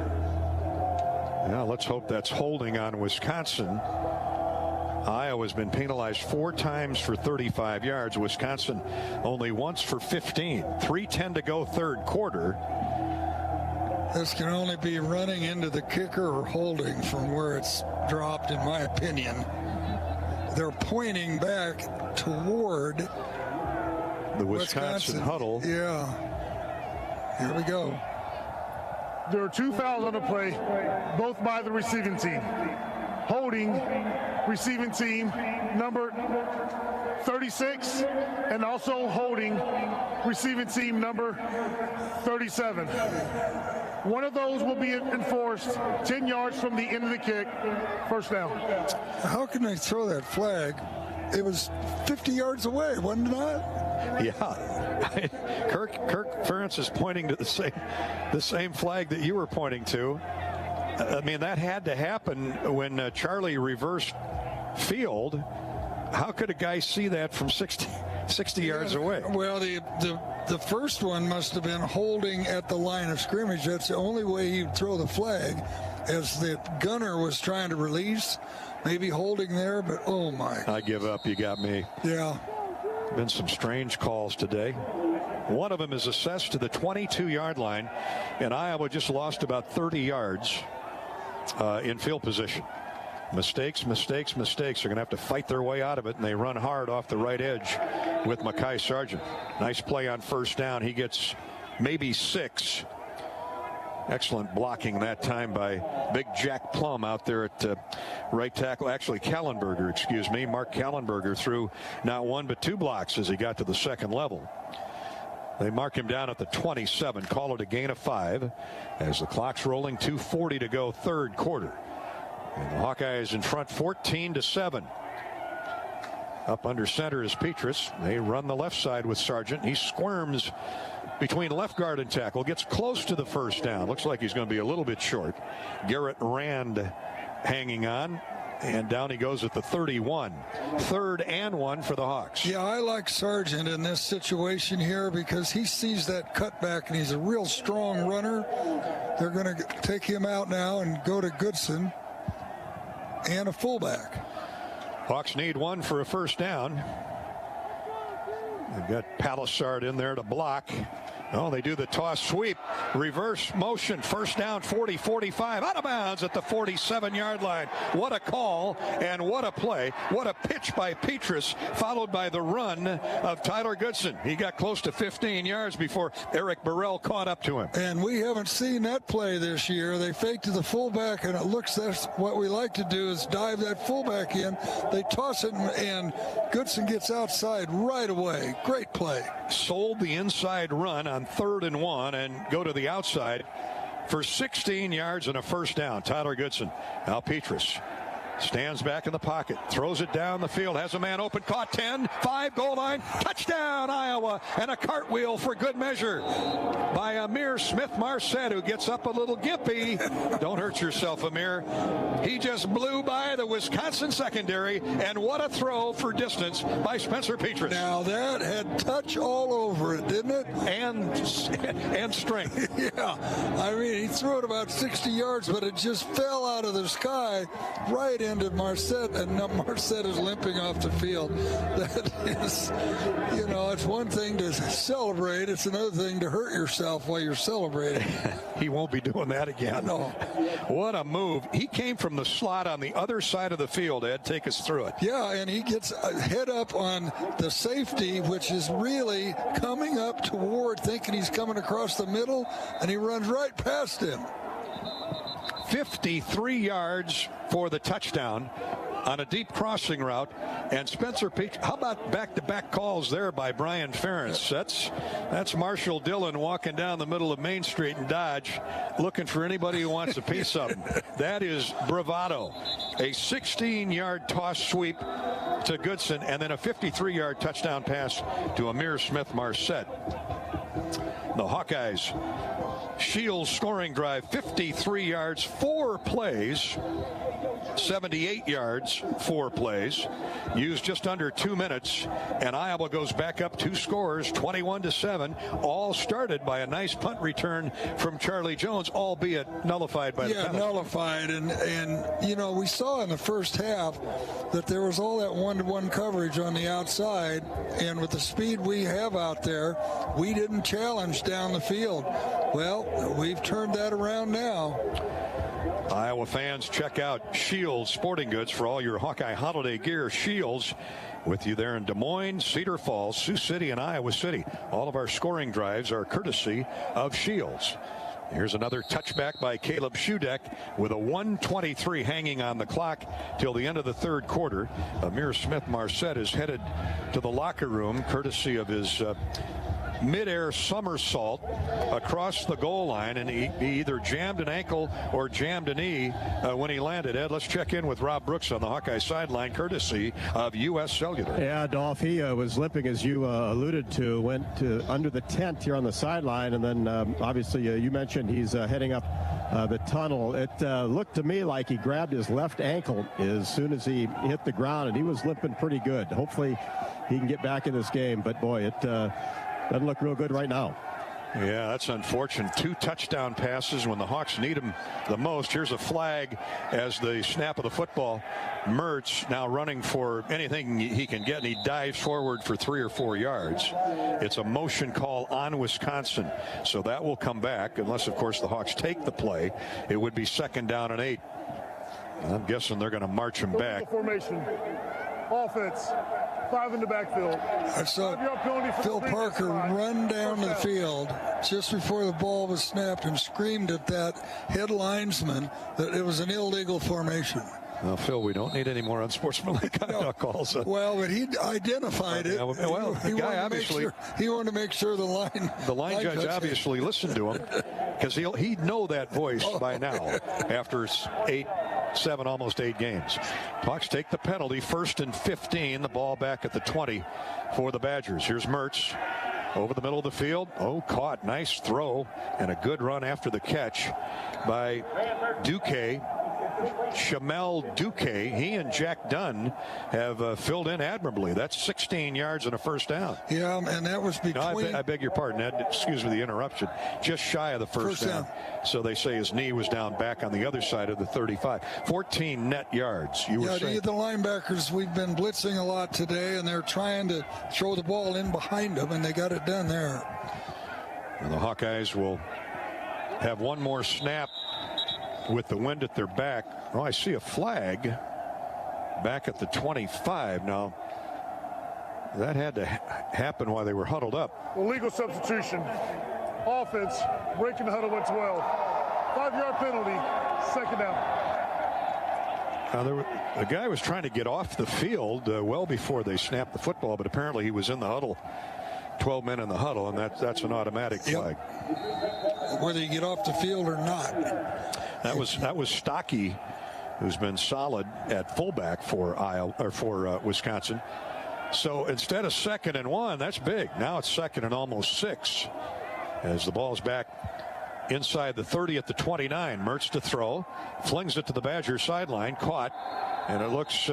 Now let's hope that's holding on Wisconsin. Iowa's been penalized 4 times for 35 yards. Wisconsin only once for 15. 3:10 to go, third quarter. This can only be running into the kicker or holding from where it's dropped, in my opinion. They're pointing back toward the Wisconsin huddle. Yeah. Here we go. There are 2 fouls on the play, both by the receiving team. Holding receiving team number 36, and also holding receiving team number 37. One of those will be enforced 10 yards from the end of the kick. First down. How can they throw that flag? It was 50 yards away, wasn't it not? Yeah. Kirk Ferentz is pointing to the same flag that you were pointing to. I mean, that had to happen when Charlie reversed field. How could a guy see that from 60 yards away? Well, the first one must have been holding at the line of scrimmage. That's the only way he'd throw the flag, as the gunner was trying to release. Maybe holding there, but oh my. I give up. You got me. Yeah. Been some strange calls today. One of them is assessed to the 22-yard line, and Iowa just lost about 30 yards in field position. Mistakes. They're going to have to fight their way out of it, and they run hard off the right edge with Mekhi Sargent. Nice play on first down. He gets maybe 6. Excellent blocking that time by Big Jack Plum out there at right tackle. Actually, Kallenberger, excuse me. Mark Kallenberger threw not 1 but 2 blocks as he got to the second level. They mark him down at the 27, call it a gain of 5 as the clock's rolling. 2:40 to go, third quarter. And the Hawkeyes in front 14-7. Up under center is Petrus. They run the left side with Sargent. He squirms between left guard and tackle, gets close to the first down. Looks like he's going to be a little bit short. Garrett Rand hanging on. And down he goes at the 31. 3rd and 1 for the Hawks. Yeah, I like Sargent in this situation here because he sees that cutback and he's a real strong runner. They're going to take him out now and go to Goodson and a fullback. Hawks need 1 for a first down. They've got Palisard in there to block. Oh, they do the toss sweep, reverse motion, first down, 40-45, out of bounds at the 47-yard line. What a call and what a play. What a pitch by Petrus, followed by the run of Tyler Goodson. He got close to 15 yards before Eric Burrell caught up to him. And we haven't seen that play this year. They fake to the fullback, and it looks, that's what we like to do, is dive that fullback in. They toss it, and Goodson gets outside right away. Great play. Sold the inside run on 3rd and 1 and go to the outside for 16 yards and a first down. Tyler Goodson. Now Petrus stands back in the pocket, throws it down the field, has a man open, caught 10, 5, goal line, touchdown Iowa, and a cartwheel for good measure by Amir Smith-Marset, who gets up a little gimpy. Don't hurt yourself, Amir. He just blew by the Wisconsin secondary, and what a throw for distance by Spencer Petrus. Now that had touch all over it, didn't it? And strength. Yeah, I mean, he threw it about 60 yards, but it just fell out of the sky right into Marset, and Marset is limping off the field. That is, you know, it's one thing to celebrate, it's another thing to hurt yourself while you're celebrating. He won't be doing that again. No. What a move. He came from the slot on the other side of the field, Ed. Take us through it. Yeah, and he gets a head up on the safety, which is really coming up toward, thinking he's coming across the middle, and he runs right past him. 53 yards for the touchdown on a deep crossing route. And Spencer Petrus, how about back-to-back calls there by Brian Ferentz? That's Marshall Dillon walking down the middle of Main Street in Dodge looking for anybody who wants a piece of him. That is bravado. A 16-yard toss sweep to Goodson, and then a 53-yard touchdown pass to Amir Smith-Marset. The Hawkeyes Shields scoring drive, 53 yards, 4 plays, 78 yards, 4 plays, used just under 2 minutes, and Iowa goes back up 2 scores, 21-7, all started by a nice punt return from Charlie Jones, albeit nullified by the penalty. Yeah, nullified, and you know, we saw in the first half that there was all that one-to-one coverage on the outside, and with the speed we have out there, we didn't challenge down the field. Well, we've turned that around now. Iowa fans, check out Shields Sporting Goods for all your Hawkeye holiday gear. Shields with you there in Des Moines, Cedar Falls, Sioux City, and Iowa City. All of our scoring drives are courtesy of Shields. Here's another touchback by Caleb Shudeck with a 1:23 hanging on the clock till the end of the third quarter. Amir Smith-Marset is headed to the locker room courtesy of his mid-air somersault across the goal line, and he either jammed an ankle or jammed a knee when he landed. Ed, let's check in with Rob Brooks on the Hawkeye sideline, courtesy of U.S. Cellular. Yeah, Dolph, he was limping, as you alluded to, went to under the tent here on the sideline, and then obviously you mentioned he's heading up the tunnel. It looked to me like he grabbed his left ankle as soon as he hit the ground, and he was limping pretty good. Hopefully he can get back in this game, but boy, it doesn't look real good right now. Yeah, that's unfortunate. 2 touchdown passes when the Hawks need him the most. Here's a flag as the snap of the football. Mertz now running for anything he can get, and he dives forward for 3 or 4 yards. It's a motion call on Wisconsin, so that will come back unless, of course, the Hawks take the play. It would be 2nd down and 8. I'm guessing they're going to march him back. Formation. Offense. 5 in the backfield. I saw Phil Parker run down the field just before the ball was snapped and screamed at that head linesman that it was an illegal formation. Well, Phil, we don't need any more unsportsmanlike conduct calls. Well, but he identified it. Well, the guy obviously he wanted to make sure the line judge obviously listened to him, because he'd know that voice by now after 7, almost 8 games. Hawks take the penalty, 1st and 15. The ball back at the 20 for the Badgers. Here's Mertz over the middle of the field. Oh, caught. Nice throw and a good run after the catch by Duque. Shamel Duque, he and Jack Dunn have filled in admirably. That's 16 yards and a first down. Yeah, and that was between... No, I beg your pardon, Ed. Excuse me the interruption. Just shy of the first down. So they say his knee was down back on the other side of the 35. 14 net yards. You were saying. The linebackers, we've been blitzing a lot today, and they're trying to throw the ball in behind them, and they got it done there. And the Hawkeyes will have one more snap with the wind at their back. Oh, I see a flag back at the 25. Now, that had to happen while they were huddled up. Illegal substitution. Offense, breaking the huddle at 12. 5-yard penalty, 2nd down. The guy was trying to get off the field well before they snapped the football, but apparently he was in the huddle. 12 men in the huddle, and that's an automatic flag. Whether you get off the field or not. That was Stocky, who's been solid at fullback for Wisconsin. So instead of 2nd and 1, that's big. Now it's 2nd and almost 6 as the ball's back inside the 30 at the 29. Mertz to throw, flings it to the Badger sideline, caught, and it looks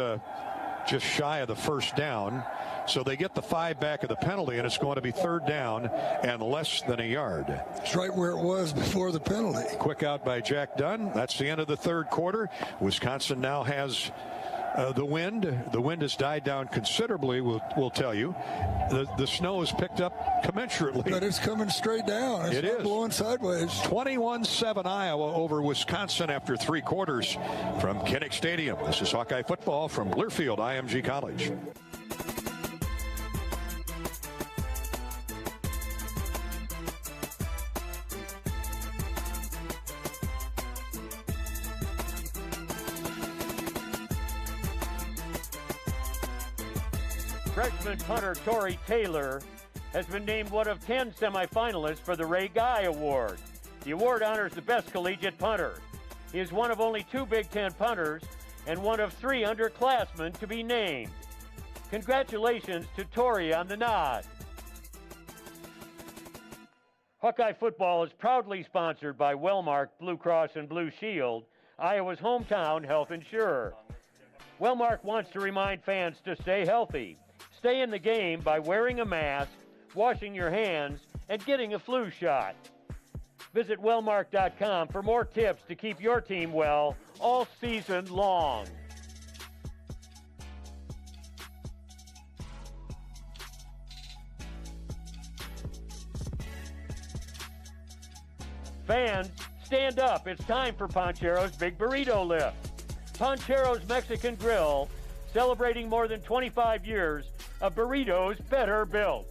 just shy of the first down. So they get the 5 back of the penalty, and it's going to be 3rd down and less than a yard. It's right where it was before the penalty. Quick out by Jack Dunn. That's the end of the third quarter. Wisconsin now has the wind. The wind has died down considerably, we'll tell you. The snow has picked up commensurately. But it's coming straight down. It's not blowing sideways. 21-7 Iowa over Wisconsin after 3 quarters from Kinnick Stadium. This is Hawkeye football from Learfield IMG College. Freshman punter Tory Taylor has been named one of 10 semifinalists for the Ray Guy Award. The award honors the best collegiate punter. He is one of only 2 Big Ten punters and one of 3 underclassmen to be named. Congratulations to Tory on the nod. Hawkeye football is proudly sponsored by Wellmark Blue Cross and Blue Shield, Iowa's hometown health insurer. Wellmark wants to remind fans to stay healthy. Stay in the game by wearing a mask, washing your hands, and getting a flu shot. Visit wellmark.com for more tips to keep your team well all season long. Fans, stand up. It's time for Panchero's Big Burrito Lift. Panchero's Mexican Grill, celebrating more than 25 years of burritos better built.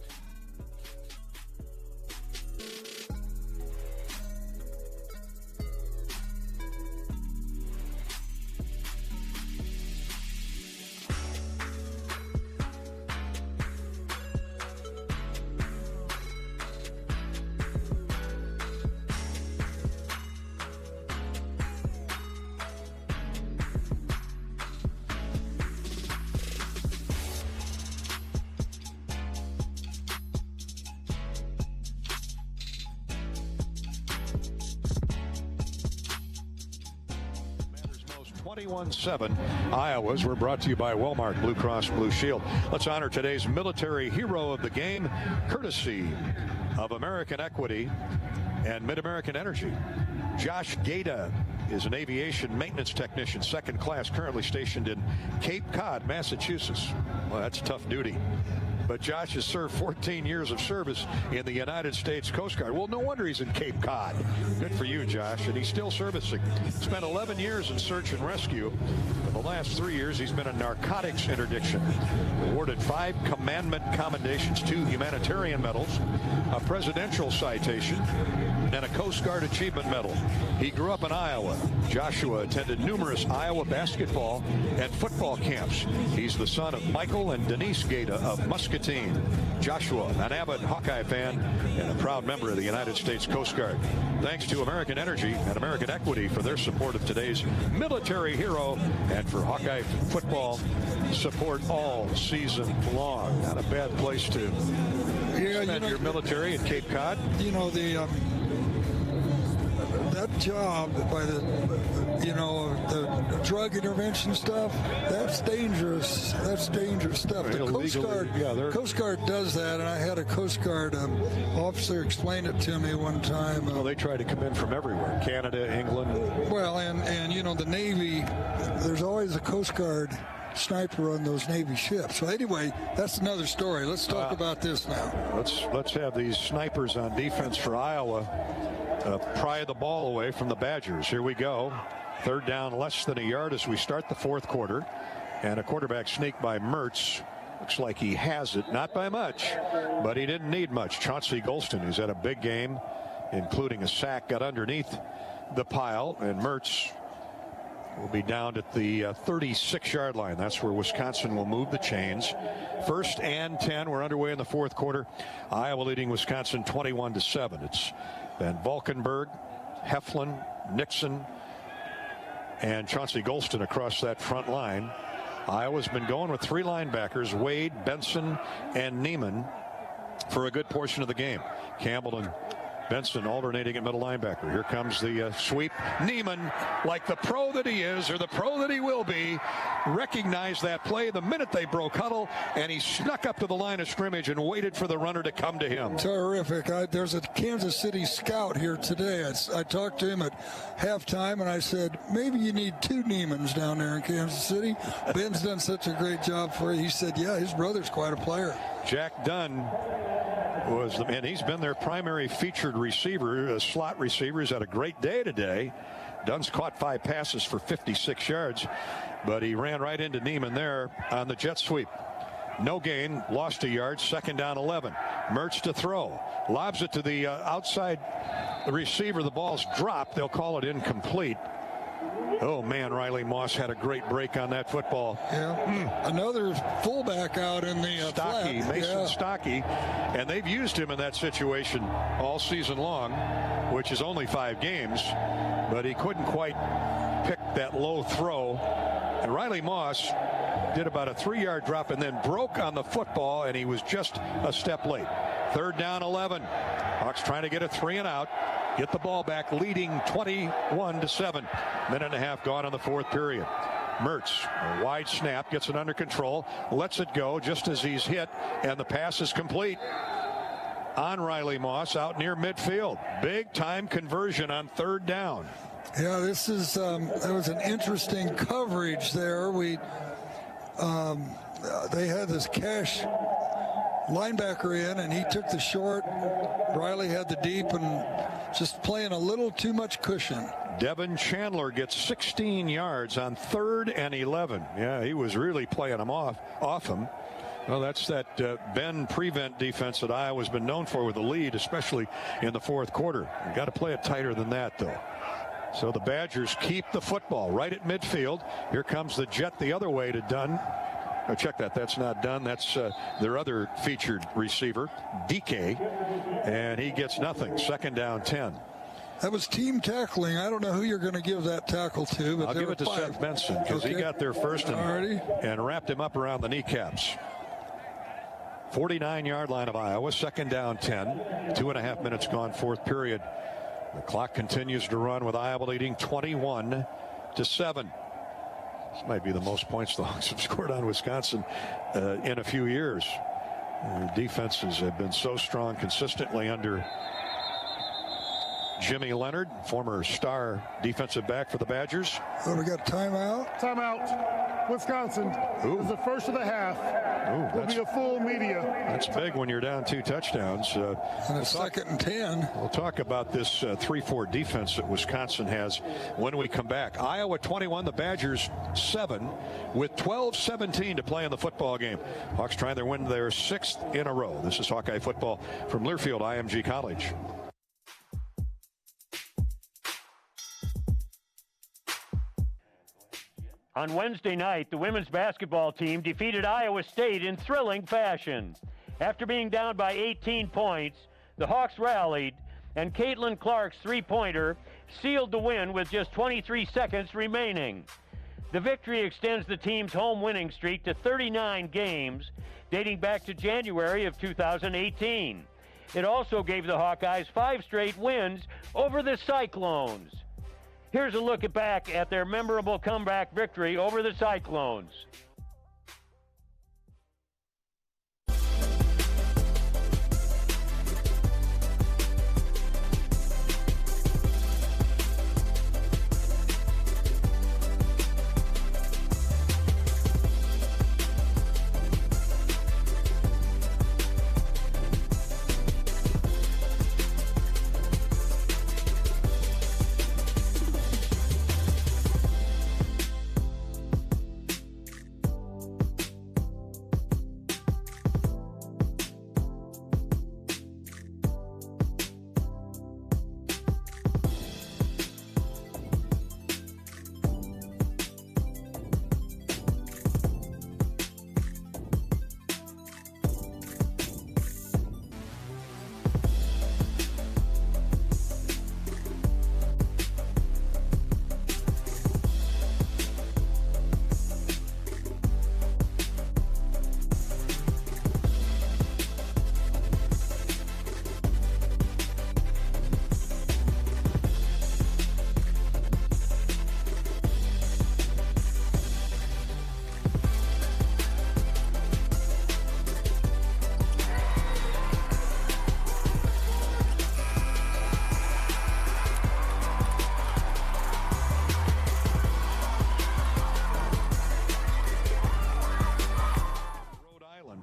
Iowas. We're brought to you by Wellmark Blue Cross Blue Shield. Let's honor today's military hero of the game, courtesy of American Equity and Mid-American Energy. Josh Gada is an aviation maintenance technician, second class, currently stationed in Cape Cod, Massachusetts. Well, that's tough duty. But Josh has served 14 years of service in the United States Coast Guard. Well, no wonder he's in Cape Cod. Good for you, Josh. And he's still servicing. Spent 11 years in search and rescue. For the last 3 years, he's been a narcotics interdiction. Awarded 5 commandment commendations, 2 humanitarian medals, a presidential citation, and a Coast Guard Achievement Medal. He grew up in Iowa. Joshua attended numerous Iowa basketball and football camps. He's the son of Michael and Denise Gada of Muscatine. Joshua, an avid Hawkeye fan and a proud member of the United States Coast Guard. Thanks to American Energy and American Equity for their support of today's military hero, and for Hawkeye football support all season long. Not a bad place to spend your military at Cape Cod. You know, that job by the drug intervention stuff, that's dangerous. That's dangerous stuff. The Coast Guard does that, and I had a Coast Guard officer explain it to me one time. Well, they try to come in from everywhere, Canada, England. Well, and you know, the Navy, there's always a Coast Guard sniper on those Navy ships. So anyway, that's another story. Let's talk about this now. Let's have these snipers on defense for Iowa pry the ball away from the Badgers. Here we go. Third down, less than a yard as we start the fourth quarter. And a quarterback sneak by Mertz. Looks like he has it, not by much, but he didn't need much. Chauncey Golston, who's had a big game, including a sack, got underneath the pile, and Mertz will be down at the 36-yard line. That's where Wisconsin will move the chains. 1st and 10. We're underway in the fourth quarter. Iowa leading Wisconsin 21-7. It's Van Valkenburg, Heflin, Nixon, and Chauncey Golston across that front line. Iowa's been going with 3 linebackers, Wade, Benson, and Neiman, for a good portion of the game. Campbell and Benson alternating at middle linebacker. Here comes the sweep. Neiman, like the pro that he is, or the pro that he will be, recognized that play the minute they broke huddle, and he snuck up to the line of scrimmage and waited for the runner to come to him. Terrific. There's a Kansas City scout here today. I talked to him at halftime, and I said, maybe you need 2 Neimans down there in Kansas City. Ben's done such a great job for you. He said, yeah, his brother's quite a player. Jack Dunn was the man. He's been their primary featured receiver, a slot receiver. He's had a great day today. Dunn's caught 5 passes for 56 yards, but he ran right into Neiman there on the jet sweep. No gain, lost a yard, 2nd down 11. Mertz to throw, lobs it to the outside receiver. The ball's dropped. They'll call it incomplete. Oh, man, Riley Moss had a great break on that football. Yeah. Another fullback out in the Stocky, flat. Mason Stocky. And they've used him in that situation all season long, which is only 5 games. But he couldn't quite pick that low throw. And Riley Moss did about a 3-yard drop and then broke on the football, and he was just a step late. Third down 11. Hawks trying to get a 3 and out. Get the ball back, leading 21-7. Minute and a half gone in the fourth period. Mertz, a wide snap, gets it under control, lets it go just as he's hit, and the pass is complete on Riley Moss out near midfield. Big time conversion on third down. Yeah, this is that was an interesting coverage there. They had this cash linebacker in, and he took the short. Riley had the deep, and just playing a little too much cushion. Devin Chandler gets 16 yards on 3rd and 11. Yeah, he was really playing them off him. Well, that's that bend prevent defense that Iowa's been known for with the lead, especially in the fourth quarter. You've got to play it tighter than that, though. So the Badgers keep the football right at midfield. Here comes the jet the other way to Dunn. Oh, check that. That's not Dunn. That's their other featured receiver, DK, and he gets nothing. 2nd down 10. That was team tackling. I don't know who you're going to give that tackle to. But I'll give it to 5. Seth Benson because he got there first and wrapped him up around the kneecaps. 49-yard line of Iowa. 2nd down 10. 2.5 minutes gone, fourth period. The clock continues to run with Iowa leading 21-7. This might be the most points the Hawks have scored on Wisconsin in a few years. Their defenses have been so strong consistently under Jimmy Leonard, former star defensive back for the Badgers. Oh, we got timeout. Timeout. Wisconsin is the first of the half. Will be a full media. That's big when you're down 2 touchdowns. And it's 2nd and 10. We'll talk about this 3-4 defense that Wisconsin has when we come back. Iowa 21, the Badgers 7, with 12:17 to play in the football game. Hawks trying to win their 6th in a row. This is Hawkeye football from Learfield IMG College. On Wednesday night, the women's basketball team defeated Iowa State in thrilling fashion. After being down by 18 points, the Hawks rallied, and Caitlin Clark's three-pointer sealed the win with just 23 seconds remaining. The victory extends the team's home winning streak to 39 games, dating back to January of 2018. It also gave the Hawkeyes 5 straight wins over the Cyclones. Here's a look back at their memorable comeback victory over the Cyclones.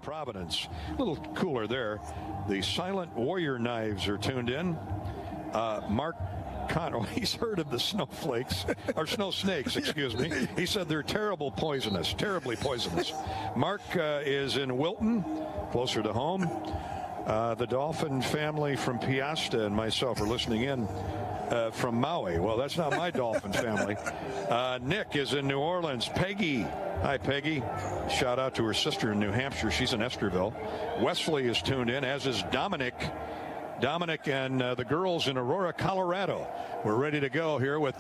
Providence. A little cooler there. The Silent Warrior Knives are tuned in. Mark Connor, he's heard of the snowflakes, or snow snakes, excuse me. He said they're terribly poisonous. Mark is in Wilton, closer to home. The Dolphin family from Piasta and myself are listening in from Maui. Well, that's not my Dolphin family. Nick is in New Orleans. Peggy. Hi, Peggy. Shout out to her sister in New Hampshire. She's in Estherville. Wesley is tuned in, as is Dominic. Dominic and the girls in Aurora, Colorado. We're ready to go here with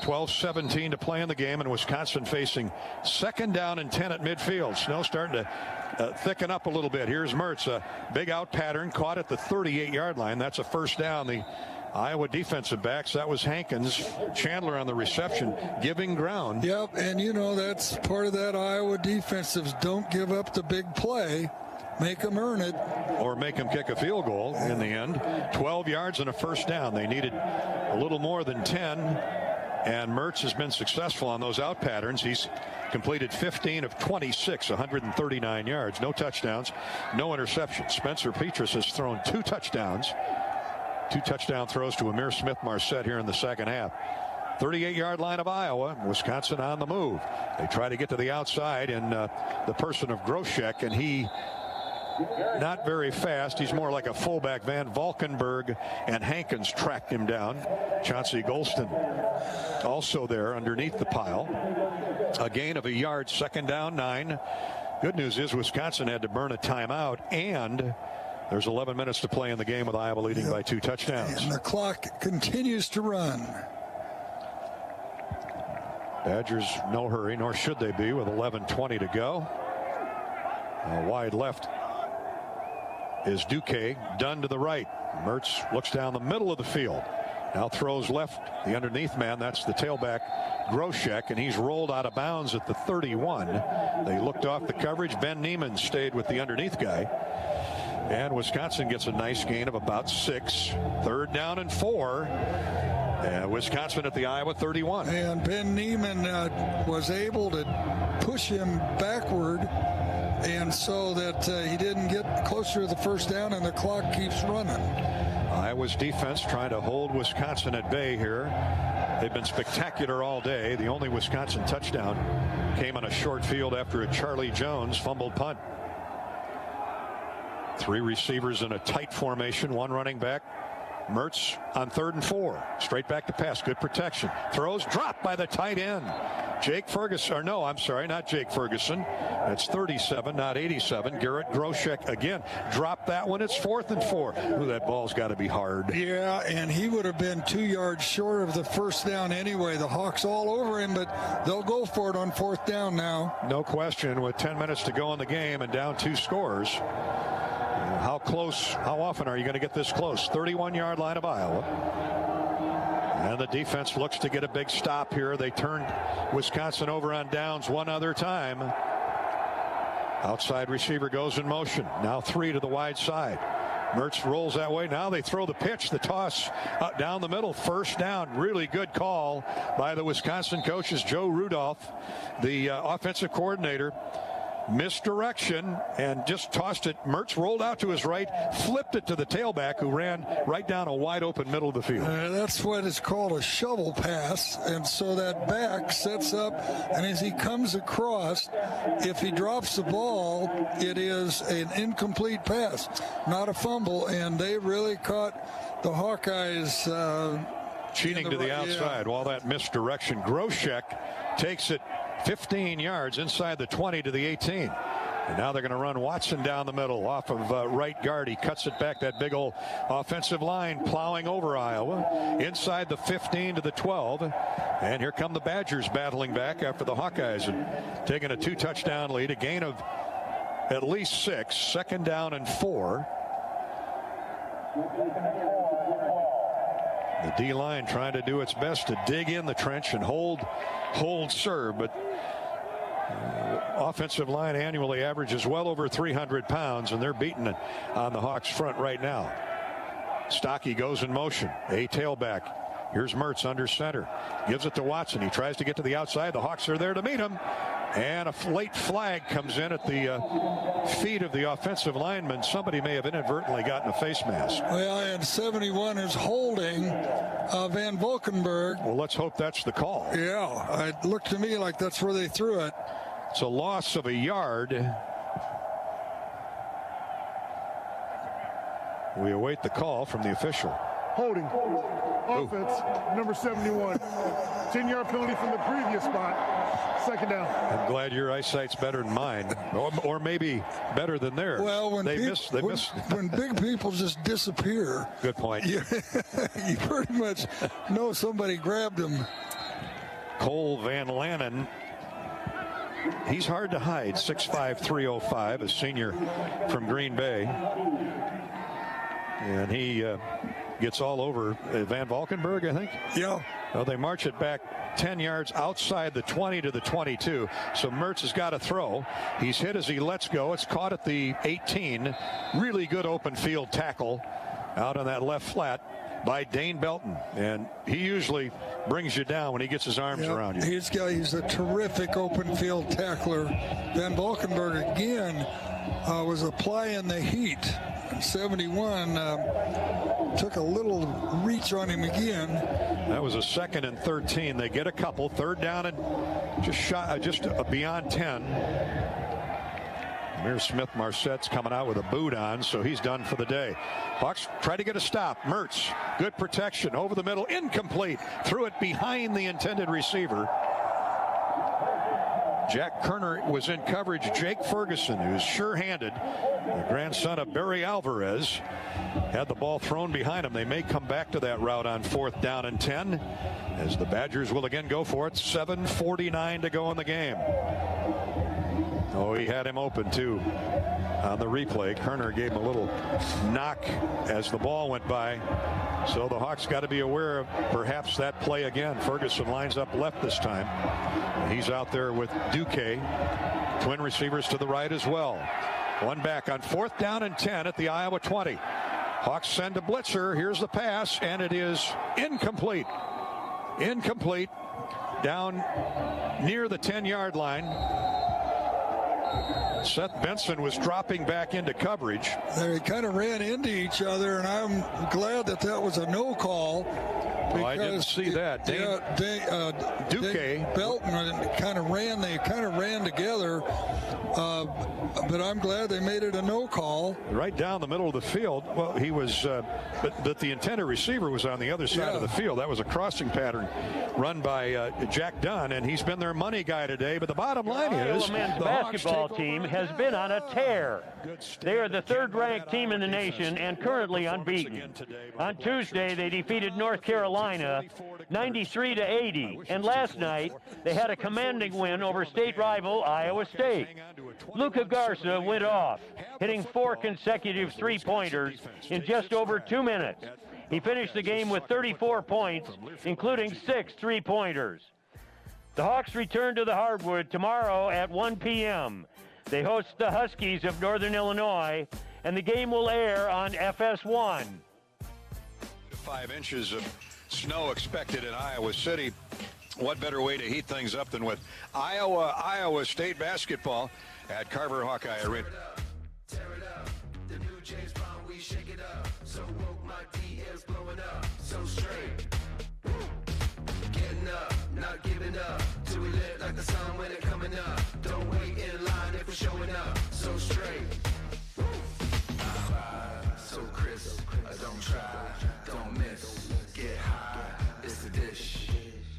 12:17 to play in the game, and Wisconsin facing 2nd down and 10 at midfield. Snow starting to thicken up a little bit. Here's Mertz, a big out pattern, caught at the 38-yard line. That's a first down. The Iowa defensive backs, that was Hankins. Chandler on the reception, giving ground. Yep, and you know that's part of that Iowa defensives. Don't give up the big play. Make them earn it. Or make them kick a field goal in the end. 12 yards and a first down. They needed a little more than 10. And Mertz has been successful on those out patterns. He's completed 15 of 26, 139 yards. No touchdowns, no interceptions. Spencer Petras has thrown 2 touchdowns. 2 touchdown throws to Amir Smith-Marset here in the second half. 38-yard line of Iowa. Wisconsin on the move. They try to get to the outside in the person of Groshek, and he not very fast. He's more like a fullback. Van Valkenburg and Hankins tracked him down. Chauncey Golston also there underneath the pile. A gain of a yard, 2nd down, 9. Good news is Wisconsin had to burn a timeout, and there's 11 minutes to play in the game with Iowa leading by 2 touchdowns. And the clock continues to run. Badgers no hurry, nor should they be, with 11:20 to go. Wide left is Duque, Dunn to the right. Mertz looks down the middle of the field. Now throws left, the underneath man, that's the tailback, Groshek, and he's rolled out of bounds at the 31. They looked off the coverage. Ben Neiman stayed with the underneath guy. And Wisconsin gets a nice gain of about 6. 3rd down and 4. And Wisconsin at the Iowa 31. And Ben Neiman was able to push him backward, and so that he didn't get closer to the first down, and the clock keeps running. Iowa's defense trying to hold Wisconsin at bay here. They've been spectacular all day. The only Wisconsin touchdown came on a short field after a Charlie Jones fumbled punt. 3 receivers in a tight formation, 1 running back. Mertz on 3rd and 4. Straight back to pass. Good protection. Throws dropped by the tight end. Jake Ferguson. Or no, I'm sorry, not Jake Ferguson. That's 37, not 87. Garrett Groshek again. Dropped that one. It's 4th and 4. Ooh, that ball's got to be hard. Yeah, and he would have been 2 yards short of the first down anyway. The Hawks all over him, but they'll go for it on 4th down now. No question, with 10 minutes to go in the game and down 2 scores. How close, how often are you going to get this close? 31-yard line of Iowa. And the defense looks to get a big stop here. They turned Wisconsin over on downs one other time. Outside receiver goes in motion. Now 3 to the wide side. Mertz rolls that way. Now they throw the pitch, the toss down the middle. 1st down. Really good call by the Wisconsin coaches. Joe Rudolph, the offensive coordinator. Misdirection and just tossed it. Mertz rolled out to his right, flipped it to the tailback, who ran right down a wide open middle of the field. That's what is called a shovel pass, and so that back sets up, and as he comes across, if he drops the ball, it is an incomplete pass, not a fumble, and they really caught the Hawkeyes cheating to the outside. While that misdirection, Groshek takes it 15 yards inside the 20 to the 18. And now they're going to run Watson down the middle off of right guard. He cuts it back. That big old offensive line plowing over Iowa. Inside the 15 to the 12. And here come the Badgers battling back after the Hawkeyes had taken a 2-touchdown lead. A gain of at least 6. 2nd down and 4. The D-line trying to do its best to dig in the trench and hold serve, but offensive line annually averages well over 300 pounds, and they're beating it on the Hawks front right now. Stocky goes in motion. A tailback. Here's Mertz under center. Gives it to Watson. He tries to get to the outside. The Hawks are there to meet him. And a late flag comes in at the feet of the offensive lineman. Somebody may have inadvertently gotten a face mask. Well, and 71 is holding Van Valkenburg. Well, let's hope that's the call. Yeah, it looked to me like that's where they threw it. It's a loss of a yard. We await the call from the official. Holding. Offense, number 71. 10-yard penalty from the previous spot. 2nd down. I'm glad your eyesight's better than mine, or maybe better than theirs. Well, when they miss. When big people just disappear. Good point. You pretty much know somebody grabbed them. Cole Van Lanen, he's hard to hide. 6'5", 305, a senior from Green Bay. And he gets all over Van Valkenburg, I think. Yeah. Well, they march it back 10 yards outside the 20 to the 22. So Mertz has got to throw. He's hit as he lets go. It's caught at the 18. Really good open field tackle out on that left flat by Dane Belton. And he usually brings you down when he gets his arms around you. He's a terrific open field tackler. Van Valkenburg again was applying the heat. 71 took a little reach on him again. That was a 2nd and 13. They get a couple. 3rd down and just beyond 10. Amir Smith-Marsette's coming out with a boot on, so he's done for the day. Hawks try to get a stop. Mertz, good protection over the middle, incomplete. Threw it behind the intended receiver. Jack Kerner was in coverage. Jake Ferguson, who's sure-handed, the grandson of Barry Alvarez, had the ball thrown behind him. They may come back to that route on 4th down and 10, as the Badgers will again go for it. 7:49 to go in the game. Oh, he had him open, too, on the replay. Kerner gave him a little knock as the ball went by. So the Hawks got to be aware of perhaps that play again. Ferguson lines up left this time. He's out there with Duque. Twin receivers to the right as well. One back on 4th down and 10 at the Iowa 20. Hawks send a blitzer. Here's the pass, and it is incomplete. Incomplete. Down near the 10-yard line. Seth Benson was dropping back into coverage. They kind of ran into each other, and I'm glad that was a no call. Well, I didn't see that. Duque Belton kind of ran together, but I'm glad they made it a no call. Right down the middle of the field. Well, he was, but the intended receiver was on the other side of the field. That was a crossing pattern run by Jack Dunn, and he's been their money guy today. But the bottom line is, the men's basketball team has been on a tear. They are the 3rd-ranked team in the nation and currently unbeaten. On Tuesday, they defeated North Carolina 93-80, and last night they had a commanding win over state rival Iowa State. Luka Garza went off, hitting 4 consecutive three-pointers in just over 2 minutes. He finished the game with 34 points, including 6 three-pointers. The Hawks return to the hardwood tomorrow at 1 p.m. They host the Huskies of Northern Illinois, and the game will air on FS1. 5 inches of snow expected in Iowa City. What better way to heat things up than with Iowa State basketball at Carver Hawkeye Arena. Tear it up. The new James Bond, we shake it up. So woke, my DMs blowing up. So straight. Getting up, not giving up. Till we lit like the sun when it coming up. Don't wait in line if we're showing up. So straight. I ride, so crisp. I don't try, don't miss. Get high, it's the dish.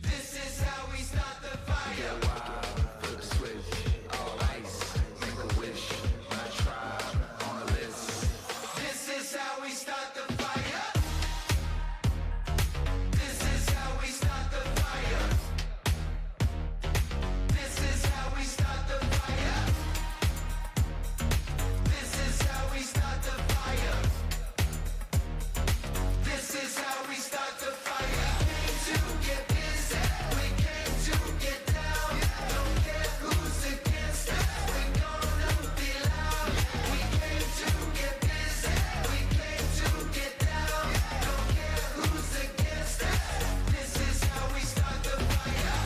This is how we start the fire. Get wild for the switch. All ice, make a wish. My tribe on a list. This is how we start the fire. This is how we start the fire. This is how we start the fire. This is how we start the fire. This is how we start the fire. We came to get busy. We came to get down. Don't care who's against us. We're gonna be loud. We came to get busy. We came to get down. Don't care who's against us. This is how we start the fire.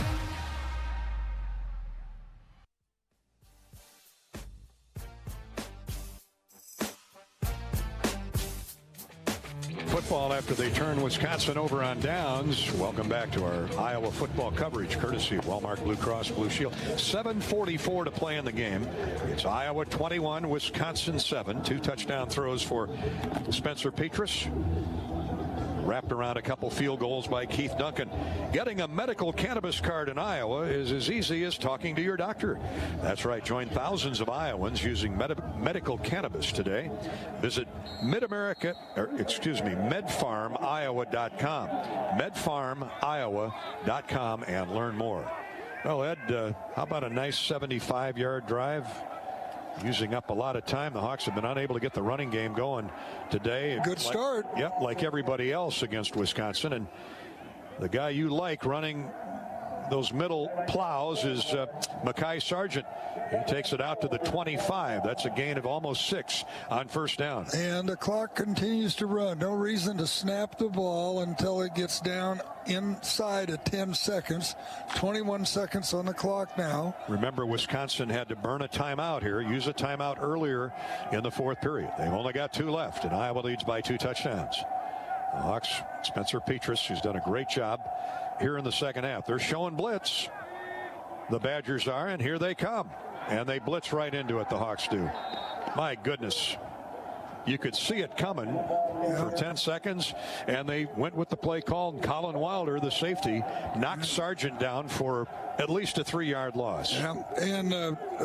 Football after they turn Wisconsin over on downs. Welcome back to our Iowa football coverage, courtesy of Walmart Blue Cross Blue Shield. 7:44 to play in the game. It's Iowa 21, Wisconsin 7. 2 touchdown throws for Spencer Petras. wrapped around a couple field goals by Keith Duncan. Getting a medical cannabis card in Iowa is as easy as talking to your doctor. That's right. Join thousands of Iowans using medical cannabis today. Visit medfarmiowa.com. medfarmiowa.com and learn more. Well, Ed, how about a nice 75-yard drive? Using up a lot of time. The Hawks have been unable to get the running game going today. Good start. Yep, like everybody else against Wisconsin. And the guy you like running those middle plows is Mekhi Sargent. He takes it out to the 25. That's a gain of almost 6 on first down. And the clock continues to run. No reason to snap the ball until it gets down inside of 10 seconds. 21 seconds on the clock now. Remember, Wisconsin had to burn a timeout here, use a timeout earlier in the fourth period. They've only got 2 left, and Iowa leads by 2 touchdowns. The Hawks, Spencer Petras, who's done a great job here in the second half. They're showing blitz. The Badgers are, and here they come. And they blitz right into it, the Hawks do. My goodness. You could see it coming for 10 seconds, and they went with the play call, and Colin Wilder, the safety, knocked Sargent down for at least a 3-yard loss. Yeah, and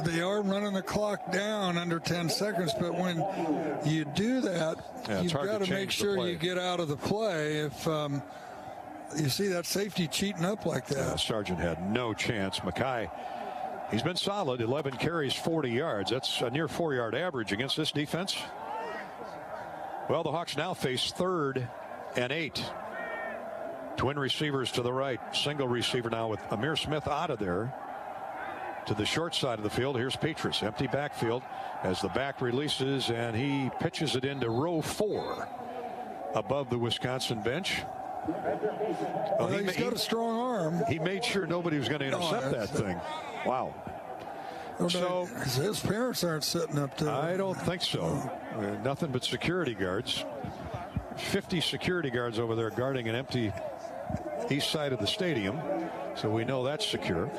they are running the clock down under 10 seconds, but when you do that, you've got to make sure you get out of the play. If you see that safety cheating up like that. Yeah, Sargent had no chance. Mekhi, he's been solid, 11 carries, 40 yards. That's a near 4-yard average against this defense. Well, the Hawks now face 3rd and 8. Twin receivers to the right. Single receiver now with Amir Smith out of there. To the short side of the field, here's Petras. Empty backfield as the back releases, and he pitches it into row 4 above the Wisconsin bench. Well, he's got a strong arm. He made sure nobody was going to intercept that thing. Wow. So his parents aren't sitting up there. I don't think so. Nothing but security guards. 50 security guards over there guarding an empty east side of the stadium. So we know that's secure.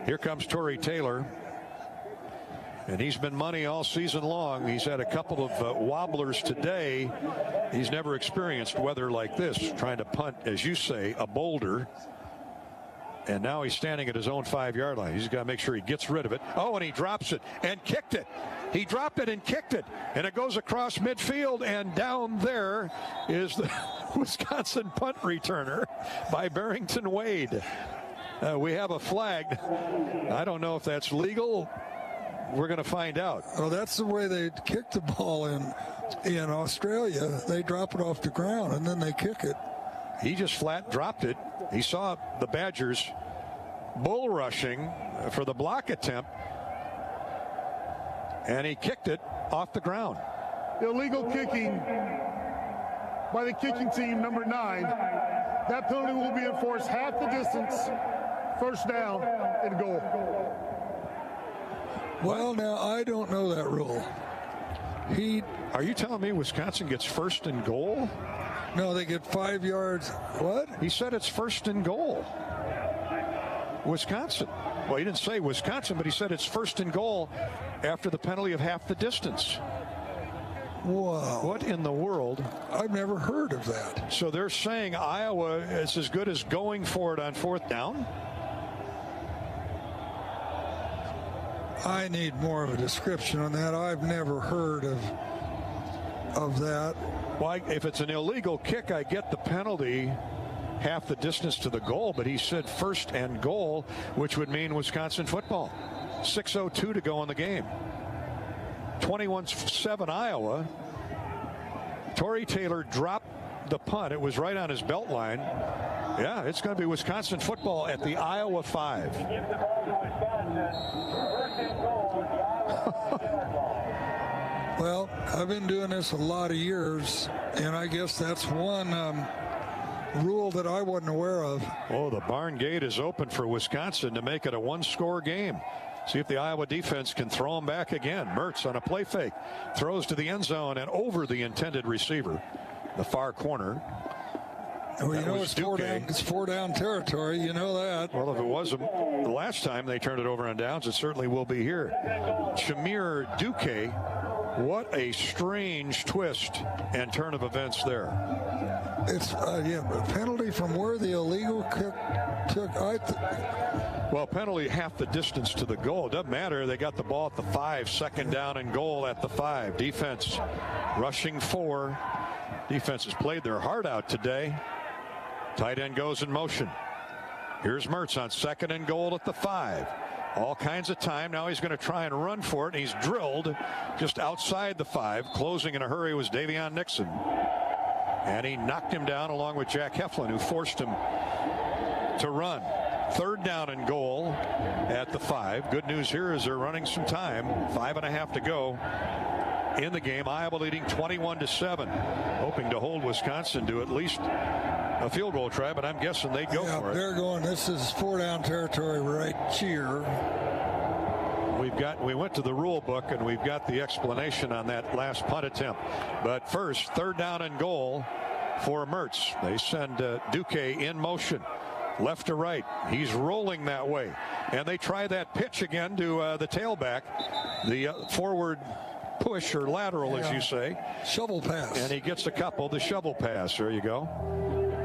Here comes Torrey Taylor. And he's been money all season long. He's had a couple of wobblers today. He's never experienced weather like this, trying to punt, as you say, a boulder. And now he's standing at his own 5-yard line. He's got to make sure he gets rid of it. Oh, and he drops it and kicked it. He dropped it and kicked it. And it goes across midfield. And down there is the Wisconsin punt returner by Barrington Wade. We have a flag. I don't know if that's legal. We're going to find out. Oh, that's the way they kick the ball in Australia. They drop it off the ground and then they kick it. He just flat dropped it. He saw the Badgers bull rushing for the block attempt, and he kicked it off the ground. Illegal kicking by the kicking team, number 9. That penalty will be enforced half the distance, first down and goal. Well, now, I don't know that rule. Are you telling me Wisconsin gets first and goal? No, they get 5 yards. What? He said it's first and goal. Wisconsin. Well, he didn't say Wisconsin, but he said it's first and goal after the penalty of half the distance. Whoa. What in the world? I've never heard of that. So they're saying Iowa is as good as going for it on 4th down? I need more of a description on that. I've never heard of that. Well, if it's an illegal kick, I get the penalty half the distance to the goal, but he said first and goal, which would mean Wisconsin football. 6:02 to go in the game. 21-7 Iowa. Torrey Taylor dropped the punt. It was right on his belt line. Yeah, it's going to be Wisconsin football at the Iowa 5. Well, I've been doing this a lot of years, and I guess that's one rule that I wasn't aware of. Oh, the barn gate is open for Wisconsin to make it a 1-score game. See if the Iowa defense can throw them back again. Mertz on a play fake. Throws to the end zone and over the intended receiver. The far corner. Well, you know it's 4 down territory. You know that. Well, if it wasn't the last time they turned it over on downs, it certainly will be here. Shamir Duque, what a strange twist and turn of events there. It's a penalty from where the illegal kick took. Well, penalty half the distance to the goal. Doesn't matter. They got the ball at the 5, second down and goal at the 5. Defense rushing 4. Defense has played their heart out today. Tight end goes in motion. Here's Mertz on second and goal at the 5. All kinds of time. Now he's going to try and run for it. And he's drilled just outside the 5. Closing in a hurry was Davion Nixon. And he knocked him down along with Jack Heflin, who forced him to run. Third down and goal at the 5. Good news here is they're running some time. 5.5 to go in the game. Iowa leading 21-7. Hoping to hold Wisconsin to at least a field goal try, but I'm guessing they'd go for it. They're going, this is 4-down territory right here. We went to the rule book and we've got the explanation on that last punt attempt. But first, third down and goal for Mertz. They send Duque in motion. Left to right. He's rolling that way. And they try that pitch again to the tailback. The forward push or lateral, as you say. Shovel pass. And he gets a couple. The shovel pass. There you go.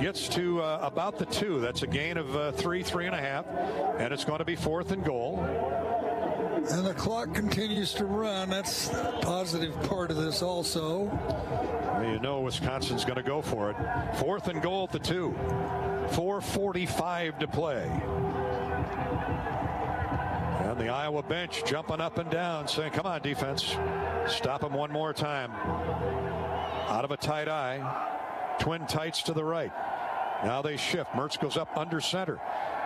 Gets to about the 2. That's a gain of 3.5. And it's going to be 4th and goal. And the clock continues to run. That's the positive part of this also. Well, you know Wisconsin's going to go for it. 4th and goal at the 2. 4:45 to play. And the Iowa bench jumping up and down saying, come on, defense. Stop him one more time. Out of a tight eye. Twin tights to the right. Now they shift. Mertz goes up under center.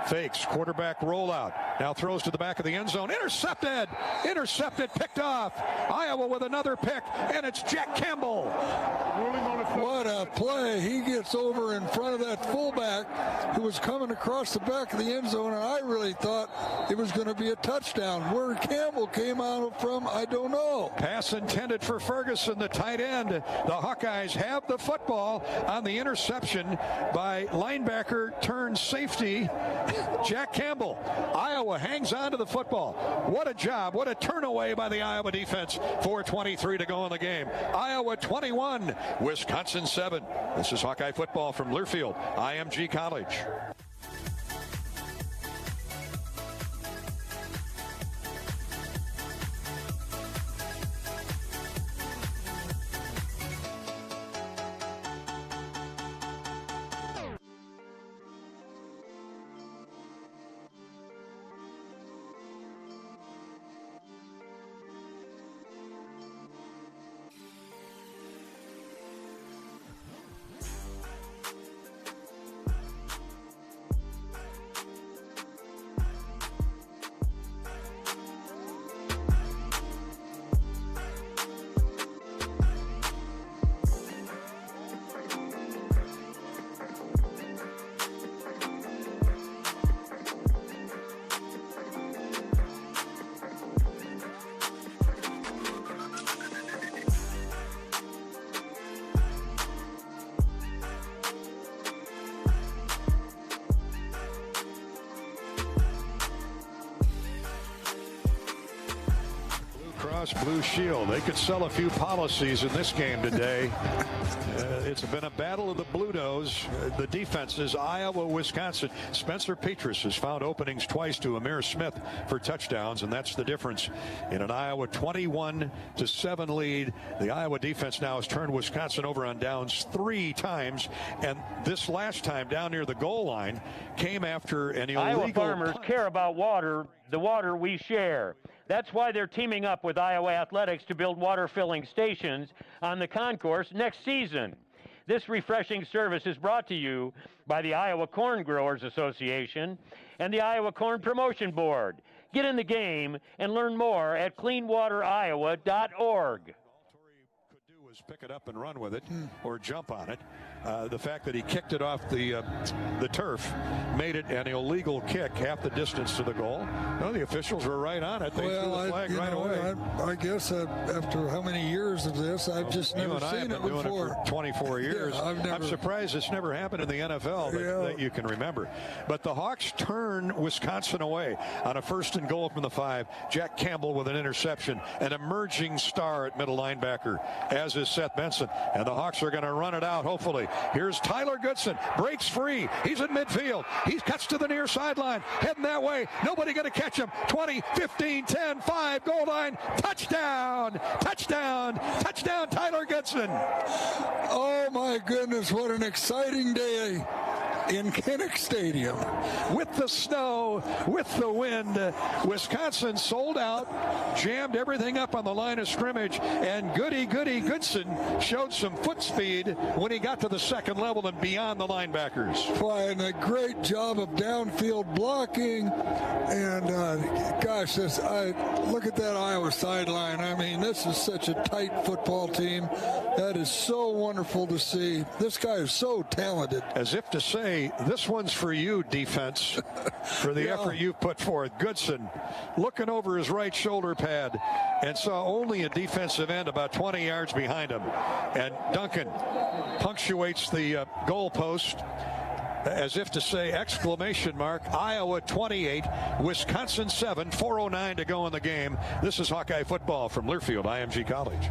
Fakes. Quarterback rollout. Now throws to the back of the end zone. Intercepted. Picked off. Iowa with another pick. And it's Jack Campbell. What a play. He gets over in front of that fullback who was coming across the back of the end zone. And I really thought it was going to be a touchdown. Where Campbell came out from, I don't know. Pass intended for Ferguson, the tight end. The Hawkeyes have the football on the interception by linebacker turned safety Jack Campbell. Iowa hangs on to the football. What a job. What a turnaway by the Iowa defense. 4:23 to go in the game. Iowa 21, Wisconsin 7. This is Hawkeye football from Learfield, IMG College. Blue Shield. They could sell a few policies in this game today. It's been a battle of the Blue Nose. The defenses, Iowa, Wisconsin. Spencer Petras has found openings twice to Amir Smith for touchdowns, and that's the difference in an Iowa 21-7 lead. The Iowa defense now has turned Wisconsin over on downs 3 times, and this last time down near the goal line came after an illegal Iowa farmers care about water, the water we share. That's why they're teaming up with Iowa Athletics to build water filling stations on the concourse next season. This refreshing service is brought to you by the Iowa Corn Growers Association and the Iowa Corn Promotion Board. Get in the game and learn more at cleanwateriowa.org. Pick it up and run with it or jump on it. The fact that he kicked it off the turf made it an illegal kick half the distance to the goal. No, the officials were right on it. They threw the flag right away. I guess after how many years of this, I've just never seen it before. You and I have been doing it for 24 years. Yeah, I'm surprised it's never happened in the NFL that you can remember. But the Hawks turn Wisconsin away on a 1st and goal from the 5. Jack Campbell with an interception, an emerging star at middle linebacker, as is Seth Benson. And the Hawks are going to run it out, hopefully. Here's Tyler Goodson. Breaks free. He's in midfield. He cuts to the near sideline. Heading that way. Nobody going to catch him. 20, 15, 10, 5. Goal line. Touchdown. Touchdown. Touchdown, Tyler Goodson. Oh, my goodness. What an exciting day in Kinnick Stadium. With the snow, with the wind, Wisconsin sold out, jammed everything up on the line of scrimmage, and Goody Goodson showed some foot speed when he got to the second level and beyond the linebackers. And a great job of downfield blocking. And gosh, look at that Iowa sideline. I mean, this is such a tight football team. That is so wonderful to see. This guy is so talented. As if to say, this one's for you, defense, for the effort you've put forth. Goodson looking over his right shoulder pad and saw only a defensive end about 20 yards behind him. And Duncan punctuates the goal post as if to say, exclamation mark, Iowa 28, Wisconsin 7, 4:09 to go in the game. This is Hawkeye football from Learfield IMG College.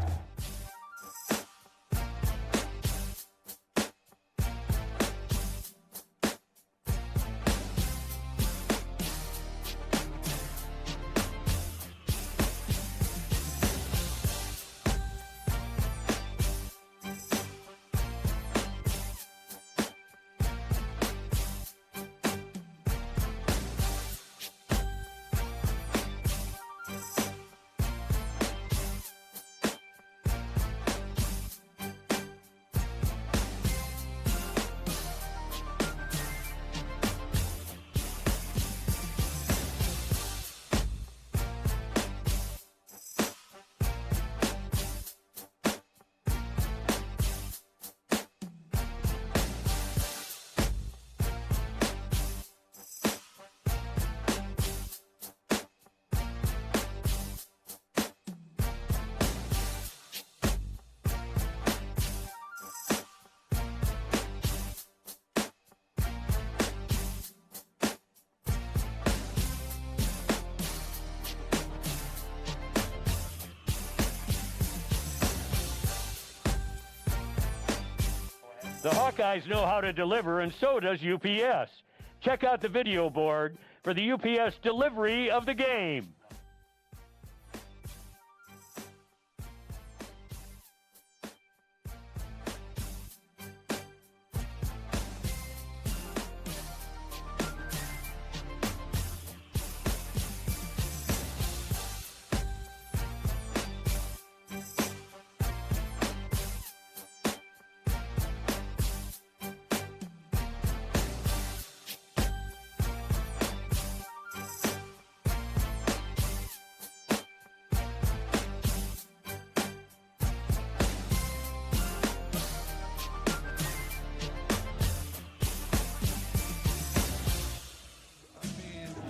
The Hawkeyes know how to deliver, and so does UPS. Check out the video board for the UPS delivery of the game.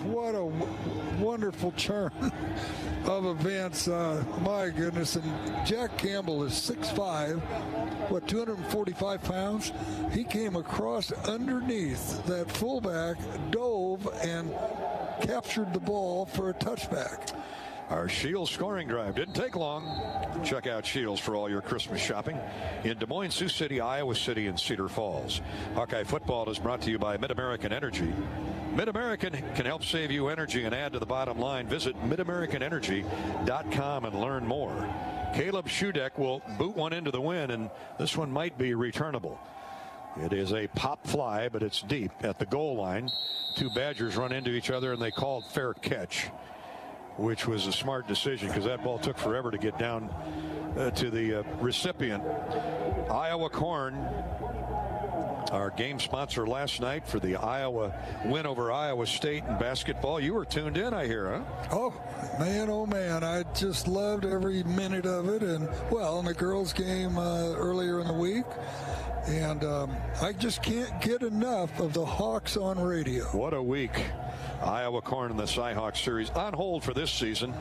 What a wonderful churn of events. My goodness. And Jack Campbell is 6'5", 245 pounds. He came across underneath that fullback, dove, and captured the ball for a touchback. Our Shields scoring drive didn't take long. Check out Shields for all your Christmas shopping in Des Moines, Sioux City, Iowa City, and Cedar Falls. Hawkeye football is brought to you by Mid-American Energy. Mid-American can help save you energy and add to the bottom line. Visit midamericanenergy.com and learn more. Caleb Shudeck will boot one into the wind, and this one might be returnable. It is a pop fly, but it's deep at the goal line. Two Badgers run into each other, and they called fair catch, which was a smart decision because that ball took forever to get down to the recipient. Iowa Corn, our game sponsor last night for the Iowa win over Iowa State in basketball. You were tuned in, I hear, huh? Oh man, I just loved every minute of it. And well, in the girls game earlier in the week. And I just can't get enough of the Hawks on radio. What a week. Iowa Corn in the Cy-Hawk series on hold for this season,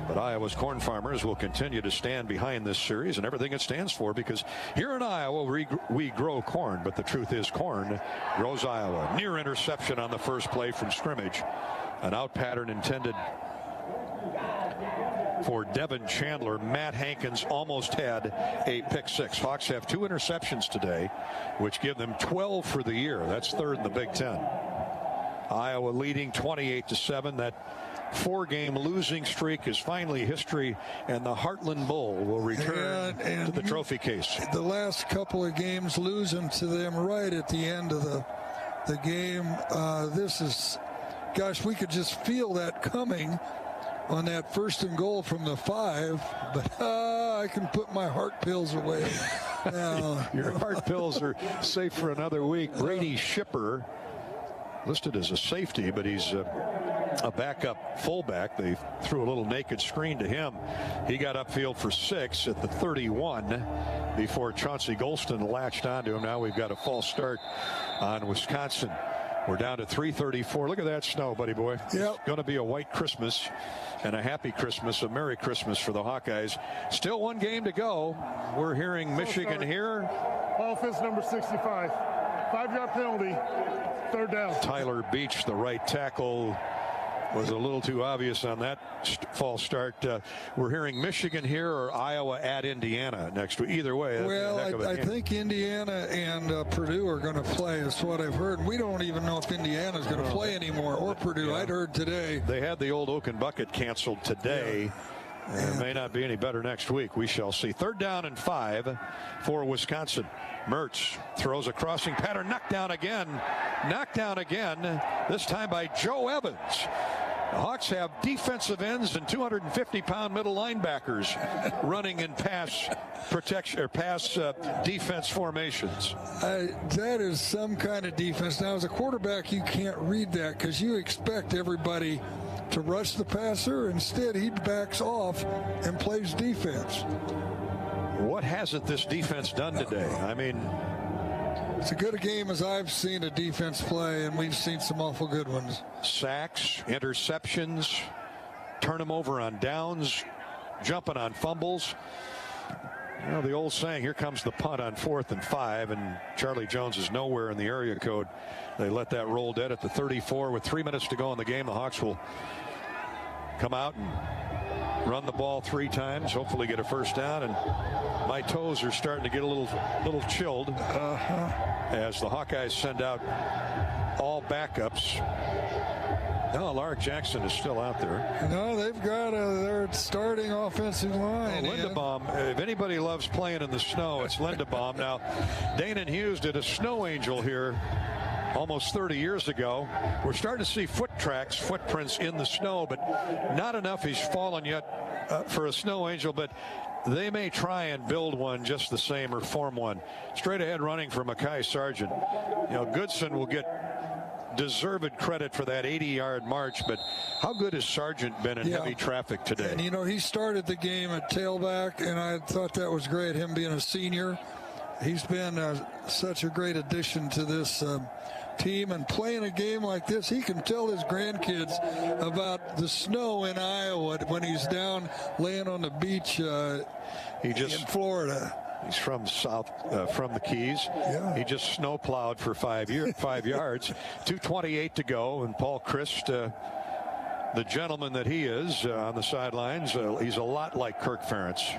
but Iowa's corn farmers will continue to stand behind this series and everything it stands for, because here in Iowa we grow corn, but the truth is corn grows Iowa. Near interception on the first play from scrimmage, an out pattern intended for Devin Chandler. Matt Hankins almost had a pick six. Hawks have 2 interceptions today, which give them 12 for the year. That's third in the Big Ten. Iowa leading 28-7. That 4-game losing streak is finally history, and the Heartland Bowl will return to the trophy case. The last couple of games losing to them right at the end of the game. This is, gosh, we could just feel that coming on that 1st and goal from the 5, but I can put my heart pills away now. Your heart pills are safe for another week. Brady Shipper, listed as a safety, but he's a backup fullback. They threw a little naked screen to him. He got upfield for 6 at the 31 before Chauncey Golston latched onto him. Now we've got a false start on Wisconsin. We're down to 3:34. Look at that snow, buddy boy. Yep. It's going to be a white Christmas and a happy Christmas, a Merry Christmas for the Hawkeyes. Still 1 game to go. We're hearing Michigan here. Offense number 65. 5-yard penalty. 3rd down. Tyler Beach, the right tackle, was a little too obvious on that false start. We're hearing Michigan here or Iowa at Indiana next week. Either way. Well, I think Indiana and Purdue are going to play, is what I've heard. We don't even know if Indiana's going to play anymore, or Purdue. I'd heard today. They had the old Oak and Bucket canceled today. Yeah. It may not be any better next week. We shall see. 3rd down and 5 for Wisconsin. Mertz throws a crossing pattern. Knocked down again. This time by Joe Evans. The Hawks have defensive ends and 250-pound middle linebackers running in pass protection or pass defense formations. That is some kind of defense. Now, as a quarterback, you can't read that because you expect everybody to rush the passer. Instead, he backs off and plays defense. What hasn't this defense done today? I mean, it's as good a game as I've seen a defense play, and we've seen some awful good ones. Sacks, interceptions, turn them over on downs, jumping on fumbles. You know, the old saying, here comes the punt on 4th and 5, and Charlie Jones is nowhere in the area code. They let that roll dead at the 34 with 3 minutes to go in the game. The Hawks will come out and run the ball 3 times, hopefully get a first down, and my toes are starting to get a little chilled as the Hawkeyes send out all backups. No, Lark Jackson is still out there. No, they've got their starting offensive line. Lindebaum, if anybody loves playing in the snow, it's Lindebaum. Now, Danon Hughes did a snow angel here almost 30 years ago. We're starting to see footprints in the snow, but not enough. He's fallen yet for a snow angel, but they may try and build one just the same or form one. Straight ahead running for Mekhi Sargent. You know, Goodson will get deserved credit for that 80-yard march, but how good has Sargent been in heavy traffic today? And, you know, he started the game at tailback, and I thought that was great, him being a senior. He's been such a great addition to this team, and playing a game like this, he can tell his grandkids about the snow in Iowa when he's down laying on the beach in Florida. He's from the Keys. Yeah. He just snowplowed for 5 yards. 2:28 to go, and Paul Chryst, the gentleman that he is on the sidelines, he's a lot like Kirk Ferentz.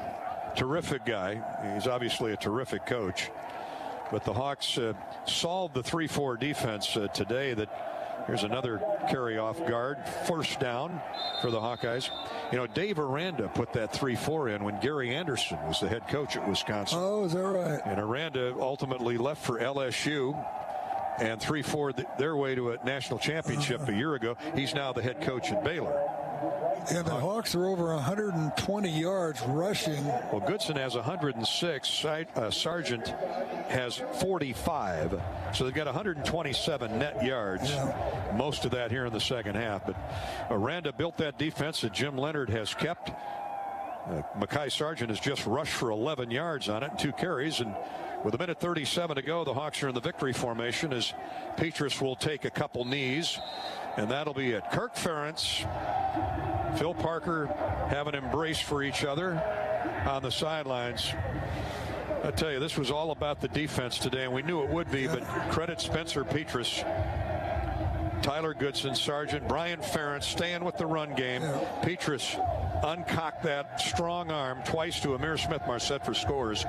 Terrific guy. He's obviously a terrific coach. But the Hawks solved the 3-4 defense today. Here's another carry off guard. First down for the Hawkeyes. You know, Dave Aranda put that 3-4 in when Gary Anderson was the head coach at Wisconsin. Oh, is that right? And Aranda ultimately left for LSU and 3-4 their way to a national championship a year ago. He's now the head coach at Baylor. And the Hawks are over 120 yards rushing. Well, Goodson has 106. Sargent has 45. So they've got 127 net yards. Yeah. Most of that here in the second half. But Aranda built that defense that Jim Leonard has kept. Mekhi Sargent has just rushed for 11 yards on it and 2 carries. And with 1:37 to go, the Hawks are in the victory formation as Petrus will take a couple knees. And that'll be it. Kirk Ferentz, Phil Parker have an embrace for each other on the sidelines. I tell you, this was all about the defense today, and we knew it would be, but credit Spencer Petrus, Tyler Goodson, Sargent, Brian Ferentz staying with the run game. Petrus uncocked that strong arm twice to Amir Smith-Marset for scores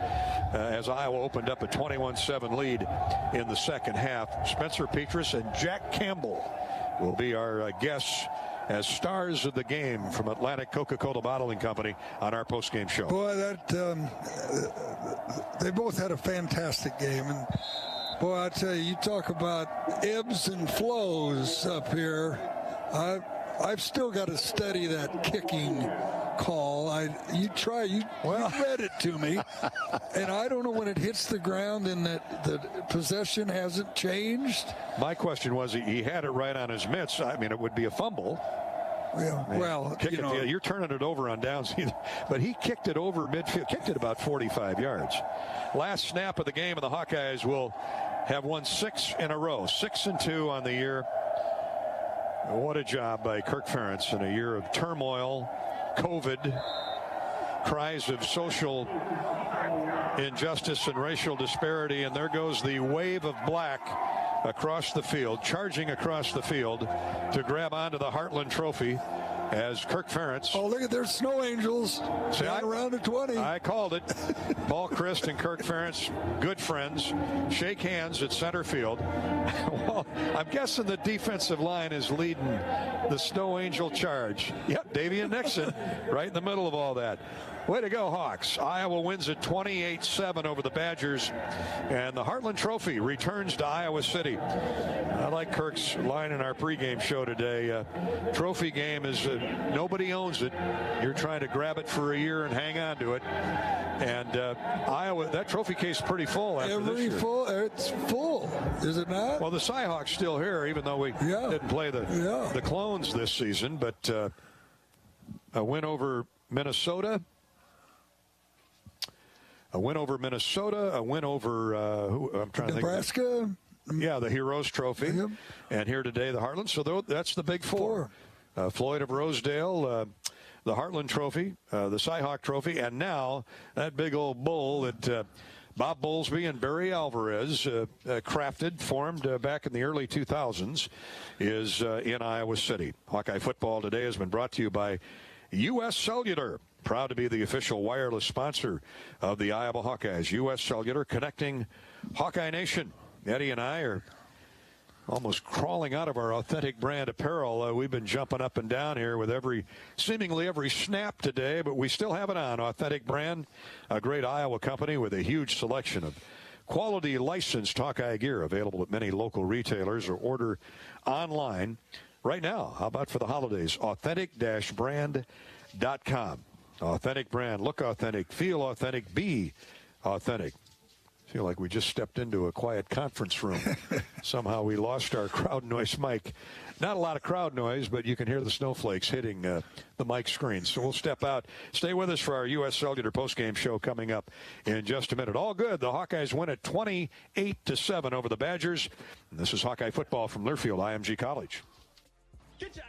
as Iowa opened up a 21-7 lead in the second half. Spencer Petras and Jack Campbell will be our guests as stars of the game from Atlantic Coca-Cola Bottling Company on our postgame show. Boy, they both had a fantastic game. And, boy, I tell you, you talk about ebbs and flows up here. I've still got to study that kicking call. You read it to me, and I don't know when it hits the ground and that the possession hasn't changed. My question was, he had it right on his mitts. I mean, it would be a fumble. Yeah, well, you're turning it over on downs, but he kicked it over midfield, kicked it about 45 yards. Last snap of the game, and the Hawkeyes will have won 6 in a row, 6-2 on the year. What a job by Kirk Ferentz in a year of turmoil, COVID, cries of social injustice and racial disparity, and there goes the wave of black across the field, charging across the field to grab onto the Heartland Trophy as Kirk Ferentz. Oh, look at their snow angels. Around at 20. I called it. Paul Chryst and Kirk Ferentz, good friends, shake hands at center field. Well, I'm guessing the defensive line is leading the snow angel charge. Yep, Davian Nixon right in the middle of all that. Way to go, Hawks. Iowa wins at 28-7 over the Badgers, and the Heartland Trophy returns to Iowa City. I like Kirk's line in our pregame show today. Trophy game is nobody owns it. You're trying to grab it for a year and hang on to it. And Iowa, that trophy case is pretty full after this year. It's full, is it not? Well, the Cyhawks still here, even though we didn't play the Clones this season. But a win over Minnesota. A win over Minnesota, a win over I'm trying to think. Nebraska. Yeah, the Heroes Trophy, and here today the Heartland. So that's the big four. Floyd of Rosedale, the Heartland Trophy, the Cyhawk Trophy, and now that big old bull that Bob Bowlesby and Barry Alvarez formed back in the early 2000s is in Iowa City. Hawkeye football today has been brought to you by U.S. Cellular. Proud to be the official wireless sponsor of the Iowa Hawkeyes. U.S. Cellular, connecting Hawkeye Nation. Eddie and I are almost crawling out of our authentic brand apparel. We've been jumping up and down here with seemingly every snap today, but we still have it on. Authentic brand, a great Iowa company with a huge selection of quality licensed Hawkeye gear available at many local retailers or order online right now. How about for the holidays? Authentic-brand.com. Authentic brand. Look authentic. Feel authentic. Be authentic. Feel like we just stepped into a quiet conference room. Somehow we lost our crowd noise mic. Not a lot of crowd noise, but you can hear the snowflakes hitting the mic screen. So we'll step out. Stay with us for our U.S. Cellular postgame show coming up in just a minute. All good. The Hawkeyes win at 28-7 over the Badgers. And this is Hawkeye football from Learfield IMG College. Good job.